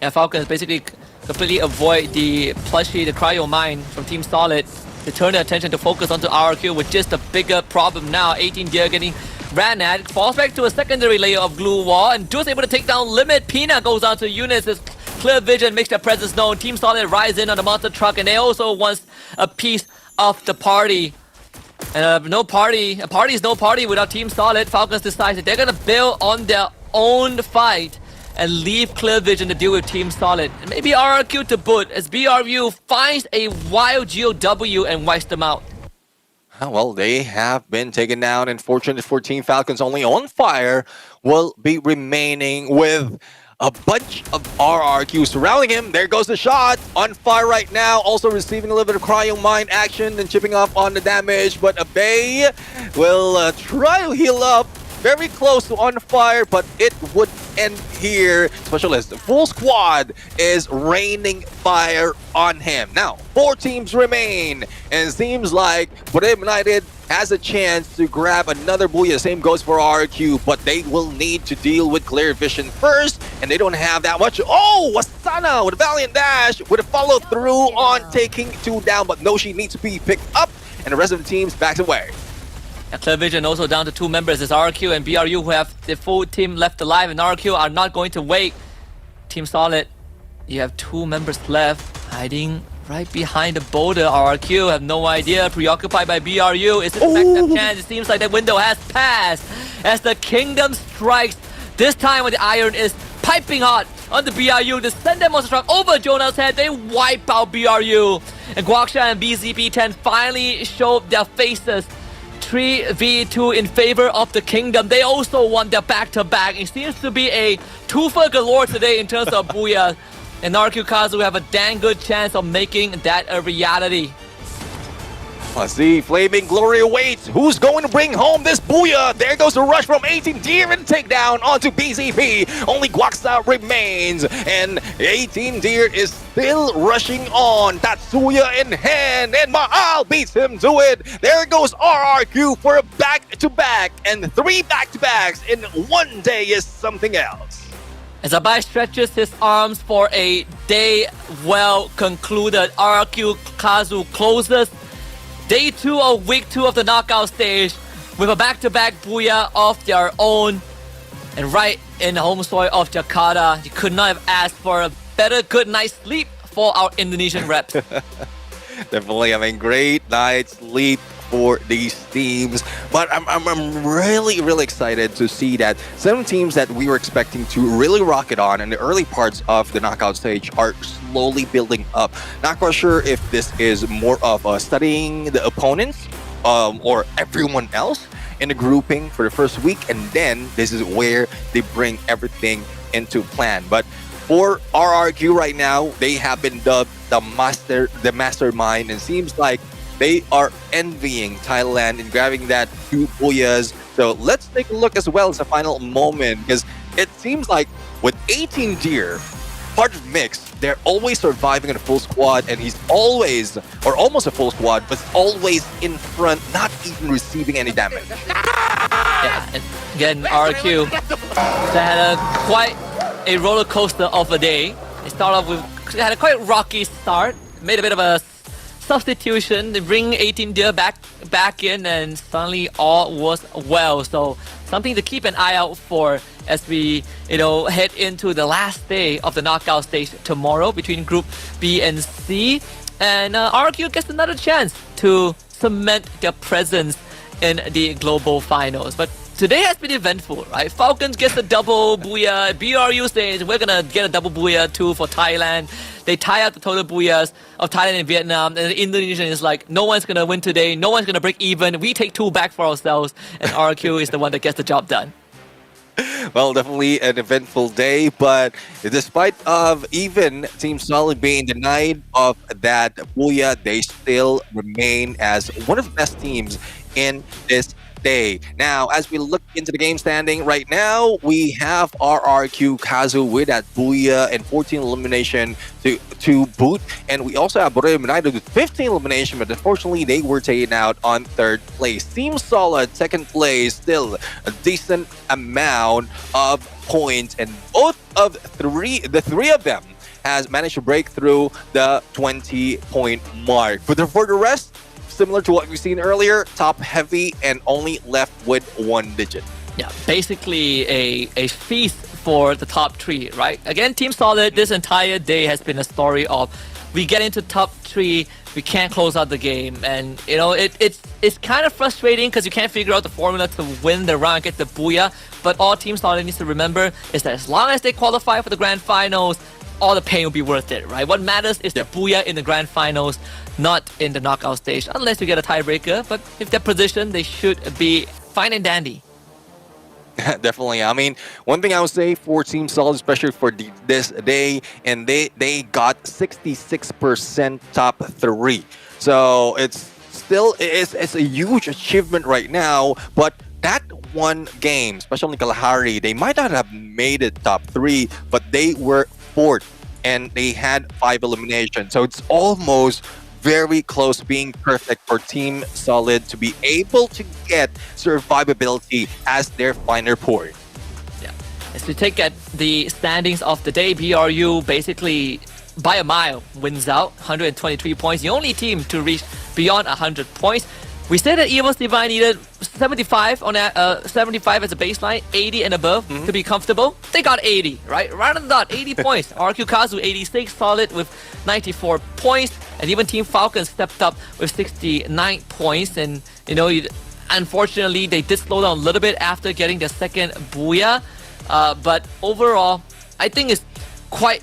Yeah, Falcons basically completely avoid the plushie, the cryo mine from Team Solid. They turn their attention to focus onto RRQ with just a bigger problem now. 18 gear getting ran at, falls back to a secondary layer of glue wall, and Juice able to take down Limit. Pina goes out to Eunice. Clear Vision makes their presence known. Team Solid rise in on the monster truck, and they also want a piece of the party. And no party. A party is no party without Team Solid. Falcons decide that they're gonna build on their own fight and leave Clear Vision to deal with Team Solid. And maybe RRQ to boot as BRU finds a wild GOW and wipes them out. Well, they have been taken down, and fortunate for Team Falcons, only On Fire will be remaining with a bunch of RRQ surrounding him. There goes the shot. On Fire right now, also receiving a little bit of Cryo Mine action and chipping up on the damage, but Abey will try to heal up. Very close to On Fire, but it would end here. Specialist, full squad is raining fire on him. Now, 4 teams remain, and it seems like Booyah United has a chance to grab another Booyah. Same goes for RQ, but they will need to deal with Clear Vision first, and they don't have that much. Oh, Wasana with a valiant dash, with a follow through on taking 2 down, but Noshi needs to be picked up, and the rest of the teams backs away. Clear Vision also down to 2 members. It's RQ and BRU who have the full team left alive, and RQ are not going to wait. Team Solid, you have 2 members left, hiding right behind the boulder. RQ have no idea, preoccupied by BRU. It's an effective chance. It seems like that window has passed as the Kingdom strikes. This time when the iron is piping hot on the BRU to send them on the truck over Jonah's head. They wipe out BRU. And Guaksha and BZP10 finally show their faces. 3v2 in favor of the Kingdom. They also won their back-to-back. It seems to be a twofer galore today in terms of Booyah. And RQ Kazu have a dang good chance of making that a reality. Let's see, Flaming Glory awaits. Who's going to bring home this Booyah? There goes the rush from 18 Deer and takedown onto BZP. Only Guaksha remains, and 18 Deer is still rushing on. Tatsuya in hand, and Maal beats him to it. There goes RRQ for a back-to-back, and 3 back-to-backs in one day is something else. As Abai stretches his arms for a day well concluded, RQ Kazu closes Day 2 of Week 2 of the knockout stage with a back-to-back Booyah of their own. And right in the home soil of Jakarta, you could not have asked for a better good night's sleep for our Indonesian reps. Definitely having great night's sleep for these teams. But I'm really excited to see that some teams that we were expecting to really rock it on in the early parts of the knockout stage are slowly building up. Not quite sure if this is more of studying the opponents or everyone else in the grouping for the first week, and then this is where they bring everything into plan. But for RRQ right now, they have been dubbed the mastermind, and seems like they are envying Thailand in grabbing that 2 Booyahs. So let's take a look as well as a final moment, because it seems like with 18 Deer, part of Mix, they're always surviving in a full squad, and he's always, or almost a full squad, but always in front, not even receiving any damage. Yeah, and again, RQ, they had quite a roller coaster of a day. They started off with, they had a quite rocky start, made a bit of a substitution, they bring 18 Deer back in, and suddenly all was well. So something to keep an eye out for as we head into the last day of the knockout stage tomorrow between Group B and C. And RQ gets another chance to cement their presence in the global finals. But today has been eventful, right? Falcons gets a double Booyah. BRU says we're gonna get a double Booyah too for Thailand. They tie up the total Booyahs of Thailand and Vietnam, and the Indonesian is like, no one's gonna win today, no one's gonna break even. We take 2 back for ourselves, and RQ is the one that gets the job done. Well, definitely an eventful day, but despite of even Team Solid being denied of that Booyah, they still remain as one of the best teams in this day. Now, as we look into the game standing right now, we have RRQ Kazu with that Booyah and 14 elimination to boot, and we also have Booyah United with 15 elimination, but unfortunately they were taken out on 3rd place. Team Solid 2nd place, still a decent amount of points, and the three of them has managed to break through the 20-point mark. But for the rest, similar to what we've seen earlier, top heavy and only left with 1 digit. Yeah, basically a feast for the top 3, right? Again, Team Solid, this entire day has been a story of we get into top 3, we can't close out the game. And, you know, it's kind of frustrating because you can't figure out the formula to win the round, get the Booyah. But all Team Solid needs to remember is that as long as they qualify for the Grand Finals, all the pain will be worth it, right? What matters is the Booyah in the Grand Finals, not in the knockout stage, unless you get a tiebreaker. But if they're positioned, they should be fine and dandy. Definitely. I mean, one thing I would say for Team Solid, especially for this day, and they got 66% top 3. So it's still it's a huge achievement right now. But that one game, especially Kalahari, they might not have made it top 3, but they were 4th and they had 5 eliminations. So it's almost very close being perfect for Team Solid to be able to get survivability as their final point. Yeah. As we take at the standings of the day, BRU basically by a mile wins out, 123 points. The only team to reach beyond 100 points. We said that EVOS Divine needed 75 on 75 as a baseline, 80 and above to be comfortable. They got 80, right? Right on the dot, 80 points. RQ Kazu 86, Solid with 94 points, and even Team Falcon stepped up with 69 points. And you know, unfortunately, they did slow down a little bit after getting their second Booyah. But overall, I think it's quite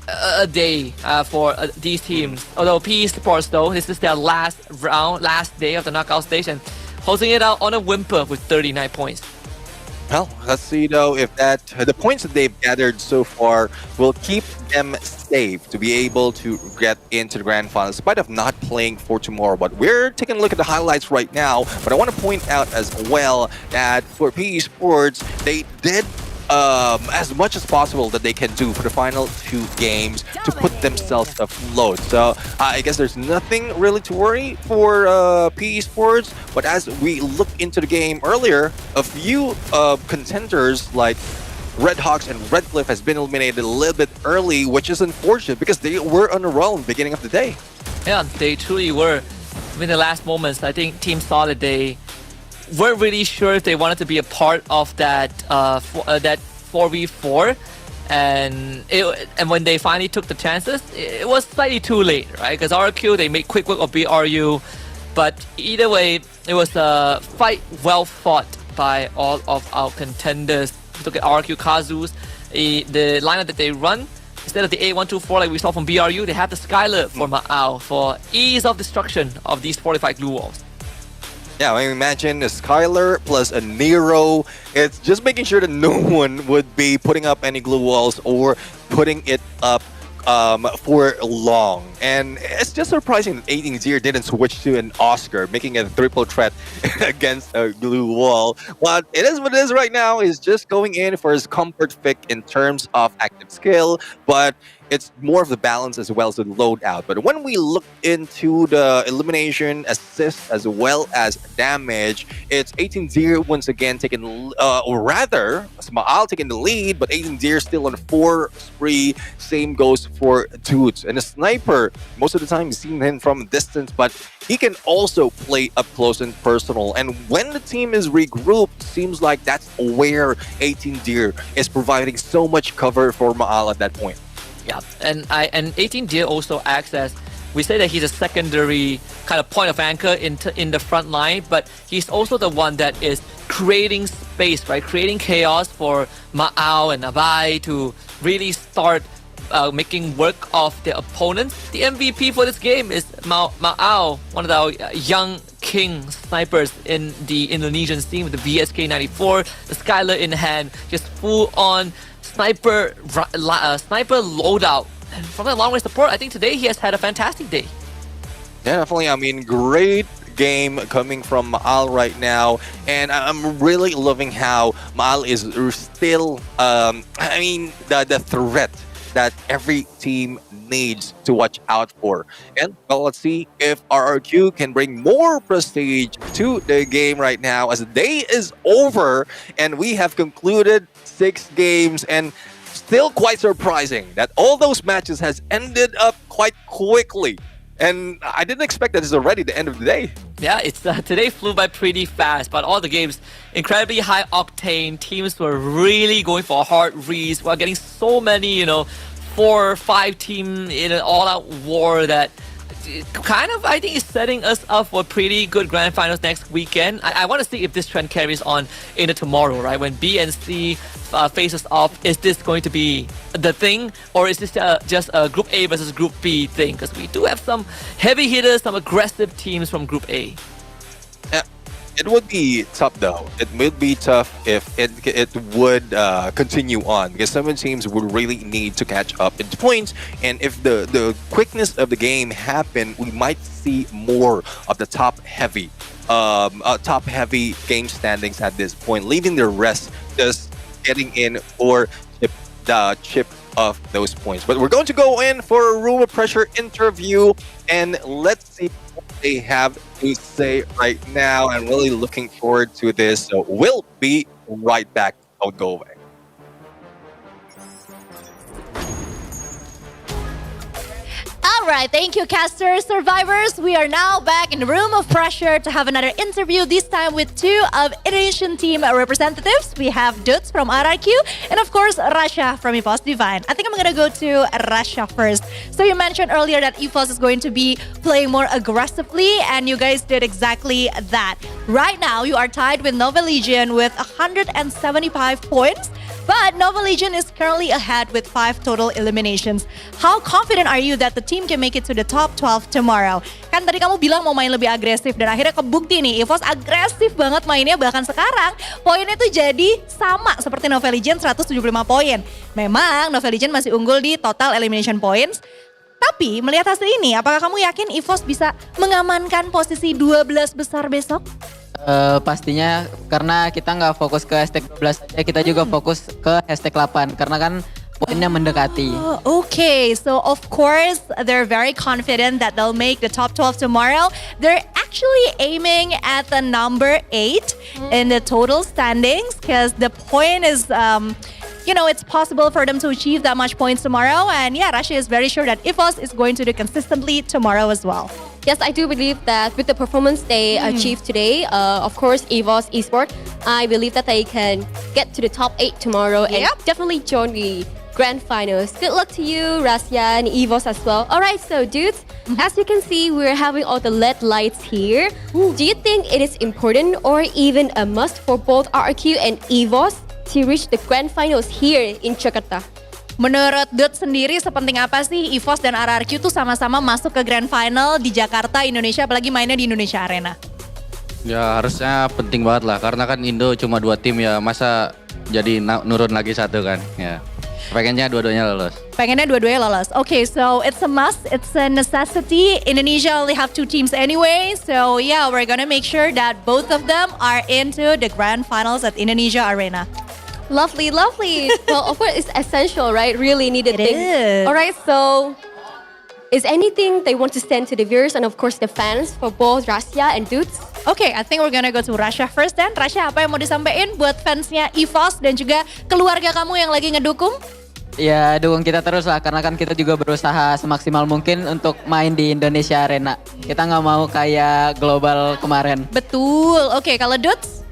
a day for these teams. Although PE Sports, though, this is their last round, last day of the knockout stage, and closing it out on a whimper with 39 points. Well, let's see though if the points that they've gathered so far will keep them safe to be able to get into the grand final, in spite of not playing for tomorrow. But we're taking a look at the highlights right now. But I want to point out as well that for PE Sports, they did as much as possible that they can do for the final 2 games to put themselves afloat. So I guess there's nothing really to worry for PE Sports. But as we look into the game earlier, a few contenders like Red Hawks and Red Cliff has been eliminated a little bit early, which is unfortunate because they were on a roll in the beginning of the day. Yeah, they truly were. In the last moments, I think Team Solid, they weren't really sure if they wanted to be a part of that that 4v4, and when they finally took the chances, it was slightly too late, right? Because RQ, they made quick work of BRU, but either way, it was a fight well fought by all of our contenders. Look at RQ Kazu's, the lineup that they run. Instead of the A124 like we saw from BRU, they have the Skylar for Ma'ao for ease of destruction of these fortified glue walls. Yeah, I mean, imagine a Skylar plus a Nero. It's just making sure that no one would be putting up any glue walls or putting it up for long. And it's just surprising that 18-0 didn't switch to an Oscar, making it a triple threat against a glue wall. But it is what it is right now. He's just going in for his comfort pick in terms of active skill, but it's more of the balance as well as the loadout. But when we look into the elimination, assist, as well as damage, it's 18-0 once again taking, or rather, Sma'al taking the lead, but 18-0 still on 4 spree. Same goes for Toots. And a sniper, most of the time, you've seen him from a distance, but he can also play up close and personal. And when the team is regrouped, seems like that's where 18-0 is providing so much cover for Ma'al at that point. Yeah, and 18-0 also acts as, we say that he's a secondary kind of point of anchor in the front line, but he's also the one that is creating space, right? Creating chaos for Ma'ao and Abai to really start making work of their opponents. The MVP for this game is Ma'ao, one of our young king snipers in the Indonesian scene with the VSK 94, the Skylar in hand, just full on sniper loadout. And from the long range support, I think today he has had a fantastic day. Yeah, definitely. I mean, great game coming from Ma'al right now, and I'm really loving how Ma'al is still, I mean, the threat that every team needs to watch out for. And well, let's see if RRQ can bring more prestige to the game right now as the day is over and we have concluded 6 games, and still quite surprising that all those matches has ended up quite quickly. And I didn't expect that it's already the end of the day. Yeah, it's today flew by pretty fast, but all the games, incredibly high octane. Teams were really going for hard reads while getting so many, 4 or 5 team in an all-out war that kind of, I think, is setting us up for pretty good grand finals next weekend. I want to see if this trend carries on into tomorrow, right? When B and C faces off, is this going to be the thing, or is this just a Group A versus Group B thing? Because we do have some heavy hitters, some aggressive teams from Group A. It would be tough though. It would be tough if it would continue on, because some of the teams would really need to catch up in points. And if the quickness of the game happen, we might see more of the top heavy game standings at this point, leaving the rest just getting in for the chip of those points. But we're going to go in for a room of pressure interview, and let's see what they have to say right now. I'm really looking forward to this. So we'll be right back. Don't go away. All right, thank you, casters, survivors. We are now back in the room of pressure to have another interview, this time with 2 of Indonesian team representatives. We have Dudes from RRQ and, of course, Rasha from EVOS Divine. I think I'm going to go to Rasha first. So you mentioned earlier that EVOS is going to be playing more aggressively, and you guys did exactly that. Right now, you are tied with Nova Legion with 175 points. But Nova Legion is currently ahead with 5 total eliminations. How confident are you that the team can make it to the top 12 tomorrow? Kan tadi kamu bilang mau main lebih agresif, dan akhirnya kebukti nih, EVOS agresif banget mainnya, bahkan sekarang poinnya tuh jadi sama seperti Nova Legion 175 poin. Memang Nova Legion masih unggul di total elimination points. Tapi melihat hasil ini, apakah kamu yakin EVOS bisa mengamankan posisi 12 besar besok? Pastinya, karena kita nggak fokus ke hashtag 12, kita juga fokus ke hashtag 8 karena kan poinnya mendekati. Okay, so of course they're very confident that they'll make the top 12 tomorrow. They're actually aiming at the number 8 in the total standings, because the point is it's possible for them to achieve that much points tomorrow. And yeah, Rasha is very sure that EVOS is going to do consistently tomorrow as well. Yes, I do believe that with the performance they achieved today, of course, EVOS Esports, I believe that they can get to the top 8 tomorrow and definitely join the grand finals. Good luck to you, Rasya, and EVOS as well. All right, so dudes, as you can see, we're having all the LED lights here. Do you think it is important or even a must for both RRQ and EVOS to reach the grand finals here in Jakarta? Menurut Dut sendiri, sepenting apa sih EVOS dan RRQ tuh sama-sama masuk ke grand final di Jakarta, Indonesia, apalagi mainnya di Indonesia Arena? Ya harusnya penting banget lah, karena kan Indo cuma 2 tim ya, masa jadi nurun lagi 1 kan ya. Pengennya dua-duanya lolos. Okay, so it's a must, it's a necessity. Indonesia only have 2 teams anyway, so yeah, we're gonna make sure that both of them are into the grand finals at Indonesia Arena. Lovely, lovely. Well, of course, it's essential, right? Really needed thing. Is. All right, so is anything they want to send to the viewers and of course the fans for both Rasya and Dudes? Okay, I think we're gonna go to Rasha first then. Rasha, apa yang mau disampaikan buat fansnya EVOS dan juga keluarga kamu yang lagi ngedukung? Ya, dukung kita terus lah, karena kan kita juga berusaha semaksimal mungkin untuk main di Indonesia Arena. Kita nggak mau kayak global kemarin. Betul. Oke, kalau Dudes?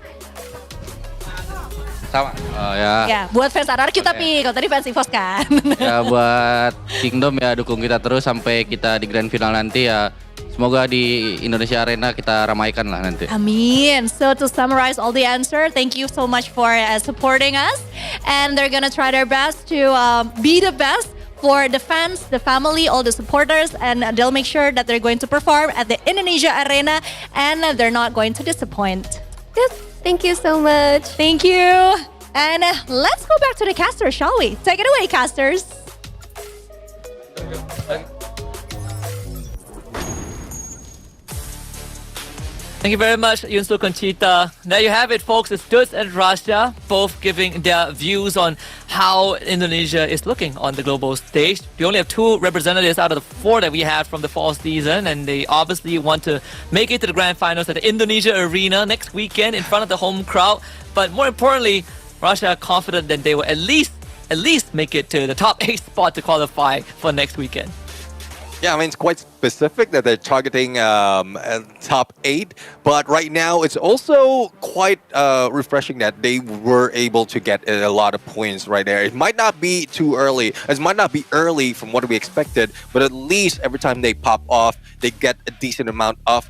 Sama. Ya, buat fans RRQ tapi kalau tadi fans EVOS kan. Ya buat Kingdom ya, dukung kita terus sampai kita di grand final nanti ya. Semoga di Indonesia Arena kita ramaikan lah nanti. Amin. So to summarize all the answer, thank you so much for supporting us. And they're gonna try their best to be the best for the fans, the family, all the supporters, and they'll make sure that they're going to perform at the Indonesia Arena and they're not going to disappoint. Yes, thank you so much. Thank you. And let's go back to the casters, shall we? Take it away, casters. Thank you very much, Yunsu Conchita. There you have it, folks. It's Dudes and Rasha, both giving their views on how Indonesia is looking on the global stage. We only have 2 representatives out of the 4 that we had from the fall season, and they obviously want to make it to the grand finals at the Indonesia Arena next weekend in front of the home crowd. But more importantly, Rasha are confident that they will at least make it to the top 8 spot to qualify for next weekend. Yeah, I mean, it's quite specific that they're targeting top 8. But right now, it's also quite refreshing that they were able to get a lot of points right there. It might not be too early. It might not be early from what we expected. But at least every time they pop off, they get a decent amount of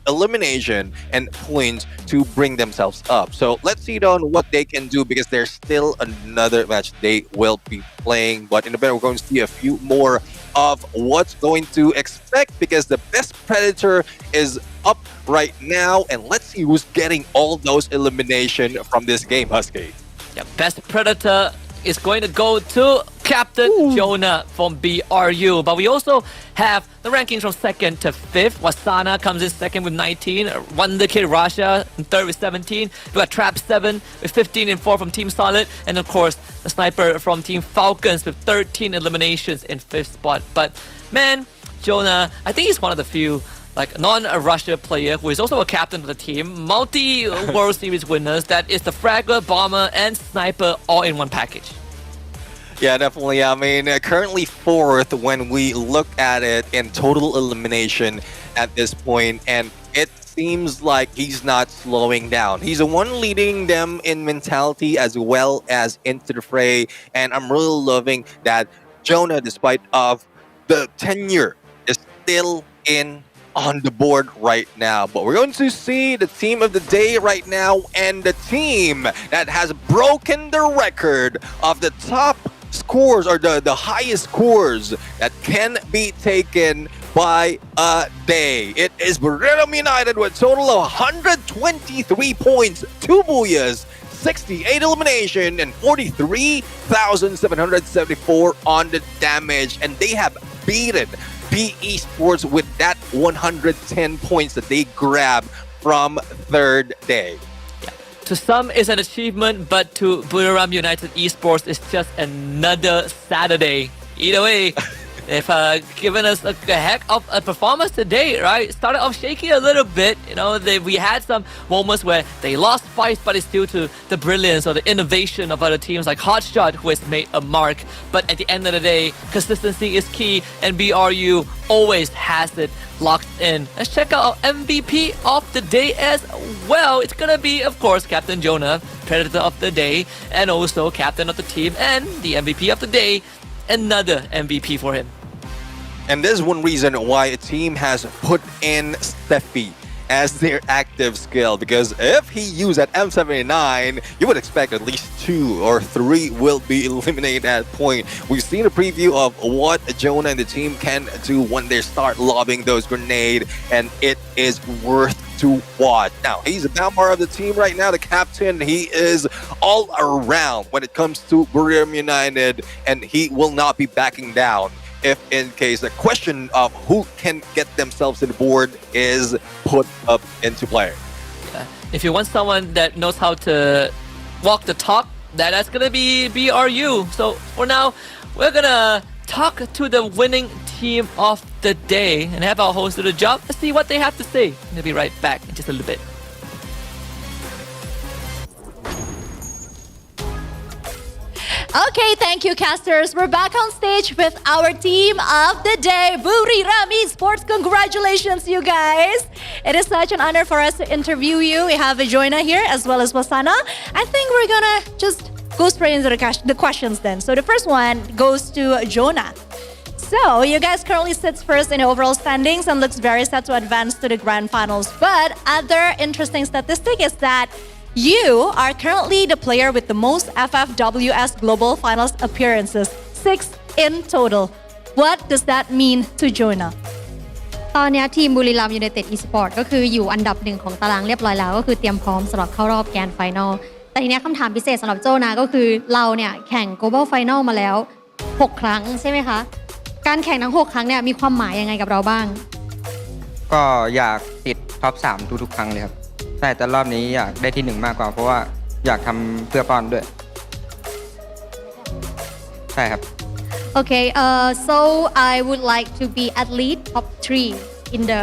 elimination and points to bring themselves up. So let's see on what they can do because there's still another match they will be playing. But in a bit, we're going to see a few more of what's going to expect because the best predator is up right now. And let's see who's getting all those elimination from this game, Husky. Yeah, best predator is going to go to Captain Jonah from BRU. But we also have the rankings from 2nd to 5th. Wasana comes in 2nd with 19. Wonder Kid Rasha in 3rd with 17. We got Trap 7 with 15 and 4 from Team Solid. And of course, the Sniper from Team Falcons with 13 eliminations in 5th spot. But man, Jonah, I think he's one of the few non-Russia player who is also a captain of the team. Multi-World Series winners. That is the Fragger, Bomber, and Sniper all in one package. Yeah, definitely. I mean, currently 4th when we look at it in total elimination at this point, and it seems like he's not slowing down. He's the one leading them in mentality as well as into the fray, and I'm really loving that Jonah, despite of the tenure, is still on the board right now. But we're going to see the team of the day right now, and the team that has broken the record of the top scores or the highest scores that can be taken by a day. It is Booyah United with a total of 123 points, 2 Booyahs, 68 elimination, and 43,774 on the damage. And they have beaten BE Sports with that 110 points that they grabbed from 3rd day. To some, it's an achievement, but to Booyah United Esports, it's just another Saturday. Either way, they've given us a heck of a performance today, right? Started off shaky a little bit. You know, we had some moments where they lost fights, but it's due to the brilliance or the innovation of other teams like Hotshot, who has made a mark. But at the end of the day, consistency is key, and BRU always has it locked in. Let's check out our MVP of the day as well. It's gonna be, of course, Captain Jonah, Predator of the day, and also Captain of the team, and the MVP of the day, another MVP for him. And there's one reason why a team has put in Steffi as their active skill, because if he used that M79, you would expect at least 2 or 3 will be eliminated at that point. We've seen a preview of what Jonah and the team can do when they start lobbing those grenades, and it is worth to watch. Now, he's the Balmar of the team right now, the captain. He is all around when it comes to Booyah United, and he will not be backing down if in case the question of who can get themselves in the board is put up into play. Yeah. If you want someone that knows how to walk the talk, that's gonna be BRU. So for now, we're gonna talk to the winning team of the day and have our host do the job. Let's see what they have to say. We'll be right back in just a little bit. Okay, thank you, casters. We're back on stage with our team of the day, Booyah Sports. Congratulations, you guys. It is such an honor for us to interview you. We have Jonah here as well as Wasana. I think we're gonna just go straight into the questions then. So the first one goes to Jonah. So you guys currently sits first in the overall standings and looks very set to advance to the grand finals. But other interesting statistic is that you are currently the player with the most FFWS Global Finals appearances, 6 in total. What does that mean to Jonah? ตอนนี้ทีมบุรีรัมย์ยูไนเต็ดอีสปอร์ตก็คืออยู่อันดับ 1ของตารางเรียบร้อยแล้วก็คือเตรียมพร้อมสำหรับเข้ารอบแกรนด์ไฟนอลแต่ทีนี้คำถามพิเศษสำหรับโจนะก็คือเราเนี่ยแข่ง Global Final มาแล้ว6 ครั้งใช่ไหมคะการแข่งทั้ง6 ครั้งเนี่ยมีความหมายยังไงกับเราบ้างก็อยากติดท็อป 3 ทุกๆครั้งเลยครับใช่แต่รอบนี้อยากได้ที่ 1 มากกว่าเพราะว่าอยากทำเพื่อป้อนด้วยใช่ครับ Okay, so I would like to be at least top 3 in the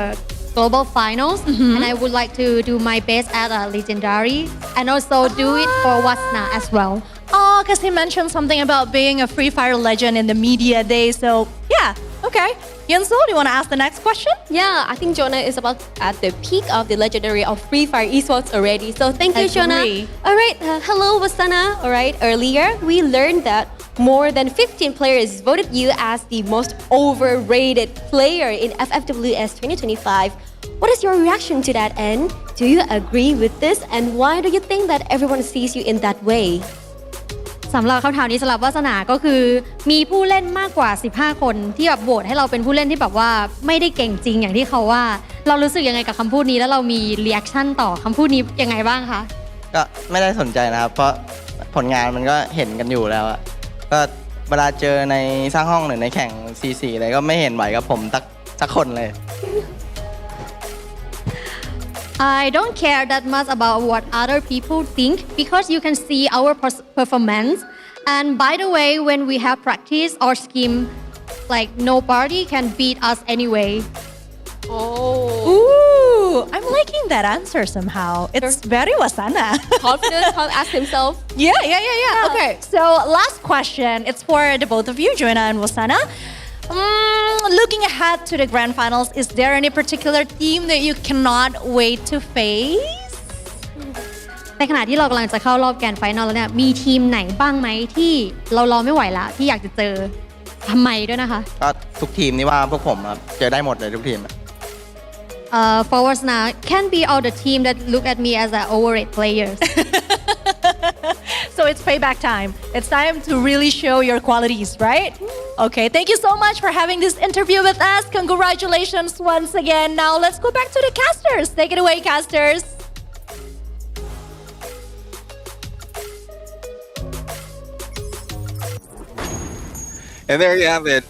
global finals, and I would like to do my best at a legendary, and also do it for Wasna as well. Oh, because he mentioned something about being a Free Fire legend in the media day. So yeah, Okay. Yunsu, do you want to ask the next question? Yeah, I think Jonah is about at the peak of the legendary of Free Fire esports already. So thank you, Jonah. All right, hello, Wasana. All right, earlier we learned that more than 15 players voted you as the most overrated player in FFWS 2025. What is your reaction to that, and do you agree with this? And why do you think that everyone sees you in that way? สำหรับคำถามนี้สำหรับวาสนาก็คือมีผู้เล่นมากกว่า15คนที่แบบโหวตให้เราเป็นผู้เล่นที่แบบว่าไม่ได้เก่งจริงอย่างที่เขาว่าเรารู้สึกยังไงกับคำพูดนี้แล้วเรามีรีแอคชั่นต่อคำพูดนี้ยังไงบ้างคะก็ไม่ได้สนใจนะครับเพราะผลงานมันก็เห็นกันอยู่แล้วอะก็เวลาเจอในสร้างห้องหรือในแข่ง C4 อะไรก็ไม่เห็นไหวกับผมสักคนเลย I don't care that much about what other people think because you can see our performance. And by the way, when we have practice or scheme, like nobody can beat us anyway. Oh. Ooh, I'm liking that answer somehow. It's very Wasana. Confident, ask himself. Yeah. Okay, so last question. It's for the both of you, Joanna and Wasana. Looking ahead to the grand finals, is there any particular team that you cannot wait to face? ในขณะที่เรากำลังจะเข้ารอบแกรนด์ไฟนอลแล้วเนี่ยมีทีมไหนบ้างไหมที่เรารอไม่ไหวละที่อยากจะเจอทำไมด้วยนะคะก็ทุกทีมนี่ว่าพวกผมเจอได้หมดเลยทุกทีมForwards now can be all the team that look at me as an overrated players. So it's payback time. It's time to really show your qualities, right? Okay, thank you so much for having this interview with us. Congratulations once again. Now let's go back to the casters. Take it away, casters. And there you have it.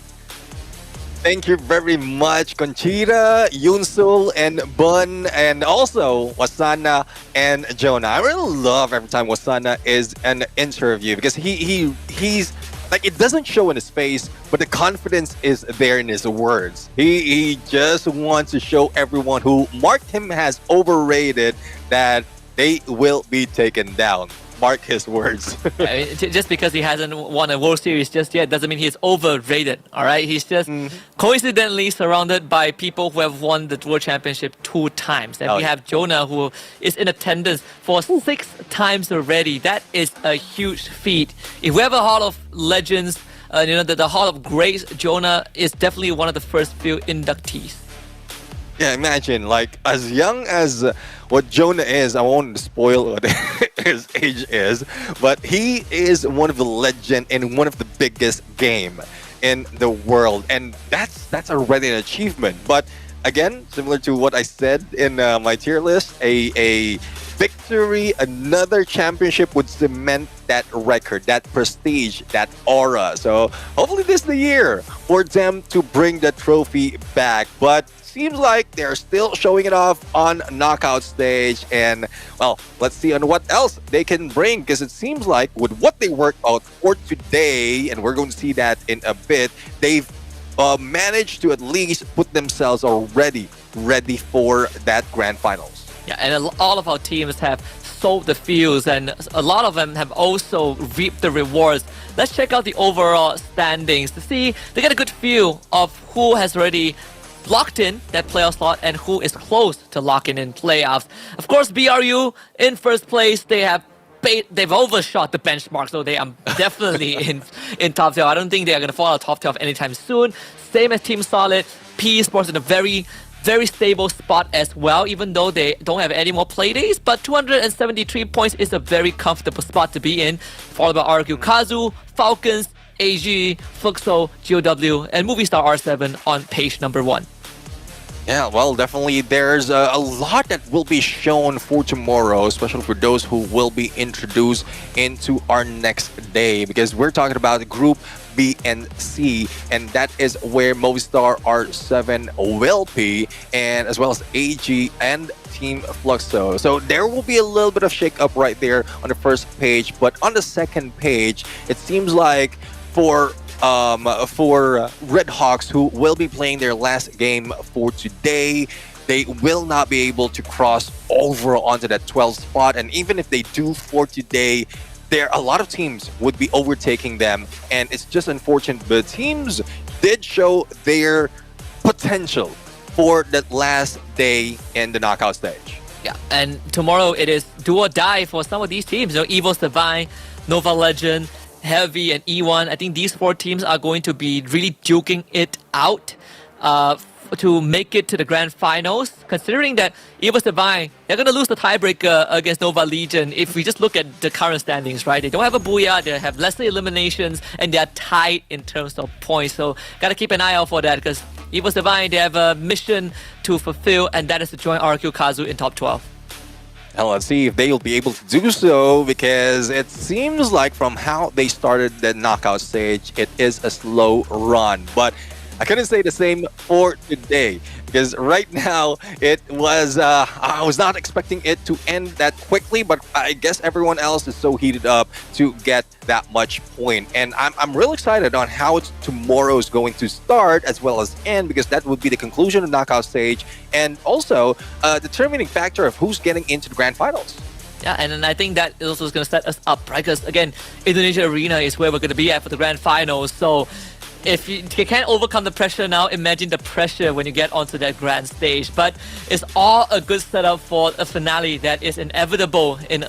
Thank you very much, Conchita, Yunsul, and Bun, and also Wasana and Jonah. I really love every time Wasana is an interview because he's like, it doesn't show in his face, but the confidence is there in his words. He just wants to show everyone who marked him as overrated that they will be taken down. Mark his words. Just because he hasn't won a World Series just yet doesn't mean he's overrated, all right? He's just coincidentally surrounded by people who have won the World Championship 2 times. And we have Jonah, who is in attendance for 6 times already. That is a huge feat. If we have a Hall of Legends, the Hall of Greats, Jonah is definitely one of the first few inductees. Yeah, imagine, like, as young as what Jonah is, I won't spoil what his age is, but he is one of the legend in one of the biggest game in the world. And that's already an achievement. But again, similar to what I said in my tier list, a victory, another championship would cement that record, that prestige, that aura. So hopefully this is the year for them to bring the trophy back. But seems like they're still showing it off on knockout stage, and well, let's see on what else they can bring, because it seems like with what they worked out for today, and we're going to see that in a bit, they've managed to at least put themselves already ready for that grand finals. Yeah, and all of our teams have sowed the fields, and a lot of them have also reaped the rewards. Let's check out the overall standings to see, to get a good feel of who has already locked in that playoff slot and who is close to locking in playoffs. Of course, BRU in first place. They've overshot the benchmark, so they are definitely in top 12. I don't think they are going to fall out of top 12 anytime soon. Same as Team Solid. P Sports in a very stable spot as well, even though they don't have any more play days. But 273 points is a very comfortable spot to be in, followed by RQ Kazu, Falcons, AG, Fluxo, GOW, and Movistar R7 on page number 1. Yeah, well, definitely there's a lot that will be shown for tomorrow, especially for those who will be introduced into our next day, because we're talking about Group B and C, and that is where Movistar R7 will be, and as well as AG and Team Fluxo. So there will be a little bit of shake-up right there on the first page, but on the second page, it seems like for Red Hawks, who will be playing their last game for today, they will not be able to cross over onto that 12th spot. And even if they do for today, there a lot of teams would be overtaking them, and it's just unfortunate. But teams did show their potential for that last day in the knockout stage. Yeah, and tomorrow it is do or die for some of these teams. You know, EVOS Divine, Nova Legend, Heavy, and E1. I think these 4 teams are going to be really duking it out to make it to the grand finals. Considering that EVOS Divine, they're going to lose the tiebreaker against Nova Legion if we just look at the current standings, right? They don't have a Booyah, they have lesser eliminations, and they're tied in terms of points. So got to keep an eye out for that, because EVOS Divine, they have a mission to fulfill, and that is to join RRQ Kazu in top 12. And let's see if they'll be able to do so, because it seems like from how they started the knockout stage, it is a slow run. But I couldn't say the same for today, because right now it was, I was not expecting it to end that quickly, but I guess everyone else is so heated up to get that much point. And I'm really excited on how tomorrow is going to start as well as end, because that would be the conclusion of the knockout stage, and also a determining factor of who's getting into the grand finals. Yeah, and then I think that is also going to set us up, right? Because again, Indonesia Arena is where we're going to be at for the grand finals. So if you can't overcome the pressure now, imagine the pressure when you get onto that grand stage. But it's all a good setup for a finale that is inevitable in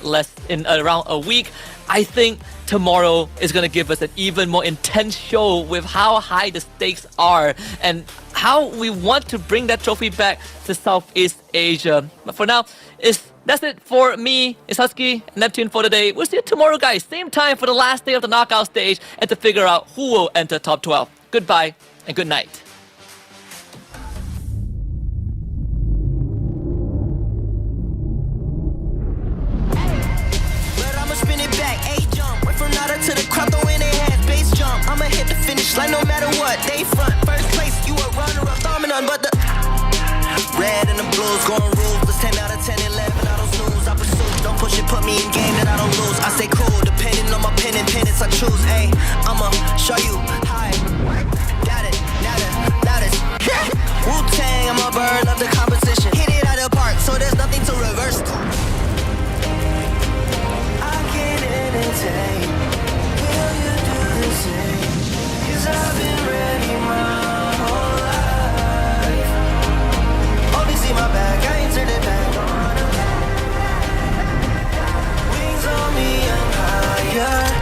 around a week. I think tomorrow is going to give us an even more intense show with how high the stakes are and how we want to bring that trophy back to Southeast Asia. But for now, that's it for me. It's Husky, Neptune for today. We'll see you tomorrow, guys. Same time for the last day of the knockout stage and to figure out who will enter top 12. Goodbye and good night. To the crowd, throwing their hands, bass jump. I'ma hit the finish line no matter what. They front, first place, you a runner-up, dominant, but the red and the blues going ruthless. 10 out of 10, 11, I don't snooze. I pursue, don't push it, put me in game that I don't lose. I stay cool, depending on my pen and pennants I choose. Ayy, I'ma show you high. Got it, now that is Wu-Tang, I'm a bird of the competition. Hit it out of the park, so there's nothing to reverse to. I can't entertain. Cause I've been ready my whole life. Only see my back, I ain't turned it back on. Wings on me, I'm higher.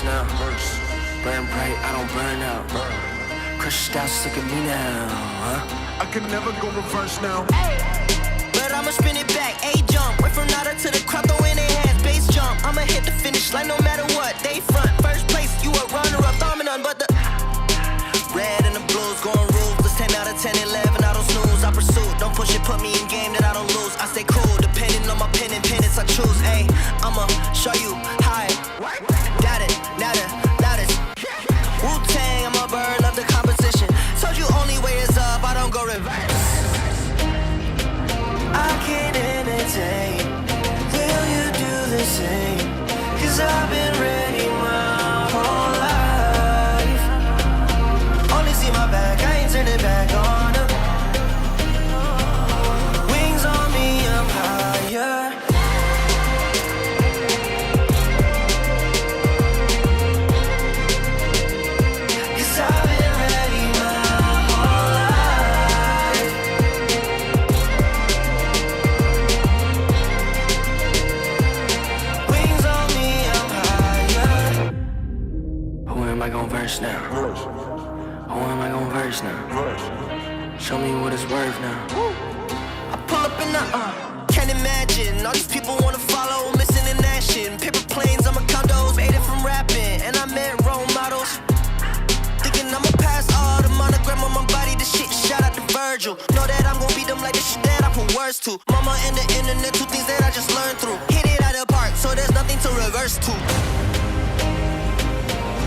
Now, burn bright, I don't burn out. Crushed out, look at me now, huh? I can never go reverse now. But I'ma spin it back, A jump. Went from nada to the crowd, throwing their hands, bass jump. I'ma hit the finish line no matter what. They front, first place, you a runner-up, dominant, but the red and the blues going ruthless. 10 out of 10, 11, I don't snooze. I pursue, don't push it, put me in game that I don't lose. I stay cool, depending on my pen and pennants I choose. Ayy, I'ma show you high. Got it, now that is Wu-Tang, I'm a bird, love the competition. Told you only way is up, I don't go reverse. I can't entertain. Will you do the same? Cause I've been ready my whole life. Only see my back, I ain't turning back on them. Wings on me, I'm higher. Now. Oh, am I gon' verse now? Show me what it's worth now. I pull up in the can't imagine all these people wanna follow, missing in action. Paper planes, I'm a condos, made it from rapping, and I met role models. Thinking I'ma pass all the monogram on my body, the shit shout out to Virgil. Know that I'm gon' beat them like the shit that I put words to. Mama and the internet, two things that I just learned through. Hit it out of the park, so there's nothing to reverse to.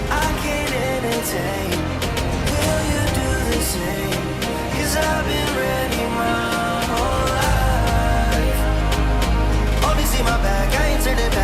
I can't entertain. Will you do the same? Cause I've been ready my whole life. Only see my back, I ain't turned it back.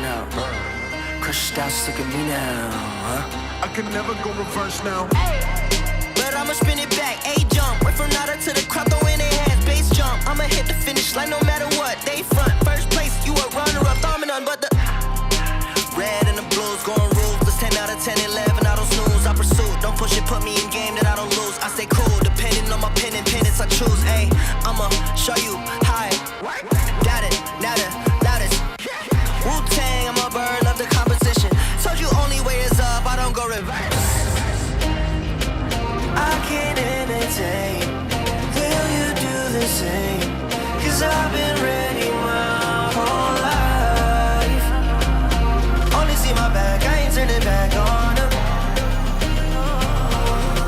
burn out. Crush your styles, look at me now, huh? I can never go reverse now. But I'ma spin it back, A-jump. Went from nada to the crowd, throw in their hands, bass jump. I'ma hit the finish line no matter what. They front, first place, you a runner-up, thumb none but the red and the blues going ruthless. 10 out of 10, 11, I don't snooze. I pursue, don't push it, put me in game that I don't lose. I stay cool, depending on my pen and pennants I choose. Ayy, I'ma show you how it. Got it, now the loudest. Wu-Tang, I'm a bird, love the competition. Told you only way is up, I don't go reverse. I can't entertain. Will you do the same? Cause I've been ready my whole life. Only see my back, I ain't turning back on them.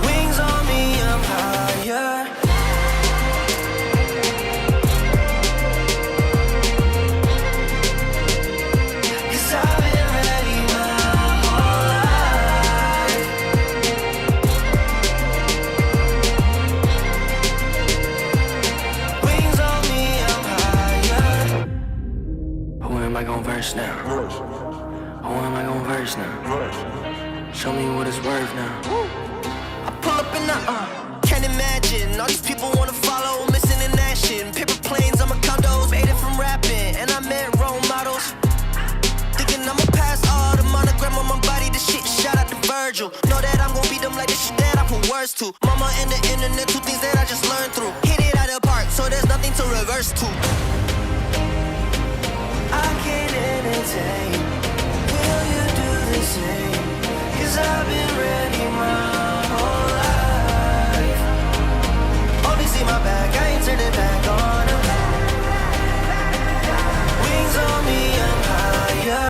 Wings on me, I'm higher. Cause I've been ready my whole life. Wings on me, I'm higher. Who am I gon' verse now? Who am I gon' verse now? Show me what it's worth now. I pull up in the can't imagine. All these people wanna follow, missing in action. Paper planes, I'm a condos, made it from rapping. And I met role models. Thinking I'ma pass all the monogram on my body. This shit, shout out to Virgil. Know that I'm gon' beat them like this shit that I put words to. Mama and the internet, two things that I just learned through. Hit it out of the park, so there's nothing to reverse to. I can't entertain.